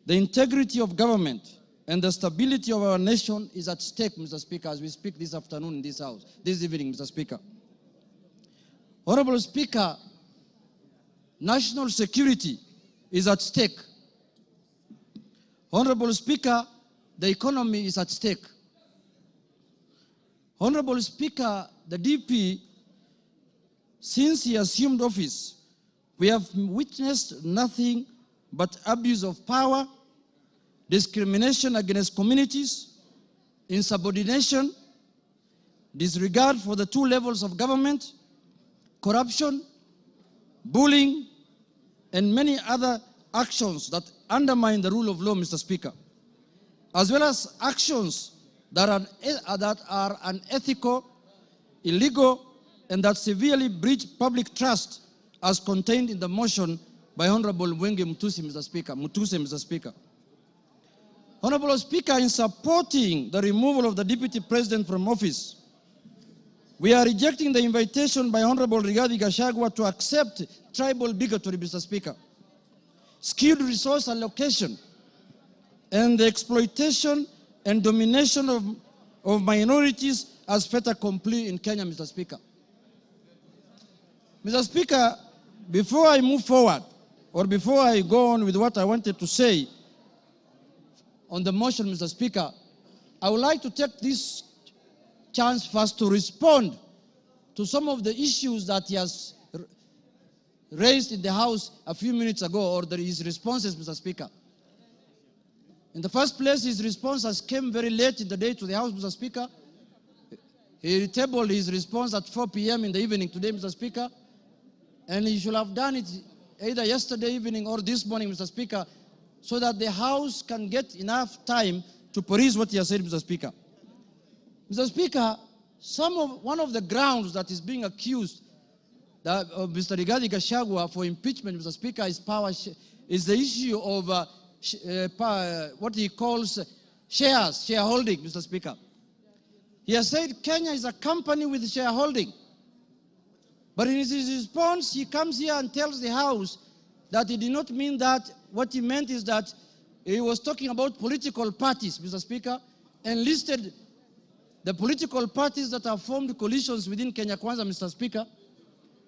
the integrity of government and the stability of our nation is at stake, Mr. Speaker, as we speak this afternoon in this House, this evening, Mr. Speaker. Honorable Speaker, national security is at stake. Honorable Speaker, the economy is at stake. Honorable Speaker, the DP, since he assumed office, we have witnessed nothing but abuse of power, discrimination against communities, insubordination, disregard for the two levels of government, corruption, bullying, and many other actions that undermine the rule of law, Mr. Speaker, as well as actions that are unethical, illegal, and that severely breach public trust as contained in the motion by Honorable Mwenge Mutuse, Mr. Speaker. Honorable Speaker, in supporting the removal of the Deputy President from office, we are rejecting the invitation by Honorable Rigathi Gachagua to accept tribal bigotry, Mr. Speaker, skewed resource allocation, and the exploitation and domination of minorities as fait accompli in Kenya, Mr. Speaker. Mr. Speaker, before I move forward, or before I go on with what I wanted to say on the motion, Mr. Speaker, I would like to take this chance first to respond to some of the issues that he has raised in the House a few minutes ago, or his responses, Mr. Speaker. In the first place, his responses came very late in the day to the House, Mr. Speaker. He tabled his response at 4 p.m. in the evening today, Mr. Speaker. And he should have done it either yesterday evening or this morning, Mr. Speaker, so that the House can get enough time to peruse what he has said, Mr. Speaker. Mr. Speaker, one of the grounds that is being accused of Mr. Rigathi Gachagua for impeachment, Mr. Speaker, is the issue of what he calls shareholding, Mr. Speaker. He has said Kenya is a company with shareholding. But in his response, he comes here and tells the House that he did not mean that. What he meant is that he was talking about political parties, Mr. Speaker, and listed the political parties that have formed coalitions within Kenya Kwanza, Mr. Speaker,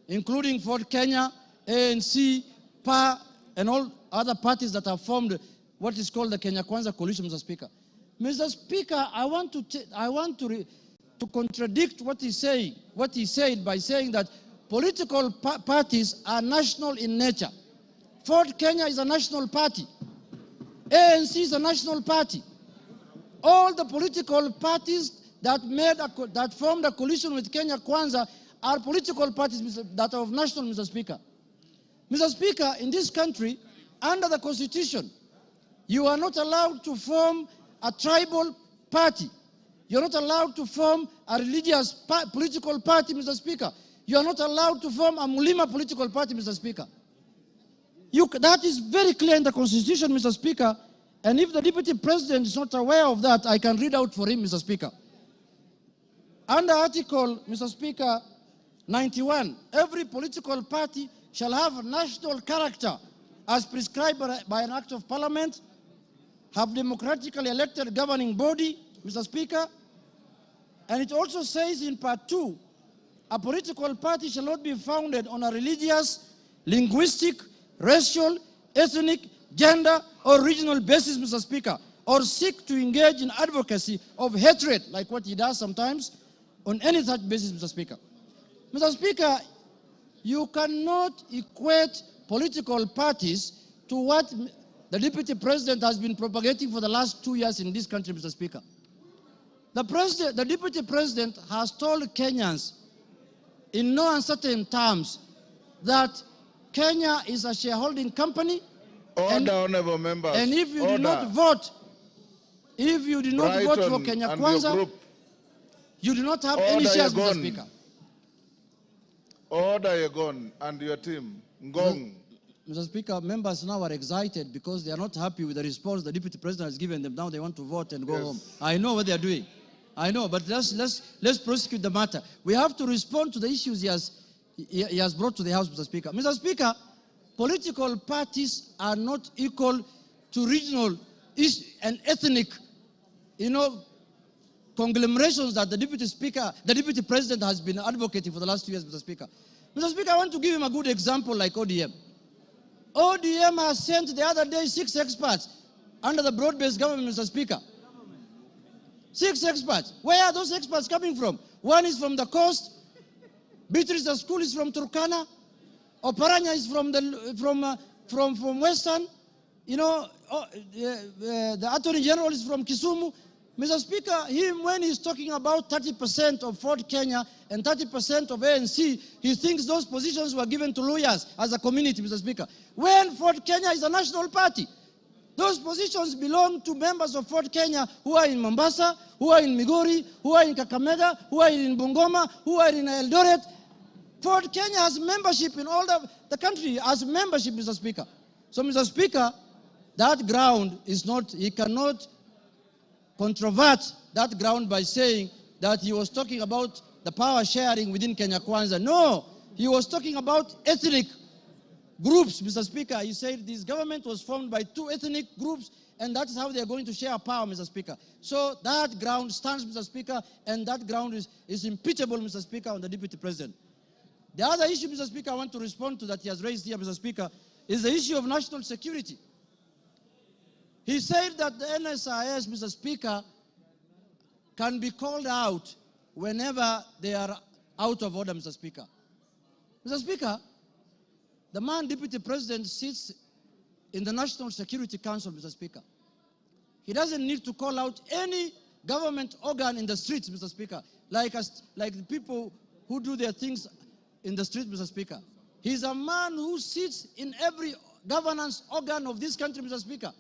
including Ford Kenya, ANC, PA, and all other parties that have formed what is called the Kenya Kwanza coalition, Mr. Speaker. Mr. Speaker, I want to contradict what he said by saying that political parties are national in nature. Ford Kenya is a national party. ANC is a national party. All the political parties that formed a coalition with Kenya Kwanza are political parties that are of national, Mr. Speaker. Mr. Speaker, in this country, under the Constitution, you are not allowed to form a tribal party. You're not allowed to form a religious political party, Mr. Speaker. You are not allowed to form a Mulima political party, Mr. Speaker. That is very clear in the Constitution, Mr. Speaker. And if the Deputy President is not aware of that, I can read out for him, Mr. Speaker. Under Article, Mr. Speaker, 91, every political party shall have a national character as prescribed by an Act of Parliament, have democratically elected governing body, Mr. Speaker. And it also says in Part 2, a political party shall not be founded on a religious, linguistic, racial, ethnic, gender, or regional basis, Mr. Speaker, or seek to engage in advocacy of hatred, like what he does sometimes, on any such basis, Mr. Speaker. Mr. Speaker, you cannot equate political parties to what the Deputy President has been propagating for the last 2 years in this country, Mr. Speaker. The Deputy President has told Kenyans in no uncertain terms that Kenya is a shareholding company. Order, honorable members. And if you Order. do not vote If you did not vote for Kenya Kwanza, you do not have any shares, Mr. Speaker. Order Yegon and your team. Ngong. Mr. Speaker, members now are excited because they are not happy with the response the Deputy President has given them. Now they want to vote and go home. I know what they are doing. I know, but let's prosecute the matter. We have to respond to the issues he has brought to the House, Mr. Speaker. Mr. Speaker, political parties are not equal to regional and ethnic, conglomerations that the Deputy President has been advocating for the last 2 years, Mr. Speaker. Mr. Speaker, I want to give him a good example like ODM. ODM has sent the other day 6 experts under the broad-based government, Mr. Speaker. 6 experts. Where are those experts coming from? One is from the coast. Beatrice School is from Turkana. Oparanya is from Western. The Attorney General is from Kisumu. Mr. Speaker, when he's talking about 30% of Ford Kenya and 30% of ANC, he thinks those positions were given to lawyers as a community, Mr. Speaker. When Ford Kenya is a national party, those positions belong to members of Ford Kenya who are in Mombasa, who are in Migori, who are in Kakamega, who are in Bungoma, who are in Eldoret. Ford Kenya has membership in all the country, has membership, Mr. Speaker. So, Mr. Speaker, that ground is not, he cannot controvert that ground by saying that he was talking about the power sharing within Kenya Kwanza. No, he was talking about ethnic groups, Mr. Speaker. He said this government was formed by 2 ethnic groups, and that's how they're going to share power, Mr. Speaker. So that ground stands, Mr. Speaker, and that ground is impeachable, Mr. Speaker, on the Deputy President. The other issue, Mr. Speaker, I want to respond to that he has raised here, Mr. Speaker, is the issue of national security. He said that the NSIS, Mr. Speaker, can be called out whenever they are out of order, Mr. Speaker. Mr. Speaker, the man Deputy President sits in the National Security Council, Mr. Speaker. He doesn't need to call out any government organ in the streets, Mr. Speaker, like the people who do their things in the street, Mr. Speaker. He's a man who sits in every governance organ of this country, Mr. Speaker.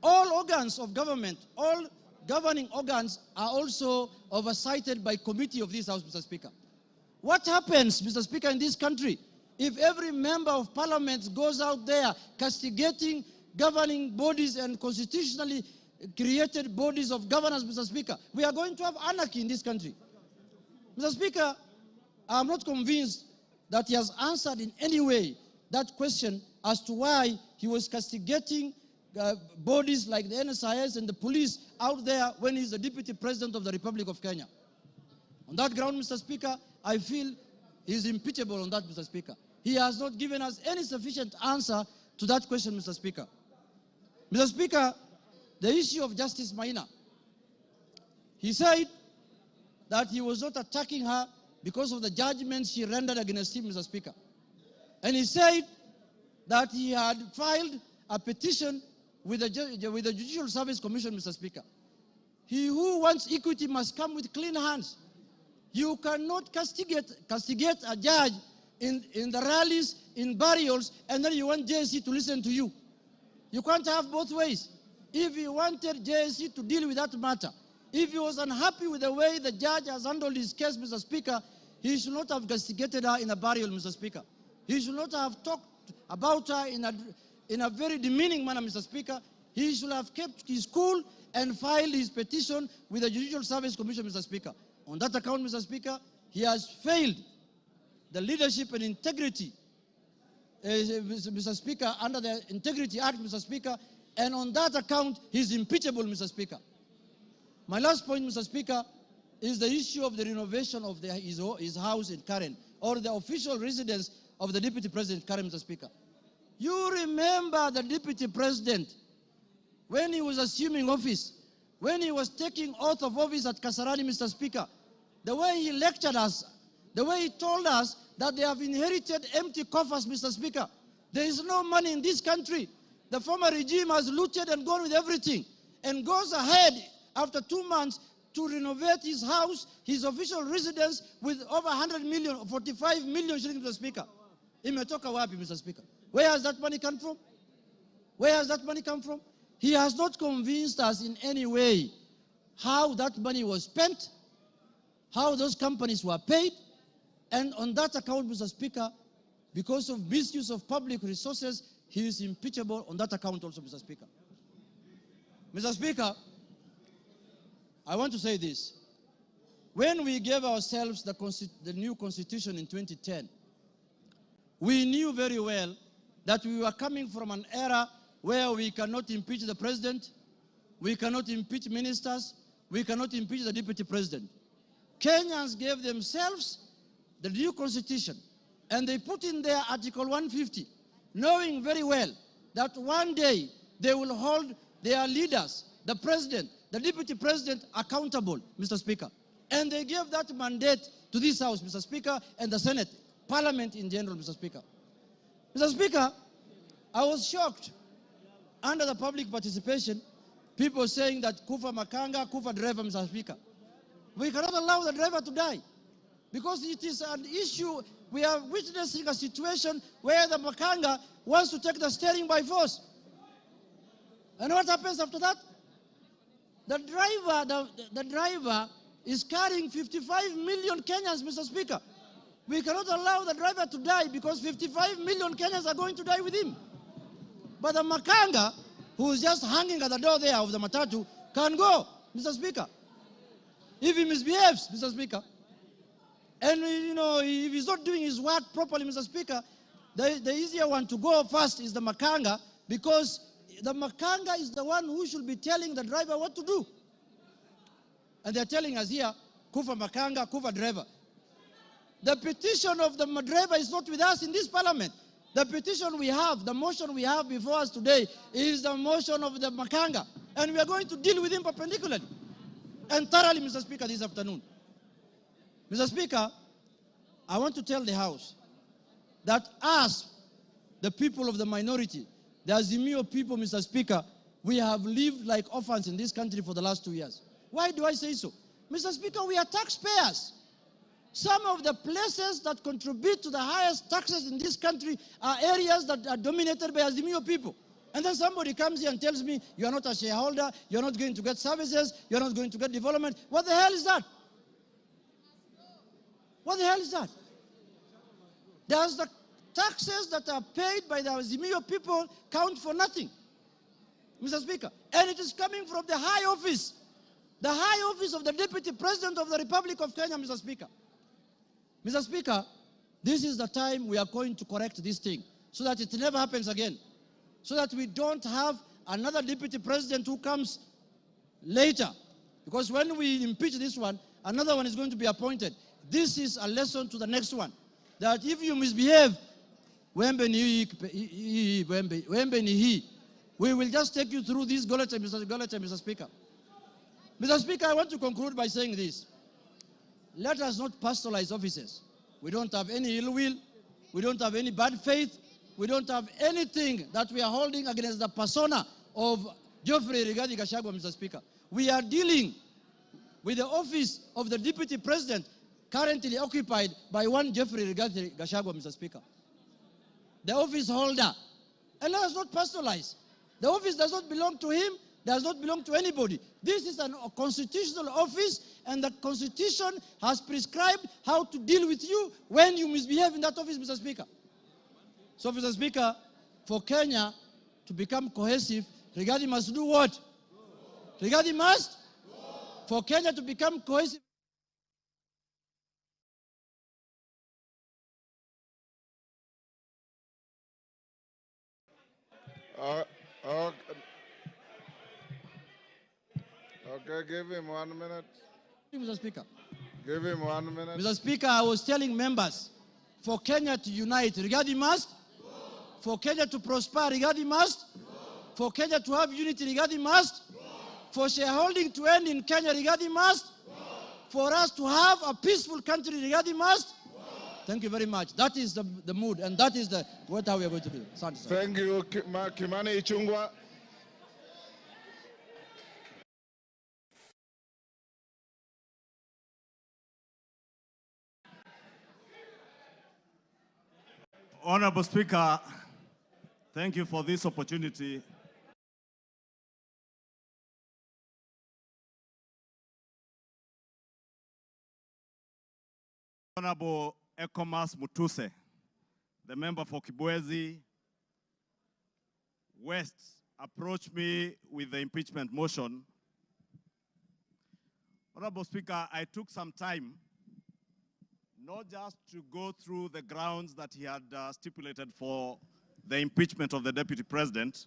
All organs of government, all governing organs are also oversighted by committee of this House, Mr. Speaker. What happens, Mr. Speaker, in this country if every member of parliament goes out there castigating governing bodies and constitutionally created bodies of governance, Mr. Speaker? We are going to have anarchy in this country. Mr. Speaker, I am not convinced that he has answered in any way that question as to why he was castigating bodies like the NSIS and the police out there when he's the Deputy President of the Republic of Kenya. On that ground, Mr. Speaker, I feel he's impeachable on that, Mr. Speaker. He has not given us any sufficient answer to that question, Mr. Speaker. Mr. Speaker, the issue of Justice Maina. He said that he was not attacking her because of the judgment she rendered against him, Mr. Speaker. And he said that he had filed a petition with the Judicial Service Commission, Mr. Speaker. He who wants equity must come with clean hands. You cannot castigate a judge in the rallies, in burials, and then you want JSC to listen to you. You can't have both ways. If he wanted JSC to deal with that matter, if he was unhappy with the way the judge has handled his case, Mr. Speaker, he should not have castigated her in a burial, Mr. Speaker. He should not have talked about her in a very demeaning manner, Mr. Speaker. He should have kept his cool and filed his petition with the Judicial Service Commission, Mr. Speaker. On that account, Mr. Speaker, he has failed the leadership and integrity, Mr. Speaker, under the Integrity Act, Mr. Speaker, and on that account, he's impeachable, Mr. Speaker. My last point, Mr. Speaker, is the issue of the renovation of his house in Karen, or the official residence of the Deputy President Karen, Mr. Speaker. You remember the Deputy President, when he was assuming office, when he was taking oath of office at Kasarani, Mr. Speaker, the way he lectured us, the way he told us that they have inherited empty coffers, Mr. Speaker. There is no money in this country. The former regime has looted and gone with everything, and goes ahead after 2 months to renovate his house, his official residence, with over 100 million, 45 million shillings, Mr. Speaker. Imetoka wapi, Mr. Speaker? Where has that money come from? Where has that money come from? He has not convinced us in any way how that money was spent, how those companies were paid, and on that account, Mr. Speaker, because of misuse of public resources, he is impeachable on that account also, Mr. Speaker. Mr. Speaker, I want to say this. When we gave ourselves the new constitution in 2010, we knew very well that we were coming from an era where we cannot impeach the president, we cannot impeach ministers, we cannot impeach the deputy president. Kenyans gave themselves the new constitution, and they put in there Article 150, knowing very well that one day they will hold their leaders, the president, the deputy president, accountable, Mr. Speaker. And they gave that mandate to this House, Mr. Speaker, and the Senate, Parliament in general, Mr. Speaker. Mr. Speaker, I was shocked under the public participation, people saying that Kufa Makanga, Kufa driver, Mr. Speaker. We cannot allow the driver to die because it is an issue. We are witnessing a situation where the Makanga wants to take the steering by force. And what happens after that? The driver is carrying 55 million Kenyans, Mr. Speaker. We cannot allow the driver to die because 55 million Kenyans are going to die with him. But the Makanga, who is just hanging at the door there of the matatu, can go, Mr. Speaker. If he misbehaves, Mr. Speaker, and if he's not doing his work properly, Mr. Speaker, the easier one to go first is the Makanga, because the Makanga is the one who should be telling the driver what to do. And they're telling us here, Kufa Makanga, Kufa driver. The petition of the driver is not with us in this parliament. The petition we have, the motion we have before us today is the motion of the Makanga. And we are going to deal with him perpendicularly and thoroughly, Mr. Speaker, this afternoon. Mr. Speaker, I want to tell the House that us, the people of the minority, the Azimio people, Mr. Speaker, we have lived like orphans in this country for the last 2 years. Why do I say so? Mr. Speaker, we are taxpayers. Some of the places that contribute to the highest taxes in this country are areas that are dominated by Azimio people. And then somebody comes here and tells me, you are not a shareholder, you're not going to get services, you're not going to get development. What the hell is that? What the hell is that? Does the taxes that are paid by the Azimio people count for nothing, Mr. Speaker? And it is coming from the high office of the Deputy President of the Republic of Kenya, Mr. Speaker. Mr. Speaker, this is the time we are going to correct this thing so that it never happens again, so that we don't have another Deputy President who comes later. Because when we impeach this one, another one is going to be appointed. This is a lesson to the next one, that if you misbehave, we will just take you through this Goleta, Mr. Speaker. Mr. Speaker, I want to conclude by saying this. Let us not personalize offices. We don't have any ill will. We don't have any bad faith. We don't have anything that we are holding against the persona of Geoffrey Rigathi Gachagua, Mr. Speaker. We are dealing with the office of the Deputy President currently occupied by one Geoffrey Rigathi Gachagua, Mr. Speaker. The office holder. And let us not personalize. The office does not belong to him, does not belong to anybody. This is a constitutional office, and the Constitution has prescribed how to deal with you when you misbehave in that office, Mr. Speaker. So, Mr. Speaker, for Kenya to become cohesive, Rigathi must do what? Rigathi must? For Kenya to become cohesive, Okay, give him 1 minute. Mr. Speaker. Give him 1 minute. Mr. Speaker, I was telling members, for Kenya to unite, Rigathi must. For Kenya to prosper, Rigathi must. For Kenya to have unity, Rigathi must. For shareholding to end in Kenya, Rigathi must. For us to have a peaceful country, Rigathi must. Thank you very much. That is the mood, and that is what we are going to do. Thank you, Kimani Ichung'wah. Honorable Speaker, thank you for this opportunity. Honorable Ekomas Mutuse, the member for Kibwezi West, approached me with the impeachment motion. Honorable Speaker, I took some time not just to go through the grounds that he had stipulated for the impeachment of the Deputy President,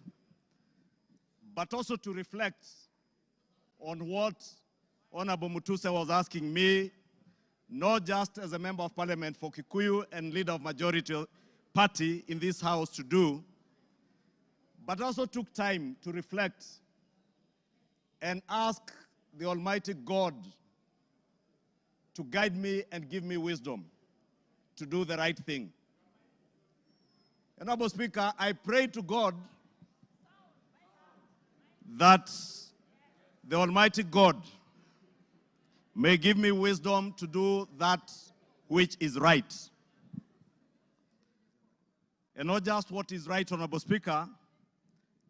but also to reflect on what Honorable Mutuse was asking me, not just as a member of parliament for Kikuyu and leader of majority party in this house to do, but also took time to reflect and ask the Almighty God to guide me and give me wisdom to do the right thing. Honorable Speaker, I pray to God that the Almighty God may give me wisdom to do that which is right. And not just what is right, Honorable Speaker,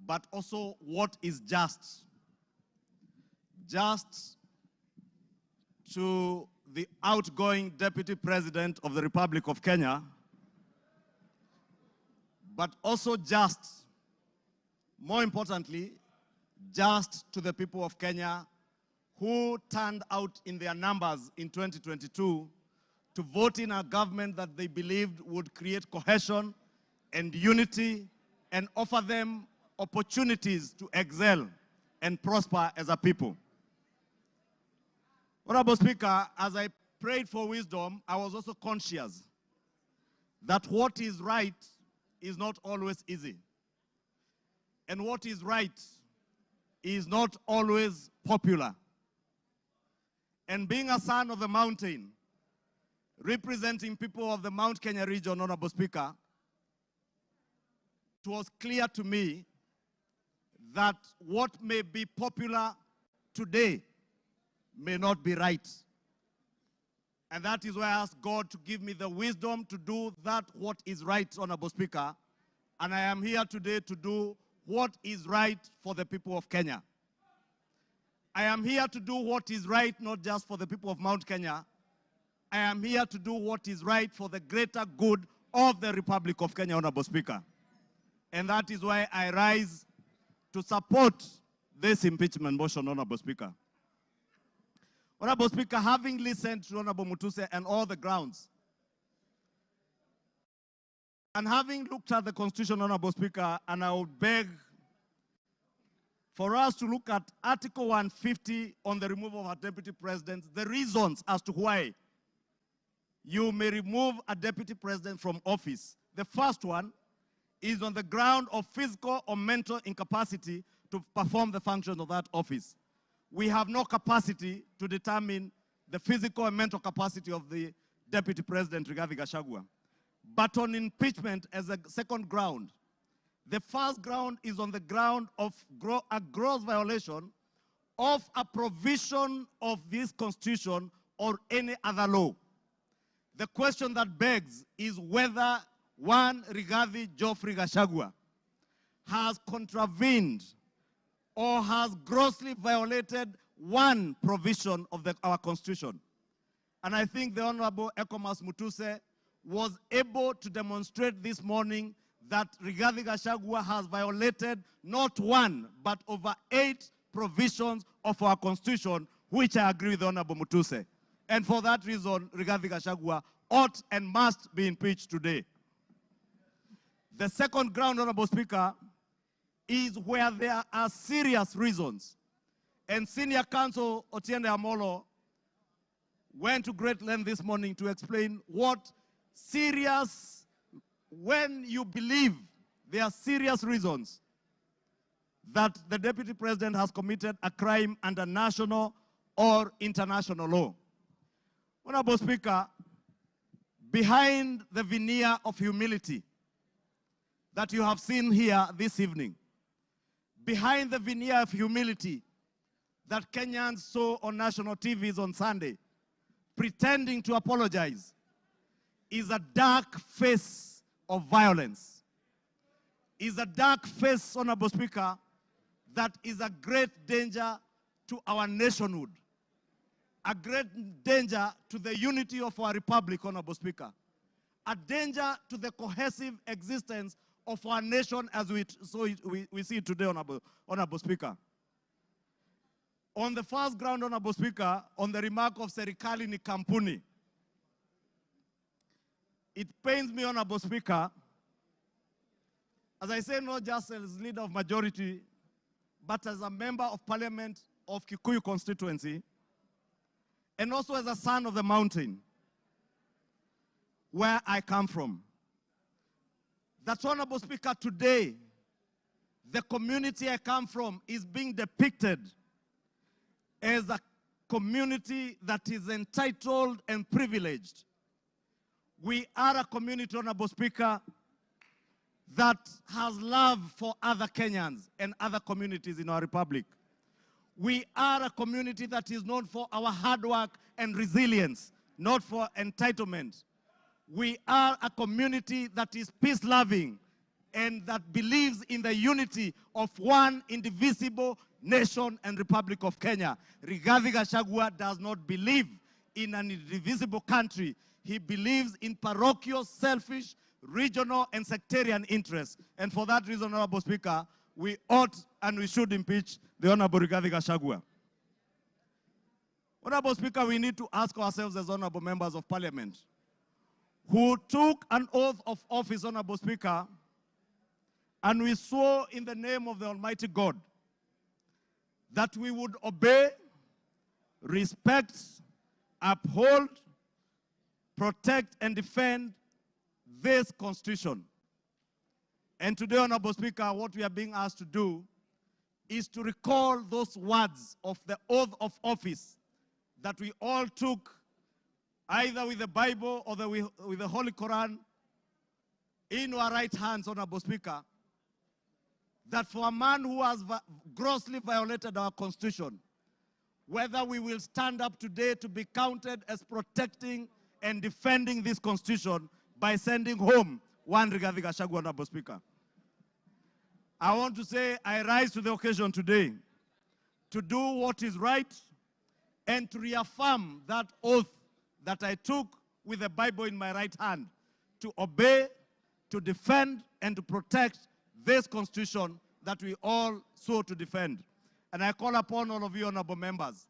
but also what is just. Just to the outgoing Deputy President of the Republic of Kenya, but also just, more importantly, just to the people of Kenya who turned out in their numbers in 2022 to vote in a government that they believed would create cohesion and unity and offer them opportunities to excel and prosper as a people. Honorable Speaker, as I prayed for wisdom, I was also conscious that what is right is not always easy. And what is right is not always popular. And being a son of the mountain, representing people of the Mount Kenya region, Honorable Speaker, it was clear to me that what may be popular today may not be right. And that is why I asked God to give me the wisdom to do that what is right, Honorable Speaker. And I am here today to do what is right for the people of Kenya. I am here to do what is right, not just for the people of Mount Kenya. I am here to do what is right for the greater good of the Republic of Kenya, Honorable Speaker. And that is why I rise to support this impeachment motion, Honorable Speaker. Honorable Speaker, having listened to Honorable Mutuse and all the grounds, and having looked at the Constitution, Honorable Speaker, and I would beg for us to look at Article 150 on the removal of a deputy president, the reasons as to why you may remove a deputy president from office. The first one is on the ground of physical or mental incapacity to perform the functions of that office. We have no capacity to determine the physical and mental capacity of the Deputy President, Rigathi Gachagua. But on impeachment as a second ground, the first ground is on the ground of a gross violation of a provision of this Constitution or any other law. The question that begs is whether one Rigathi Geoffrey Gachagua has contravened or has grossly violated one provision of our Constitution. And I think the Honorable Ekomas Mutuse was able to demonstrate this morning that Rigathi Gachagua has violated not one, but over 8 provisions of our Constitution, which I agree with the Honorable Mutuse. And for that reason, Rigathi Gachagua ought and must be impeached today. The second ground, Honorable Speaker, is where there are serious reasons. And Senior Counsel Otiende Amolo went to great length this morning to explain what serious, when you believe there are serious reasons that the Deputy President has committed a crime under national or international law. Honorable Speaker, behind the veneer of humility that you have seen here this evening, behind the veneer of humility that Kenyans saw on national TVs on Sunday, pretending to apologize, is a dark face of violence. Is a dark face, Honorable Speaker, that is a great danger to our nationhood. a great danger to the unity of our republic, Honorable Speaker, a danger to the cohesive existence of our nation as we see it today, Honorable Speaker. On the first ground, Honorable Speaker, on the remark of serikali ni kampuni, it pains me, Honorable Speaker, as I say, not just as leader of majority, but as a member of parliament of Kikuyu constituency, and also as a son of the mountain, where I come from. That, Honorable Speaker, today, the community I come from is being depicted as a community that is entitled and privileged. We are a community, Honorable Speaker, that has love for other Kenyans and other communities in our republic. We are a community that is known for our hard work and resilience, not for entitlement. We are a community that is peace-loving and that believes in the unity of one indivisible nation and Republic of Kenya. Rigathi Gachagua does not believe in an indivisible country. He believes in parochial, selfish, regional, and sectarian interests. And for that reason, Honorable Speaker, we ought and we should impeach the Honorable Rigathi Gachagua. Honorable Speaker, we need to ask ourselves as honorable members of parliament, who took an oath of office, Honorable Speaker, and we swore in the name of the Almighty God that we would obey, respect, uphold, protect, and defend this Constitution. And today, Honorable Speaker, what we are being asked to do is to recall those words of the oath of office that we all took either with the Bible or with the Holy Quran in our right hands, Honorable Speaker, that for a man who has grossly violated our Constitution, whether we will stand up today to be counted as protecting and defending this Constitution by sending home one Rigathi Gachagua, Honorable Speaker. I want to say I rise to the occasion today to do what is right and to reaffirm that oath that I took with the Bible in my right hand, to obey, to defend, and to protect this Constitution that we all swore to defend. And I call upon all of you, honorable members,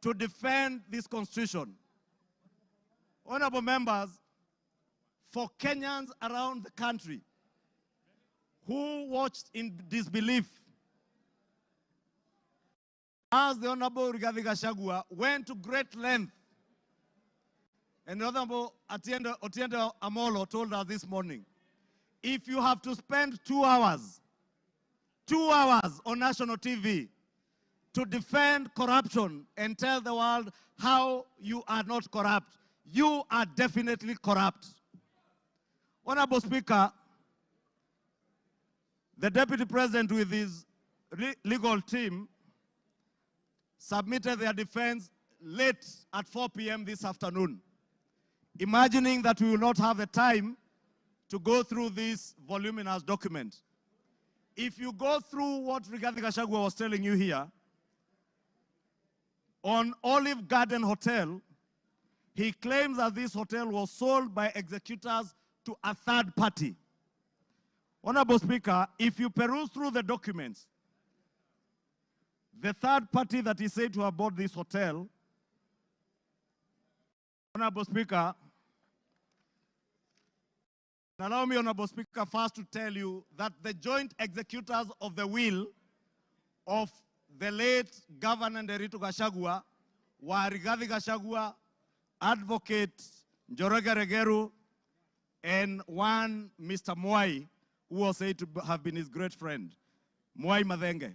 to defend this Constitution. Honorable members, for Kenyans around the country who watched in disbelief as the Honorable Rigathi Gachagua went to great length, and the Honorable Otiende Amolo told us this morning, if you have to spend 2 hours on national TV to defend corruption and tell the world how you are not corrupt, you are definitely corrupt. Honorable Speaker, the Deputy President with his legal team submitted their defense late at 4 p.m. this afternoon, imagining that we will not have the time to go through this voluminous document. If you go through what Rigathi Gachagua was telling you here, on Olive Garden Hotel, he claims that this hotel was sold by executors to a third party. Honorable Speaker, if you peruse through the documents, the third party that is said to have bought this hotel, Honorable Speaker, allow me, Honorable Speaker, first to tell you that the joint executors of the will of the late Governor Nderitu Gachagua were Rigathi Gachagua, Advocate Njoroge Regeru, and one Mr. Mwai, who was said to have been his great friend, Mwai Madhenge.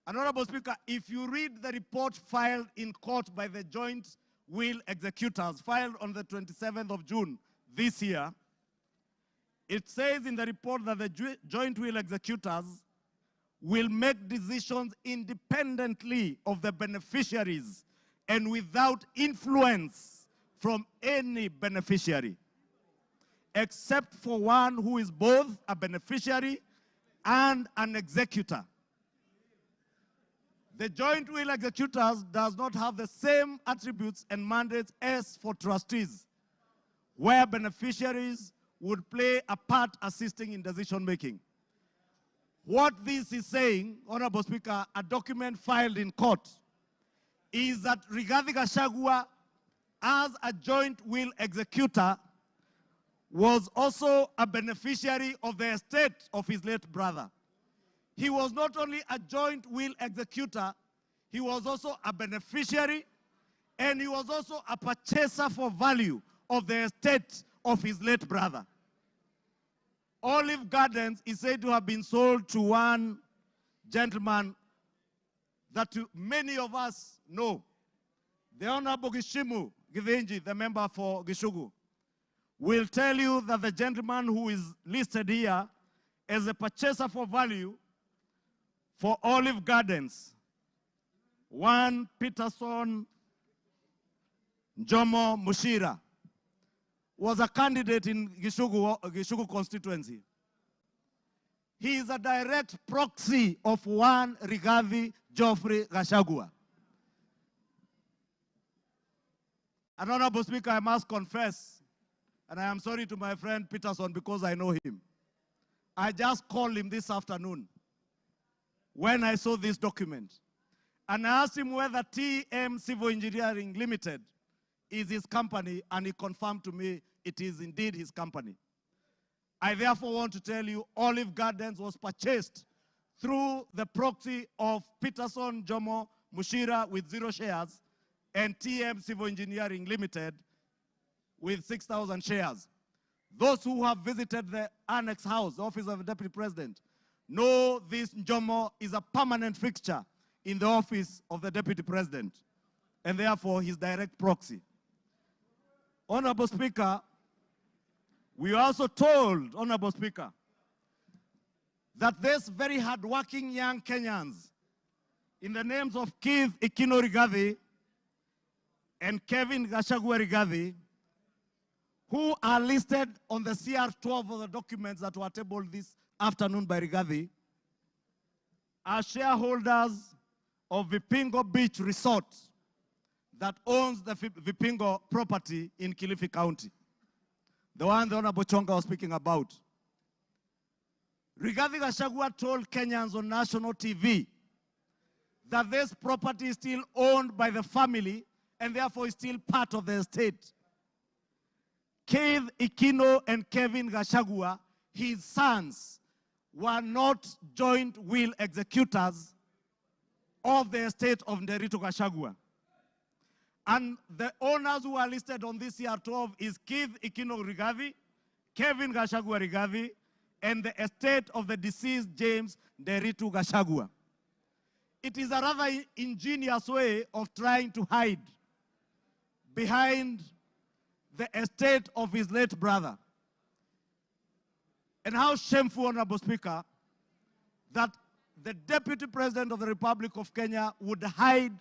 Honorable Speaker, if you read the report filed in court by the joint will executors, filed on the 27th of June this year, it says in the report that the joint will executors will make decisions independently of the beneficiaries and without influence from any beneficiary, except for one who is both a beneficiary and an executor. The joint will executors does not have the same attributes and mandates as for trustees, where beneficiaries would play a part assisting in decision making. What this is saying, Honorable Speaker, a document filed in court, is that Rigathi Gachagua, as a joint will executor, was also a beneficiary of the estate of his late brother. He was not only a joint will executor, he was also a beneficiary, and he was also a purchaser for value of the estate of his late brother. Olive Gardens is said to have been sold to one gentleman that many of us know, the Honorable Gishimu Githinji, the member for Gishugu, will tell you that the gentleman who is listed here as a purchaser for value for Olive Gardens, one Peterson Jomo Mushira, was a candidate in Gishugu constituency. He is a direct proxy of one Rigathi Geoffrey Gachagua. And Honorable Speaker, I must confess, and I am sorry to my friend Peterson because I know him. I just called him this afternoon when I saw this document. And I asked him whether TM Civil Engineering Limited is his company, and he confirmed to me it is indeed his company. I therefore want to tell you Olive Gardens was purchased through the proxy of Peterson Jomo Mushira with 0 shares and TM Civil Engineering Limited with 6,000 shares. Those who have visited the Annex House, the office of the Deputy President, know this Jomo is a permanent fixture in the office of the Deputy President, and therefore his direct proxy. Honorable Speaker, we are also told, Honorable Speaker, that these very hardworking young Kenyans, in the names of Keith Ikino Rigathi and Kevin Gachagua Rigathi, who are listed on the CR12 of the documents that were tabled this afternoon by Rigathi, are shareholders of Vipingo Beach Resort that owns the Vipingo property in Kilifi County, the one the Honorable Chonga was speaking about. Rigathi Gachagua told Kenyans on national TV that this property is still owned by the family and therefore is still part of the estate. Keith Ikino and Kevin Gachagua, his sons, were not joint will executors of the estate of Nderitu Gachagua. And the owners who are listed on this CR12 is Keith Ikino Rigathi, Kevin Gachagua Rigathi, and the estate of the deceased James Nderitu Gachagua. It is a rather ingenious way of trying to hide behind the estate of his late brother. And how shameful, Honorable Speaker, that the Deputy President of the Republic of Kenya would hide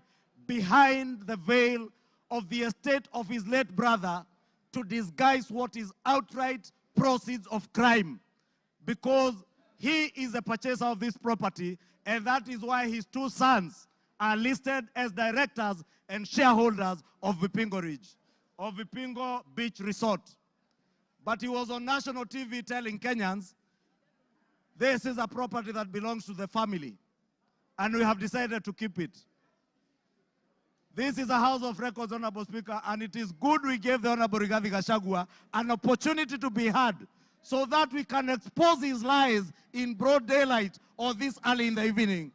behind the veil of the estate of his late brother to disguise what is outright proceeds of crime, because he is a purchaser of this property, and that is why his 2 sons are listed as directors and shareholders of Vipingo Ridge, of Vipingo Beach Resort. But he was on national TV telling Kenyans, this is a property that belongs to the family, and we have decided to keep it. This is a House of Records, Honorable Speaker, and it is good we gave the Honorable Rigathi Gachagua an opportunity to be heard so that we can expose his lies in broad daylight or this early in the evening.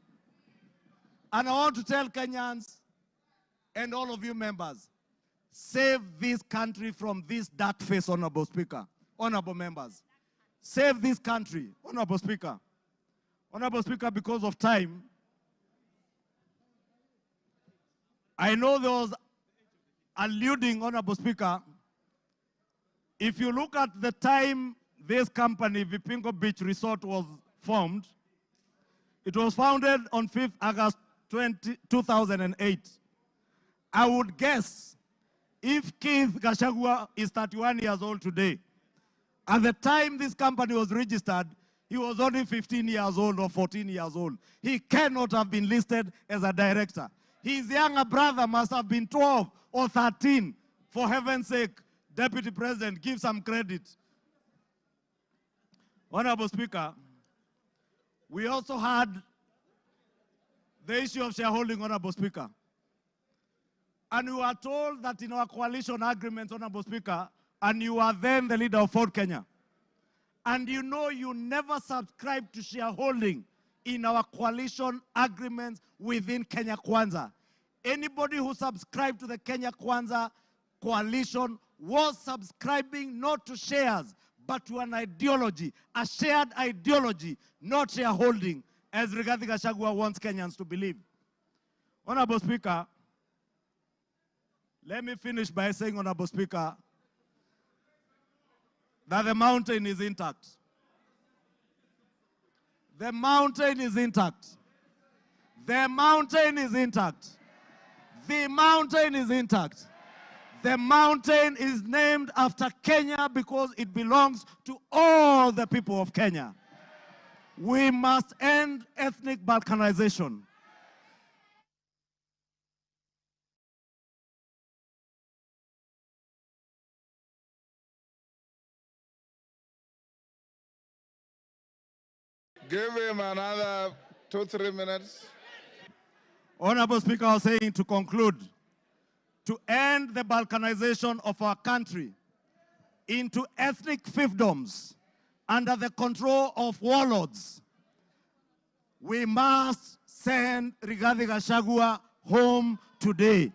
And I want to tell Kenyans and all of you members, save this country from this dark face, Honorable Speaker, honorable members. Save this country, Honorable Speaker. Honorable Speaker, because of time, I know there was alluding, Honorable Speaker, if you look at the time this company, Vipingo Beach Resort, was formed, it was founded on 5th August 2008. I would guess if Keith Gachagua is 31 years old today, at the time this company was registered, He was only 15 years old or 14 years old. He cannot have been listed as a director. His younger brother must have been 12 or 13. For heaven's sake, Deputy President, give some credit. Honorable Speaker, we also had the issue of shareholding, Honorable Speaker. And we were told that in our coalition agreements, Honorable Speaker, and you are then the leader of Ford Kenya, and you know you never subscribed to shareholding in our coalition agreements within Kenya Kwanza. Anybody who subscribed to the Kenya Kwanza coalition was subscribing not to shares, but to an ideology, a shared ideology, not shareholding, as Rigathi Gachagua wants Kenyans to believe. Honorable Speaker, let me finish by saying, Honorable Speaker, that the mountain is intact. The mountain is intact. The mountain is intact. The mountain is intact. The mountain is named after Kenya because it belongs to all the people of Kenya. We must end ethnic balkanization. Give him another 2-3 minutes. Honorable Speaker, I was saying to conclude, to end the balkanization of our country into ethnic fiefdoms under the control of warlords, we must send Rigathi Gachagua home today.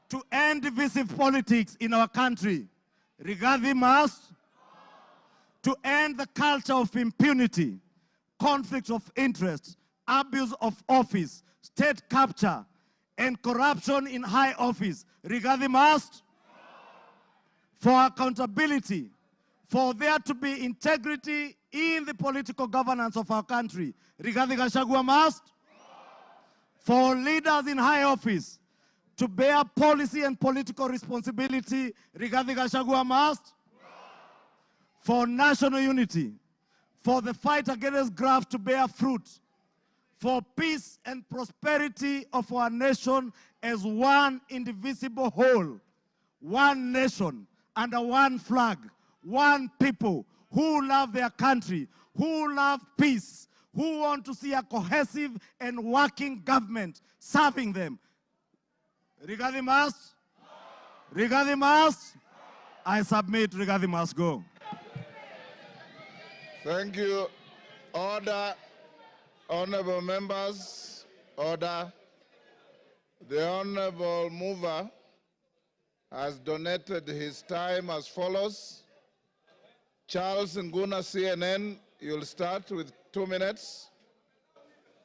To end divisive politics in our country, Rigathi must. To end the culture of impunity, conflict of interest, abuse of office, state capture, and corruption in high office, Rigathi must. For accountability, for there to be integrity in the political governance of our country, Rigathi Gachagua must. For leaders in high office to bear policy and political responsibility, Rigathi Gachagua must. For national unity, for the fight against graft to bear fruit, for peace and prosperity of our nation as one indivisible whole, one nation under one flag, one people who love their country, who love peace, who want to see a cohesive and working government serving them. Rigathi must? Rigathi must? I submit, Rigathi must go. Thank you. Order. Honorable members, order. The honorable mover has donated his time as follows. Charles Nguna, CNN, you'll start with 2 minutes.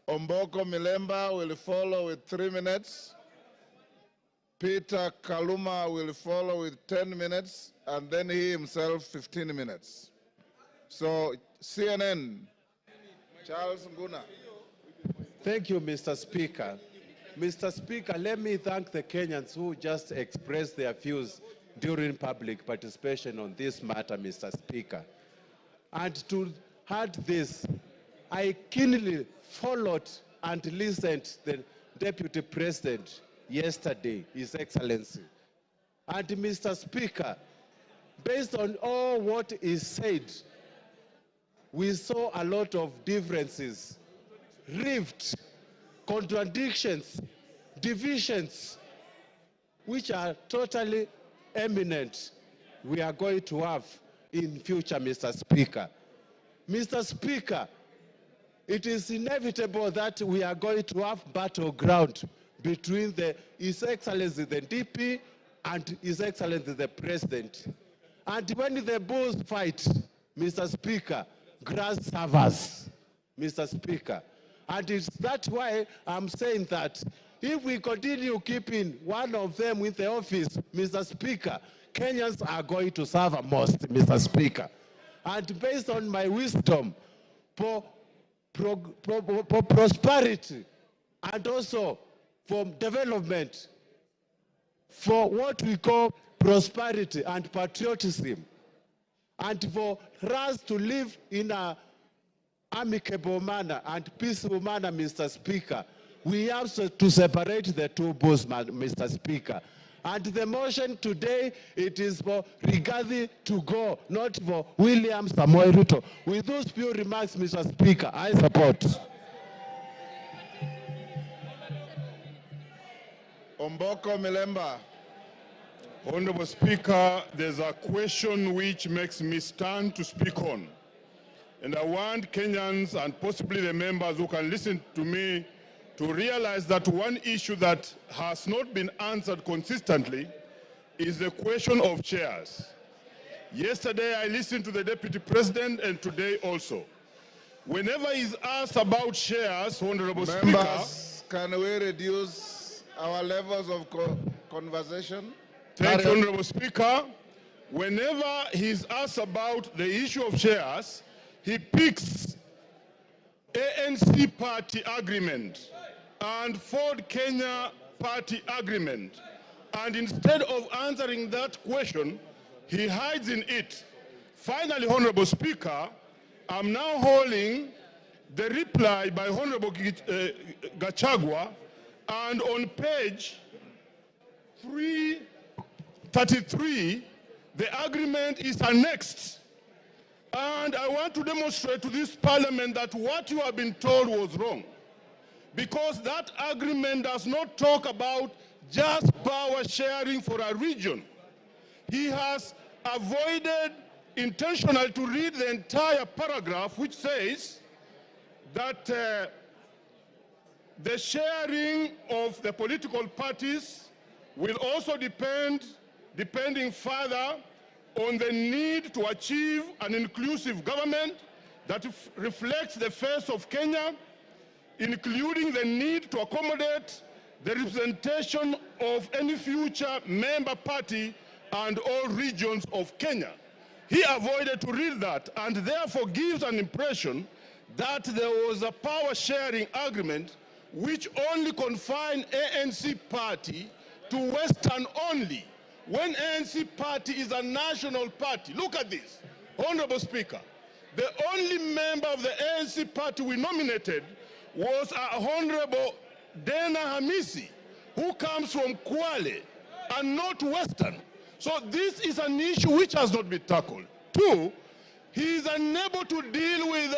Omboko Milemba will follow with 3 minutes. Peter Kaluma will follow with 10 minutes, and then he himself 15 minutes. So, CNN, Charles Nguna. Thank you, Mr. Speaker. Mr. Speaker, let me thank the Kenyans who just expressed their views during public participation on this matter, Mr. Speaker. And to add this, I keenly followed and listened to the Deputy President yesterday, His Excellency. And Mr. Speaker, based on all what is said, we saw a lot of differences, rifts, contradictions, divisions, which are totally eminent we are going to have in future, Mr. Speaker. Mr. Speaker, it is inevitable that we are going to have battleground between His Excellency the DP and His Excellency the President. And when the bulls fight, Mr. Speaker, grass suffers, Mr. Speaker. And it's that's why I'm saying that if we continue keeping one of them in the office, Mr. Speaker, Kenyans are going to suffer most, Mr. Speaker. And based on my wisdom, for prosperity and also for development, for what we call prosperity and patriotism, and for us to live in a amicable manner and peaceful manner, Mr. Speaker. We have to separate the two bulls, Mr. Speaker. And the motion today, it is for Rigathi to go, not for William Samoei Ruto. With those few remarks, Mr. Speaker, I support. Omboko Milemba. Honorable Speaker, there's a question which makes me stand to speak on. And I want Kenyans and possibly the members who can listen to me to realize that one issue that has not been answered consistently is the question of chairs. Yesterday I listened to the Deputy President and today also. Whenever he's asked about chairs, Honorable Members, can we reduce our levels of conversation? Thank you, Honorable Speaker. Whenever he's asked about the issue of chairs, he picks ANC party agreement and Ford Kenya party agreement. And instead of answering that question, he hides in it. Finally, Honorable Speaker, I'm now holding the reply by Honorable GACHAGUA, and on page 333, the agreement is annexed. And I want to demonstrate to this parliament that what you have been told was wrong. Because that agreement does not talk about just power sharing for a region. He has avoided intentionally to read the entire paragraph, which says that the sharing of the political parties will also depending further on the need to achieve an inclusive government that reflects the face of Kenya, including the need to accommodate the representation of any future member party and all regions of Kenya. He avoided to read that and therefore gives an impression that there was a power-sharing agreement which only confined ANC party to Western only, when ANC party is a national party. Look at this, Honorable Speaker. The only member of the ANC party we nominated was Honorable Dena Hamisi, who comes from Kwale and not Western. So this is an issue which has not been tackled. Two, he is unable to deal with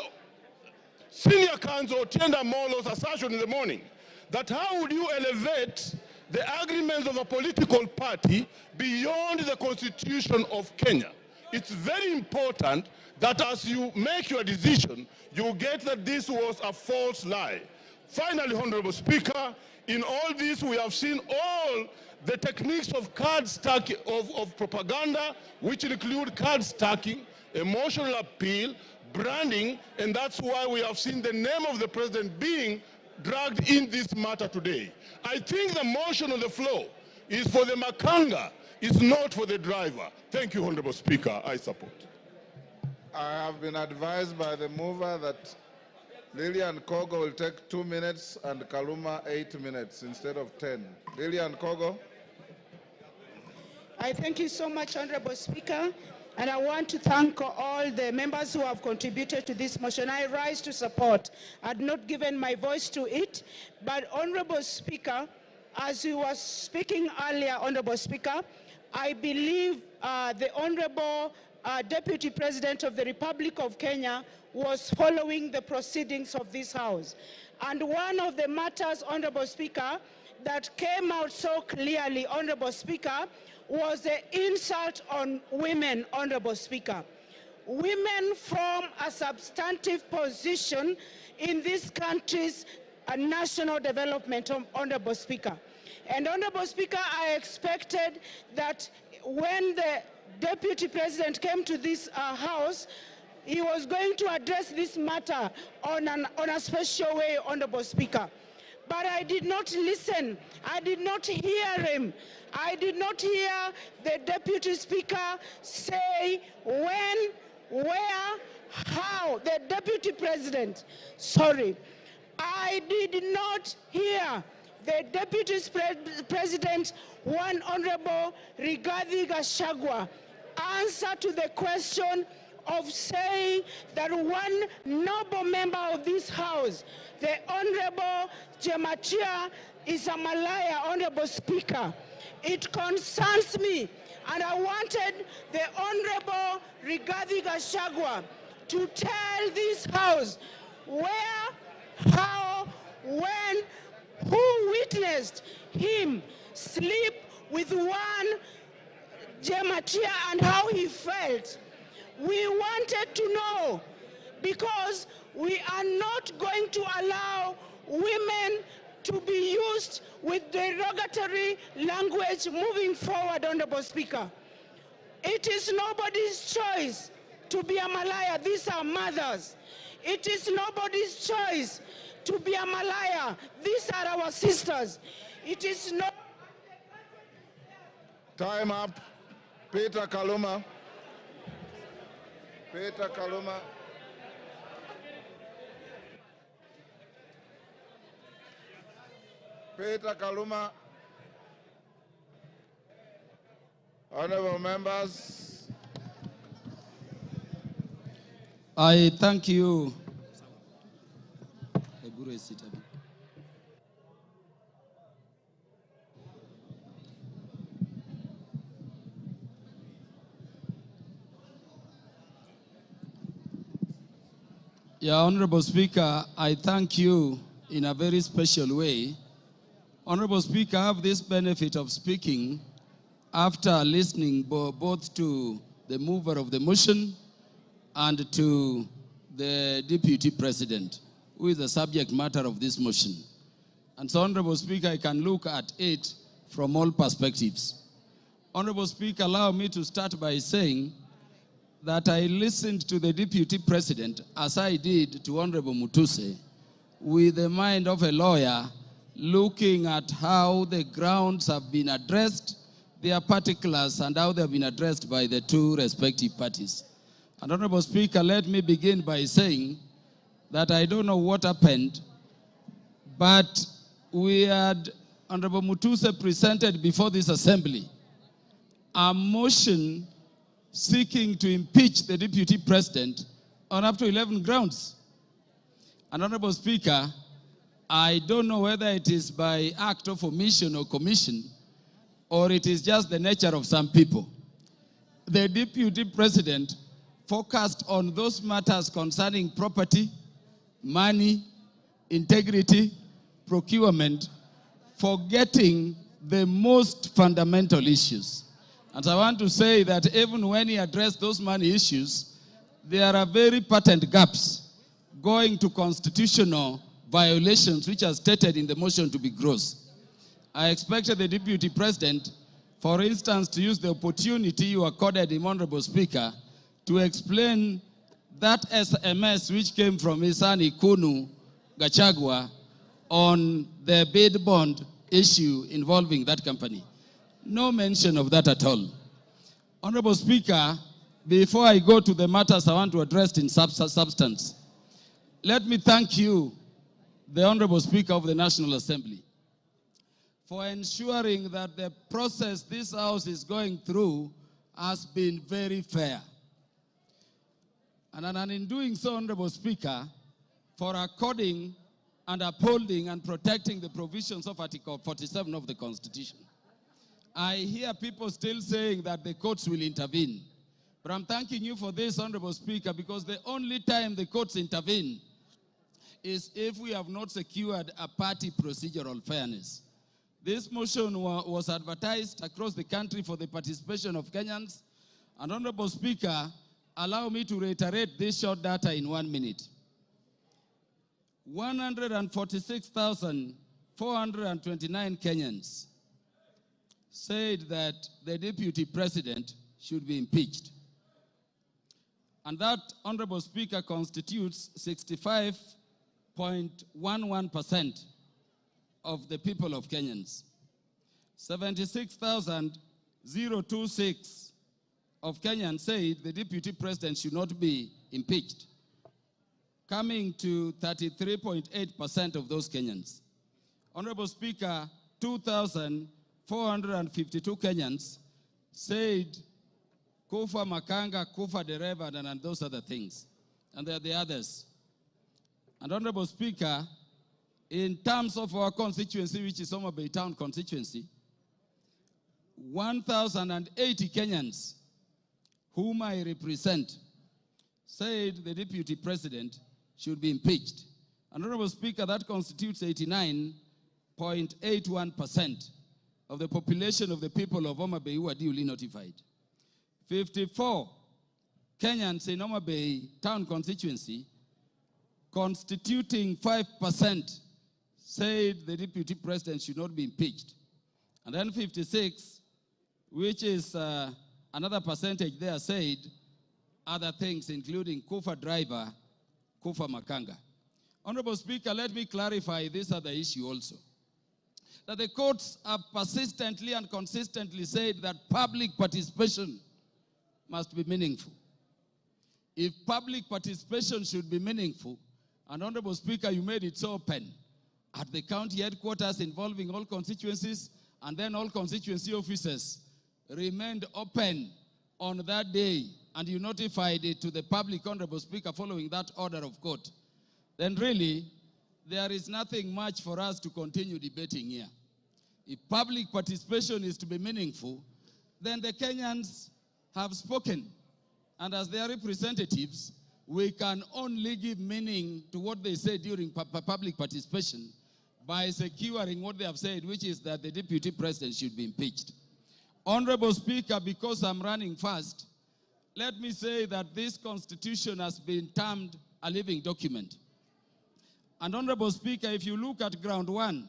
Senior Counsel Tienda Molo's assertion in the morning that how would you elevate the agreements of a political party beyond the Constitution of Kenya. It's very important that as you make your decision, you get that this was a false lie. Finally, Honorable Speaker, in all this we have seen all the techniques of card stacking, of propaganda, which include card stacking, emotional appeal, branding, and that's why we have seen the name of the president being dragged in this matter today. I think the motion on the floor is for the makanga, it's not for the driver. Thank you, Honorable Speaker. I support. I have been advised by the mover that Lillian Kogo will take 2 minutes and Kaluma 8 minutes instead of 10. Lillian Kogo. I thank you so much, Honorable Speaker. And I want to thank all the members who have contributed to this motion. I rise to support. I had not given my voice to it, but Honorable Speaker, as you were speaking earlier, Honorable Speaker, I believe the Honorable Deputy President of the Republic of Kenya was following the proceedings of this House. And one of the matters, Honorable Speaker, that came out so clearly, Honorable Speaker, was the insult on women, Honorable Speaker. Women form a substantive position in this country's national development, Honorable Speaker. And Honorable Speaker, I expected that when the Deputy President came to this House, he was going to address this matter on a special way, Honorable Speaker. But I did not listen. I did not hear him. I did not hear the Deputy Speaker say when, where, how. The Deputy President, sorry. I did not hear the Deputy President, one Honorable Rigathi Gachagua, answer to the question of saying that one noble member of this house, the Honorable Jemachia, is a Malaya, Honorable Speaker. It concerns me, and I wanted the Honorable Rigathi Gachagua to tell this house where, how, when, who witnessed him sleep with one Jemachia and how he felt. We wanted to know, because we are not going to allow women to be used with derogatory language moving forward, Honorable Speaker. It is nobody's choice to be a Malaya. These are mothers. It is nobody's choice to be a Malaya. These are our sisters. It is not... Time up. Peter Kaluma. Peter Kaluma. Peter Kaluma. Honorable members. I thank you. Yeah, Honorable Speaker, I thank you in a very special way. Honorable Speaker, I have this benefit of speaking after listening both to the mover of the motion and to the Deputy President, who is the subject matter of this motion. And so, Honorable Speaker, I can look at it from all perspectives. Honorable Speaker, allow me to start by saying that I listened to the Deputy President, as I did to Honorable Mutuse, with the mind of a lawyer, looking at how the grounds have been addressed, their particulars, and how they have been addressed by the two respective parties. And Honorable Speaker, let me begin by saying that I don't know what happened, but we had Honorable Mutuse presented before this assembly a motion seeking to impeach the Deputy President on up to 11 grounds. And Honorable Speaker, I don't know whether it is by act of omission or commission, or it is just the nature of some people. The Deputy President focused on those matters concerning property, money, integrity, procurement, forgetting the most fundamental issues. And I want to say that even when he addressed those money issues, there are very patent gaps going to constitutional violations which are stated in the motion to be gross. I expected the Deputy President, for instance, to use the opportunity you accorded him, Honorable Speaker, to explain that SMS which came from his son Ikunu Gachagua on the bid bond issue involving that company. No mention of that at all. Honorable Speaker, before I go to the matters I want to address in substance, let me thank you, the Honorable Speaker of the National Assembly, for ensuring that the process this House is going through has been very fair. And in doing so, Honorable Speaker, for according and upholding and protecting the provisions of Article 47 of the Constitution. I hear people still saying that the courts will intervene. But I'm thanking you for this, Honorable Speaker, because the only time the courts intervene is if we have not secured a party procedural fairness. This motion was advertised across the country for the participation of Kenyans. And Honorable Speaker, allow me to reiterate this short data in 1 minute. 146,429 Kenyans said that the Deputy President should be impeached. And that, Honorable Speaker, constitutes 65.11% of the people of Kenyans. 76,026 of Kenyans said the Deputy President should not be impeached, coming to 33.8% of those Kenyans. Honorable Speaker, 2,452 Kenyans said Kufa Makanga, Kufa Dereva, and those other things. And there are the others. And Honorable Speaker, in terms of our constituency, which is Homa Bay Town constituency, 1,080 Kenyans whom I represent said the deputy president should be impeached. And Honorable Speaker, that constitutes 89.81% of the population of the people of Homa Bay who are duly notified. 54 Kenyans in Homa Bay Town constituency, constituting 5%, said the deputy president should not be impeached. And then 56, which is another percentage there, said other things, including Kufa driver, Kufa Makanga. Honorable Speaker, let me clarify this other issue also. That the courts have persistently and consistently said that public participation must be meaningful. If public participation should be meaningful, and Honorable Speaker, you made it so open at the county headquarters involving all constituencies, and then all constituency officers remained open on that day, and you notified it to the public, Honorable Speaker, following that order of court, then really there is nothing much for us to continue debating here. If public participation is to be meaningful, then the Kenyans have spoken, and as their representatives, we can only give meaning to what they say during public participation by securing what they have said, which is that the deputy president should be impeached. Honorable Speaker, because I'm running fast, let me say that this constitution has been termed a living document. And Honorable Speaker, if you look at ground one,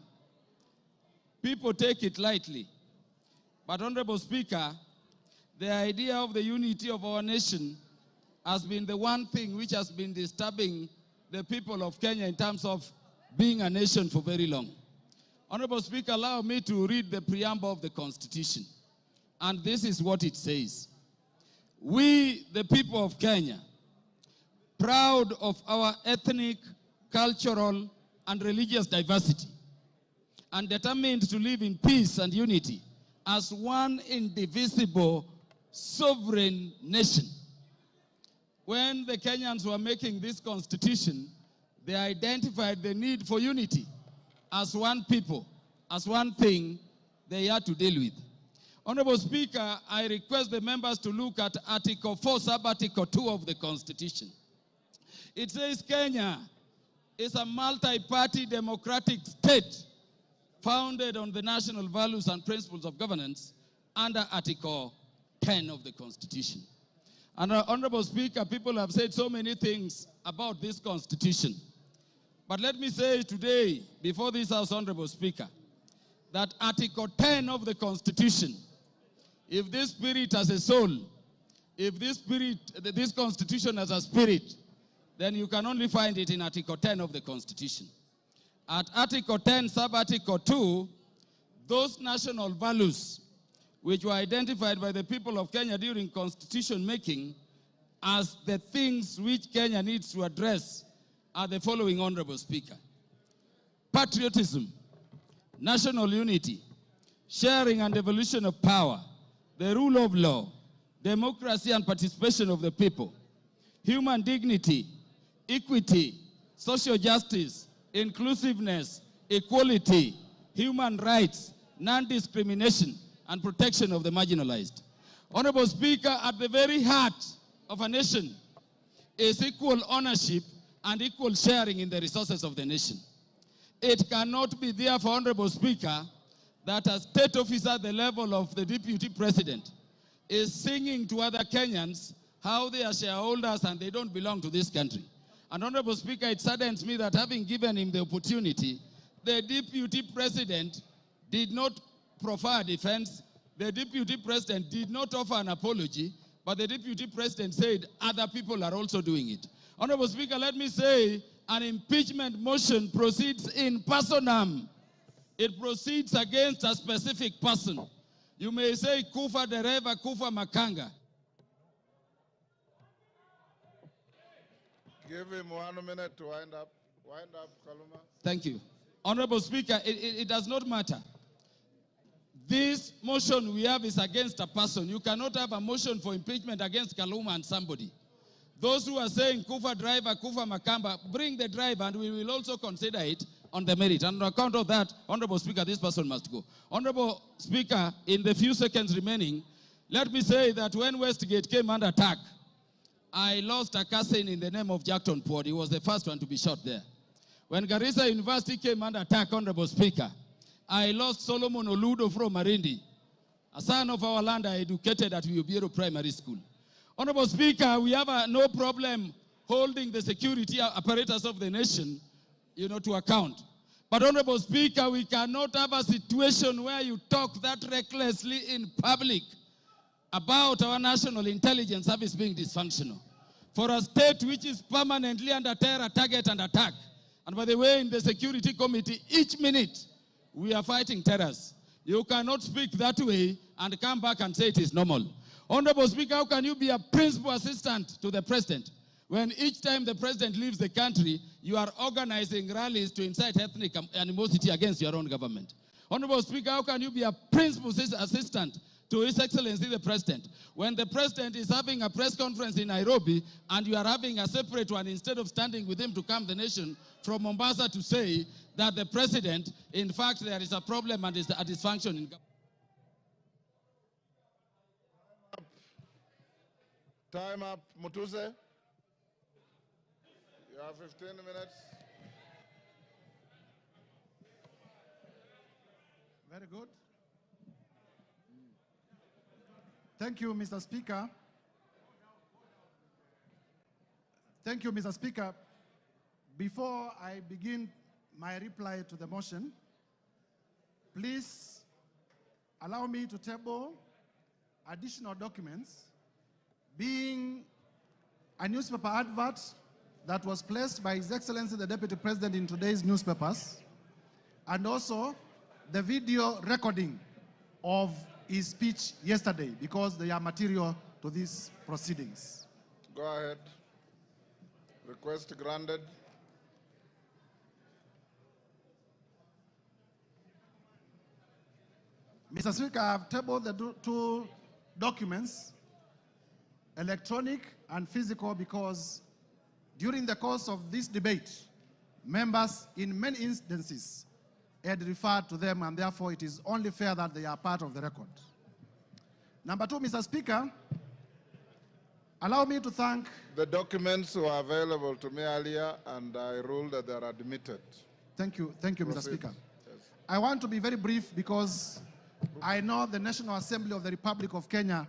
people take it lightly. But Honorable Speaker, the idea of the unity of our nation has been the one thing which has been disturbing the people of Kenya in terms of being a nation for very long. Honorable Speaker, allow me to read the preamble of the Constitution. And this is what it says. We, the people of Kenya, proud of our ethnic, cultural, and religious diversity, and determined to live in peace and unity as one indivisible sovereign nation. When the Kenyans were making this constitution, they identified the need for unity as one people, as one thing they had to deal with. Honorable Speaker, I request the members to look at Article 4, Sub-Article 2 of the Constitution. It says Kenya is a multi-party democratic state founded on the national values and principles of governance under Article 10 of the Constitution. And Honorable Speaker, people have said so many things about this Constitution. But let me say today, before this House, Honorable Speaker, that Article 10 of the Constitution, if this spirit has a soul, if this Constitution has a spirit, then you can only find it in Article 10 of the Constitution. At Article 10, Sub-Article 2, those national values which were identified by the people of Kenya during constitution making as the things which Kenya needs to address are the following, Honorable Speaker. Patriotism, national unity, sharing and devolution of power, the rule of law, democracy and participation of the people, human dignity, equity, social justice, inclusiveness, equality, human rights, non-discrimination, and protection of the marginalized. Honorable Speaker, at the very heart of a nation is equal ownership and equal sharing in the resources of the nation. It cannot be therefore, Honorable Speaker, that a state officer at the level of the deputy president is singing to other Kenyans how they are shareholders and they don't belong to this country. And Honorable Speaker, it saddens me that having given him the opportunity, the deputy president did not proffer a defense, the deputy president did not offer an apology, but the deputy president said other people are also doing it. Honorable Speaker, let me say an impeachment motion proceeds in personam. It proceeds against a specific person. You may say Kufa Dereva, Kufa Makanga. Give him 1 minute to wind up. Wind up, Kaluma. Thank you. Honorable Speaker, it does not matter. this motion we have is against a person. You cannot have a motion for impeachment against Kaluma and somebody. Those who are saying Kufa driver, Kufa Makamba, bring the driver and we will also consider it on the merit. And on account of that, Honorable Speaker, this person must go. Honorable Speaker, in the few seconds remaining, let me say that when Westgate came under attack, I lost a cousin in the name of Jackton Port. He was the first one to be shot there. When Garissa University came under attack, Honorable Speaker, I lost Solomon Oludo from Marindi, a son of our land I educated at Uvoro Primary School. Honorable Speaker, we have no problem holding the security apparatus of the nation, to account. But Honorable Speaker, we cannot have a situation where you talk that recklessly in public about our national intelligence service being dysfunctional. For a state which is permanently under terror, target, and attack, and by the way, in the Security Committee, each minute we are fighting terrorists. You cannot speak that way and come back and say it is normal. Honorable Speaker, how can you be a principal assistant to the president when each time the president leaves the country, you are organizing rallies to incite ethnic animosity against your own government? Honorable Speaker, how can you be a principal assistant to His Excellency the President when the President is having a press conference in Nairobi and you are having a separate one instead of standing with him to calm the nation from Mombasa to say that the President, in fact, there is a problem and is a dysfunction in government? Time up, Mutuse. You have 15 minutes. Very good. Thank you, Mr. Speaker. Thank you, Mr. Speaker. Before I begin my reply to the motion, please allow me to table additional documents, being a newspaper advert that was placed by His Excellency the Deputy President in today's newspapers, and also the video recording of his speech yesterday, because they are material to these proceedings. Go ahead. Request granted. Mr. Speaker, I have tabled the two documents, electronic and physical, because during the course of this debate, members in many instances had referred to them, and therefore it is only fair that they are part of the record. Number two, Mr. Speaker, allow me to thank... The documents were available to me earlier, and I ruled that they are admitted. Thank you, Mr. Proceed. Speaker. Yes. I want to be very brief because I know the National Assembly of the Republic of Kenya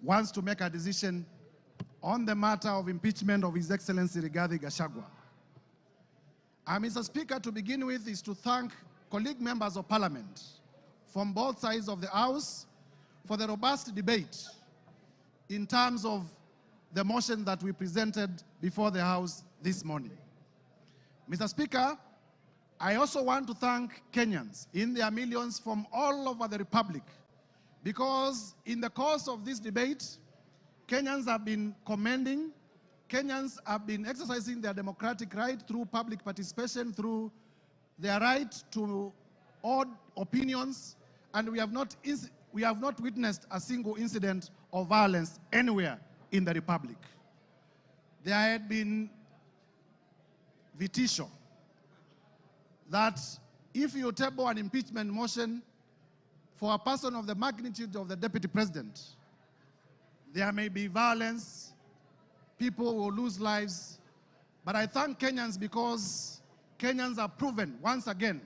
wants to make a decision on the matter of impeachment of His Excellency Rigathi Gachagua. Mr. Speaker, to begin with is to thank colleague members of Parliament from both sides of the House for the robust debate in terms of the motion that we presented before the House this morning. Mr. Speaker, I also want to thank Kenyans in their millions from all over the Republic, because in the course of this debate, Kenyans have been commending, Kenyans have been exercising their democratic right through public participation, through their right to odd opinions, and we have not witnessed a single incident of violence anywhere in the Republic. There had been vitisho that if you table an impeachment motion for a person of the magnitude of the Deputy President, there may be violence, people will lose lives, but I thank Kenyans because Kenyans have proven once again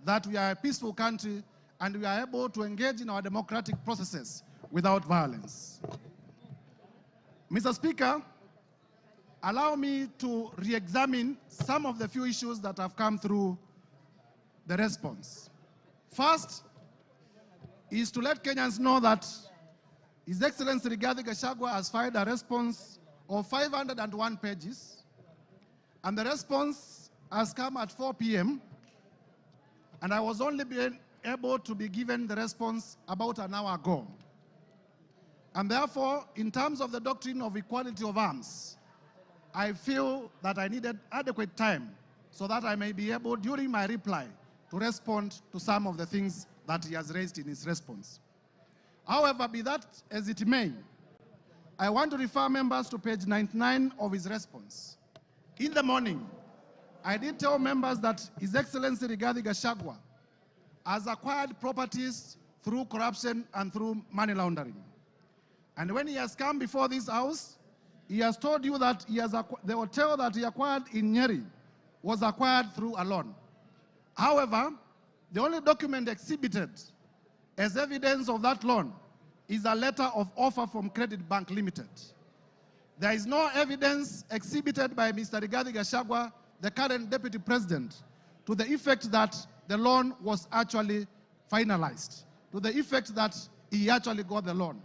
that we are a peaceful country and we are able to engage in our democratic processes without violence. Mr. Speaker, allow me to re-examine some of the few issues that have come through the response. First is to let Kenyans know that His Excellency Rigathi Gachagua has filed a response of 501 pages, and the response has come at 4 p.m., and I was only able to be given the response about an hour ago. And therefore, in terms of the doctrine of equality of arms, I feel that I needed adequate time so that I may be able, during my reply, to respond to some of the things that he has raised in his response. However, be that as it may, I want to refer members to page 99 of his response. In the morning, I did tell members that His Excellency Rigathi Gachagua has acquired properties through corruption and through money laundering. And when he has come before this house, he has told you that the hotel that he acquired in Nyeri was acquired through a loan. However, the only document exhibited as evidence of that loan is a letter of offer from Credit Bank Limited. There is no evidence exhibited by Mr. Rigathi Gachagua, the current Deputy President, to the effect that the loan was actually finalized, to the effect that he actually got the loan.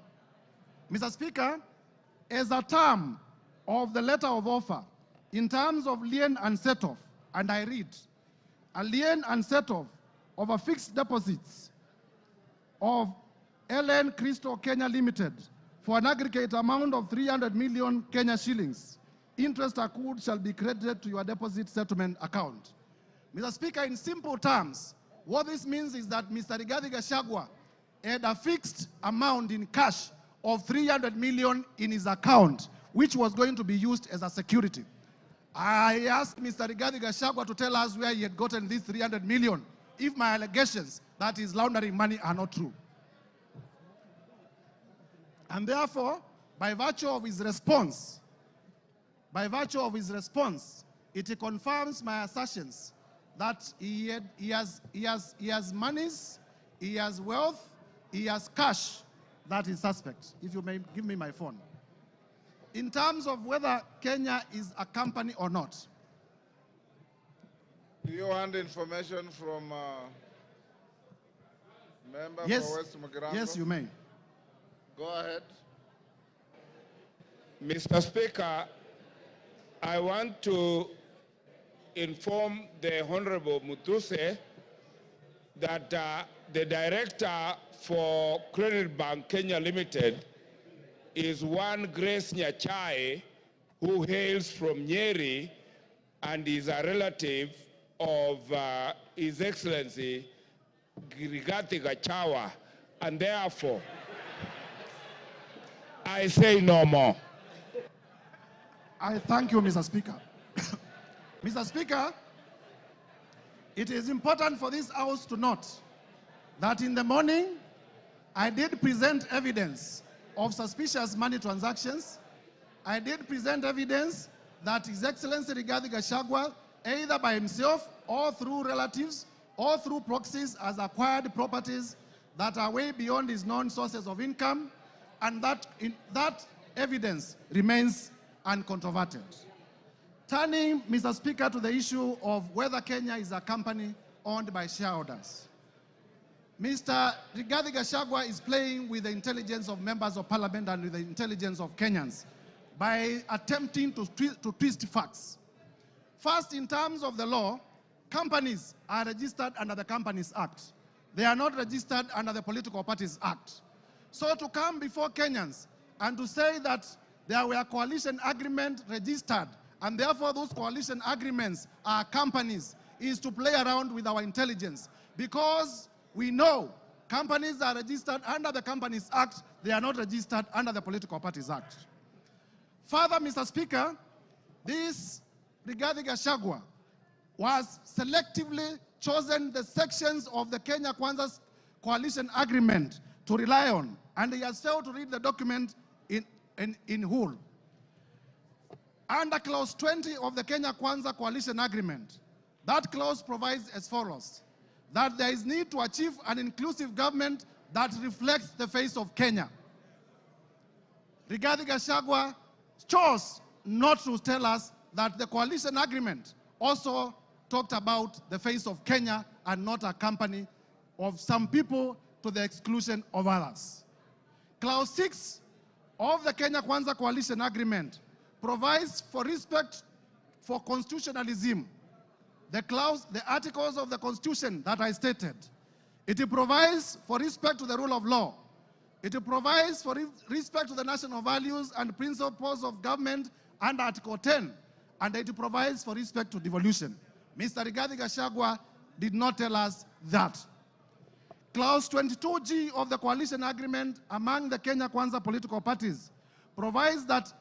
Mr. Speaker, as a term of the letter of offer, in terms of lien and set-off, and I read, a lien and set-off of a fixed deposits of LN Crystal Kenya Limited for an aggregate amount of 300 million Kenya shillings. Interest accrued shall be credited to your deposit settlement account. Mr. Speaker, in simple terms, what this means is that Mr. Rigathi Gachagua had a fixed amount in cash of 300 million in his account, which was going to be used as a security. I asked Mr. Rigathi Gachagua to tell us where he had gotten these 300 million, if my allegations that he's laundering money are not true. And therefore, by virtue of his response, it confirms my assertions that he has monies, he has wealth, he has cash that is suspect. If you may give me my phone. In terms of whether Kenya is a company or not. Do you want information from member for West Mugirango? Yes, you may. Go ahead. Mr. Speaker, I want to inform the Honorable Mutuse that the director for Credit Bank Kenya Limited is one Grace Nyachai, who hails from Nyeri and is a relative of His Excellency Rigathi Gachagua, and therefore I say no more. I thank you, Mr. Speaker. Mr. Speaker, it is important for this House to note that in the morning, I did present evidence of suspicious money transactions. I did present evidence that His Excellency Rigathi Gachagua, either by himself or through relatives or through proxies, has acquired properties that are way beyond his known sources of income, and that evidence remains uncontroverted. Turning, Mr. Speaker, to the issue of whether Kenya is a company owned by shareholders. Mr. Rigathi Gachagua is playing with the intelligence of members of parliament and with the intelligence of Kenyans by attempting to twist facts. First, in terms of the law, companies are registered under the Companies Act. They are not registered under the Political Parties Act. So to come before Kenyans and to say that there were coalition agreements registered and therefore those coalition agreements are companies is to play around with our intelligence, because we know companies are registered under the Companies Act, they are not registered under the Political Parties Act. Further, Mr. Speaker, this Rigathi Gachagua was selectively chosen the sections of the Kenya Kwanza's coalition agreement to rely on, and he has failed to read the document in whole. Under clause 20 of the Kenya Kwanza coalition agreement, that clause provides as follows: that there is need to achieve an inclusive government that reflects the face of Kenya. Rigathi Gachagua chose not to tell us that the coalition agreement also talked about the face of Kenya and not a company of some people to the exclusion of others. Clause 6 of the Kenya Kwanza coalition agreement provides for respect for constitutionalism. The articles of the Constitution that I stated. It provides for respect to the rule of law. It provides for respect to the national values and principles of government under Article 10. And it provides for respect to devolution. Mr. Rigathi Gachagua did not tell us that. Clause 22G of the coalition agreement among the Kenya Kwanza political parties provides that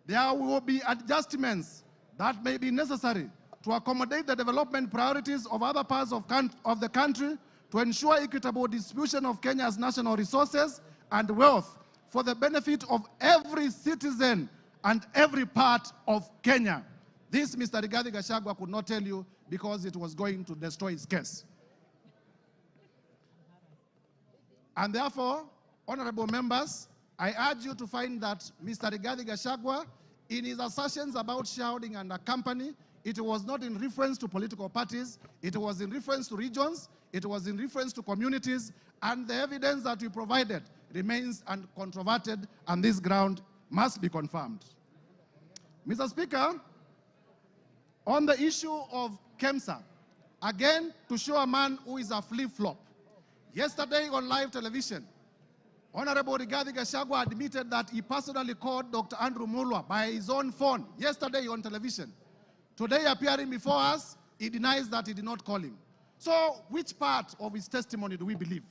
there will be adjustments that may be necessary to accommodate the development priorities of other parts of the country to ensure equitable distribution of Kenya's national resources and wealth for the benefit of every citizen and every part of Kenya. This Mr. Rigathi Gachagua could not tell you because it was going to destroy his case. And therefore, honorable members, I urge you to find that Mr. Rigathi Gachagua, in his assertions about shareholding and a company, it was not in reference to political parties, it was in reference to regions, it was in reference to communities, and the evidence that we provided remains uncontroverted, and this ground must be confirmed. Mr. Speaker, on the issue of KEMSA, again, to show a man who is a flip-flop, yesterday on live television, Honorable Rigathi Gachagua admitted that he personally called Dr. Andrew Mulwa by his own phone yesterday on television. Today, appearing before us, he denies that he did not call him. So, which part of his testimony do we believe?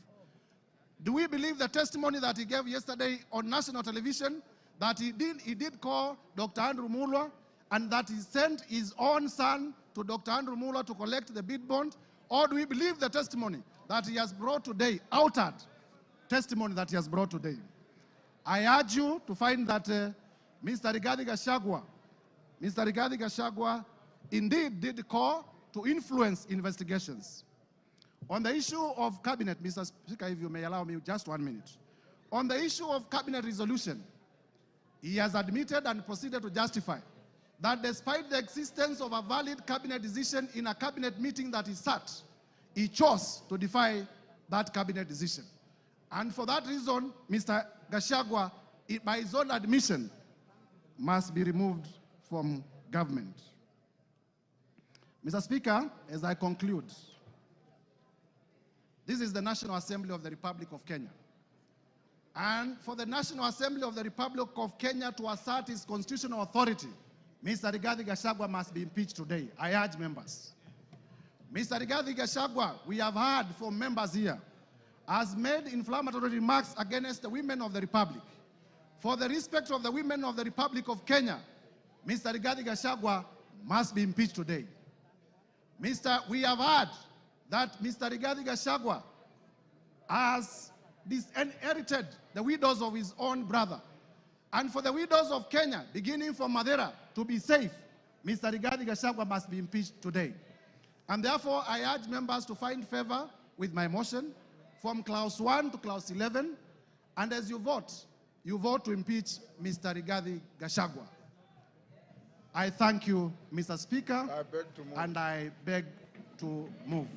Do we believe the testimony that he gave yesterday on national television, that he did call Dr. Andrew Mulwa, and that he sent his own son to Dr. Andrew Mulwa to collect the bid bond? Or do we believe the testimony that he has brought today, altered testimony that he has brought today? I urge you to find that Mr. Rigathi Gachagua indeed did call to influence investigations. On the issue of cabinet, Mr. Speaker, if you may allow me just 1 minute. On the issue of cabinet resolution, he has admitted and proceeded to justify that despite the existence of a valid cabinet decision in a cabinet meeting that he sat, he chose to defy that cabinet decision. And for that reason, Mr. Gachagua, by his own admission, must be removed from government. Mr. Speaker, as I conclude, this is the National Assembly of the Republic of Kenya. And for the National Assembly of the Republic of Kenya to assert its constitutional authority, Mr. Rigathi Gachagua must be impeached today. I urge members. Mr. Rigathi Gachagua, we have heard from members here, has made inflammatory remarks against the women of the Republic. For the respect of the women of the Republic of Kenya, Mr. Rigathi Gachagua must be impeached today. We have heard that Mr. Rigathi Gachagua has disinherited the widows of his own brother. And for the widows of Kenya, beginning from Madeira, to be safe, Mr. Rigathi Gachagua must be impeached today. And therefore, I urge members to find favor with my motion from clause 1 to clause 11. And as you vote to impeach Mr. Rigathi Gachagua. I thank you, Mr. Speaker, and I beg to move.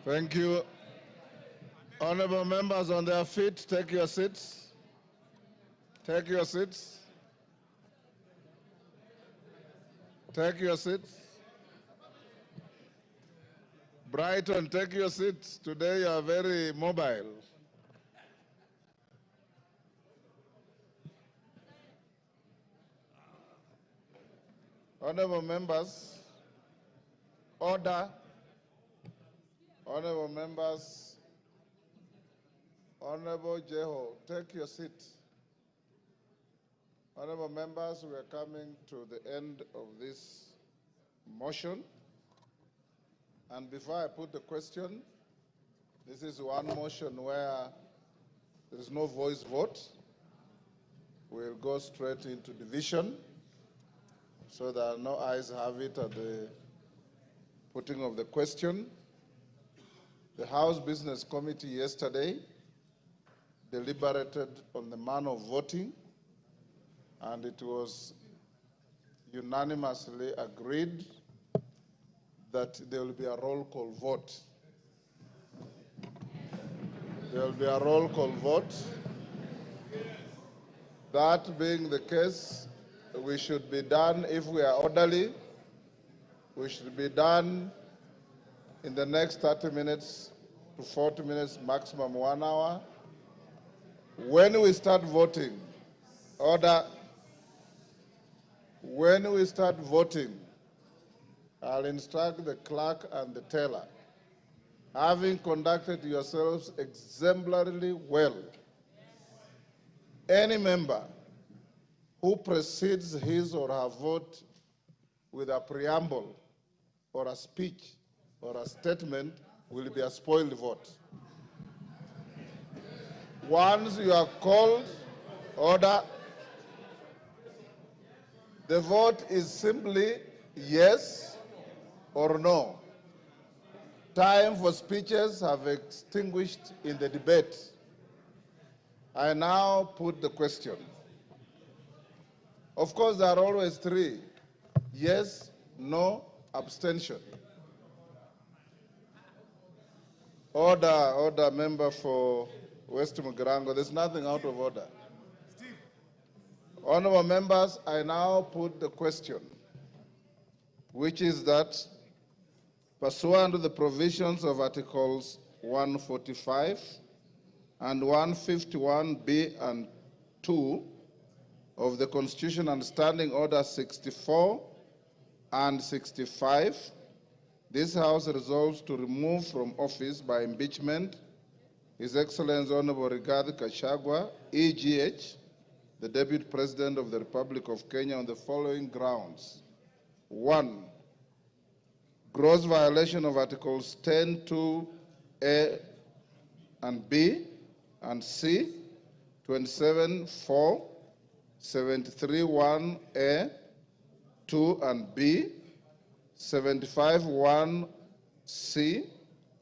Thank you. Honorable members on their feet, take your seats. Take your seats. Take your seats. Brighton, take your seats. Today you are very mobile. Honorable members, order. Honorable members, Honorable Jeho, take your seat. Honorable members, we are coming to the end of this motion. And before I put the question, this is one motion where there is no voice vote. We'll go straight into division so that no ayes have it at the putting of the question. The House Business Committee yesterday deliberated on the manner of voting, and it was unanimously agreed that there will be a roll call vote. There will be a roll call vote. That being the case, we should be done, if we are orderly, we should be done in the next 30 minutes to 40 minutes, maximum 1 hour. When we start voting, order, when we start voting, I'll instruct the clerk and the teller having conducted yourselves exemplarily well, any member who precedes his or her vote with a preamble or a speech or a statement will be a spoiled vote. Once you are called, order, the vote is simply yes or no. Time for speeches have extinguished in the debate. I now put the question. Of course, there are always three: yes, no, abstention. Order, member for West Mugirango. There's nothing out of order. Honorable members, I now put the question, which is that pursuant to the provisions of Articles 145 and 151B and 2 of the Constitution and Standing Order 64 and 65, this House resolves to remove from office by impeachment His Excellency Honorable Rigathi Gachagua, EGH, the Deputy President of the Republic of Kenya, on the following grounds. 1, gross violation of Articles 10(2)A and B and C, 27(4), 73(1)A, 2 and B, 75(1)C,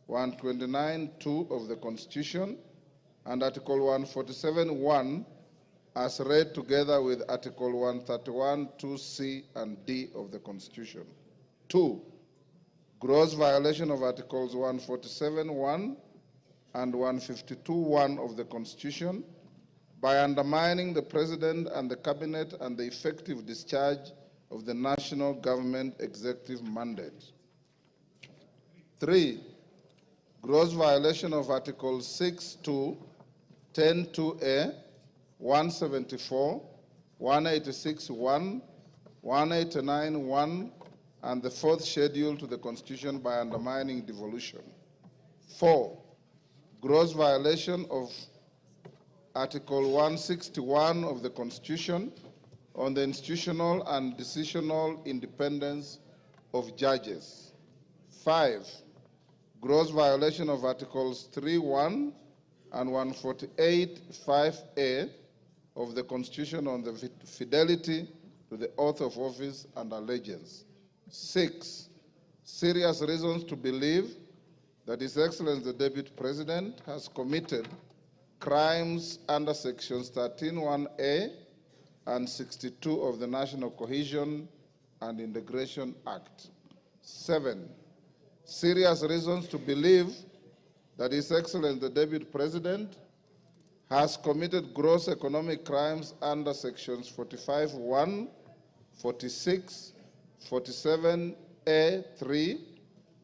129(2) of the Constitution, and Article 147(1) as read together with Article 131(2)C and D of the Constitution. 2, gross violation of Articles 147(1) and 152(1) of the Constitution by undermining the President and the Cabinet and the effective discharge of the national government executive mandate. 3, gross violation of Articles 6(2), 10(2)A, 174, 186(1), 189(1), and the 4th schedule to the Constitution by undermining devolution. 4, gross violation of Article 161 of the Constitution on the institutional and decisional independence of judges. 5, gross violation of Articles 3(1) and 148(5)A of the Constitution on the fidelity to the oath of office and allegiance. 6, serious reasons to believe that His Excellency the Deputy President has committed crimes under Sections 13(1)A and 62 of the National Cohesion and Integration Act. 7, serious reasons to believe that His Excellency the Deputy President has committed gross economic crimes under Sections 45(1), 46, 47(a)(3),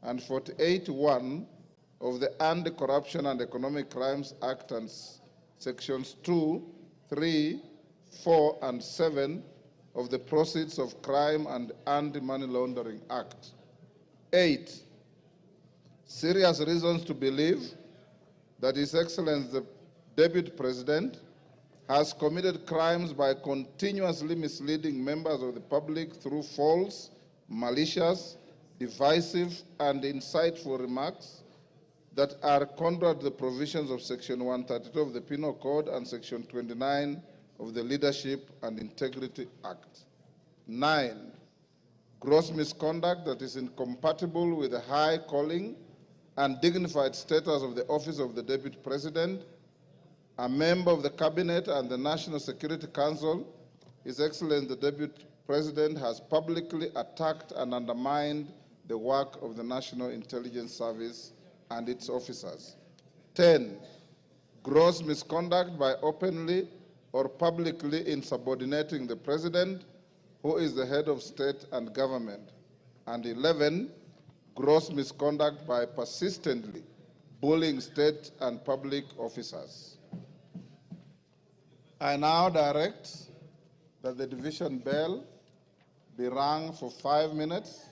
and 48(1) of the Anti-Corruption and Economic Crimes Act and Sections 2, 3, 4, and 7 of the Proceeds of Crime and Anti-Money Laundering Act. 8, serious reasons to believe that His Excellency the Deputy President has committed crimes by continuously misleading members of the public through false, malicious, divisive, and insightful remarks that are contrary to the provisions of Section 132 of the Penal Code and Section 29 of the Leadership and Integrity Act. 9, gross misconduct that is incompatible with the high calling and dignified status of the office of the Deputy President, a member of the Cabinet and the National Security Council. His Excellency the Deputy President has publicly attacked and undermined the work of the National Intelligence Service and its officers. 10, gross misconduct by openly or publicly insubordinating the President, who is the head of state and government. And 11, gross misconduct by persistently bullying state and public officers. I now direct that the division bell be rung for 5 minutes.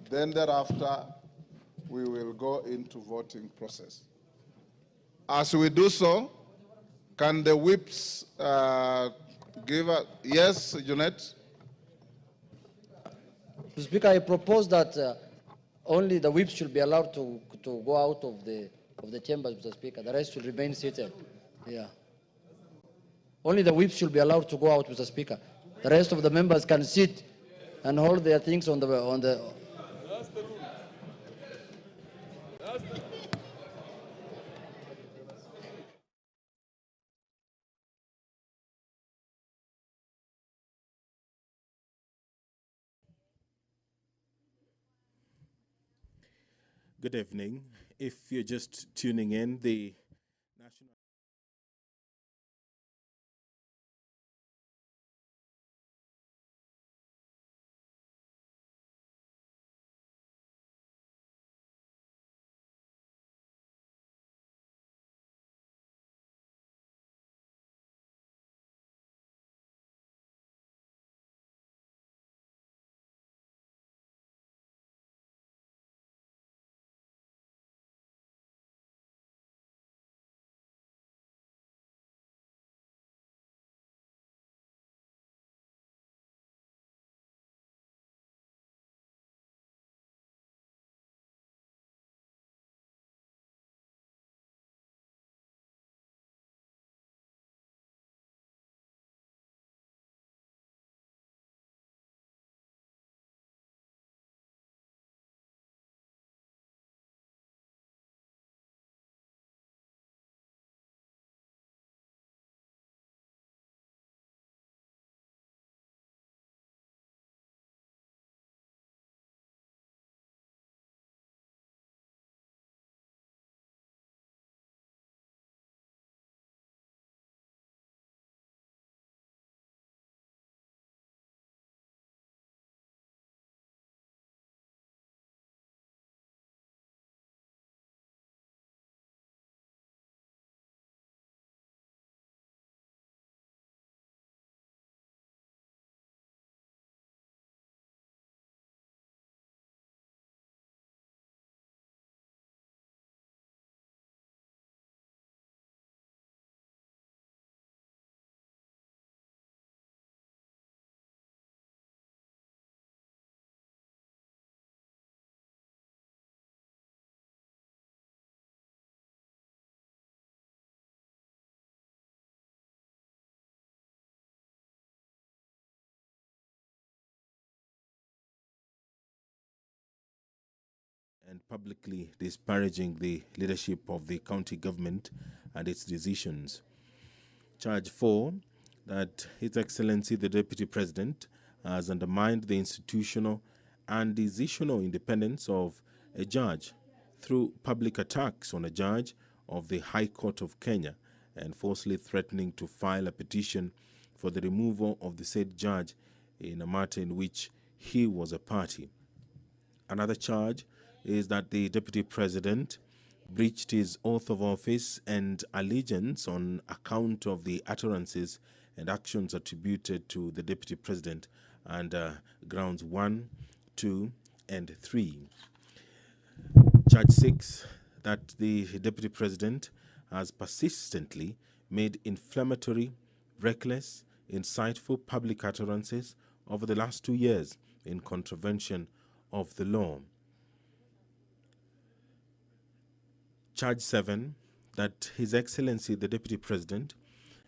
Then thereafter, we will go into voting process. As we do so, can the whips give us, yes, Jeanette? Mr. Speaker, I propose that only the whips should be allowed to go out of the chambers, Mr. Speaker. The rest should remain seated. Yeah. Only the whips should be allowed to go out, Mr. Speaker. The rest of the members can sit and hold their things on the. Good evening. If you're just tuning in, the National and publicly disparaging the leadership of the county government and its decisions. Charge 4, that His Excellency the Deputy President has undermined the institutional and decisional independence of a judge through public attacks on a judge of the High Court of Kenya and falsely threatening to file a petition for the removal of the said judge in a matter in which he was a party. Another charge is that the Deputy President breached his oath of office and allegiance on account of the utterances and actions attributed to the Deputy President under grounds 1, 2, and 3. Charge 6, that the Deputy President has persistently made inflammatory, reckless, insightful public utterances over the last 2 years in contravention of the law. Charge 7, that His Excellency the Deputy President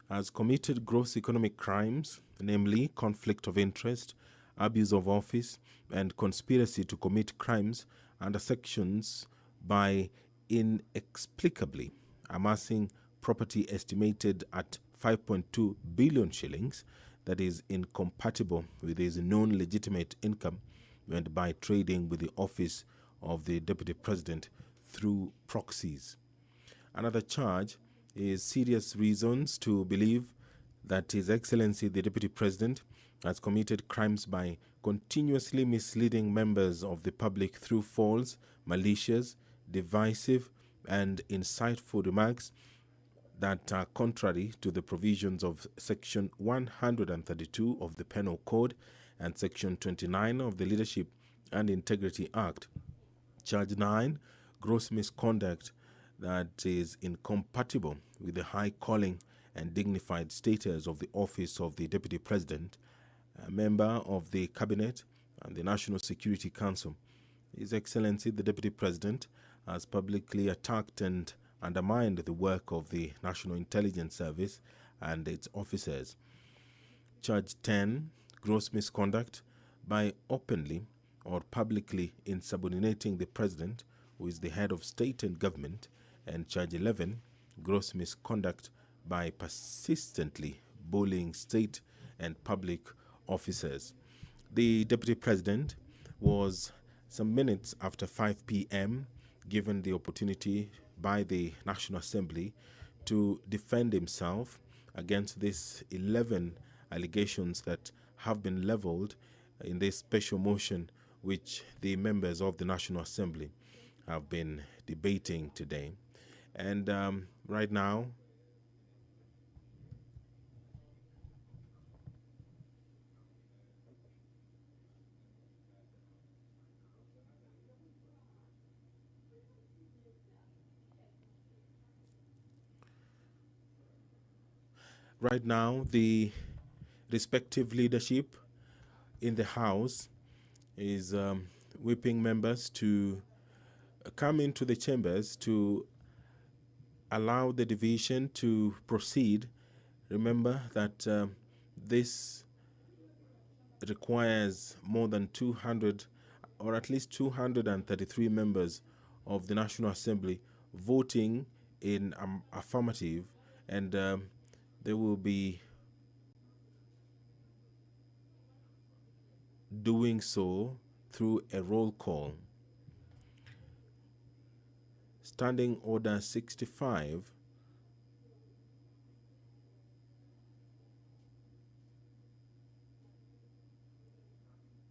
has committed gross economic crimes, namely conflict of interest, abuse of office, and conspiracy to commit crimes under sections by inexplicably amassing property estimated at 5.2 billion shillings that is incompatible with his known legitimate income and by trading with the office of the Deputy President through proxies. Another charge is serious reasons to believe that His Excellency the Deputy President has committed crimes by continuously misleading members of the public through false, malicious, divisive, and insightful remarks that are contrary to the provisions of Section 132 of the Penal Code and Section 29 of the Leadership and Integrity Act. Charge 9, gross misconduct that is incompatible with the high calling and dignified status of the office of the Deputy President, a member of the Cabinet and the National Security Council. His Excellency the Deputy President has publicly attacked and undermined the work of the National Intelligence Service and its officers. Charge 10, gross misconduct by openly or publicly insubordinating the President, who is the head of state and government, and Charge 11, gross misconduct by persistently bullying state and public officers. The Deputy President was some minutes after 5 p.m. given the opportunity by the National Assembly to defend himself against these 11 allegations that have been leveled in this special motion which the members of the National Assembly have been debating today. And right now, the respective leadership in the House is whipping members to come into the chambers to allow the division to proceed. Remember that this requires more than 200 or at least 233 members of the National Assembly voting in affirmative, and they will be doing so through a roll call. Standing Order 65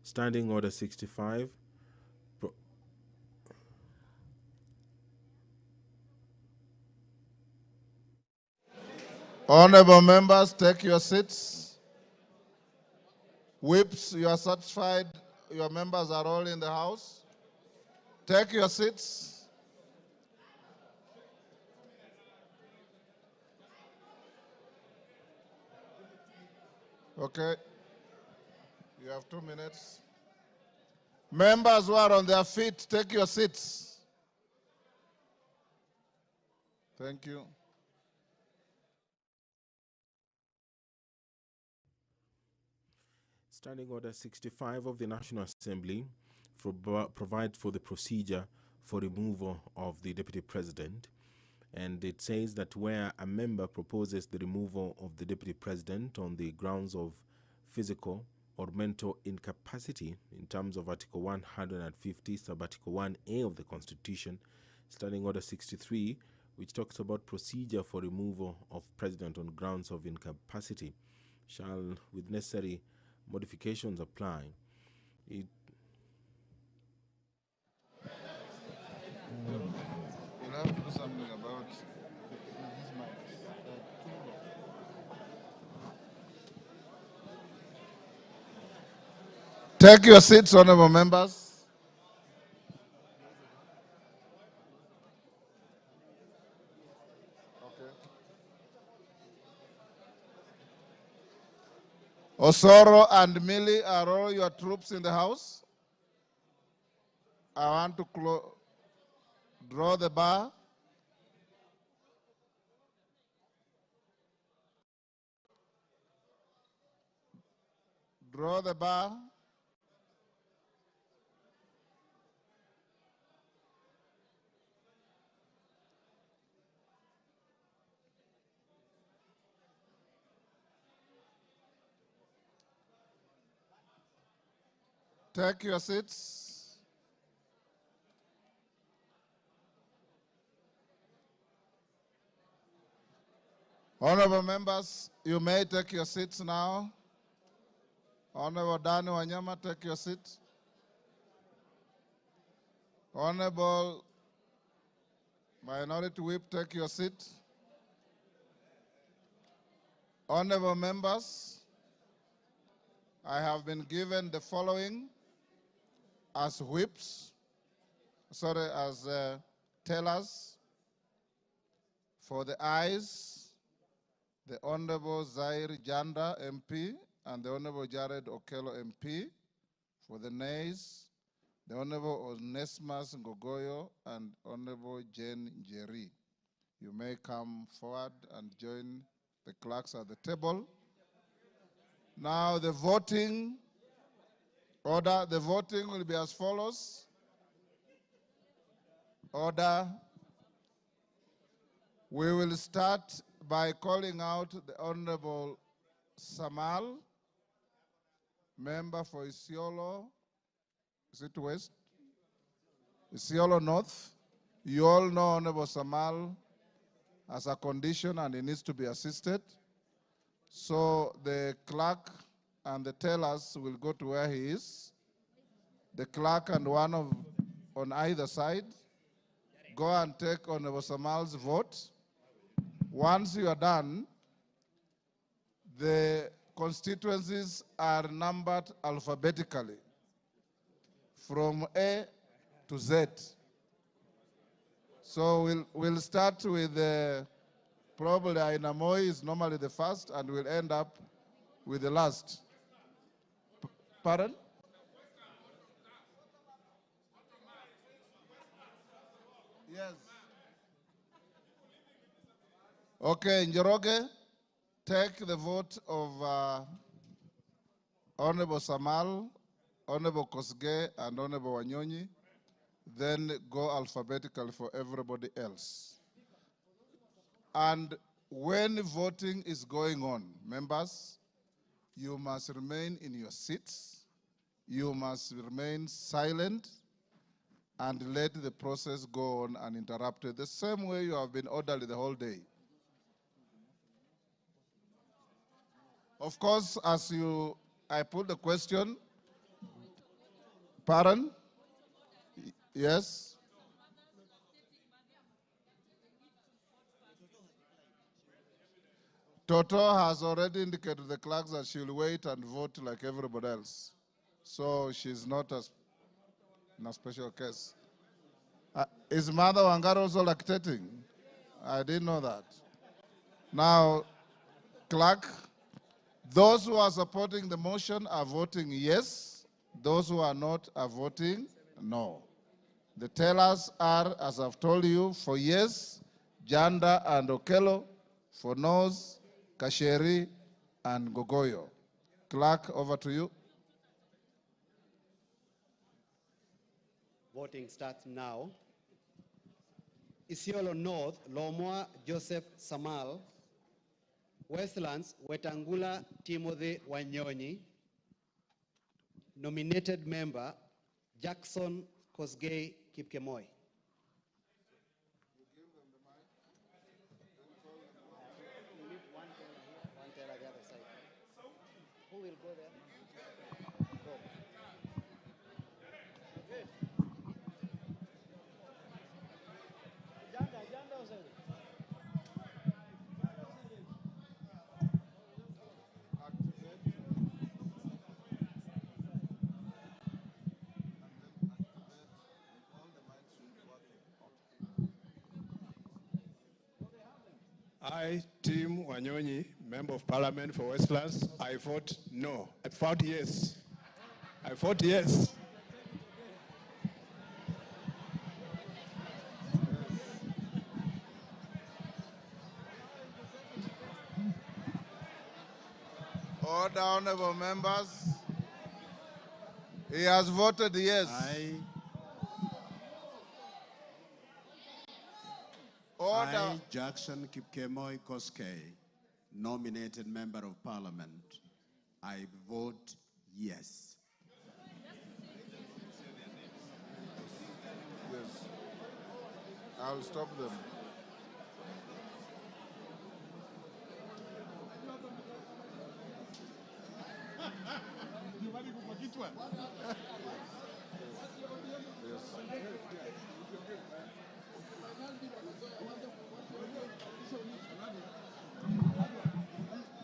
Standing Order 65 Honorable members, take your seats. Whips, you are satisfied your members are all in the House? Take your seats. Okay. You have 2 minutes. Members who are on their feet, take your seats. Thank you. Standing Order 65 of the National Assembly provides for the procedure for removal of the Deputy President. And it says that where a member proposes the removal of the Deputy President on the grounds of physical or mental incapacity in terms of Article 150, Sub-Article 1A of the Constitution, Standing Order 63, which talks about procedure for removal of President on grounds of incapacity, shall, with necessary modifications, apply. You'll have to do something about Take your seats, honorable members. Osoro and Millie, are all your troops in the House? I want to draw the bar. Draw the bar. Take your seats. Honorable members, you may take your seats now. Honorable Dani Wanyama, take your seat. Honorable Minority Whip, take your seat. Honorable members, I have been given the following as whips. tellers. For the ayes, the Honorable Zaire Janda MP and the Honorable Jared Okello MP. For the nays, the Honorable Onesmus Ngogoyo and Honorable Jane Njeri. You may come forward and join the clerks at the table. Now the voting order, the voting will be as follows. Order. We will start by calling out the Honorable Samal, member for Isiolo. Is it West? Isiolo North. You all know Honorable Samal has a condition and he needs to be assisted. So the clerk and the tellers will go to where he is. The clerk and one on either side go and take Honorable Samal's vote. Once you are done, the constituencies are numbered alphabetically from A to Z. So we'll start with probably Ainamoi is normally the first, and we'll end up with the last. Pardon? Yes. Okay, Njoroge, take the vote of Honorable Samal, Honorable Kosgei, and Honorable Wanyonyi. Then go alphabetically for everybody else. And when voting is going on, members, you must remain in your seats. You must remain silent and let the process go on uninterrupted, the same way you have been orderly the whole day. Of course, I put the question, pardon? Yes? Toto has already indicated to the clerks that she'll wait and vote like everybody else. So she's not in a special case. Is Mother Wangara also lactating? I didn't know that. Now, clerk, those who are supporting the motion are voting yes. Those who are not are voting no. The tellers are, as I've told you, for yes, Janda and Okello, for no's, Kasheri and Gogoyo. Clerk, over to you. Voting starts now. Isiolo North, Lomwa Joseph Samal. Westlands, Wetangula Timothy Wanyonyi. Nominated member, Jackson Kosgei Kipkemoi. Who will go there? I, Tim Wanyonyi, Member of Parliament for Westlands, I vote no. I vote yes. I vote yes. Order, honorable members. He has voted yes. Order. I, Jackson Kipkemoi Kosgei, nominated Member of Parliament, I vote yes. Yes. I'll stop them.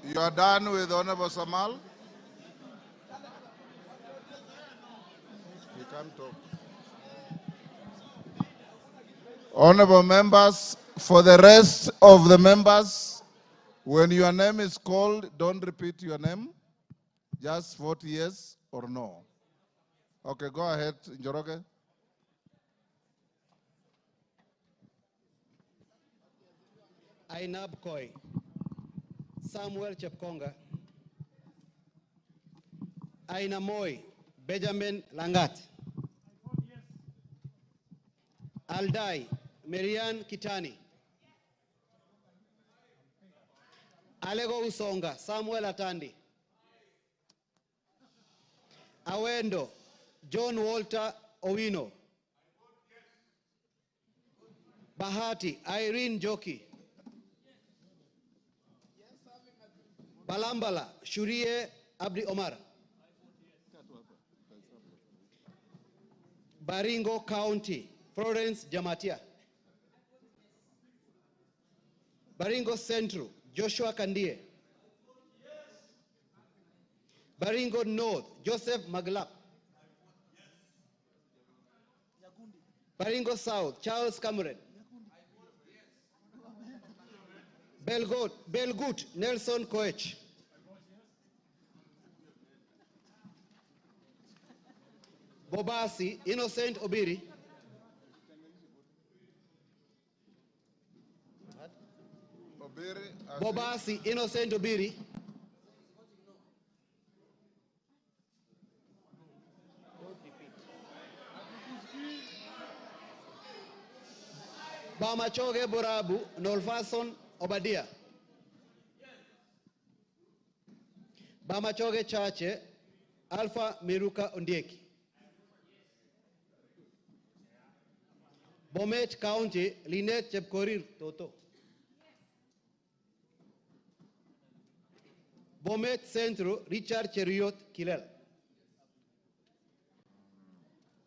You are done with Honorable Samal? He can't talk. Honorable members, for the rest of the members, when your name is called, don't repeat your name. Just vote yes or no. Okay, go ahead, Njoroge. Ainab Koi, Samuel Chepkonga, Aina Moi, Benjamin Langat, Aldai, Marian Kitani, Alego Usonga, Samuel Atandi, Awendo, John Walter Owino, Bahati, Irene Joki, Balambala, Shurie Abdi Omar, Baringo County, Florence Jamatia, Baringo Central, Joshua Kandie, Baringo North, Joseph Maglap, Baringo South, Charles Cameron, Belgut, Nelson Koech, Bobasi, Innocent Obiri, Bobasi, Innocent Obiri, Bamachoge Borabu, Nolfason Obadia, Bamachoge Chache, Alpha Miruka Ondieki, Bomet County, Linet Chepkorir Toto, Bomet Centro, Richard Cheriot Kilel,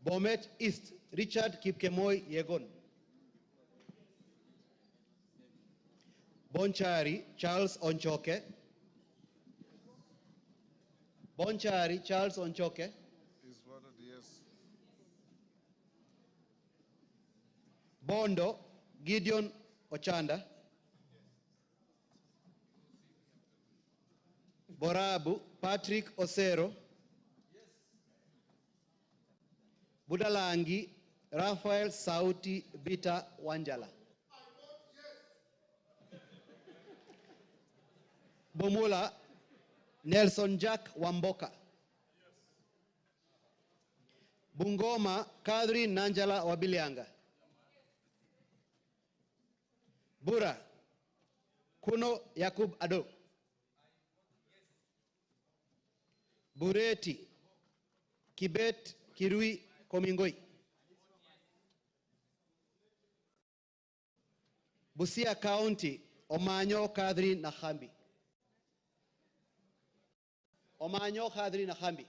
Bomet East, Richard Kipkemoy Yegon, Bonchari, Charles Onchoke, Bonchari, Charles Onchoke, Is voted yes. Bondo, Gideon Ochanda, Borabu, Patrick Osero, Budalangi, Rafael Sauti Bita Wanjala, Bomula, Nelson Jack Wamboka, Bungoma, Kadri Nanjala Wabilianga, Bura, Kuno Yakub Ado, Bureti, Kibet Kirui Komingoi, Busia County, Omanyo Kadri Nahambi, Omanyo Kadri Nahambi,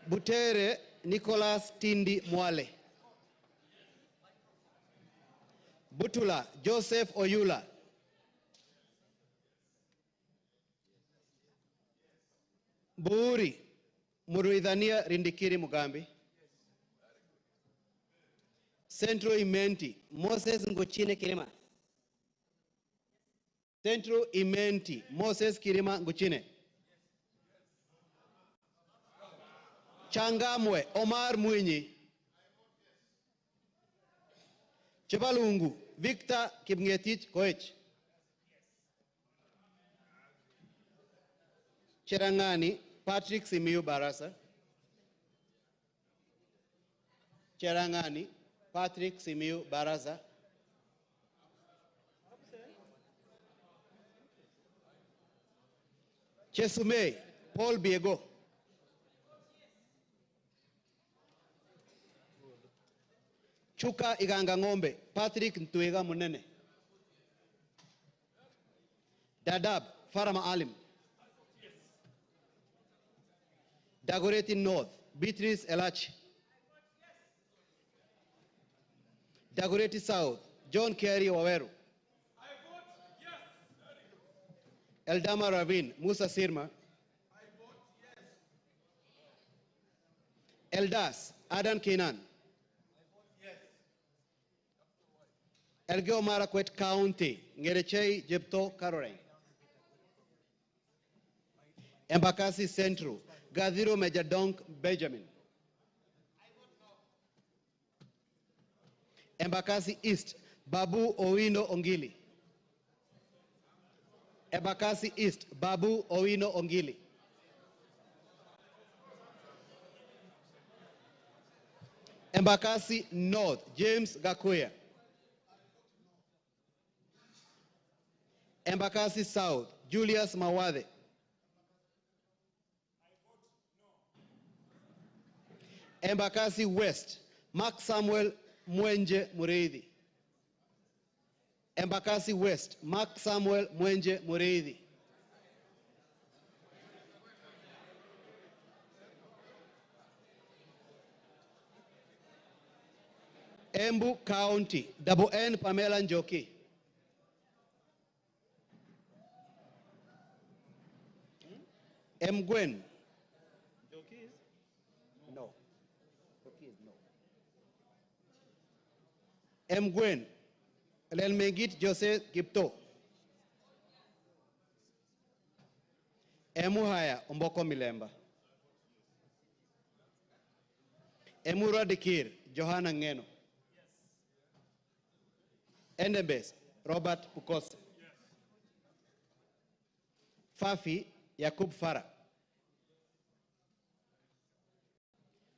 Butere Nicholas Tindi Mwale, Butula Joseph Oyula, Buuri Muruidhania Rindikiri Mugambi, Central Imenti Moses Nguchine Kirima, Central Imenti Moses Kirima Nguchine, Changamwe Omar Mwinyi, Chebalungu Victor Kipngetich Koech, Cherangani Patrick Simiyu Barasa, Cherangani Patrick Simiyu Barasa, Chesumei Paul Biego, Chuka Iganga Ngombe Patrick Ntuega Munene, Dadab Farama Alim, Dagoretti North Beatrice Elachi, Dagoretti South John Kerry Waweru, Eldama Ravine Musa Sirma, Eldas Adan Kenan, Elgeyo Marakwet County, Ngerechei Jepto Caroline. Embakasi Central, Gadhiro Majadonk Benjamin. Embakasi East, Babu Owino Ongili. Embakasi East, Babu Owino Ongili. Embakasi North, James Gakuya. Embakasi South, Julius Mawade. Embakasi West, Mark Samuel Mwenje Mureithi. Embakasi West, Mark Samuel Mwenje Mureithi. Embu County, Double N Pamela Njoki. Mgwen. No. Mgwen. Lelmegit Joseph Gipto. Emuhaya Omboko Milemba. Emura Dikir Johanna Ngeno. Endebes Robert Pukose. Fafi Yakub Farah.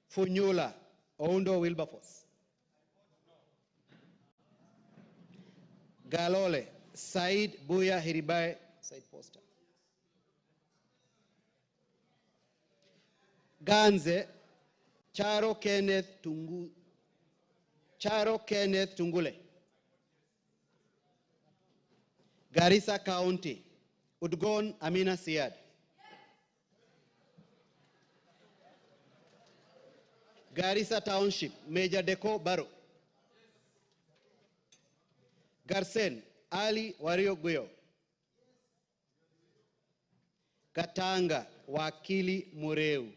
Funyula Oundo Wilberforce. Galole Said Buya Hiribae Said Poster. Ganze Charo Kenneth Tungule. Garissa County, Udgon Amina Siad. Garissa Township, Major Deko Baro. Garsen, Ali Wario Guyo. Katanga, Wakili Mureu.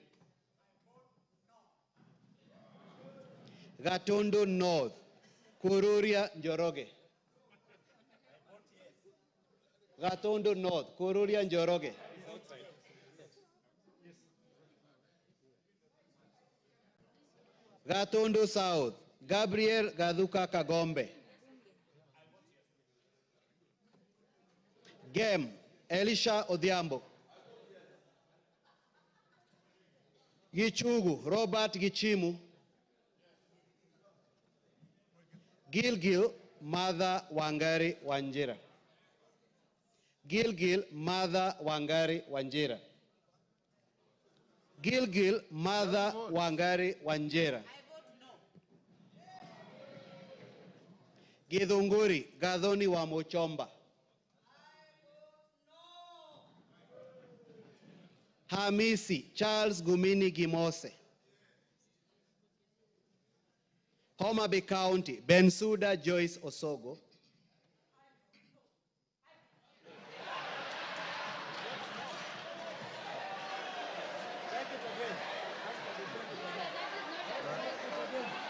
Gatondo North, Kururia Njoroge. Gatondo North, Kururia Njoroge. Gatondo South, Gabriel Gaduka Kagombe. Gem, Elisha Odhiambo. Gichugu, Robert Gichimu. Gilgil, Mother Wangari Wanjira. Gilgil, Mother Wangari Wanjira. Gilgil, Mother Wangari Wanjira. Githunguri, Gathoni wa Mochomba. Hamisi, Charles Gumini Gimose. Homa Bay County, Bensuda Joyce Osogo.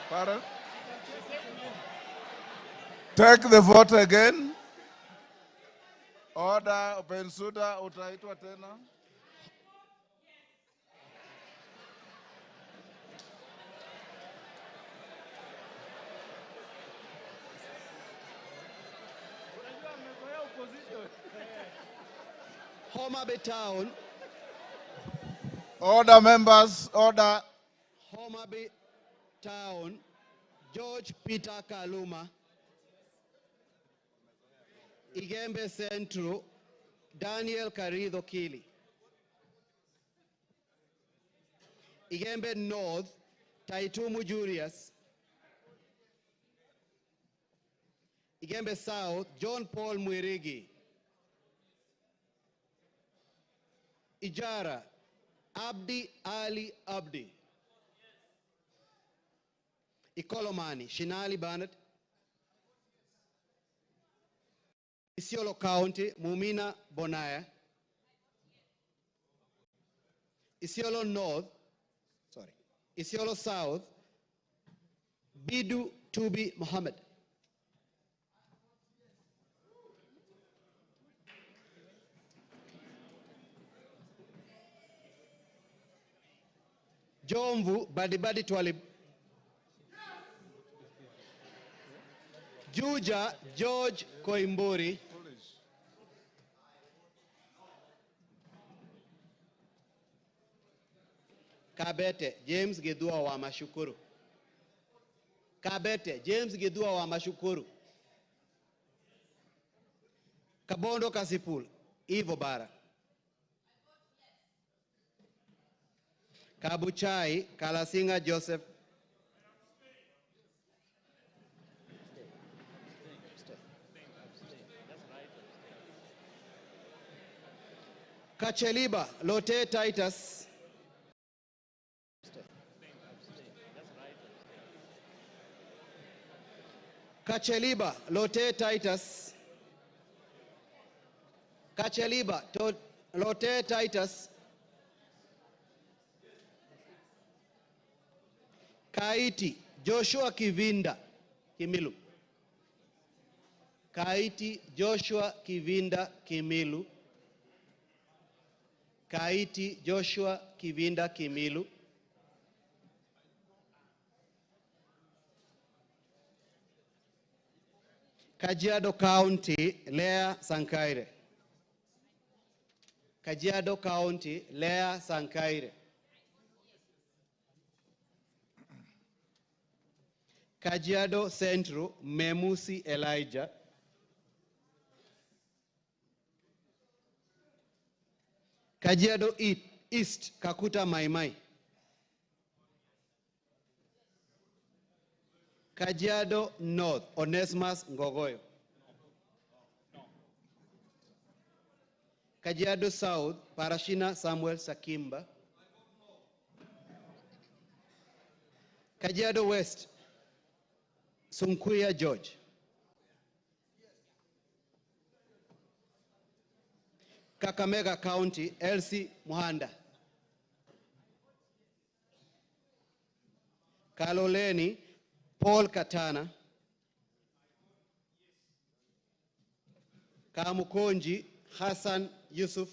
Pardon? Take the vote again. Order, Bensuda, utaitwa tena. Homa Bay Town. Order, members, order. Homa Bay Town, George Peter Kaluma. Igembe Central, Daniel Karido Kili. Igembe North, Taitumu Julius. Igembe South, John Paul Mwirigi. Ijara, Abdi Ali Abdi. Ikolomani, Shinali Barnett. Isiolo County, Mumina Bonaya. Isiolo North, Isiolo South, Bidu Tubi Mohammed. Jomvu Badibadi Twali. Juja George Koimburi. Kabete James Gidua wa Mashukuru. Kabete James Gidua wa Mashukuru. Kabondo Kasipul Ivo Bara. Kabuchai Kalasinga Joseph. Kacheliba Lote Titus. Kacheliba Lote Titus. Kacheliba Lote Titus. Kaiti Joshua Kivinda Kimilu. Kaiti Joshua Kivinda Kimilu. Kaiti Joshua Kivinda Kimilu. Kajiado County Lea Sankaire. Kajiado County Lea Sankaire. Kajiado Central Memusi Elijah. Kajiado East Kakuta Maimai. Kajiado North Onesimus Ngogoyo. Kajiado South Parashina Samuel Sakimba. Kajiado West Sunkuya George. Kakamega County Elsie Muhanda. Kaloleni Paul Katana. Kamukonji Hassan Yusuf.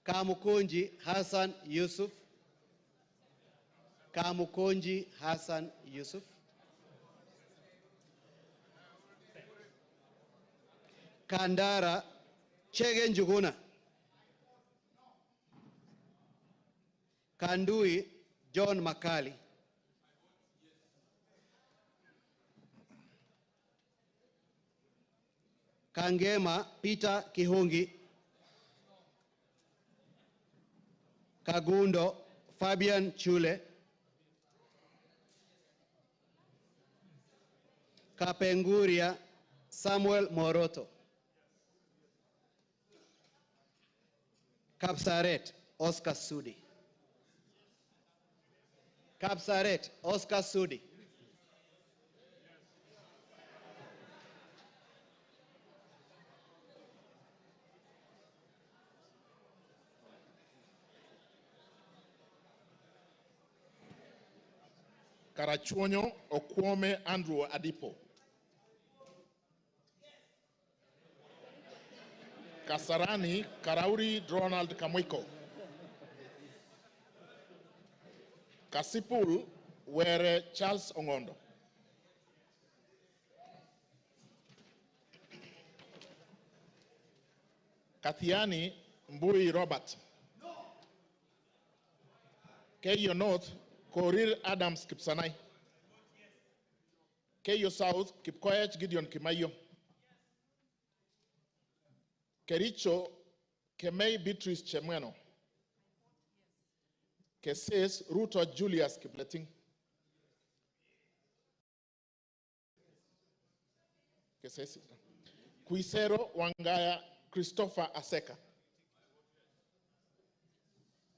Kamukonji Hassan Yusuf. Kamukonji Hassan Yusuf. Kandara Chege Njuguna. Kandui John Makali. Kangema Peter Kihungi. Kagundo Fabian Chule. Kapenguria Samuel Moroto. Kapsaret Oscar Sudi. Kapsaret Oscar Sudi. Karachuonyo Okwome Andrew Adipo. Kasarani Karauri Ronald Kamwiko. Kasipul Were Charles Ongondo. Kathiani Mbui Robert. Keyo North Korir Adams Kipsanai. Keyo South Kipkoech Gideon Kimayo. Kericho Kemei Beatrice Chemweno. Keses Ruto Julius Kipleting. Keses Kuisero Wangaya Christopher Aseka.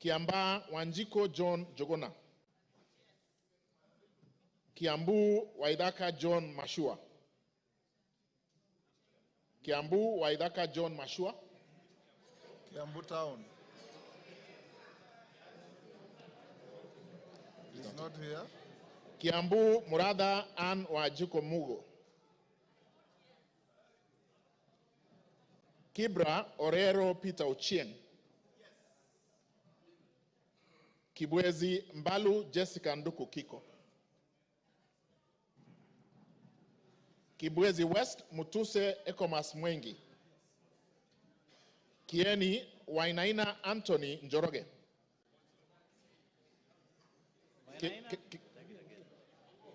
Kiamba Wanjiko John Jogona. Kiambu Waidaka John Mashua. Kiambu Waidaka John Mashua. Kiambu Town. He's not here. Kiambu Murada Ann Wajiko Mugo. Kibra Orero Peter Ochieng. Kibwezi Mbalu Jessica Nduku Kiko. Kibwezi West Mutuse Ekomas Mwengi. Kieni Wainaina Anthony Njoroge.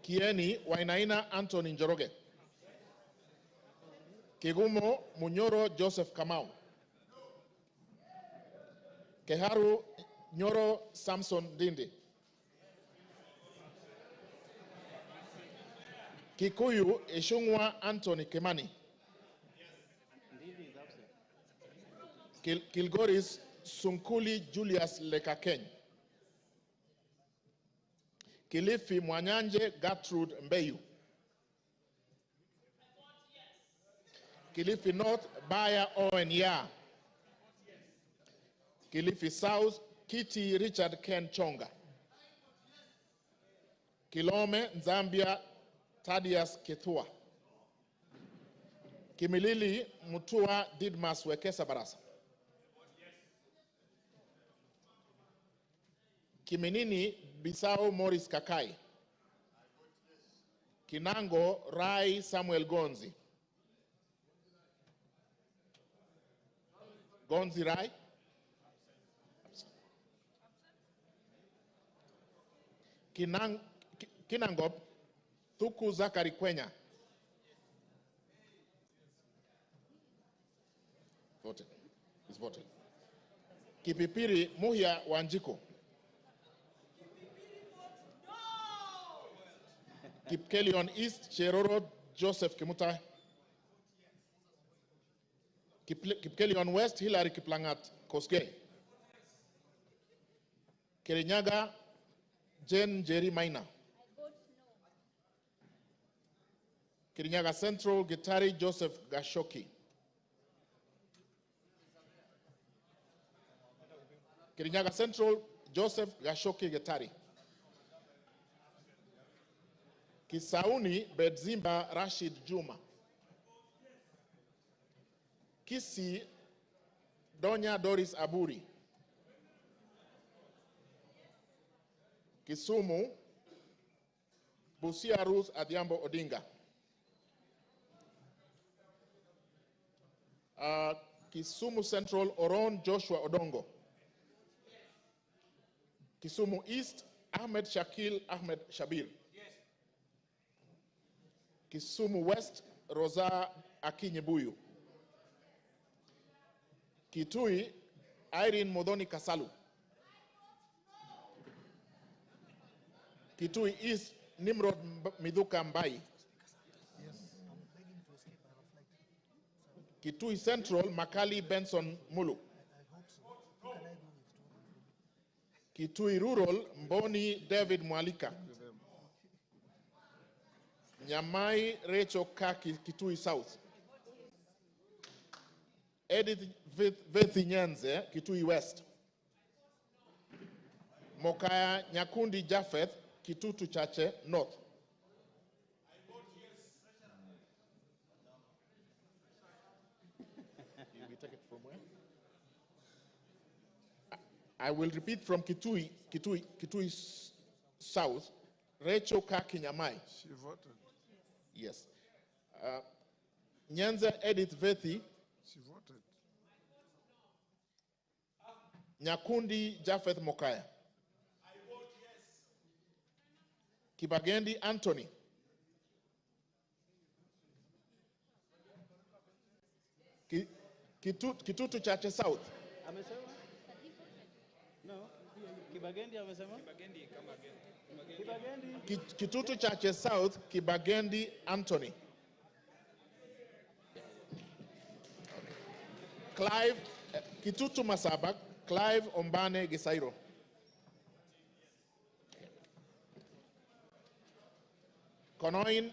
Kieni Wainaina Anthony Njoroge. Kigumo Munyoro Joseph Kamau. Keharu Nyoro Samson Dindi. Kikuyu Ishungwa Anthony Kimani. Kilgoris Sunkuli Julius Lekakeny. Kilifi Mwanyanje Gertrude Mbeyu. Kilifi North Baya Owen Ya. Kilifi South Kitty Richard Ken Chonga. Kilome Zambia Thaddeus Kithua. Kimilili Mutua Didmas Wekesa Barasa. Kiminini Bisao Morris Kakai. Kinango Rai Samuel Gonzi. Gonzi Rai. Kinangop Thuku Zakari Kwenya. Voted. It's voted. Kipipiri Muhia Wanjiko. Kipkelion East Cheroro Joseph Kimutai. Kipkelion West Hilary Kiplangat Koske. Kirinyaga Jen Jerry Maina. Kirinyaga Central Gitari Joseph Gashoki. Kirinyaga Central Joseph Gashoki Gitari. Kisauni Bedzimba Rashid Juma. Kisi Donya Doris Aburi. Kisumu Busia Ruth Adhiambo Odinga. Kisumu Central Oron Joshua Odongo. Kisumu East Ahmed Shakil Ahmed Shabir. Kisumu West Rosa Akinyebuyu. Kitui Irene Modoni Kasalu. Kitui East Nimrod Midhuka Mbai. Kitui Central Makali Benson Mulu. Kitui Rural Mboni David Mwalika. Nyamai Rachel Kaki Kitui South. Edith Vethi Nyanze Kitui West. Mokaya Nyakundi Japheth Kitutu Chache North. You take it from where? I will repeat from Kitui South. Rachel Kaki Nyamai. She voted. Yes. Nyanza Edith Vethi. She voted. Nyakundi Japheth Mokaya. I vote yes. Kibagendi Anthony. Kitutu Chache South. Amesema? No. Kibagendi amesema? Kibagendi. Kitutu Chache South, Kibagendi Anthony. Clive, Kitutu Masabak, Clive Ombane Gisairo. Konoin,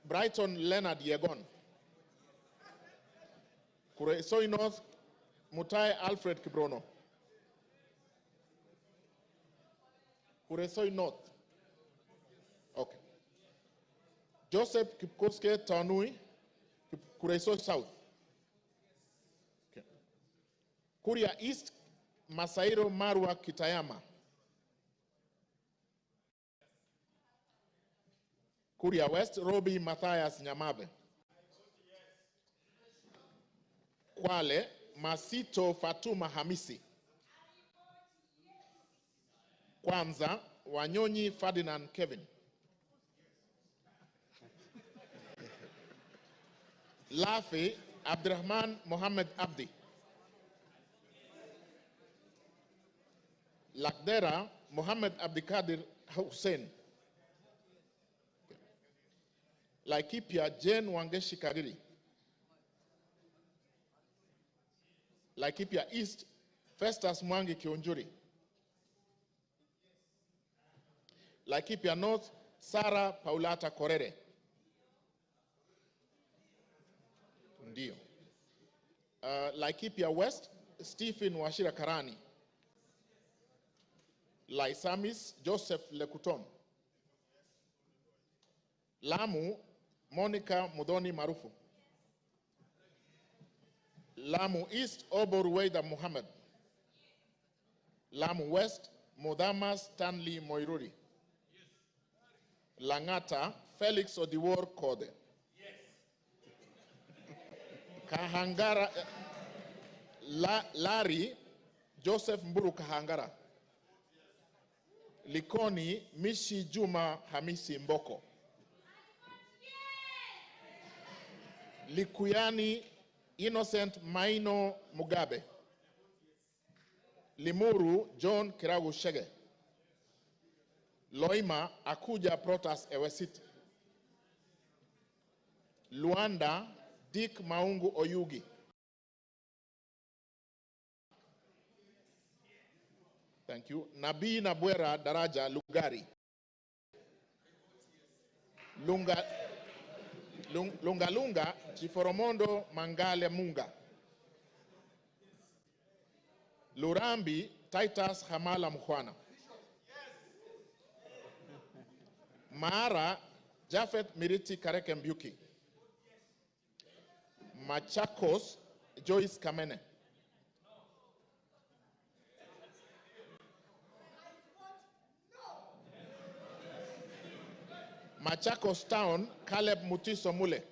Brighton Leonard Yegon. Kuresoi North, Mutai Alfred Kibrono. Kuresoi North. Okay. Joseph Kipkoske Tanui, Kuresoi South. Okay. Kuria East, Masairo Marwa Kitayama. Kuria West, Robi Matthias Nyamabe. Kwale, Masito Fatuma Hamisi. Kwanza, Wanyonyi Ferdinand Kevin. Lafi, Abdurrahman Mohammed Abdi. Lakdera, Mohammed Abdikadir Hussein. Laikipia, Jane Wangeshi Kariri. Laikipia East, Festus Mwangi Kionjuri. Laikipia North, Sarah Paulata Korere. Ndio. Laikipia West, Stephen Washira Karani. Laisamis, Joseph Lekutom. Lamu, Monica Mudoni Marufu. Lamu East, Obor Weida Muhammad. Lamu West, Mudamas Stanley Moiruri. Langata, Felix Odiwor Kode. Kahangara, Larry, Joseph Mburu Kahangara. Likoni, Mishi Juma Hamisi Mboko. Likuyani, Innocent Maino Mugabe. Limuru, John Kiragu Shege. Loima, Akuja Protas Ewesit. Luanda, Dick Maungu Oyugi. Thank you. Nabi Nabwera Daraja Lugari. Lunga Chiforomondo Mangale Munga. Lurambi Titus Hamala Mkhwana. Maara Jafet Miriti Kareke Mbyuki. Machakos Joyce Kamene. Machakos Town, Caleb Mutiso Mule.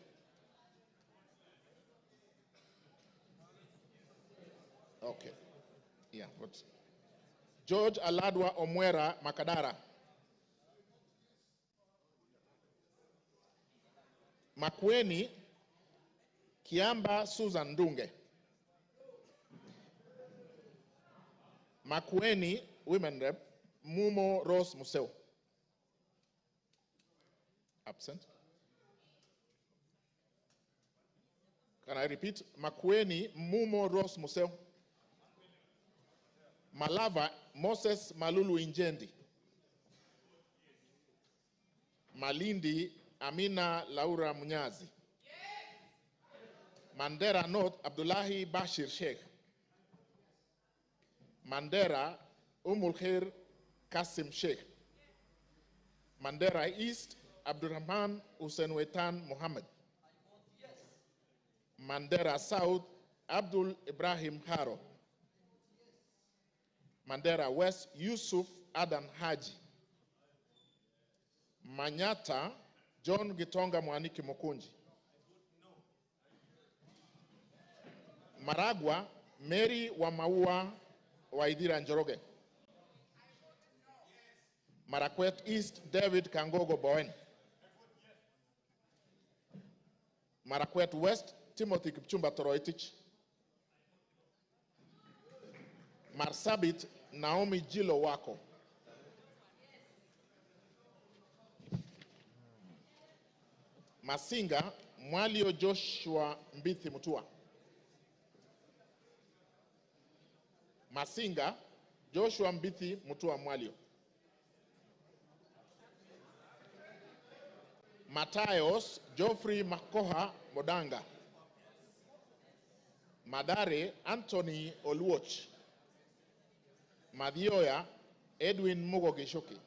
Okay. Yeah, but George Aladwa Omwera Makadara. Makweni Kiamba Susan Dunge. Makweni Women Rep Mumo Rose Museo. Absent. Can I repeat? Makweni Mumo Rose Museo. Malava Moses Malulu Injendi. Malindi Amina Laura Munyazi. Mandera North Abdullahi Bashir Sheikh. Mandera Umul Kasim Sheikh. Mandera East Abdurrahman Hussein Wetan Muhammad. Mandera South Abdul Ibrahim Haro. Mandera West Yusuf Adan Haji. Manyata John Gitonga Mwaniki Mukunji. Maragwa Mary Wamaua Waidira Njoroge. Marakwet East David Kangogo Bowen. Marakwet West Timothy Kipchumba Toroitich. Marsabit Naomi Jilo Wako. Masinga Mwalio Joshua Mbithi Mutua. Masinga Joshua Mbithi Mutua Mwalio. Matayos Geoffrey Makoha Modanga. Madare Anthony Oluoch. Madioya Edwin Mugo Gishoki.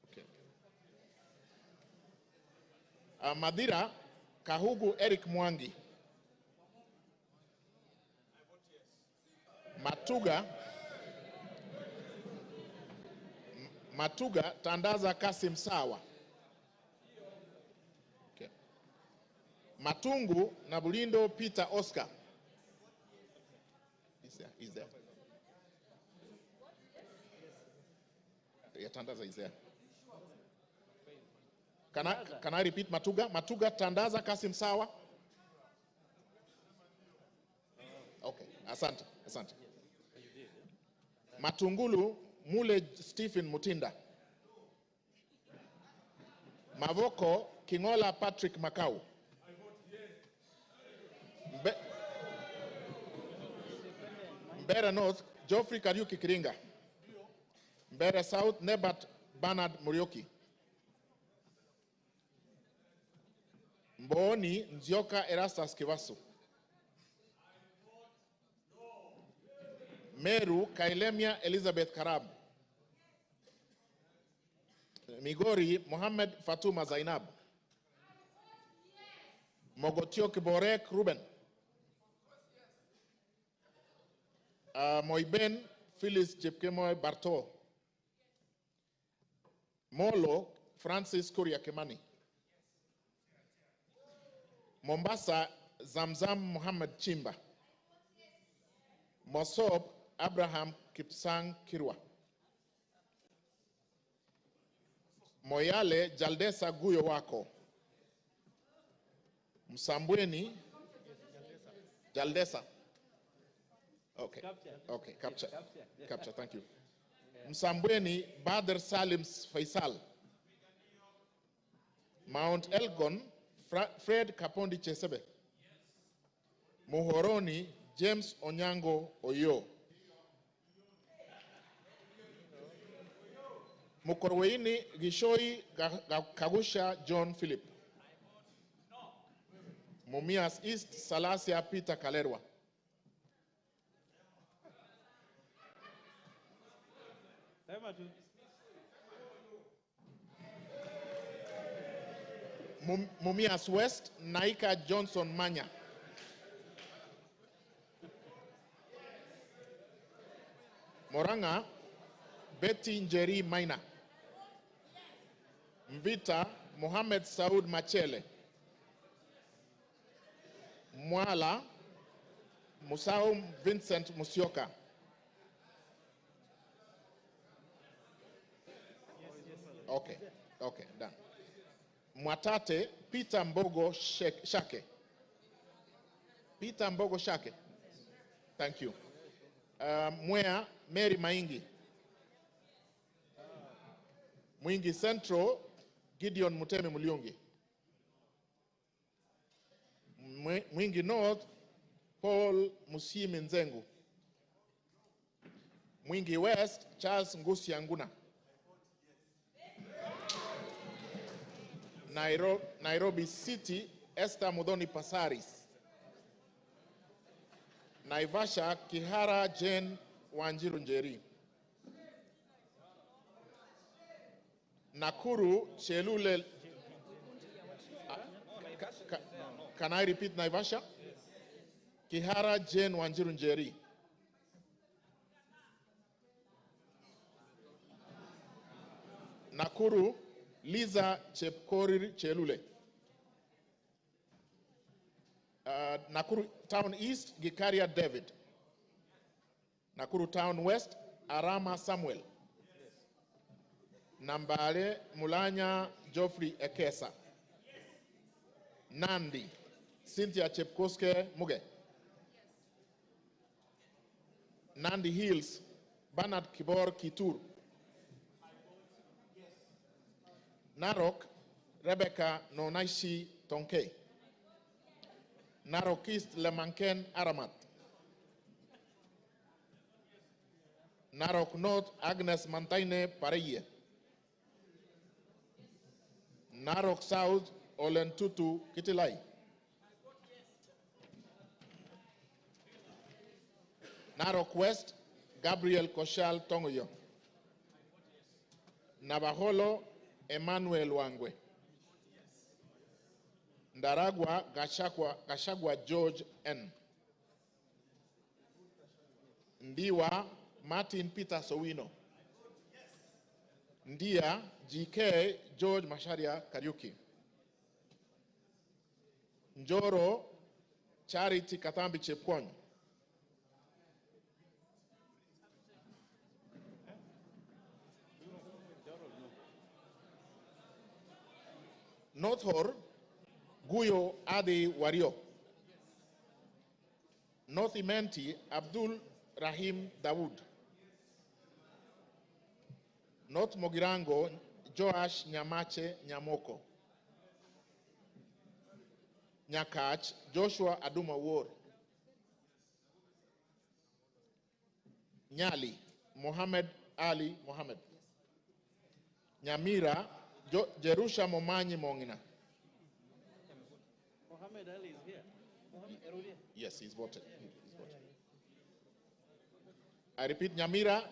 Okay. Madira Kahugu Eric Mwangi. Matuga Tandaza Kasim Sawa. Matungu na Bulindo Peter Oscar. He's there. Yeah, Tandaza is there. Can I repeat Matuga? Matuga, Tandaza, Kasim Sawa. Okay, asante. Matungulu, Mule Stephen Mutinda. Mavoko, Kingola Patrick Makau. Mbere North, Geoffrey Kariuki Kiringa. Mbere South, Nebat Bernard Murioki. Mboni, Nzioka Erastus Kivasu. Meru, Kailemia Elizabeth Karab. Migori, Mohammed Fatuma Zainab. Mogotio Kiborek Ruben. Moiben Phyllis Jepkemoy Barto. Molo Francis Kuria Kimani. Mombasa Zamzam Muhammad Chimba. Mosob Abraham Kipsang Kirwa. Moyale Jaldesa Guyo Wako. Msambweni Jaldesa. Okay, capture, thank you. Msambweni Badr Salim Faisal. Mount Elgon Fred Kapondi Chesebe. Muhoroni James Onyango Oyo. Mukorweini Gishoi Kagusha John Philip. Mumias East Salasia Peter Kalerwa. Mumias West Naika Johnson Manya. Moranga Betty Njeri Maina. Mvita Mohamed Saud Machele. Mwala Musau Vincent Musioka. Okay, done. Mwatate Peter Mbogo Shake. Peter Mbogo Shake. Thank you. Mwea Mary Maingi. Mwingi Central Gideon Mutemi Muliungi. Mwingi North Paul Musimi Nzengu. Mwingi West Charles Ngusi Anguna. Nairobi City Esther Mudhoni Pasaris. Naivasha Kihara Jane Wanjiru Njeri. Nakuru Chelule. Can I repeat Naivasha? Kihara Jane Wanjiru Njeri. Nakuru Liza Chepkorir Chelule. Nakuru Town East Gikaria David. Nakuru Town West Arama Samuel. Nambale Mulanya Geoffrey Ekesa. Nandi Cynthia Chepkoske Muge. Nandi Hills Bernard Kibor Kitur. Narok Rebecca Nonaishi Tonke. Narok East Lemanken Aramat. Narok North Agnes Mantaine Pareye. Narok South Olentutu Kitilai. Narok West Gabriel Koshal Tongoyo. Navajolo Emmanuel Wangwe. Ndaragwa Gachagua George N. Ndiwa Martin Peter Sowino. Ndia GK George Masharia Kariuki. Njoro Charity Katambi Chepkwony. North Hor, Guyo Adi Wario. North Imenti, Abdul Rahim Dawood. North Mogirango, Joash Nyamache Nyamoko. Nyakach, Joshua Aduma War. Nyali, Mohammed Ali Mohammed. Nyamira, Jerusha Momanyi Mongina. Mohammed Ali is here. Yes, he's voted. He's voted. I repeat, Nyamira,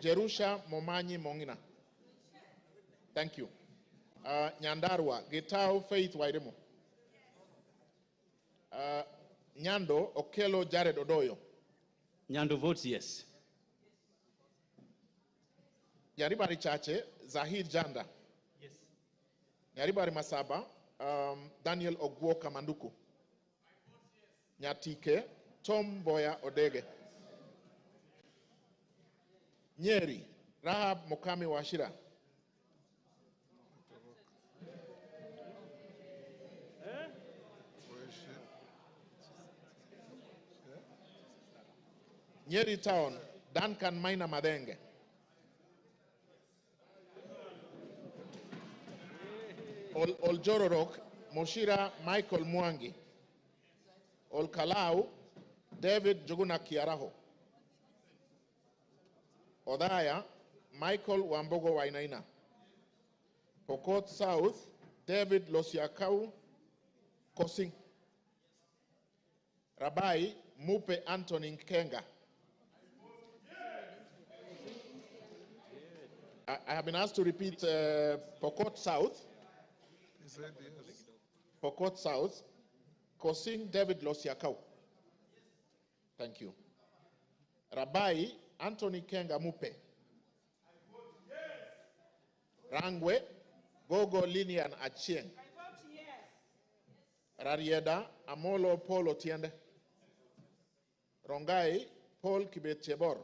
Jerusha Momanyi Mongina. Thank you. Nyandarua, Getao Faith Wairemo. Nyando, Okelo Jared Odoyo. Nyando votes yes. Yaribari Chache, Zahid Janda. Yes. Yaribari Masaba, Daniel Ogwo Kamanduku. Nyatike, Tom Boya Odege. Nyeri, Rahab Mokami Washira. Nyeri Town, Duncan Maina Madenge. Oljororok, Moshira Michael Mwangi. Olkalau, David Joguna Kiaraho. Odaya, Michael Wambogo Wainaina. Pokot South, David Losiakau Kosing. Rabai, Mupe Anthony Kenga. I have been asked to repeat Pokot South. He said yes. Pokot South, Kosing David Losiakau. Thank you. Rabai Anthony Kenga Mupe. Rangwe Gogo Linian Achieng. Rarieda Amolo Paul Otiende. Rongai Paul Kibetchebor.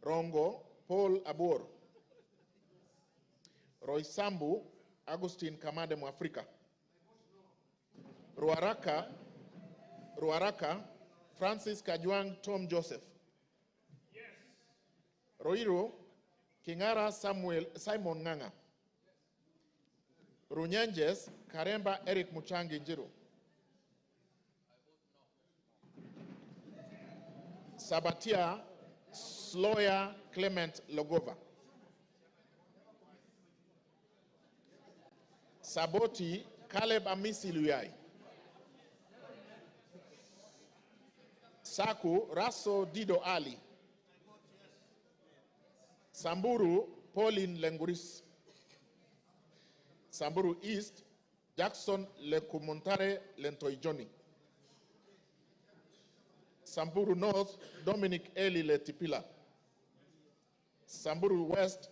Rongo Paul Abur. Roysambu Agustin Kamade Mwafrika. Ruaraka Francis Kajwang Tom Joseph. Roiro Kingara Simon Nganga. Runyenjes Karemba Eric Muchangi Njiru. Sabatia Sloya Clement Logova. Saboti Caleb Amisi Luyai. Saku Raso Dido Ali. Samburu Pauline Lenguris. Samburu East Jackson Lekumontare Lentoijoni. Samburu North Dominic Eli Letipila. Samburu West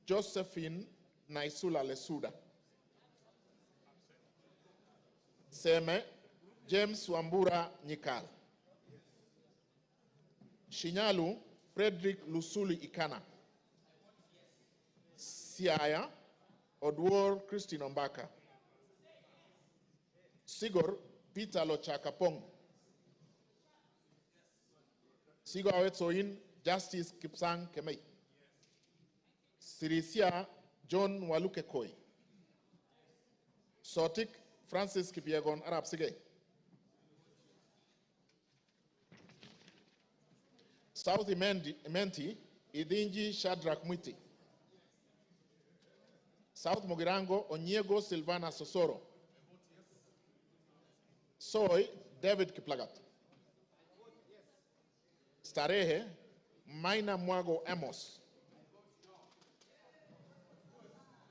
Josephine Naisula Lesuda. Seme James Wambura Nyikal. Shinyalu Frederick Lusuli Ikana. Siaya Odwor Christine Ombaka. Sigor Peter Lochakapong. Sigor Awetsoin Justice Kipsang Kemei. Sirisia John Waluke Koi. Sotik Francis Kipiegon Arab Sige. South Imenti Idinji Shadrach Mwiti. South Mogirango Onyego Silvana Sosoro. Soy David Kiplagat. Starehe Maina Mwago Amos.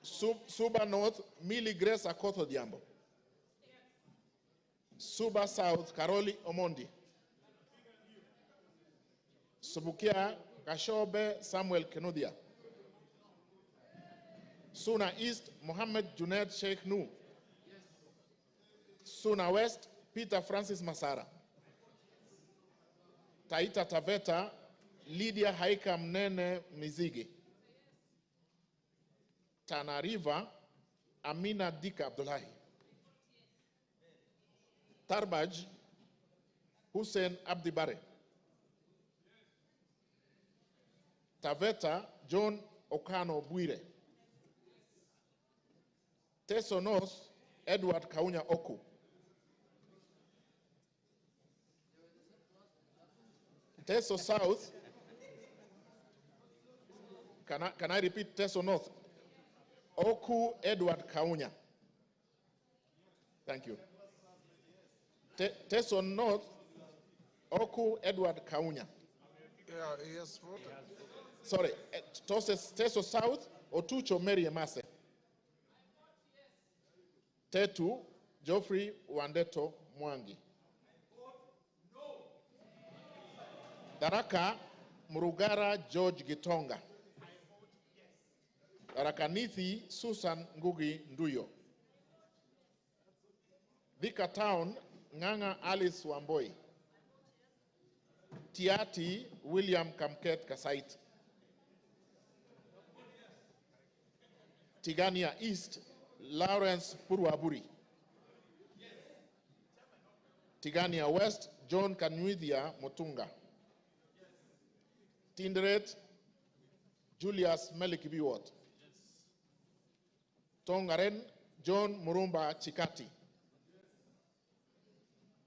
Suba North Millie Grace Akoto Diambo. Suba South Karoli Omondi. Subukia Kashobe Samuel Kenudia. Suna East Mohammed Junaid Sheikh Nu. Suna West, Peter Francis Masara. Taita Taveta, Lydia Haika Mnene Mizigi. Tana River, Amina Dika Abdullahi. Tarbaj, Hussein Abdibare. Taveta, John Okano Buire. Teso North, Edward Kaunya Oku. Teso South, can I repeat Teso North? Oku Edward Kaunya. Thank you. Teso North, Oku Edward Kaunya. Yeah, he has voted. Sorry, Teso South, Otucho Mary Emase. Tetu, Geoffrey Wandeto Mwangi. Daraka, Murugara George Gitonga. Daraka Nithi, Susan Ngugi Nduyo. Thika Town, Nganga Alice Wamboi. Tiati, William Kamket Kasait. Tigania East, Lawrence Puruaburi. Tigania West, John Kanwithia Motunga. Tinderet, Julius Melikibiwot. Tongaren, John Murumba Chikati.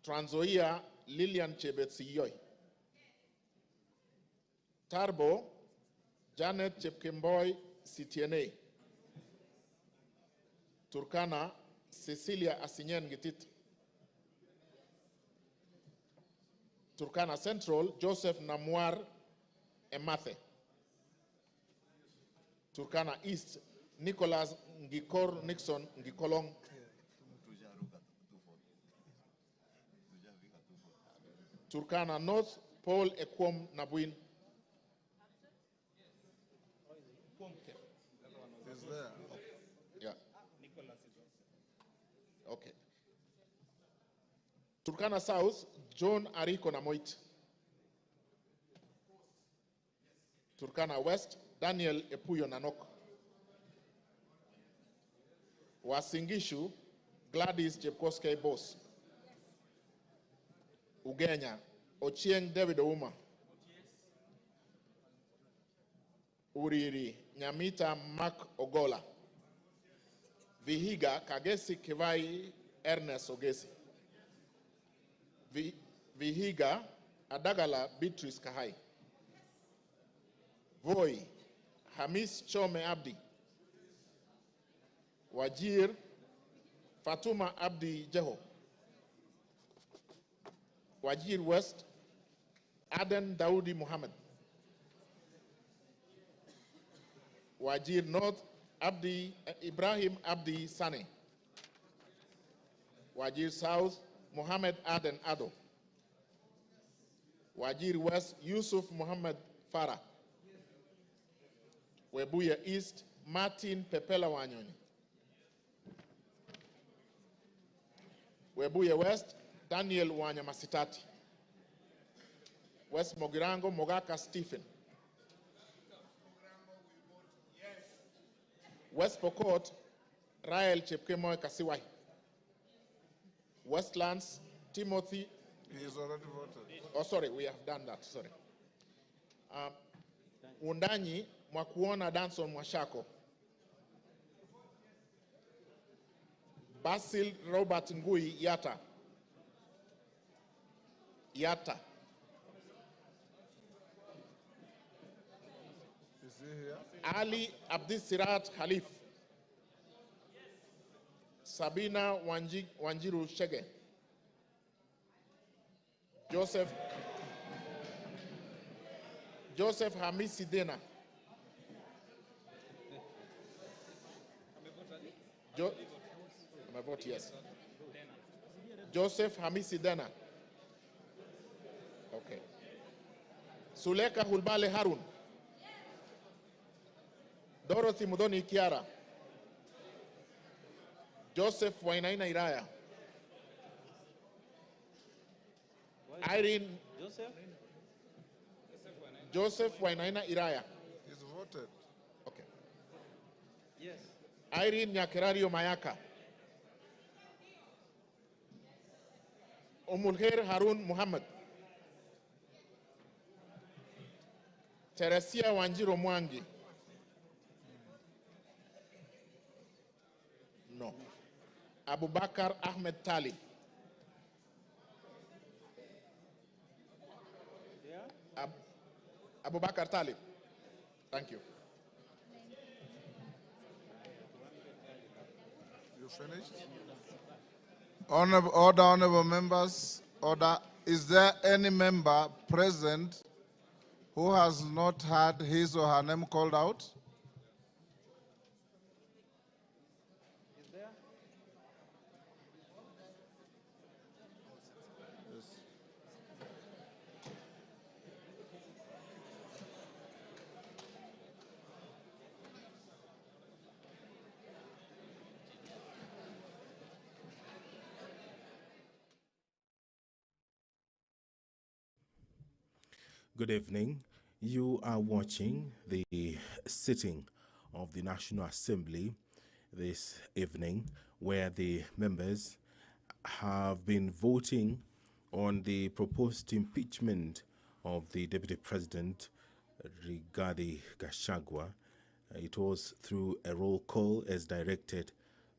Trans Nzoia, Lillian Chebetsiyoy. Tarbo, Janet Chepkemboy Sitiene. Turkana, Cecilia Asinyen Gitit. Turkana Central, Joseph Namwar Emathe. Turkana East, Nicholas Ngikor Nixon Ngikolong. Turkana North, Paul Ekwom Nabuin. Is there? Yeah. Okay. Turkana South, John Ariko Namoit. Turkana West, Daniel Epuyo Nanok. Wasingishu, Gladys Jepkoskei Boss. Ugenya, Ochieng David Ouma. Uriri, Nyamita Mark Ogola. Vihiga, Kagesi Kivai Ernest Ogesi. Vihiga, Adagala Beatrice Kahai. Voi, Hamis Chome Abdi. Wajir, Fatuma Abdi Jeho. Wajir West, Aden Daudi Muhammad. Wajir North, Ibrahim Abdi Sane. Wajir South, Muhammad Aden Ado. Wajir West, Yusuf Muhammad Farah. Webuye East, Martin Pepela Wanyoni. Webuye West, Daniel Wanyamasitati. West Mogirango, Mogaka Stephen. West Pokot, Rael Chepkemoy Kasiwai. Westlands, Timothy. He has already voted. Oh, sorry, we have done that, sorry. Undanyi, Mwakuona Danson Mwashako. Basil Robert Ngui Yata. Yata. Is he here? Ali Abdisirat Khalif. Sabina Wanjiru Shege. Joseph Hamisi Dena. My vote, yes. Joseph Hamisi Dena. Okay. Suleka Hulbale Harun. Dorothy Mudoni Kiara. Joseph Wainaina Iraya. Irene Joseph Wainaina Iraya. He's voted. Okay. Yes. Irene Nyakerario Mayaka. Umulkhair Harun Muhammad. Teresia Wanjiro Mwangi. No. Abubakar Ahmed Tali. Abubakar Talib. Thank you. You finished? Honorable members, order. Is there any member present who has not had his or her name called out? Good evening. You are watching the sitting of the National Assembly this evening, where the members have been voting on the proposed impeachment of the Deputy President, Rigathi Gachagua. It was through a roll call as directed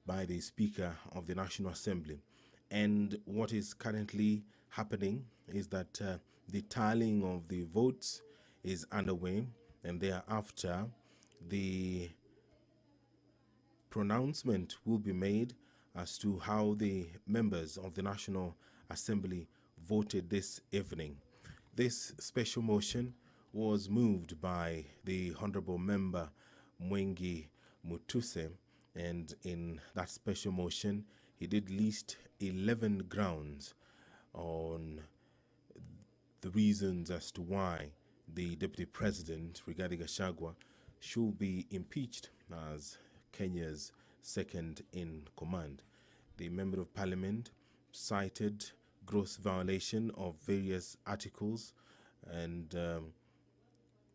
by the Speaker of the National Assembly. And what is currently happening is that the tallying of the votes is underway, and thereafter the pronouncement will be made as to how the members of the National Assembly voted this evening. This special motion was moved by the Honorable Member Mwengi Mutuse, and in that special motion he did list 11 grounds on the reasons as to why the Deputy President, Rigathi Gachagua, should be impeached as Kenya's second in command. The Member of Parliament cited gross violation of various articles, and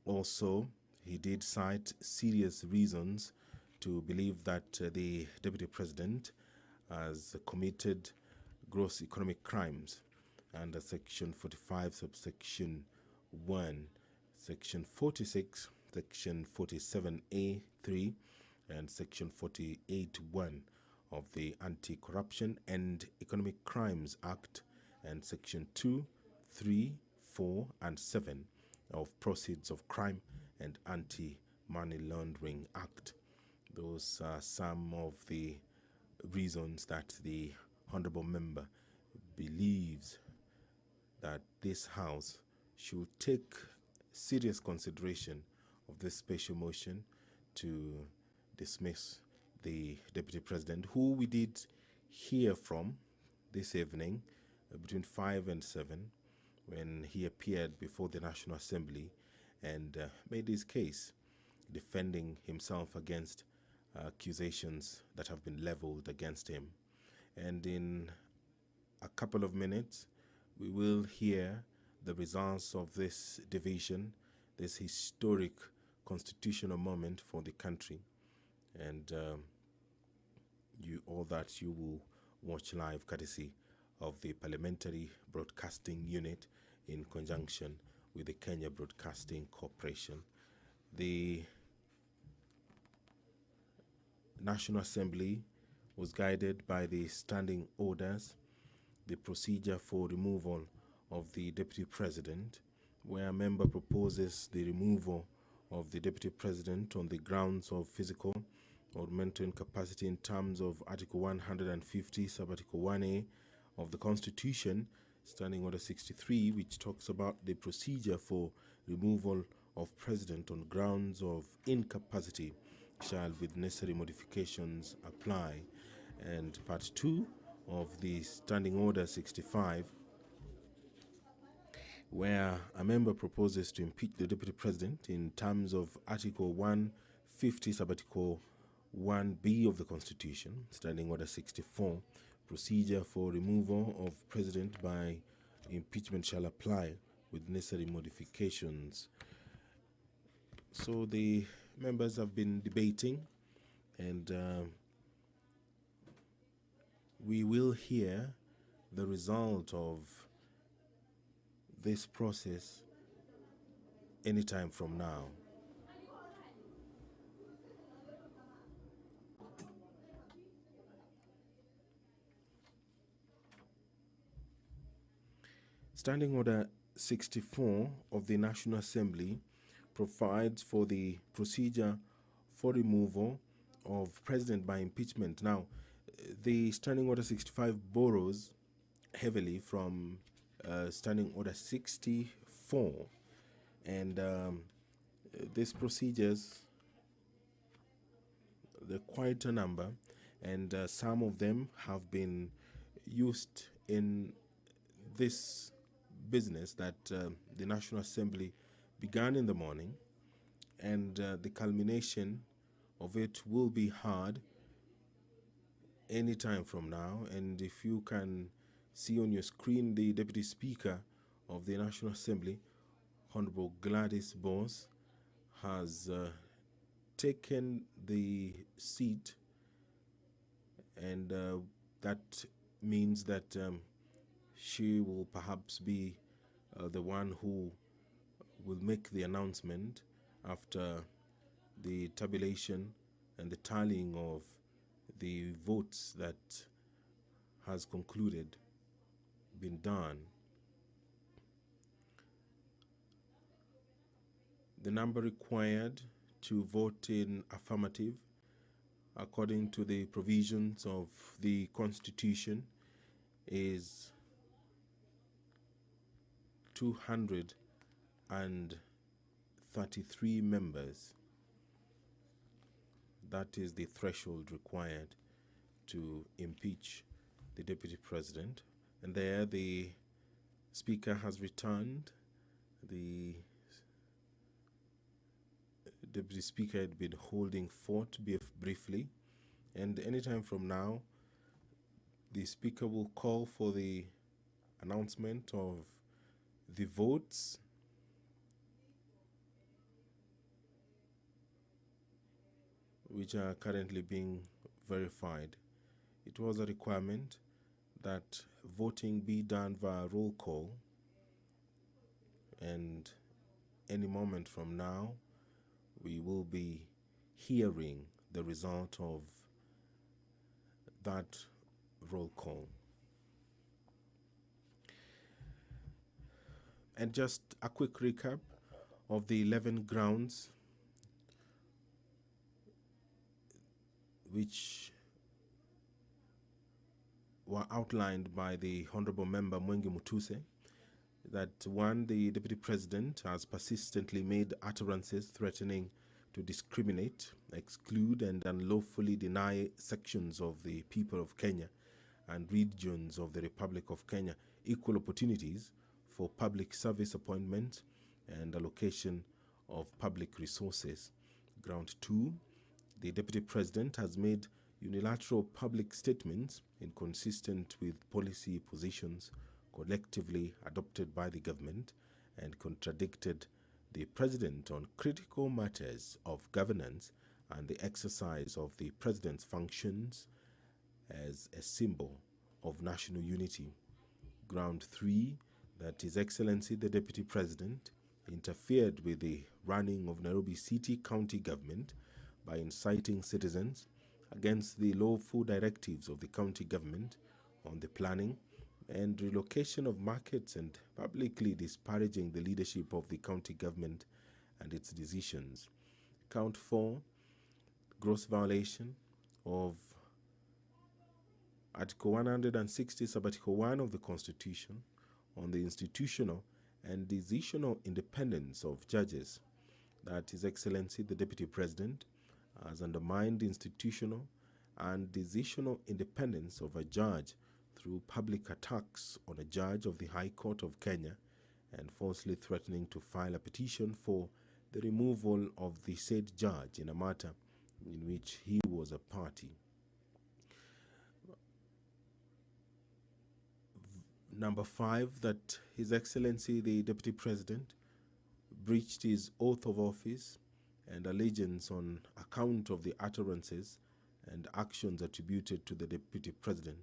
also he did cite serious reasons to believe that the Deputy President has committed gross economic crimes under Section 45, subsection 1, Section 46, Section 47A3, and Section 48(1) of the Anti-Corruption and Economic Crimes Act, and Section 2, 3, 4, and 7 of Proceeds of Crime and Anti-Money Laundering Act. Those are some of the reasons that the Honorable Member believes that this House should take serious consideration of this special motion to dismiss the Deputy President, who we did hear from this evening between 5 and 7 when he appeared before the National Assembly and made his case, defending himself against accusations that have been leveled against him. And in a couple of minutes, we will hear the results of this division, this historic constitutional moment for the country. And all that you will watch live courtesy of the Parliamentary Broadcasting Unit in conjunction with the Kenya Broadcasting Corporation. The National Assembly was guided by the standing orders, the procedure for removal of the Deputy President, where a member proposes the removal of the Deputy President on the grounds of physical or mental incapacity in terms of Article 150, Sub-Article 1A of the Constitution, Standing Order 63, which talks about the procedure for removal of President on grounds of incapacity shall, with necessary modifications, apply. And Part 2 of the Standing Order 65, where a member proposes to impeach the Deputy President in terms of Article 150, Sub-Article 1B of the Constitution, Standing Order 64, procedure for removal of President by impeachment shall apply with necessary modifications. So the members have been debating, and we will hear the result of this process anytime from now. Standing Order 64 of the National Assembly provides for the procedure for removal of president by impeachment. Now, the Standing Order 65 borrows heavily from Standing Order 64, and these procedures, they're quite a number, and some of them have been used in this business that the National Assembly began in the morning, and the culmination of it will be hard any time from now. And if you can see on your screen, the Deputy Speaker of the National Assembly, Honorable Gladys Bose, has taken the seat, and that means that she will perhaps be the one who will make the announcement after the tabulation and the tallying of the votes that has concluded, been done. The number required to vote in affirmative, according to the provisions of the Constitution, is 233 members. That is the threshold required to impeach the Deputy President. And there the Speaker has returned. The Deputy Speaker had been holding fort briefly, and anytime from now, the Speaker will call for the announcement of the votes, which are currently being verified. It was a requirement that voting be done via roll call, and any moment from now, we will be hearing the result of that roll call. And just a quick recap of the 11 grounds which were outlined by the Honorable Member Mwengi Mutuse. That one, the Deputy President has persistently made utterances threatening to discriminate, exclude, and unlawfully deny sections of the people of Kenya and regions of the Republic of Kenya equal opportunities for public service appointment and allocation of public resources. Ground 2, the Deputy President has made unilateral public statements inconsistent with policy positions collectively adopted by the government and contradicted the President on critical matters of governance and the exercise of the President's functions as a symbol of national unity. Ground 3, that His Excellency the Deputy President interfered with the running of Nairobi City County Government by inciting citizens against the lawful directives of the county government on the planning and relocation of markets and publicly disparaging the leadership of the county government and its decisions. Count 4, gross violation of Article 160, Sub-Article 1 of the Constitution on the institutional and decisional independence of judges. That His Excellency the Deputy President has undermined institutional and decisional independence of a judge through public attacks on a judge of the High Court of Kenya and falsely threatening to file a petition for the removal of the said judge in a matter in which he was a party. Number 5, that His Excellency the Deputy President breached his oath of office and allegiance on account of the utterances and actions attributed to the Deputy President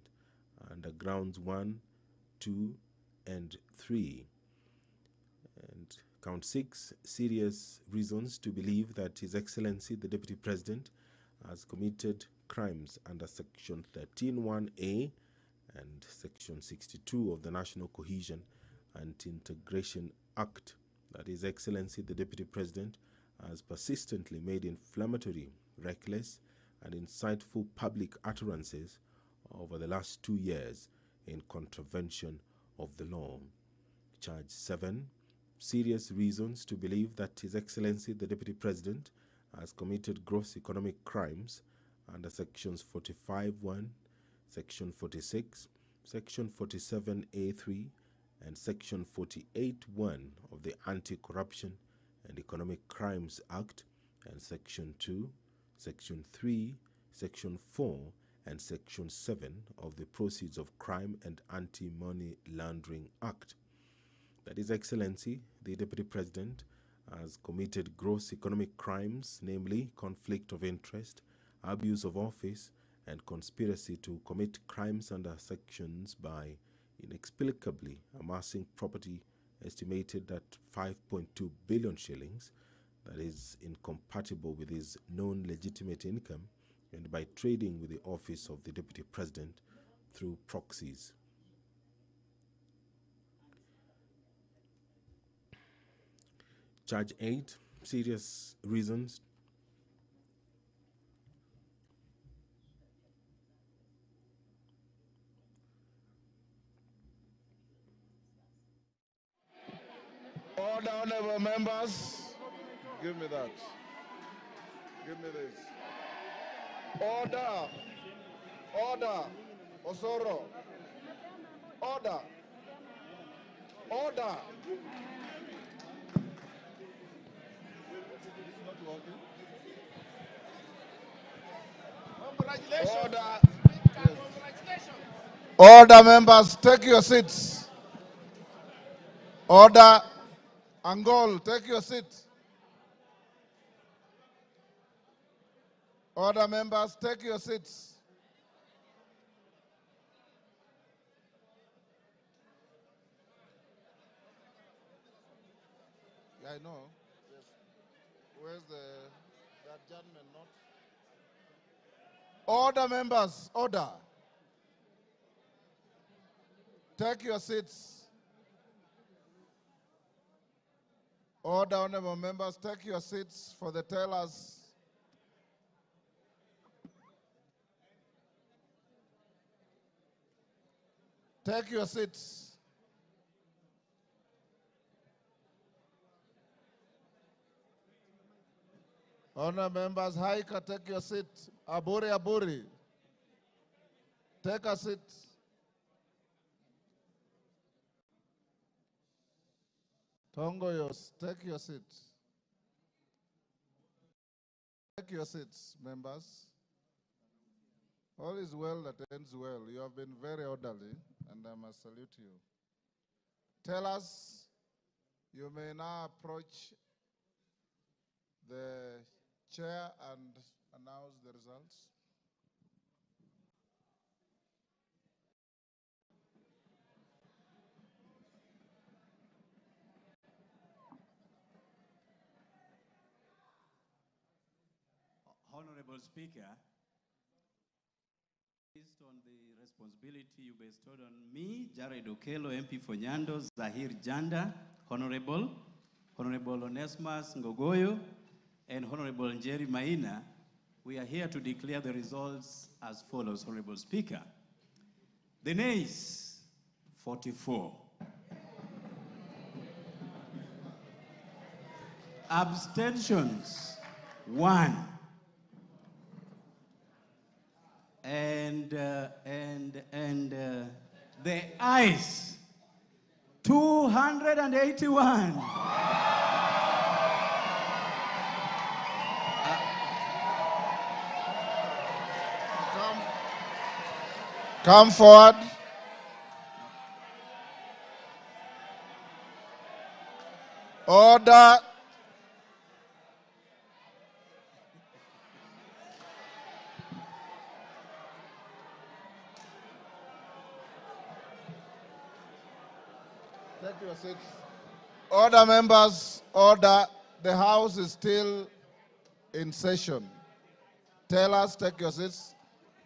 under grounds 1, 2, and 3. And count 6, serious reasons to believe that His Excellency the Deputy President has committed crimes under Section 13(1)(a) and Section 62 of the National Cohesion and Integration Act, that His Excellency the Deputy President has persistently made inflammatory, reckless, and insightful public utterances over the last 2 years in contravention of the law. Charge 7, serious reasons to believe that His Excellency the Deputy President has committed gross economic crimes under Sections 45(1), Section 46, Section 47(a)(3), and Section 48(1) of the Anti-Corruption and Economic Crimes Act, and Section 2, Section 3, Section 4, and Section 7 of the Proceeds of Crime and Anti-Money Laundering Act. That His Excellency the Deputy President has committed gross economic crimes, namely conflict of interest, abuse of office, and conspiracy to commit crimes under sections by inexplicably amassing property estimated at 5.2 billion shillings, that is incompatible with his known legitimate income, and by trading with the office of the Deputy President through proxies. Charge 8, serious reasons Order, honorable members. Give me that. Give me this. Order. Order. Osoro. Order. Order. Congratulations. Order. Order, members, take your seats. Order. Angol, take your seat. Order, members, take your seats. Yeah, I know. Yes. Where's that gentleman not? Order, members, order. Take your seats. Order, honorable members, take your seats for the tellers. Take your seats. Honorable members, Haika, take your seat. Aburi, Aburi, take a seat. Tongoyos, take your seat. Take your seats, members. All is well that ends well. You have been very orderly, and I must salute you. Tell us, you may now approach the chair and announce the results. Honorable Speaker, based on the responsibility you bestowed on me, Jared Okello, MP for Nyando, Zahir Janda, Honorable Onesmus Ngogoyo, and Honorable Njeri Maina, we are here to declare the results as follows, Honorable Speaker. The nays, 44. Abstentions, 1. And the ayes, 281. Come forward. Order. Take your seats. Order, members, order. The House is still in session. Tellers, take your seats.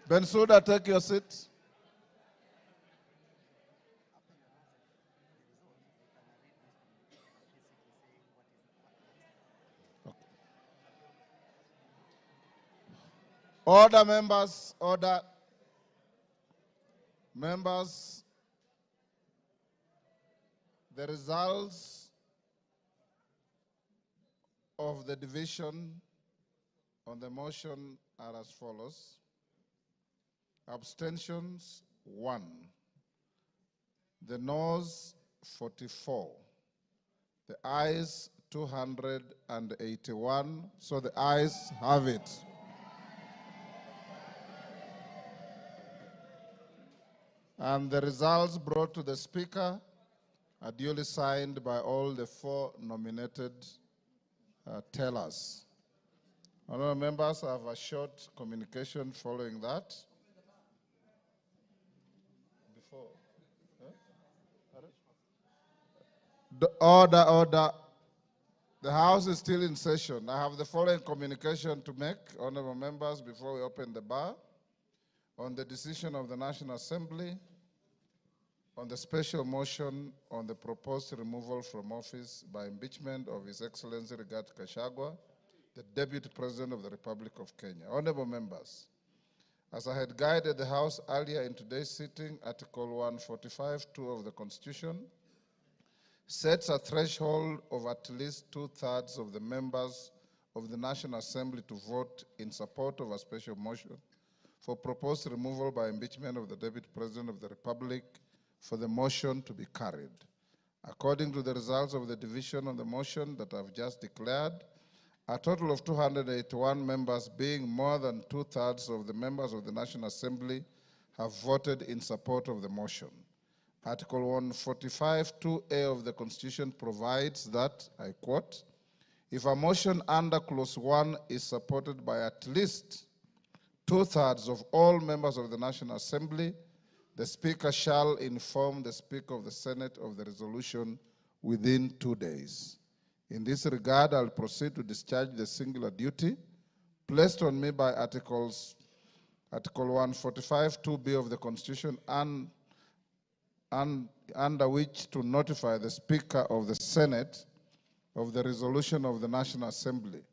Bensouda, take your seat. Order, members, order. Members, the results of the division on the motion are as follows. Abstentions, 1. The noes, 44. The ayes, 281. So the ayes have it. And the results brought to the Speaker are duly signed by all the 4 nominated tellers. Honourable members, I have a short communication following that. Order, order. The House is still in session. I have the following communication to make, honourable members, before we open the bar. On the decision of the National Assembly, on the special motion on the proposed removal from office by impeachment of His Excellency GACHAGUA, the Deputy President of the Republic of Kenya. Honourable members, as I had guided the House earlier in today's sitting, Article 145(2) of the Constitution sets a threshold of at least 2/3 of the members of the National Assembly to vote in support of a special motion for proposed removal by impeachment of the Deputy President of the Republic for the motion to be carried. According to the results of the division on the motion that I've just declared, a total of 281 members, being more than 2/3 of the members of the National Assembly, have voted in support of the motion. Article 145(2)(a) of the Constitution provides that, I quote, if a motion under Clause 1 is supported by at least 2/3 of all members of the National Assembly, the Speaker shall inform the Speaker of the Senate of the resolution within 2 days. In this regard, I'll proceed to discharge the singular duty placed on me by Article 145(2)(b) of the Constitution and under which to notify the Speaker of the Senate of the resolution of the National Assembly.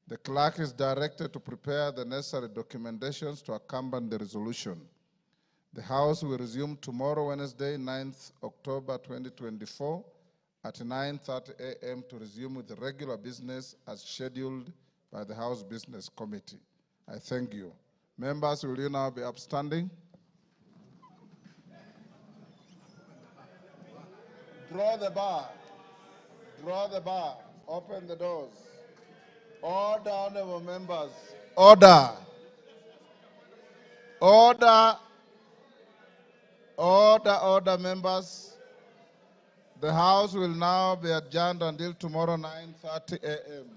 The clerk is directed to prepare the necessary documentations to accompany the resolution. The House will resume tomorrow, Wednesday, 9th October 2024, at 9:30 a.m. to resume with the regular business as scheduled by the House Business Committee. I thank you. Members, will you now be upstanding? Draw the bar. Draw the bar. Open the doors. Order, honourable members. Order. Order. Order, order, members. The House will now be adjourned until tomorrow, 9:30 a.m.